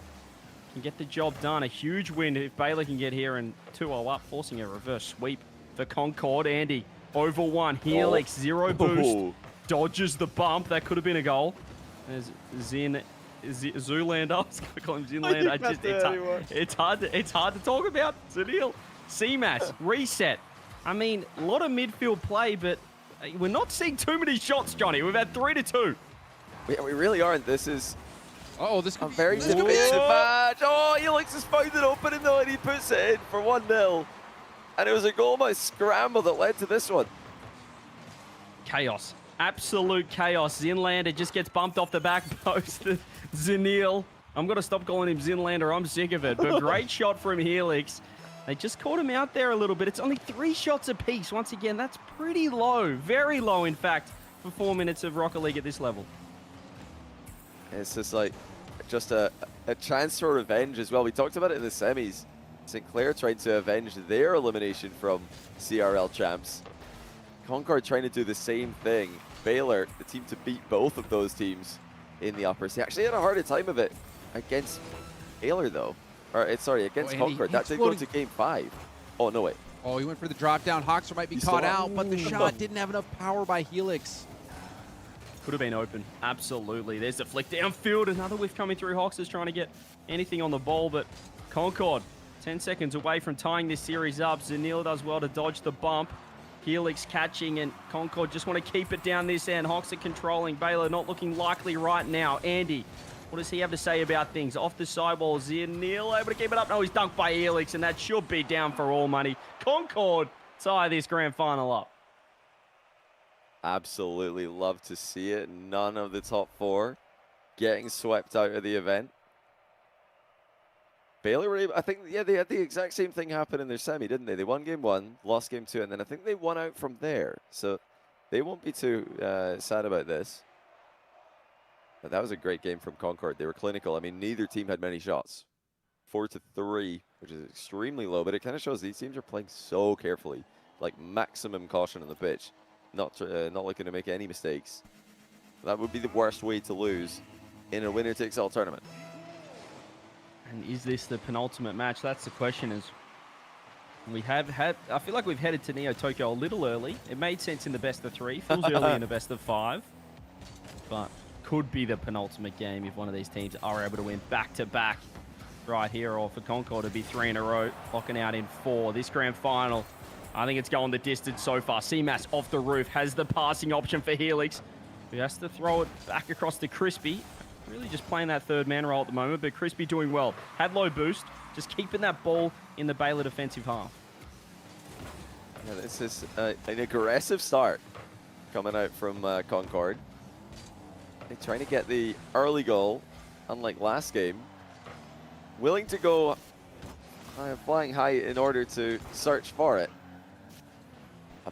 can get the job done? A huge win if Baylor can get here and 2-0 up, forcing a reverse sweep for Concord. Andy, over one. Helix, zero boost. Dodges the bump. That could have been a goal. There's Zoolander. I was going to call him Zinlander. It's hard to talk about. Zanil. CMAS, reset. I mean, a lot of midfield play, but we're not seeing too many shots, Johnny. We've had 3-2. We really aren't. This is this could a very defensive match. Helix has found it opening though, and he puts it in for 1-0. And it was a goal by scramble that led to this one. Chaos. Absolute chaos. Zinlander just gets bumped off the back post. Zanil. I'm going to stop calling him Zinlander. I'm sick of it. But great shot from Helix. They just caught him out there a little bit. It's only 3 shots apiece. Once again, that's pretty low. Very low, in fact, for 4 minutes of Rocket League at this level. It's just like just a chance for revenge as well. We talked about it in the semis. Sinclair tried to avenge their elimination from CRL champs. Concord trying to do the same thing. Baylor, the team to beat both of those teams in the uppers. He actually had a harder time of it against Baylor, though. Or, sorry, against Concord. That did go to game 5. Oh, no, wait. Oh, he went for the drop down. Hoxer might be caught out, but the shot didn't have enough power by Helix. Could have been open. Absolutely. There's the flick downfield. Another whiff coming through. Hoxer's trying to get anything on the ball, but Concord 10 seconds away from tying this series up. Zanil does well to dodge the bump. Helix catching, and Concord just want to keep it down this end. Hoxer controlling. Baylor not looking likely right now. Andy, what does he have to say about things? Off the sidewall, Zanil able to keep it up. No, he's dunked by Helix, and that should be down for all money. Concord tie this grand final up. Absolutely love to see it. None of the top 4 getting swept out of the event. Baylor were able, I think, yeah, they had the exact same thing happen in their semi, didn't they? They won game 1, lost game 2, and then I think they won out from there. So they won't be too sad about this. But that was a great game from Concord. They were clinical. I mean, neither team had many shots. 4-3, which is extremely low, but it kind of shows these teams are playing so carefully, like maximum caution on the pitch, not looking to make any mistakes. That would be the worst way to lose in a winner-takes-all tournament. And is this the penultimate match? That's the question. Is we have had, I feel like we've headed to Neo Tokyo a little early. It made sense in the best of 3. Feels early in the best of 5. But could be the penultimate game if one of these teams are able to win back-to-back right here, or for Concord to be 3 in a row, locking out in 4. This grand final, I think it's going the distance so far. CMAS off the roof has the passing option for Helix, who has to throw it back across to Crispy. Really just playing that third man role at the moment, but Crispy doing well. Had low boost, just keeping that ball in the Baylor defensive half. Yeah, this is an aggressive start coming out from Concord. They're trying to get the early goal, unlike last game. Willing to go flying high in order to search for it.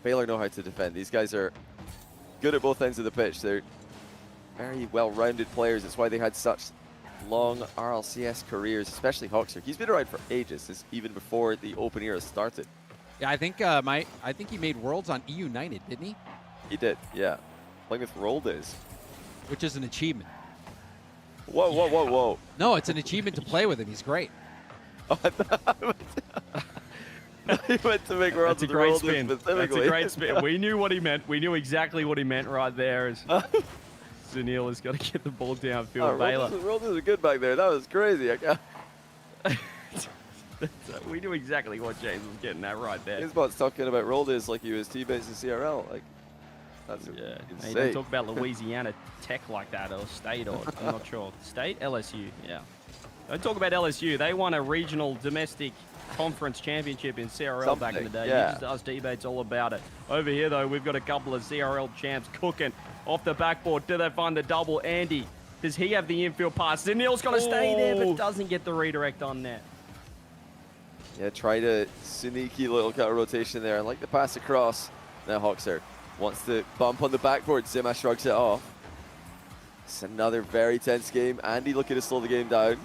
Baylor know how to defend. These guys are good at both ends of the pitch. They're very well-rounded players. That's why they had such long RLCS careers, especially Hoxer. He's been around for ages, even before the Open era started. Yeah, I think he made Worlds on E United, didn't he? He did, yeah. Playing with Roldes. Which is an achievement. Whoa, whoa, whoa, whoa. No, it's an achievement to play with him. He's great. He went to make Worlds with Roldes spin. specifically. That's a great spin. We knew what he meant. We knew exactly what he meant right there. Sunil has got to get the ball downfield. Baylor. Roldes was good back there. That was crazy. We knew exactly what James was getting at right there. He's about talking about Roldes like he was T-Bates in CRL. Like, that's Hey, insane. don't talk about Louisiana Tech like that, or State, or I'm not sure. State? LSU, yeah. Don't talk about LSU. They won a regional domestic conference championship in CRL back in the day. Yeah. You just asked T-Bates all about it. Over here, though, we've got a couple of CRL champs cooking off the backboard. Do they find the double? Andy, does he have the infield pass? Zanil's going to stay there, but doesn't get the redirect on net. Yeah, try to sneaky little cut rotation there. I like the pass across. Now Hoxer wants to bump on the backboard. Zima shrugs it off. It's another very tense game. Andy looking to slow the game down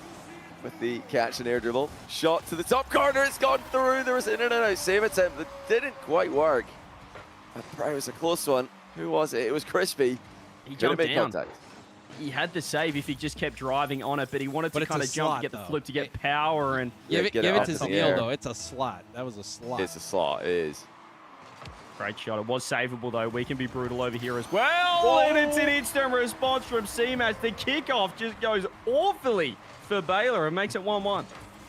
with the catch and air dribble. Shot to the top corner. It's gone through. There was an in and out save attempt that didn't quite work. It was a close one. Who was it? It was Crispy. He jumped down. Contact. He had the save if he just kept driving on it, but he wanted to kind of jump to get the flip to get power and Give it to Zanil Zanil, though. It's a slot. That was a slot. It's a slot. It is. Great shot. It was savable, though. We can be brutal over here as well. And it's an instant response from CMAS. The kickoff just goes awfully for Baylor and makes it 1-1.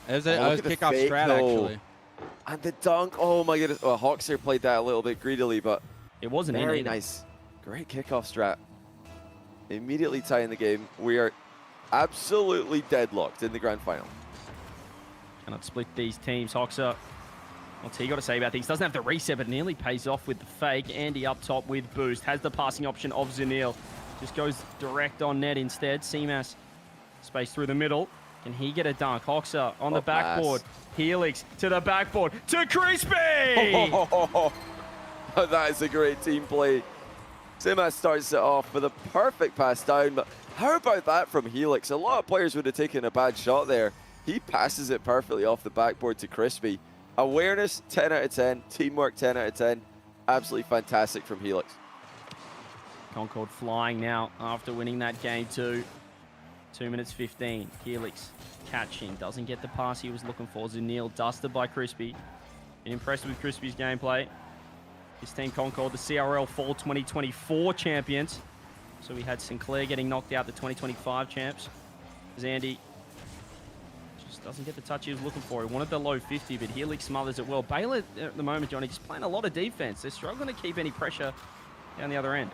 It was a kickoff strat, actually. And the dunk. Oh, my goodness. Well, Hoxer played that a little bit greedily, but it wasn't very nice. Great kickoff strat. Immediately tying the game. We are absolutely deadlocked in the grand final. Cannot split these teams. Hoxer, what's he got to say about these? Doesn't have the reset, but nearly pays off with the fake. Andy up top with boost. Has the passing option of Zanil. Just goes direct on net instead. CMAS space through the middle. Can he get a dunk? Hoxer on the backboard. Helix to the backboard. To Crispy! That is a great team play. Simas starts it off with a perfect pass down, but how about that from Helix? A lot of players would have taken a bad shot there. He passes it perfectly off the backboard to Crispy. Awareness, 10 out of 10. Teamwork, 10 out of 10. Absolutely fantastic from Helix. Concord flying now after winning that game too. 2 minutes 15. Helix catching. Doesn't get the pass he was looking for. Zanil dusted by Crispy. Been impressed with Crispy's gameplay. His team Concord, the CRL Fall 2024 champions. So we had Sinclair getting knocked out, the 2025 champs. Zandy just doesn't get the touch he was looking for. He wanted the low 50, but Helix smothers it well. Baylor at the moment, Johnny, just playing a lot of defense. They're struggling to keep any pressure down the other end.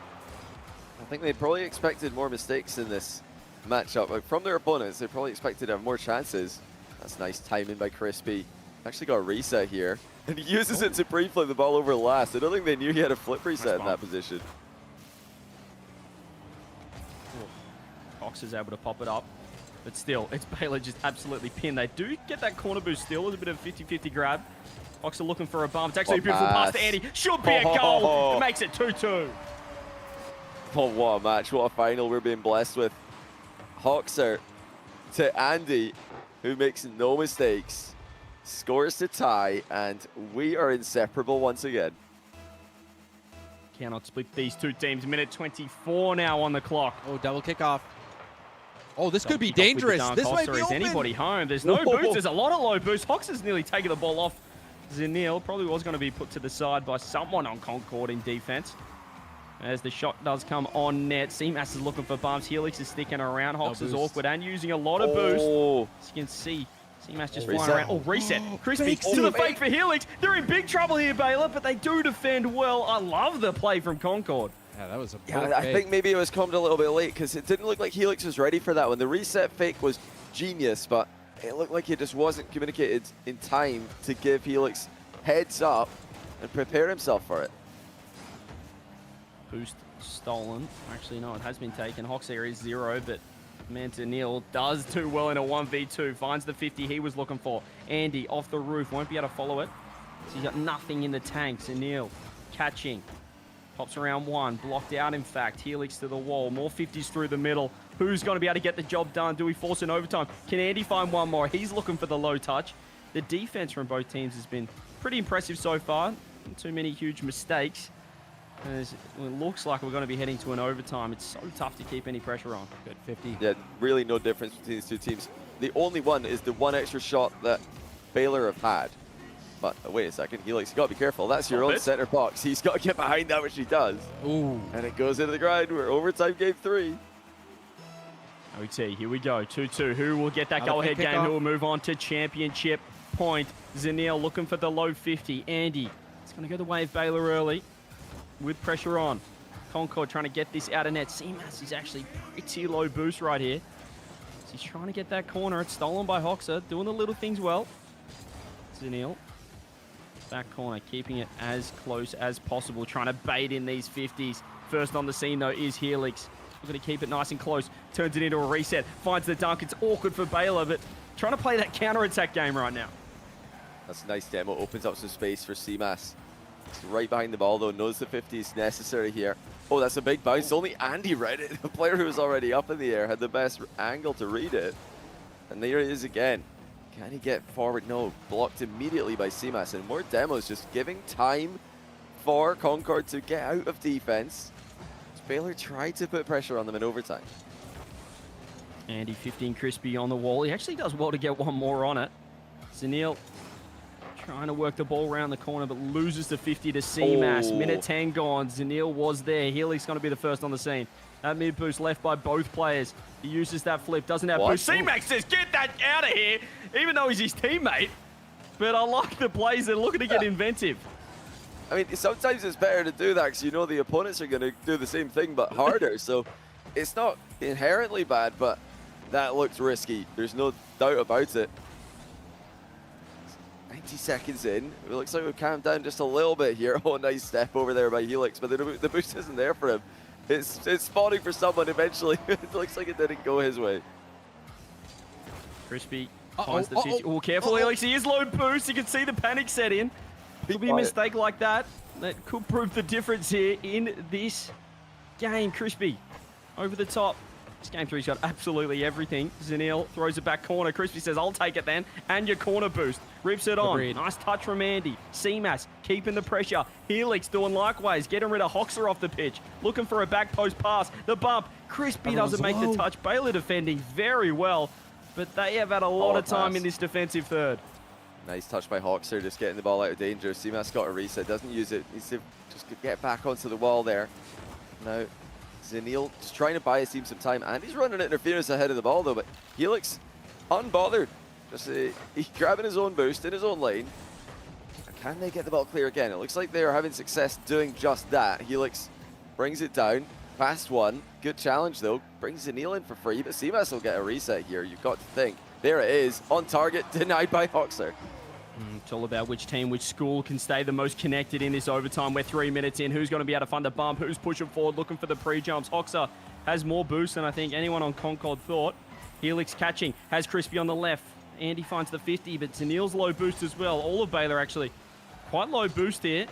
I think they probably expected more mistakes in this matchup. Like, from their opponents, they probably expected to have more chances. That's nice timing by Crispy. Actually got a reset here. And he uses it to pre-flip the ball over last. I don't think they knew he had a flip reset in that position. Fox is able to pop it up. But still, it's Baylor just absolutely pinned. They do get that corner boost still. There's a bit of a 50-50 grab. Fox are looking for a bump. It's actually a beautiful pass to Andy. Should be a goal. It makes it 2-2. Oh, what a match. What a final we're being blessed with. Hoxer to Andy, who makes no mistakes. Scores to tie, and we are inseparable once again. Cannot split these two teams. Minute 24 now on the clock. Oh, double kickoff. Oh, this could be dangerous. This might be open. Is anybody home? There's no boost. There's a lot of low boost. Hoxer's nearly taken the ball off Zanil. Probably was going to be put to the side by someone on Concord in defense. As the shot does come on net. CMAS is looking for bumps. Helix is sticking around. Hox is awkward and using a lot of boost. As you can see, Seamas just Reset. flying around. Oh, reset. Crispy to the fake for Helix. They're in big trouble here, Baylor, but they do defend well. I love the play from Concord. Yeah, that was a Yeah, I think maybe it was coming a little bit late because it didn't look like Helix was ready for that one. The reset fake was genius, but it looked like it just wasn't communicated in time to give Helix heads up and prepare himself for it. Boost stolen. Actually, no, it has been taken. Hoxer is 0, but Mantanil does do well in a 1v2. Finds the 50 he was looking for. Andy off the roof. Won't be able to follow it. So he's got nothing in the tank. Zanil catching. Pops around 1. Blocked out, in fact. Helix to the wall. More 50s through the middle. Who's going to be able to get the job done? Do we force an overtime? Can Andy find one more? He's looking for the low touch. The defense from both teams has been pretty impressive so far. Not too many huge mistakes. As it looks like we're going to be heading to an overtime. It's so tough to keep any pressure on. Good 50. Yeah, really no difference between these two teams. The only one is the one extra shot that Baylor have had. But wait a second, Helix, you got to be careful. That's your own center box. He's got to get behind that, which he does. Ooh. And it goes into the ground. We're overtime game 3. OT, here we go. 2-2. Who will get that go-ahead game? Who will move on to championship point? Zanil looking for the low 50. Andy, it's going to go the way of Baylor early with pressure on. Concord trying to get this out of net. Seamas is actually pretty low boost right here. So he's trying to get that corner. It's stolen by Hoxer, doing the little things well. Zanil, back corner, keeping it as close as possible, trying to bait in these 50s. First on the scene, though, is Helix. We're going to keep it nice and close. Turns it into a reset. Finds the dunk. It's awkward for Baylor, but trying to play that counter-attack game right now. That's a nice demo. Opens up some space for Seamas. He's right behind the ball, though. Knows the 50 is necessary here. Oh, that's a big bounce. Only Andy read it. The player who was already up in the air had the best angle to read it. And there he is again. Can he get forward? No. Blocked immediately by Seamas. And more demos, just giving time for Concord to get out of defense. Baylor tried to put pressure on them in overtime. Andy 15 Crispy on the wall. He actually does well to get one more on it. Zanil trying to work the ball around the corner, but loses the 50 to Seamas. Oh. Minute 10 gone. Zanil was there. Helix going to be the first on the scene. That mid boost left by both players. He uses that flip. Doesn't have boost. Seamas says, get that out of here, even though he's his teammate. But I like the plays. They're looking to get inventive. I mean, sometimes it's better to do that because you know the opponents are going to do the same thing but harder. So it's not inherently bad, but that looks risky. There's no doubt about it. 90 seconds in. It looks like we've calmed down just a little bit here. Oh, nice step over there by Helix, but the boost isn't there for him. It's spawning for someone eventually. It looks like it didn't go his way. Crispy finds the 50. Oh, careful, Helix. He is low boost. You can see the panic set in. Could be a mistake like that. That could prove the difference here in this game. Crispy over the top. This game 3's got absolutely everything. Zanil throws it back corner. Crispy says, I'll take it then. And your corner boost. Rips it on. Agreed. Nice touch from Andy. Seamas keeping the pressure. Helix doing likewise. Getting rid of Hoxer off the pitch. Looking for a back post pass. The bump. Crispy doesn't make the touch. Baylor defending very well. But they have had a lot of time in this defensive third. Nice touch by Hoxer, just getting the ball out of danger. Seamas got a reset, doesn't use it. Needs to just get back onto the wall there. Now, Zanil just trying to buy his team some time. And he's running interference ahead of the ball, though. But Helix, unbothered. Just he's grabbing his own boost in his own lane. Can they get the ball clear again? It looks like they are having success doing just that. Helix brings it down. Past one. Good challenge, though. Brings Zanil in for free. But Seamas will get a reset here. You've got to think. There it is. On target. Denied by Hoxer. It's all about which team, which school can stay the most connected in this overtime. We're 3 minutes in. Who's going to be able to find a bump? Who's pushing forward, looking for the pre-jumps? Hoxer has more boost than I think anyone on Concord thought. Helix catching. Has Crispy on the left. Andy finds the 50, but Zanil's low boost as well. All of Baylor actually quite low boost here.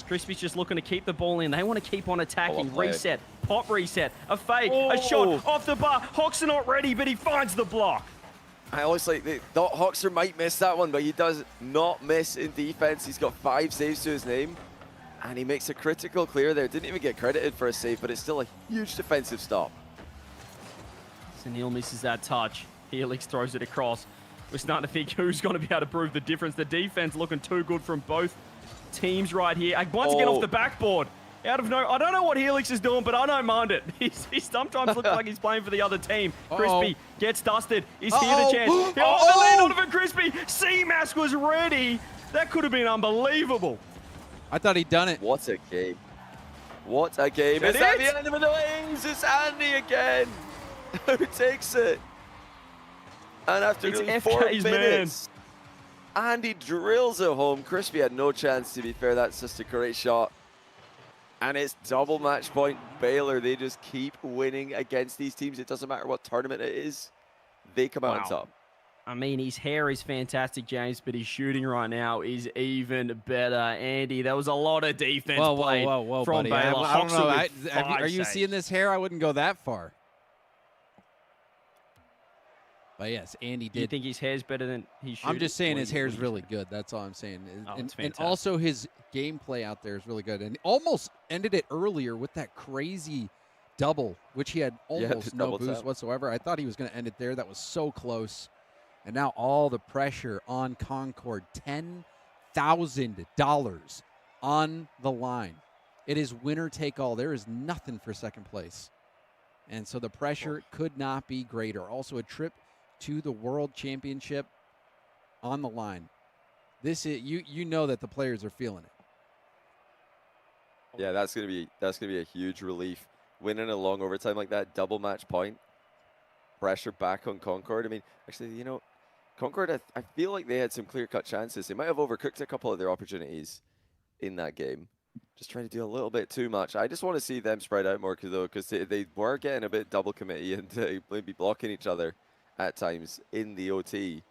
Crispy's just looking to keep the ball in. They want to keep on attacking. Reset. Pop reset. A fake. A shot off the bar. Hoxer not ready, but he finds the block. I always like thought Hoxer might miss that one, but he does not miss in defense. He's got 5 saves to his name, and he makes a critical clear there. Didn't even get credited for a save, but it's still a huge defensive stop. Zanil misses that touch. Helix throws it across. We're starting to think who's going to be able to prove the difference. The defense looking too good from both teams right here. Once again off the backboard. Out of no, I don't know what Helix is doing, but I don't mind it. He sometimes looks like he's playing for the other team. Crispy gets dusted. He's here to chance. Oh, the land on it for Crispy. C-Mask was ready. That could have been unbelievable. I thought he'd done it. What a game. What a game. It's at the end of the wings. It's Andy again. Who takes it? And after nearly 4 minutes, Andy drills it home. Crispy had no chance, to be fair. That's just a great shot. And it's double match point. Baylor, they just keep winning against these teams. It doesn't matter what tournament it is. They come out on top. I mean, his hair is fantastic, James, but his shooting right now is even better. Andy, there was a lot of defense played from buddy. Baylor. I don't know. Are you seeing this hair? I wouldn't go that far. But yes, Andy did. You think his hair's better than his shooting? I'm just saying his hair's really good. That's all I'm saying. And also his gameplay out there is really good. And almost ended it earlier with that crazy double, which he had almost no boost whatsoever. I thought he was going to end it there. That was so close. And now all the pressure on Concord. $10,000 on the line. It is winner take all. There is nothing for second place. And so the pressure could not be greater. Also a trip to the World Championship on the line. This is you know that the players are feeling it. Yeah, that's gonna be a huge relief. Winning a long overtime like that, double match point, pressure back on Concord. I mean, actually, you know, Concord, I feel like they had some clear-cut chances. They might have overcooked a couple of their opportunities in that game. Just trying to do a little bit too much. I just want to see them spread out more, because they were getting a bit double committee and maybe blocking each other at times in the OT.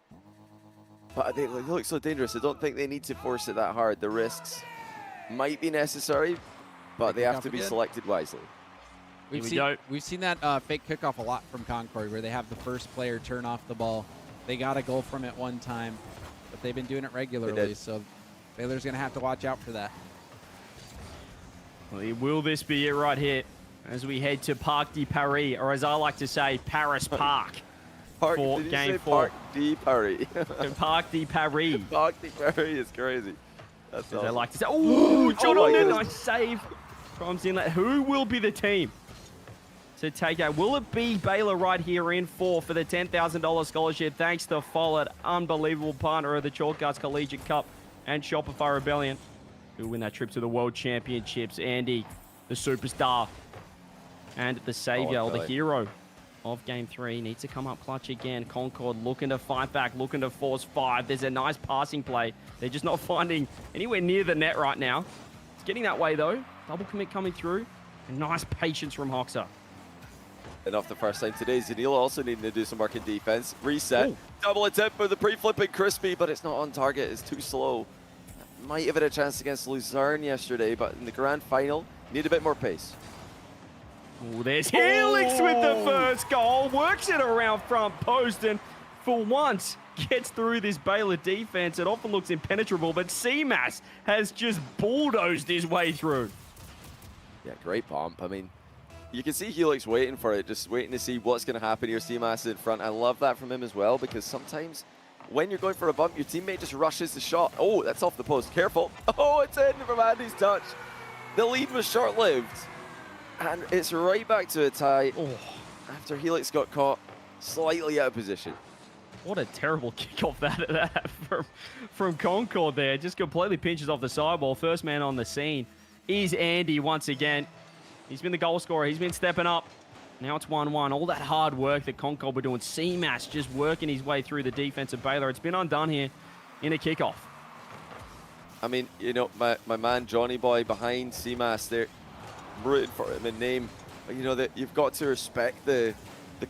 But they look so dangerous. I don't think they need to force it that hard. The risks might be necessary, but they have to be selected wisely. We've seen that fake kickoff a lot from Concord, where they have the first player turn off the ball. They got a goal from it one time, but they've been doing it regularly, so Baylor's going to have to watch out for that. Well, will this be it right here as we head to Parc de Paris, or as I like to say, Paris Park, for Game 4. Parc de Paris. Parc de Paris. Parc de Paris is crazy. That's as awesome. I like to say. Oh, John on there, nice save from Sinclair. Who will be the team to take out? Will it be Baylor right here in 4 for the $10,000 scholarship? Thanks to Follett, unbelievable partner of the Chalk Guards Collegiate Cup and Shopify Rebellion, who win that trip to the World Championships. Andy, the superstar, and the savior, the hero of Game 3, needs to come up clutch again. Concord looking to fight back, looking to force 5. There's a nice passing play. They're just not finding anywhere near the net right now. It's getting that way, though. Double commit coming through. And nice patience from Hoxha. And off the first time today, Zanila also needing to do some work in defense. Reset. Double attempt for the pre-flipping Crispy, but it's not on target. It's too slow. Might have had a chance against Luzern yesterday, but in the grand final, need a bit more pace. Oh, there's Helix with the first goal. Works it around front post, and for once, gets through this Baylor defense. It often looks impenetrable, but CMAS has just bulldozed his way through. Yeah, great bump. I mean, you can see Helix waiting for it, just waiting to see what's going to happen here. CMAS in front. I love that from him as well, because sometimes when you're going for a bump, your teammate just rushes the shot. Oh, that's off the post. Careful. Oh, it's in from Andy's touch. The lead was short-lived. And it's right back to a tie after Helix got caught slightly out of position. What a terrible kickoff that from Concord there. Just completely pinches off the sidewall. First man on the scene is Andy once again. He's been the goal scorer. He's been stepping up. Now it's 1-1. All that hard work that Concord were doing. CMAS just working his way through the defense of Baylor. It's been undone here in a kickoff. I mean, you know, my man JohnnyBoi behind CMAS there, rooting for him in name. But you know that you've got to respect the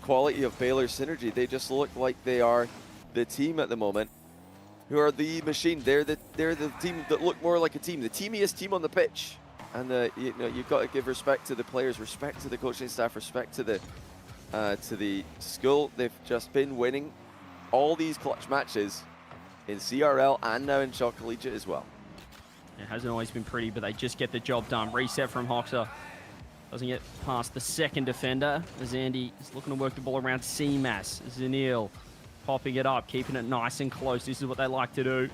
quality of Baylor synergy. They just look like they are the team at the moment, who are the machine. They're the team that look more like a team, the teamiest team on the pitch. And you know, you've got to give respect to the players, respect to the coaching staff, respect to the school. They've just been winning all these clutch matches in CRL and now in Chalk Collegiate as well. It hasn't always been pretty, but they just get the job done. Reset from Hoxha. Doesn't get past the second defender as Andy is looking to work the ball around CMAS. Zanil popping it up, keeping it nice and close. This is what they like to do.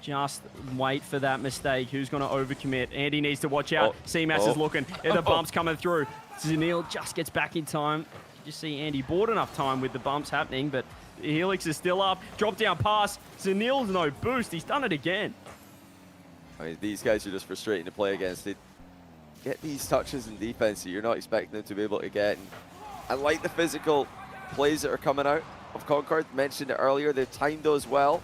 Just wait for that mistake. Who's going to overcommit? Andy needs to watch out. CMAS is looking. The bump's coming through. Zanil just gets back in time. You just see Andy bought enough time with the bumps happening, but Helix is still up. Drop down pass. Zanil's no boost. He's done it again. I mean, these guys are just frustrating to play against. They get these touches in defense that you're not expecting them to be able to get. And I like the physical plays that are coming out of Concord. Mentioned it earlier. They've timed those well.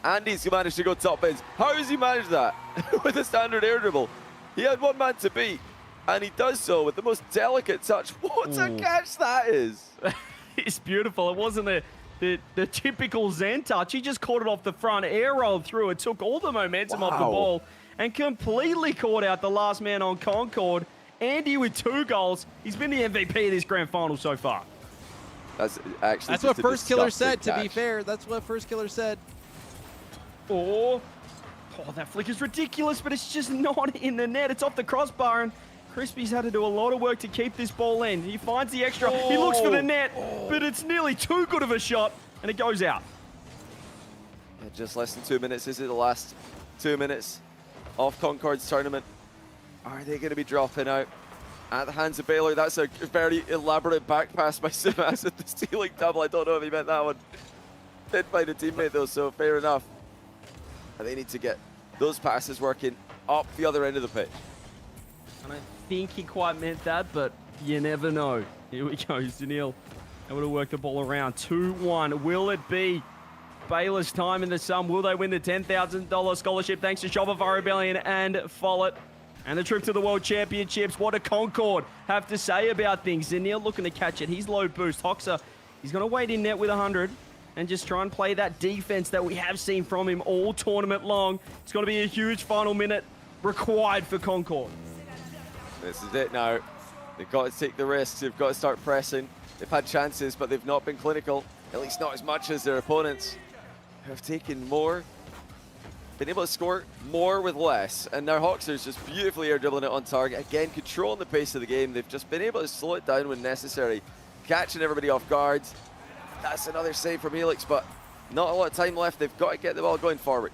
Andy's managed to go top bins. How has he managed that with a standard air dribble? He had one man to beat, and he does so with the most delicate touch. What a catch that is! It's beautiful. It wasn't the typical Zen touch. He just caught it off the front, air rolled through. It took all the momentum off the ball and completely caught out the last man on Concord. Andy with 2 goals. He's been the MVP of this grand final so far. That's actually That's what First Killer said, to be fair. That's what First Killer said. Oh, that flick is ridiculous, but it's just not in the net. It's off the crossbar, and Crispy's had to do a lot of work to keep this ball in. He finds the extra. He looks for the net, but it's nearly too good of a shot, and it goes out. Yeah, just less than 2 minutes. This is the last 2 minutes of Concord's tournament. Are they going to be dropping out at the hands of Baylor? That's a very elaborate back pass by Simas at the stealing double. I don't know if he meant that one. Did find a teammate though, so fair enough. And they need to get those passes working up the other end of the pitch. I don't think he quite meant that, but you never know. Here we go, Zanil able to work the ball around. 2-1. Will it be Baylor's time in the sun? Will they win the $10,000 scholarship thanks to Shopify Rebellion and Follett? And the trip to the World Championships. What do Concord have to say about things? Zanil looking to catch it. He's low boost. Hoxer, he's going to wait in net with 100. And just try and play that defense that we have seen from him all tournament long. It's going to be a huge final minute required for Concord. This is it now. They've got to take the risks. They've got to start pressing. They've had chances, but they've not been clinical. At least not as much as their opponents, who have taken more, been able to score more with less. And now Hoxer's just beautifully air dribbling it on target. Again, controlling the pace of the game. They've just been able to slow it down when necessary, catching everybody off guard. That's another save from Helix, but not a lot of time left. They've got to get the ball going forward.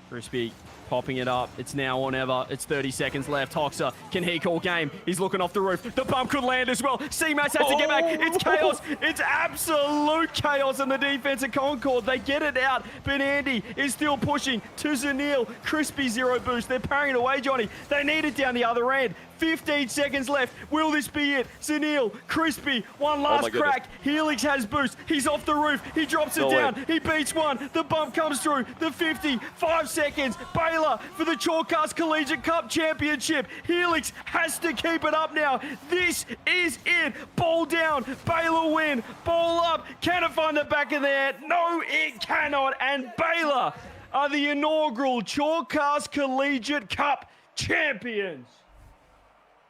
Crispy popping it up. It's now or never. It's 30 seconds left. Hoxer, can he call game? He's looking off the roof. The bump could land as well. CMAS has to get back. It's chaos. It's absolute chaos in the defense of Concord. They get it out, but Andy is still pushing to Zanil. Crispy 0 boost. They're parrying away, Johnny. They need it down the other end. 15 seconds left. Will this be it? Zanil, Crispy, one last crack. Helix has boost. He's off the roof. He drops it down. He beats one. The bump comes through. The 50. 5 seconds. Baylor for the Chalkcast Collegiate Cup Championship. Helix has to keep it up now. This is it. Ball down. Baylor win. Ball up. Can it find the back of the net? No, it cannot. And Baylor are the inaugural Chalkcast Collegiate Cup champions.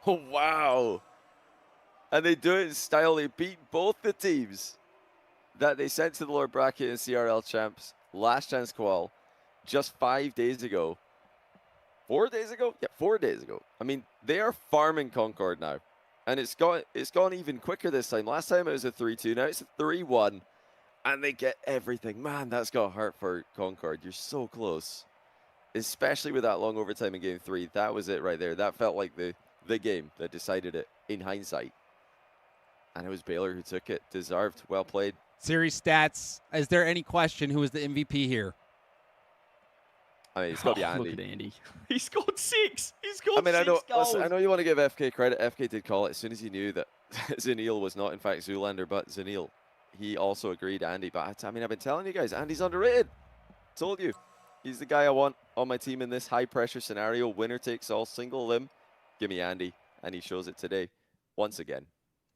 Oh, wow. And they do it in style. They beat both the teams that they sent to the lower bracket in CRL champs last chance qual just 5 days ago. 4 days ago? Yeah, 4 days ago. I mean, they are farming Concord now. And it's gone even quicker this time. Last time it was a 3-2. Now it's a 3-1. And they get everything. Man, that's got hurt for Concord. You're so close. Especially with that long overtime in game 3. That was it right there. That felt like the game that decided it in hindsight. And it was Baylor who took it. Deserved. Well played. Series stats. Is there any question who is the MVP here? I mean, it's got to be Andy. Look at Andy. He scored 6. He scored 6 goals. goals. I know you want to give FK credit. FK did call it as soon as he knew that Zanil was not, in fact, Zoolander, but Zanil. He also agreed, Andy. But I mean, I've been telling you guys, Andy's underrated. Told you. He's the guy I want on my team in this high-pressure scenario. Winner takes all, single limb. Give me Andy. And he shows it today once again.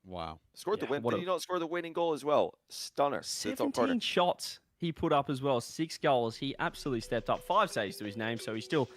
Wow. Scored the win. Did he not score the winning goal as well? Stunner. 17 shots he put up as well. 6 goals. He absolutely stepped up. 5 saves to his name, so he still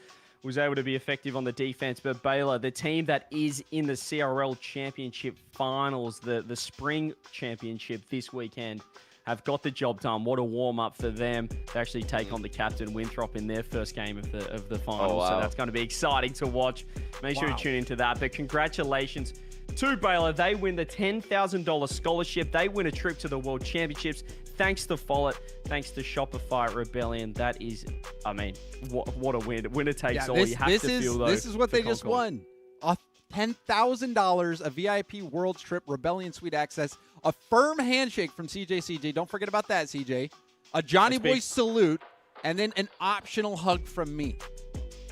was able to be effective on the defense. But Baylor, the team that is in the CRL Championship Finals, the Spring Championship this weekend, have got the job done. What a warm-up for them to actually take on the captain, Winthrop, in their first game of the final. Oh, wow. So that's going to be exciting to watch. Make sure you tune into that. But congratulations to Baylor. They win the $10,000 scholarship. They win a trip to the World Championships. Thanks to Follett, thanks to Shopify Rebellion. That is, I mean, what a win. Winner takes all. You have to feel those. This is what for they just Concord. won. $10,000, a VIP World Trip, Rebellion Suite access, a firm handshake from CJCJ. Don't forget about that, CJ. A JohnnyBoi salute, and then an optional hug from me.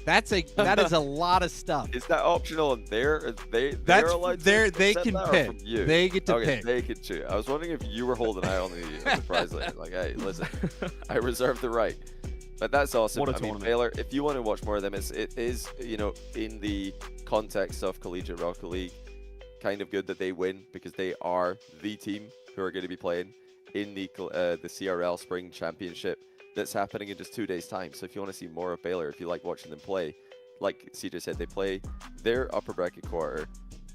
That is a lot of stuff. Is that optional on there? They're allowed they to can that, or pick. from you? They get to okay, pick. They can choose. I was wondering if you were holding eye on the prize list. Like, hey, listen, I reserve the right. But that's awesome. What a I mean, tournament. Baylor, if you want to watch more of them, it is, you know, in the context of Collegiate Rocket League, kind of good that they win because they are the team who are going to be playing in the CRL Spring Championship that's happening in just 2 days' time. So if you want to see more of Baylor, if you like watching them play, like CJ said, they play their upper bracket quarter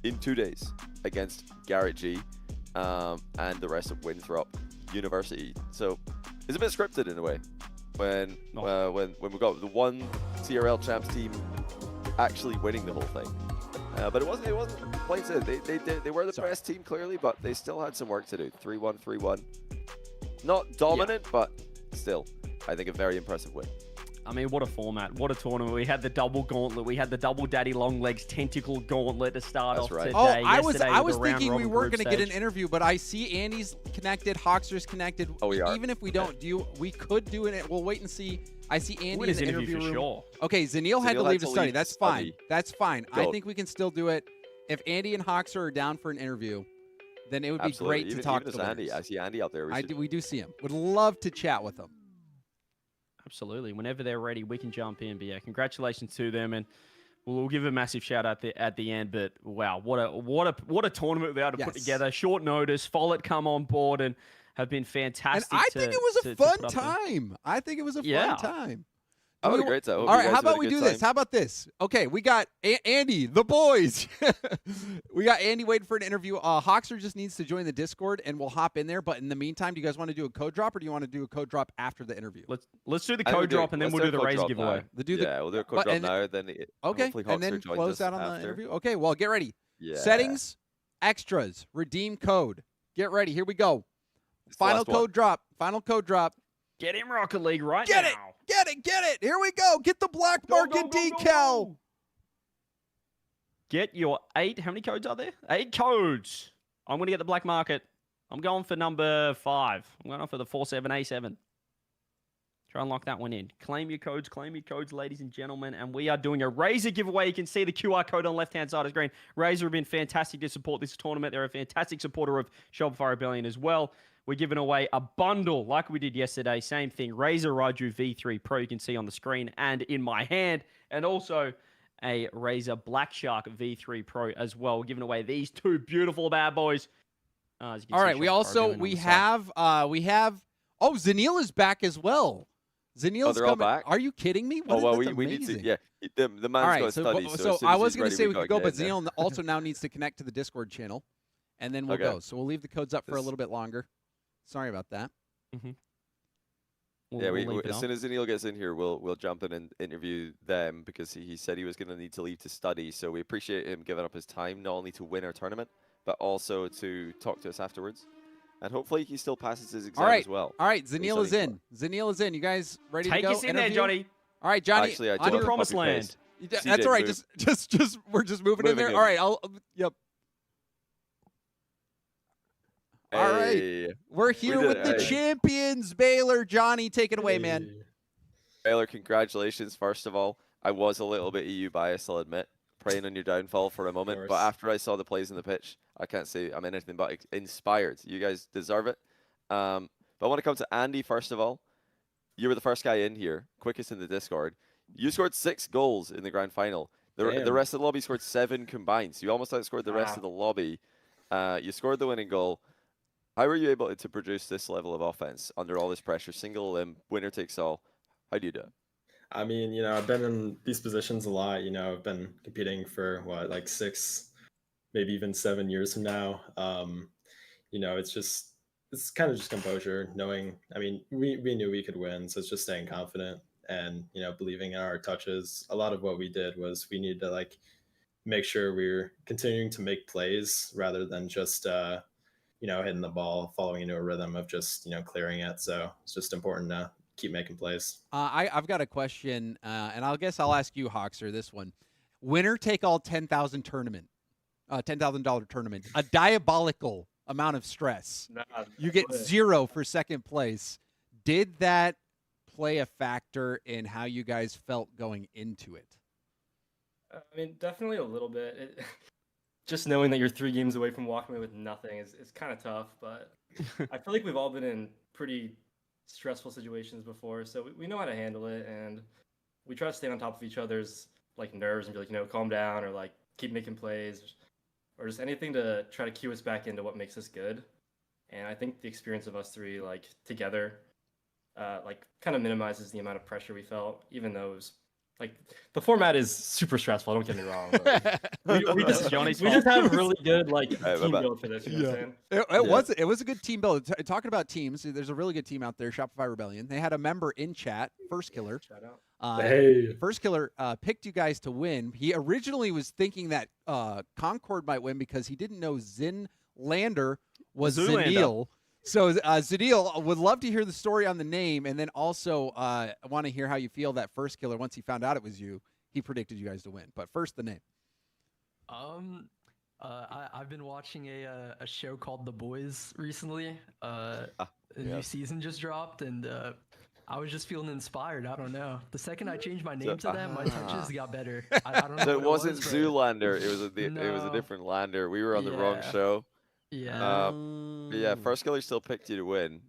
in 2 days against GarrettG and the rest of Winthrop University. So it's a bit scripted in a way. When we got the one CRL champs team actually winning the whole thing, but it wasn't plain said. They were the best team clearly, but they still had some work to do. 3-1, 3-1, not dominant, but still, I think a very impressive win. I mean, what a format. What a tournament. We had the double gauntlet. We had the double daddy long legs tentacle gauntlet to start off today. Oh, I was Yesterday thinking we were going to get an interview, but I see Andy's connected, Hoxer's connected. Oh, we are. Even if we don't, we could do it. We'll wait and see. I see Andy Win in his the interview interview for room. sure. Okay, Zanil had to leave to study. That's fine. study. That's fine. I Go. think we can still do it. If Andy and Hoxer are down for an interview, then it would be Absolutely. great Even, to talk even to as the Andy. winners. I see Andy out there. We do see him. Would love to chat with him. Absolutely. Whenever they're ready, we can jump in. But yeah, congratulations to them, and we'll give a massive shout out at the end. But wow, what a tournament they had to put together. Short notice. Follett come on board and have been fantastic. And I think it was a fun time. I think it was a fun time. I had a great time. All right, how about we do this? How about this? Okay, we got Andy, the boys. We got Andy waiting for an interview. Hoxer just needs to join the Discord, and we'll hop in there. But in the meantime, do you guys want to do a code drop, or do you want to do a code drop after the interview? Let's do the code drop, and then we'll do the Razor giveaway. We'll do a code drop now. Then okay, and then close out on the interview. Okay, well, get ready. Yeah. Settings, extras, redeem code. Get ready. Here we go. Final code drop. Final code drop. Get in Rocket League right now. Get it. Here we go. Get the black market decal. Get your 8. How many codes are there? 8 codes. I'm going to get the black market. I'm going for number 5. I'm going for the 47A7. Try and lock that one in. Claim your codes, ladies and gentlemen. And we are doing a Razor giveaway. You can see the QR code on the left-hand side of the screen. Razor have been fantastic to support this tournament. They're a fantastic supporter of Shopify Rebellion as well. We're giving away a bundle like we did yesterday. Same thing. Razor Raju V3 Pro you can see on the screen and in my hand. And also a Razor Black Shark V3 Pro as well. We're giving away these 2 beautiful bad boys. All right. We have Zanil is back as well. Zanil's they're all coming. back? Are you kidding me? We need to. Yeah, the man's All right, got to study. so as soon I as was he's going to ready, say we gotta could go, get but in there. Zanil also now needs to connect to the Discord channel, and then we'll go. So we'll leave the codes up for a little bit longer. Sorry about that. As soon as Zanil gets in here, we'll jump in and interview them because he said he was going to need to leave to study. So we appreciate him giving up his time not only to win our tournament, but also to talk to us afterwards. And hopefully he still passes his exam as well. All right, Zanil is in. Zanil is in. You guys ready to go? Take us in there, Johnny. All right, Johnny. Actually, I on do your promised land. That's all right. Just we're just moving in there. All right. Yep. All right. We're here with the champions, Baylor. Johnny, take it away, man. Baylor, congratulations. First of all, I was a little bit EU biased, I'll admit, praying on your downfall for a moment. But after I saw the plays in the pitch, I can't say I'm anything but inspired. You guys deserve it. But I want to come to Andy first of all. You were the first guy in here, quickest in the Discord. You scored 6 goals in the grand final. The rest of the lobby scored 7 combined. So you almost outscored the rest of the lobby. You scored the winning goal. How were you able to produce this level of offense under all this pressure? Single limb, winner takes all. How do you do it? I mean, you know, I've been in these positions a lot. You know, I've been competing for like 6, maybe even 7 years from now. You know, it's kind of just composure, knowing. I mean, we knew we could win, so it's just staying confident and, you know, believing in our touches. A lot of what we did was we needed to make sure we're continuing to make plays rather than just hitting the ball, following into a rhythm of just clearing it. So it's just important to keep making plays. I've got a question, and I guess I'll ask you, Hoxer, this one. Winner take all $10,000 tournament, $10,000 tournament, a diabolical amount of stress. You get 0 for second place. Did that play a factor in how you guys felt going into it? I mean, definitely a little bit. Just knowing that you're 3 games away from walking away with nothing is kind of tough, but I feel like we've all been in pretty stressful situations before, so we know how to handle it, and we try to stay on top of each other's nerves and be like, calm down, or keep making plays, or just anything to try to cue us back into what makes us good. And I think the experience of us 3 together kind of minimizes the amount of pressure we felt, even though it was the format is super stressful. Don't get me wrong. We just have really good team build for this. You know what I'm saying? It was a good team build. Talking about teams, there's a really good team out there, Shopify Rebellion. They had a member in chat, First Killer. Shout out. First Killer picked you guys to win. He originally was thinking that Concord might win because he didn't know Zinlander was Zanil. So Zadil, would love to hear the story on the name, and then also I want to hear how you feel that First Killer, once he found out it was you, he predicted you guys to win. But first, the name. I've been watching a show called The Boys recently. A new season just dropped, and I was just feeling inspired. I don't know. The second I changed my name to them, my touches got better. I don't know. So it wasn't was, Zoolander. It was a different Lander. We were on the wrong show. Yeah. But yeah, First Killer still picked you to win.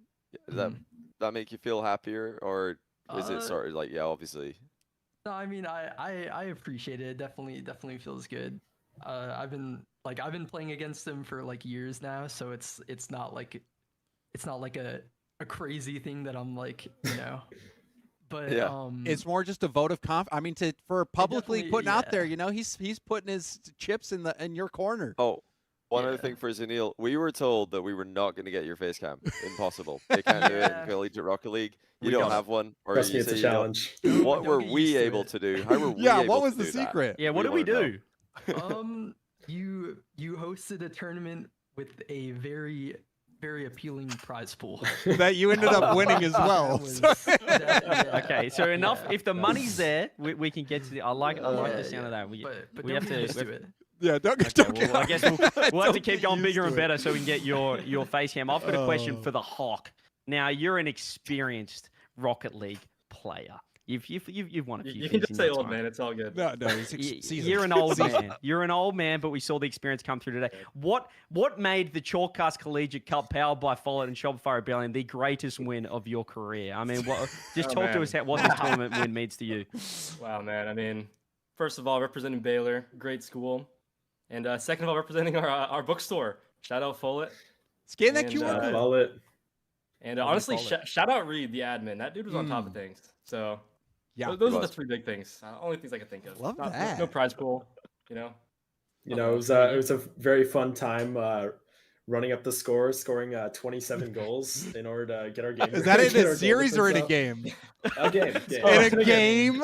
Does that make you feel happier, or is it sort of obviously? No, I mean I appreciate it. It definitely feels good. I've been playing against him for years now, so it's not like a crazy thing that I'm but yeah. It's more just a vote of confidence. I mean, for publicly putting out there, he's putting his chips in your corner. Oh. One other thing for Zanil, we were told that we were not going to get your face cam. Impossible. They can't do it in Collegiate Rocket League. You don't have one. Or Trust me, it's a challenge. What were we able to do? How were we what was the secret? Yeah, what did we do? You hosted a tournament with a very appealing prize pool that you ended up winning as well. Okay, so enough. If the money's there, we can get to the. I like the sound of that. We have to do it. Yeah, don't well, I guess we'll have to keep going bigger and better so we can get your face cam. I've got a question for the Hawk. Now, you're an experienced Rocket League player. You've won a few. You can just say old man. It's all good. No, you're an old man. You're an old man, but we saw the experience come through today. What made the Chalkcast Collegiate Cup, powered by Follett and Shopify Rebellion, the greatest win of your career? I mean, just talk to us what this tournament win means to you. Wow, man. I mean, first of all, representing Baylor, great school. And second of all, representing our bookstore. Shout out Follett. Scan that QR code. Follett. And honestly, shout out Reed, the admin. That dude was on top of things. So yeah, those are the 3 big things. Only things I can think of. Love that. No prize pool, it was a very fun time running up the score, scoring 27 goals in order to get our game. Is that in a series or in a game? A game. In a game?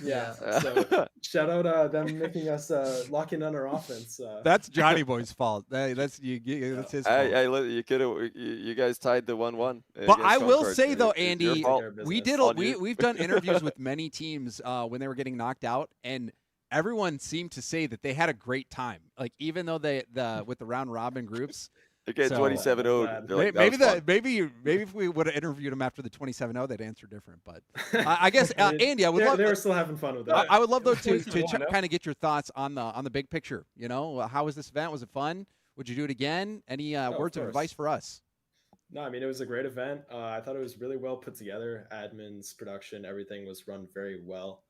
Yeah. So shout out them making us lock in on our offense. That's JohnnyBoi's fault. That's his fault. Hey, you guys tied the 1-1. But I will say though, Andy, we've done interviews with many teams when they were getting knocked out, and everyone seemed to say that they had a great time. Even though with the round robin groups, they get 27-0. Maybe if we would have interviewed them after the 27-0, they'd answer different. But I guess Andy, I would love. They were still having fun with that. I would love though to kind of get your thoughts on the big picture. How was this event? Was it fun? Would you do it again? Any words of advice for us? No, I mean, it was a great event. I thought it was really well put together. Admins, production, everything was run very well.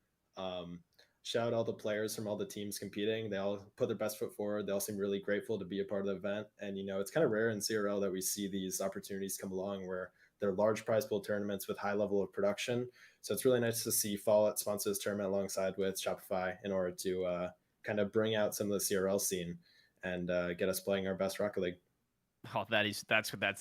Shout out all the players from all the teams competing. They all put their best foot forward. They all seem really grateful to be a part of the event. And, it's kind of rare in CRL that we see these opportunities come along where they're large prize pool tournaments with high level of production. So it's really nice to see Follett sponsor this tournament alongside with Shopify in order to kind of bring out some of the CRL scene and get us playing our best Rocket League. Oh, that's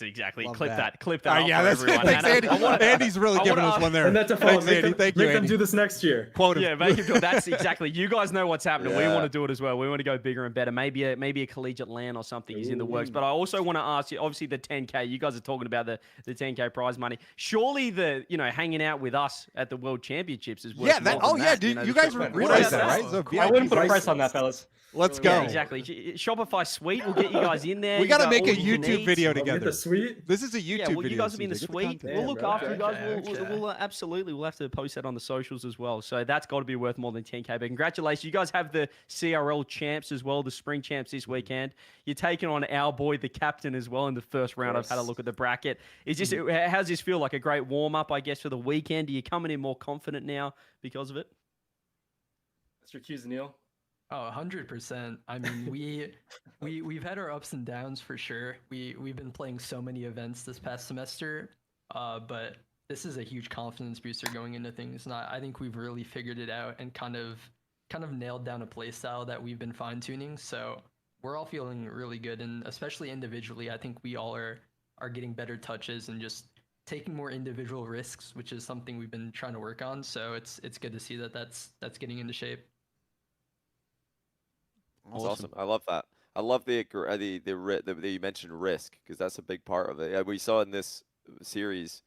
exactly. Love Clip that. that. Clip that. Yeah, that's that's thanks, Andy. Andy's really giving us one there. And that's a Thanks, follow. Andy. Thank you, Make them Andy. do this next year. Quote him. Yeah, make him do it. That's exactly. You guys know what's happening. We Yeah. want to do it as well. We want to go bigger and better. Maybe a collegiate LAN or something is in the works. But I also want to ask you. Obviously, the 10K. You guys are talking about the 10K prize money. Surely hanging out with us at the World Championships is worth Yeah. more than that. Dude, you guys realize that, right? So I wouldn't put a price on that, fellas. Let's go. Yeah, exactly. Shopify Suite will get you guys in there. We got to make a all you can YouTube eat. video Get together. the suite. This is a YouTube Yeah, well, video. you guys will be in the CJ. Get suite. content. We'll look after you guys. Okay. We'll absolutely. We'll have to post that on the socials as well. So that's got to be worth more than 10K. But congratulations. You guys have the CRL champs as well, the spring champs this weekend. You're taking on our boy, the captain, as well in the first round. I've had a look at the bracket. How's this feel? Like a great warm-up, I guess, for the weekend? Are you coming in more confident now because of it? Mr. Q's Neil. Oh, 100%. I mean, we've had our ups and downs for sure. We've been playing so many events this past semester, but this is a huge confidence booster going into things, and I think we've really figured it out and kind of nailed down a play style that we've been fine tuning. So we're all feeling really good, and especially individually, I think we all are getting better touches and just taking more individual risks, which is something we've been trying to work on. So it's good to see that that's getting into shape. That's awesome. I love that. I love the you mentioned risk, because that's a big part of it. We saw in this series,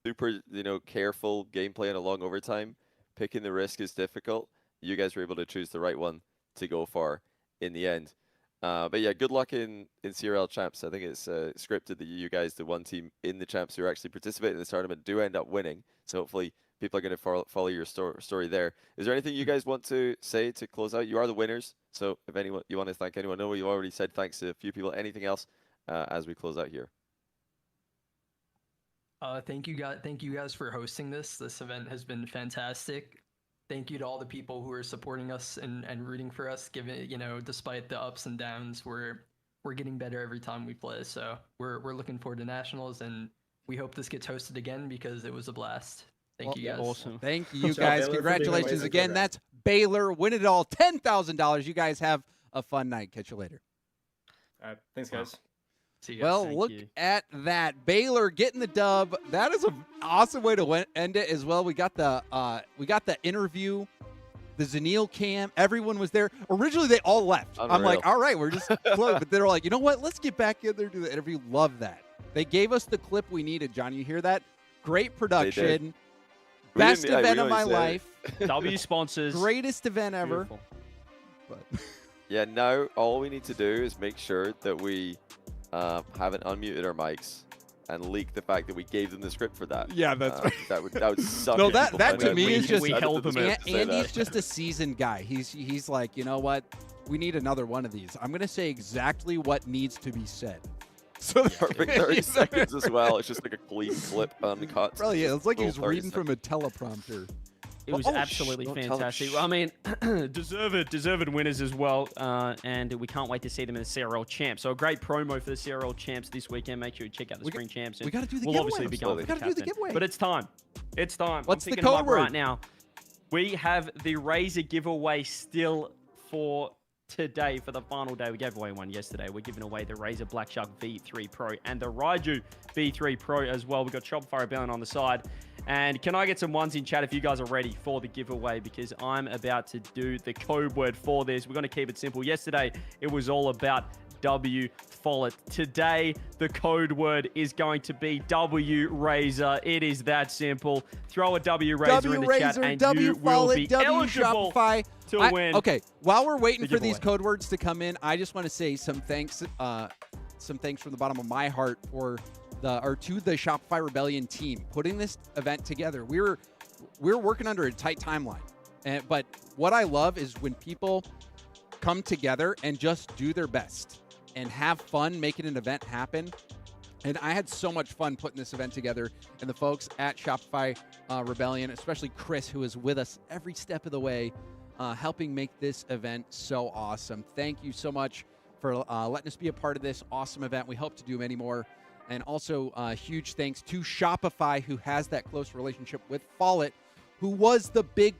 super careful gameplay in a long overtime. Picking the risk is difficult. You guys were able to choose the right one to go for in the end. But yeah, good luck in CRL champs. I think it's scripted that you guys, the one team in the champs who are actually participating in this tournament, do end up winning. So hopefully people are going to follow your story there. Is there anything you guys want to say to close out? You are the winners. So if anyone you want to thank anyone, no, you already said thanks to a few people. Anything else as we close out here? Thank you guys for hosting this. This event has been fantastic. Thank you to all the people who are supporting us and rooting for us. Given despite the ups and downs, we're getting better every time we play. So we're looking forward to nationals, and we hope this gets hosted again because it was a blast. Thank you guys. Awesome. Thank you guys. Congratulations again. That's Baylor. Win it all. $10,000. You guys have a fun night. Catch you later. All right. Thanks, guys. See you guys. Well, look at that. Baylor getting the dub. That is an awesome way to end it as well. We got the interview, the Zanil cam. Everyone was there. Originally, they all left. Unreal. I'm like, all right, we're just close. But they're like, you know what? Let's get back in there and do the interview. Love that. They gave us the clip we needed, John. You hear that? Great production. Best event of my life. W sponsors. Greatest event ever. But yeah, now all we need to do is make sure that we haven't unmuted our mics and leak the fact that we gave them the script for that. Yeah, that's right. That would suck. No, that to me is just we held them in. Andy's just a seasoned guy. He's like, you know what? We need another one of these. I'm gonna say exactly what needs to be said. So Perfect 30 seconds as well. It's just like a clean clip uncut. Brilliant. It's like he was 30 reading from a teleprompter. It was absolutely fantastic. I mean, deserved winners as well, and we can't wait to see them in the CRL champs. So a great promo for the CRL champs this weekend. Make sure you check out the spring champs. And we got to do the we'll giveaway. obviously be going We for got to do the captain. giveaway. But it's time. It's time. What's I'm the picking them code up word? right now? We have the Razor giveaway still for today for the final day. We gave away one yesterday. We're giving away the Razor Black Shark V3 Pro and the Raiju V3 Pro as well. We've got Shopify Rebellion on the side. And can I get some ones in chat if you guys are ready for the giveaway, because I'm about to do the code word for this. We're going to keep it simple. Yesterday, it was all about W Follett. Today, the code word is going to be W Razor. It is that simple. Throw a W Razor in the chat and you will be eligible to win. Okay, while we're waiting the for these giveaway. code words to come in, I just want to say some thanks from the bottom of my heart to the Shopify Rebellion team putting this event together. We're working under a tight timeline, but what I love is when people come together and just do their best and have fun making an event happen. And I had so much fun putting this event together, and the folks at Shopify Rebellion, especially Chris, who is with us every step of the way, helping make this event so awesome. Thank you so much for letting us be a part of this awesome event. We hope to do many more. And also huge thanks to Shopify, who has that close relationship with Follett, who was the big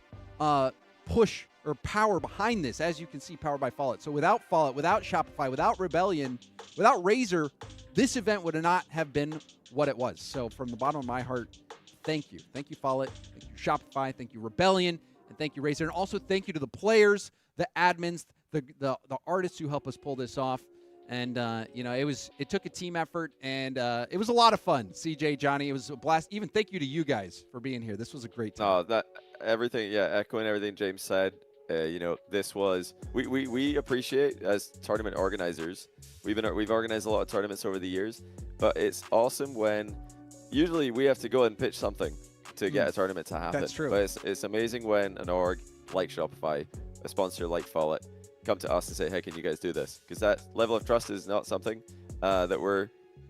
push or power behind this. As you can see, powered by Follett. So without Follett, without Shopify, without Rebellion, without Razor, this event would not have been what it was. So from the bottom of my heart, thank you. Thank you, Follett. Thank you, Shopify. Thank you, Rebellion. And thank you, Razer. And also thank you to the players, the admins, the artists who help us pull this off. And, it took a team effort, and it was a lot of fun. CJ, Johnny, it was a blast. Even thank you to you guys for being here. This was a great time. Echoing everything James said. This was we appreciate as tournament organizers. We've organized a lot of tournaments over the years, but it's awesome when usually we have to go and pitch something to get a tournament to happen. That's true. But it's amazing when an org like Shopify, a sponsor like Follett, come to us and say, hey, can you guys do this? Because that level of trust is not something that we're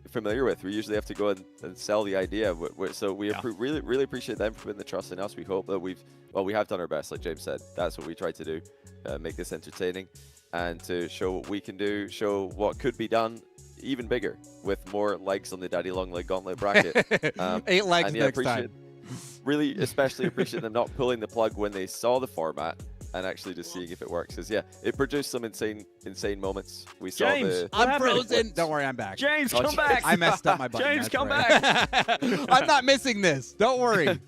familiar with. We usually have to go and sell the idea. So we really, really appreciate them for putting the trust in us. We hope that we have done our best, like James said. That's what we tried to do, make this entertaining and to show what we can do, show what could be done even bigger with more legs on the Daddy Long Leg Gauntlet bracket. 8 legs next time. Really, especially appreciate them not pulling the plug when they saw the format and actually just seeing if it works. Because it produced some insane moments. We saw James, I'm frozen. Don't worry, I'm back. James, come back. I messed up my button. James, come back. I'm not missing this. Don't worry.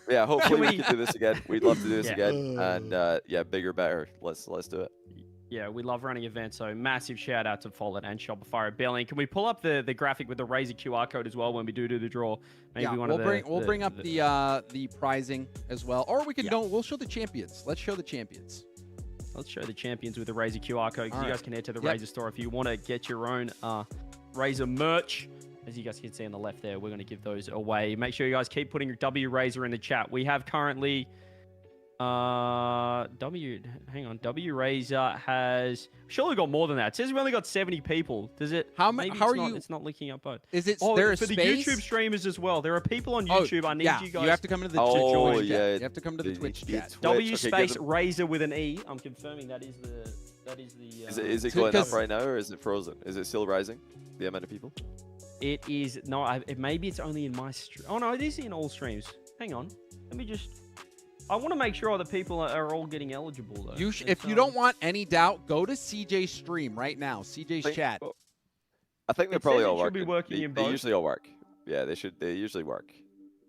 Yeah, hopefully we can do this again. We'd love to do this again. And bigger, better. Let's do it. Yeah, we love running events, so massive shout out to Follett and Shopify at Baylor. Can we pull up the graphic with the Razer QR code as well when we do the draw? Maybe we'll bring up the prizing as well, or we can we'll show the champions. Let's show the champions. Let's show the champions with the Razer QR code. All You guys can head to the Razer store if you want to get your own Razer merch. As you guys can see on the left there, we're going to give those away. Make sure you guys keep putting your W Razer in the chat. We have currently W Razer has surely got more than that. It says we only got 70 people. Does it? How many? How are you? It's not linking up. But is it? There a for space? the YouTube streamers as well. There are people on YouTube. I need you guys. You have to come into the join. You have to come to the Twitch chat. W space Razer with an E. I'm confirming that is the. Is it going up right now or is it frozen? Is it still rising? The amount of people? It is no. Maybe it's only in my stream. Oh no, it is in all streams. Hang on. Let me just. I want to make sure the people are all getting eligible, though. If you don't want any doubt, go to CJ's stream right now. CJ's chat. I think they probably all work. They usually all work. Yeah, they should. They usually work.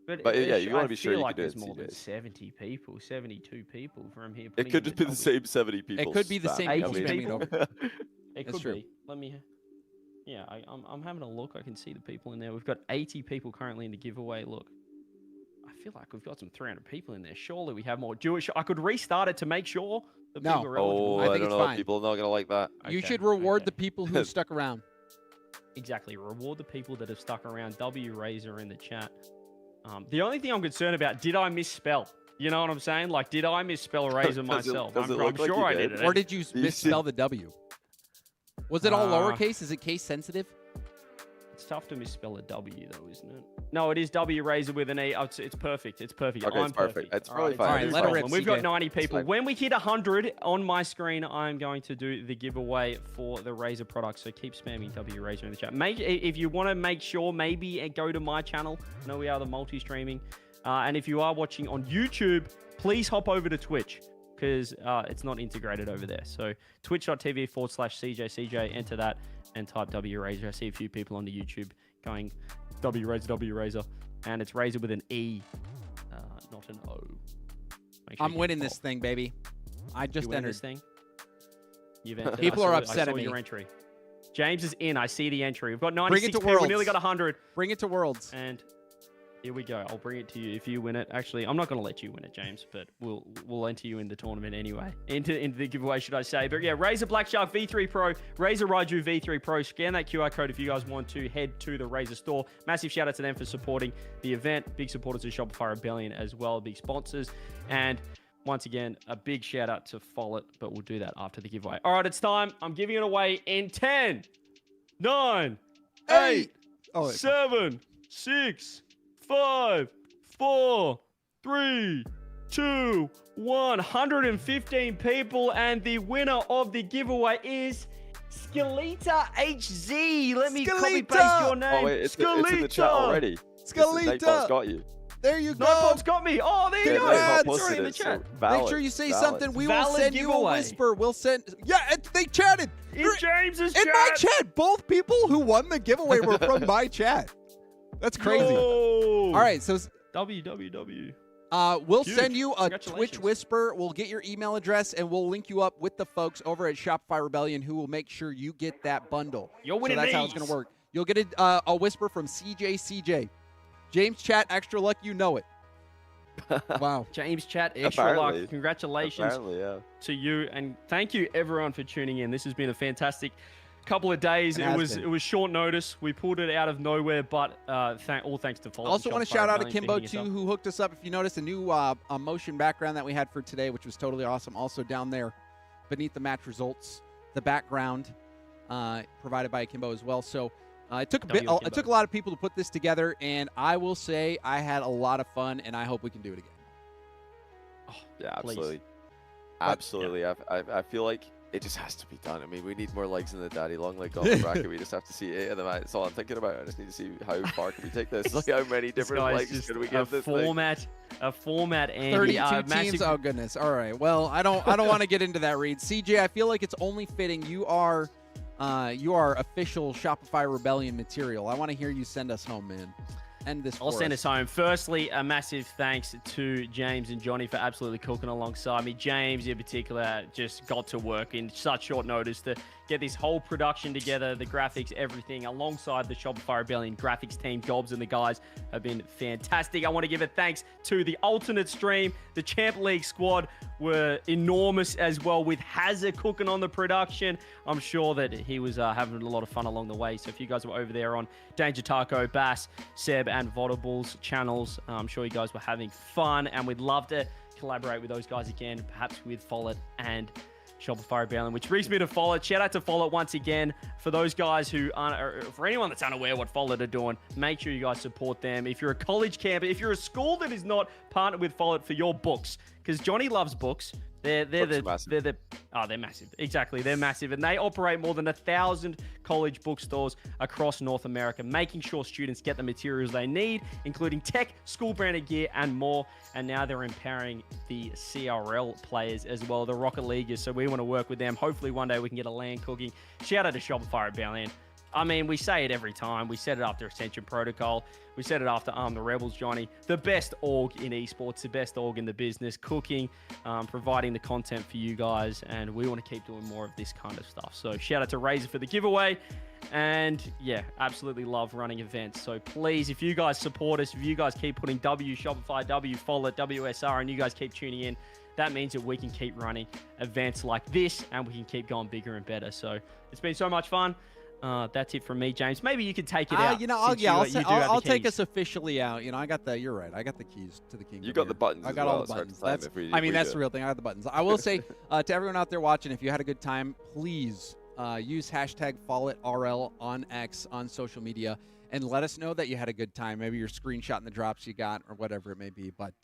But yeah, you want to be sure you like can do it. There's more than 70 people, 72 people from here. It could just be the same 70 people. It could be the same 80 people. It could true. be. Let me. Yeah, I'm having a look. I can see the people in there. We've got 80 people currently in the giveaway. Look. I feel like we've got some 300 people in there. Surely we have more. I could restart it to make sure that people are eligible. I think it's fine. People are not going to like that. You should reward the people who stuck around. Exactly. Reward the people that have stuck around. W Razer in the chat. The only thing I'm concerned about, did I misspell? You know what I'm saying? Like, did I misspell Razer myself? I'm sure I did. Or did you misspell the W? Was it all lowercase? Is it case sensitive? It's tough to misspell a W, though, isn't it? No, it is W Razer with an E. It's perfect. It's perfect. Okay, I'm it's perfect. It's probably fine. All right, let it rip, We've got CJ. 90 people. When we hit 100 on my screen, I'm going to do the giveaway for the Razer product. So keep spamming W Razer in the chat. If you want to make sure, maybe go to my channel. I know we are the multi-streaming. And if you are watching on YouTube, please hop over to Twitch because it's not integrated over there. So twitch.tv/CJCJ, enter that and type W Razer. I see a few people on the YouTube going W Razer, and it's Razer with an E, not an O. I'm winning this thing, baby. I just entered this thing. You've entered. People are upset at me. Your entry. James is in. I see the entry. We've got 96 Bring it to people. Worlds. We nearly got 100. Bring it to Worlds. And here we go. I'll bring it to you if you win it. Actually, I'm not going to let you win it, James, but we'll enter you in the tournament anyway. Into the giveaway, should I say. But yeah, Razer Black Shark V3 Pro, Razer Raiju V3 Pro. Scan that QR code if you guys want to head to the Razer store. Massive shout out to them for supporting the event. Big supporters of Shopify Rebellion as well. Big sponsors. And once again, a big shout out to Follett, but we'll do that after the giveaway. All right, it's time. I'm giving it away in 10, 9, 8, 7, 6, 5, 4, 3, 2, 1. 115 people, and the winner of the giveaway is Skeleta HZ. Let me copy paste your name. Oh wait, it's in the chat already. Skeleta Got you. There you go. Nightbot's got me. Oh, there you go. Congrats. It's already in the chat. Make sure you say something. We will Valid send you a giveaway. whisper. We'll send. Yeah, they chatted. In James's in my chat. Both people who won the giveaway were from my chat. That's crazy. Yo. All right, so www. We'll Huge. send you a Twitch Congratulations. whisper. We'll get your email address, and we'll link you up with the folks over at Shopify Rebellion who will make sure you get that bundle. You're winning so that's how it's going to work. You'll get a whisper from CJCJ. James Chat, extra luck, you know it. Wow. James Chat, extra Apparently. luck. Congratulations Apparently, yeah. to you, and thank you everyone for tuning in. This has been a fantastic couple of days. It was short notice. We pulled it out of nowhere, but all thanks to Follett. I also want to shout out to Kimbo, too, too. who hooked us up. If you notice, a new motion background that we had for today, which was totally awesome. Also down there, beneath the match results, the background provided by Kimbo as well. So it took a lot of people to put this together, and I will say I had a lot of fun, and I hope we can do it again. Yeah, Please. absolutely. Absolutely. Yeah. I feel like it just has to be done. I mean, we need more legs in the daddy long leg golf bracket. We just have to see 8 of them. That's all I'm thinking about. I just need to see how far can we take this. Like, how many different legs can we give this thing? A format, and 32 teams. Oh goodness. All right. Well, I don't want to get into that, Reed. CJ, I feel like it's only fitting. You are official Shopify Rebellion material. I want to hear you send us home, man. End this. I'll send us home. Firstly, a massive thanks to James and Johnny for absolutely cooking alongside me. James, in particular, just got to work in such short notice to get this whole production together, the graphics, everything, alongside the Shopify Rebellion graphics team. Gobs and the guys have been fantastic. I want to give a thanks to the alternate stream. The Champ League squad were enormous as well, with Hazard cooking on the production. I'm sure that he was having a lot of fun along the way. So if you guys were over there on Danger Taco, Bass, Seb, and Vodables channels, I'm sure you guys were having fun, and we'd love to collaborate with those guys again, perhaps with Follett and Shopify Rebellion, which brings me to Follett. Shout out to Follett once again. For those guys who aren't, or for anyone that's unaware what Follett are doing, make sure you guys support them. If you're a college camper, if you're a school that is not partnered with Follett for your books, because Johnny loves books. They're massive. Exactly, they're massive, and they operate more than 1,000 college bookstores across North America, making sure students get the materials they need, including tech, school branded gear, and more. And now they're empowering the CRL players as well, the Rocket Leaguers. So we want to work with them. Hopefully one day we can get a LAN cooking. Shout out to Shopify Rebellion. I mean, we say it every time. We said it after Ascension Protocol. We said it after the Rebels, Johnny. The best org in esports, the best org in the business, cooking, providing the content for you guys, and we want to keep doing more of this kind of stuff. So shout out to Razor for the giveaway, and yeah, absolutely love running events. So please, if you guys support us, if you guys keep putting W, Shopify, W, Follett, WSR, and you guys keep tuning in, that means that we can keep running events like this, and we can keep going bigger and better. So it's been so much fun. That's it from me, James. Maybe you could take it out. I'll take us officially out. I got the. You're right. I got the keys to the kingdom. You got the buttons. I got all the buttons. That's the real thing. I got the buttons. I will say to everyone out there watching, if you had a good time, please use hashtag FollettRL on X on social media and let us know that you had a good time. Maybe you're screenshotting the drops you got or whatever it may be. But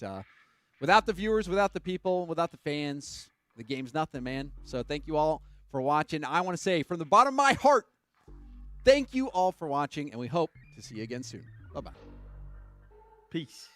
without the viewers, without the people, without the fans, the game's nothing, man. So thank you all for watching. I want to say from the bottom of my heart, thank you all for watching, and we hope to see you again soon. Bye-bye. Peace.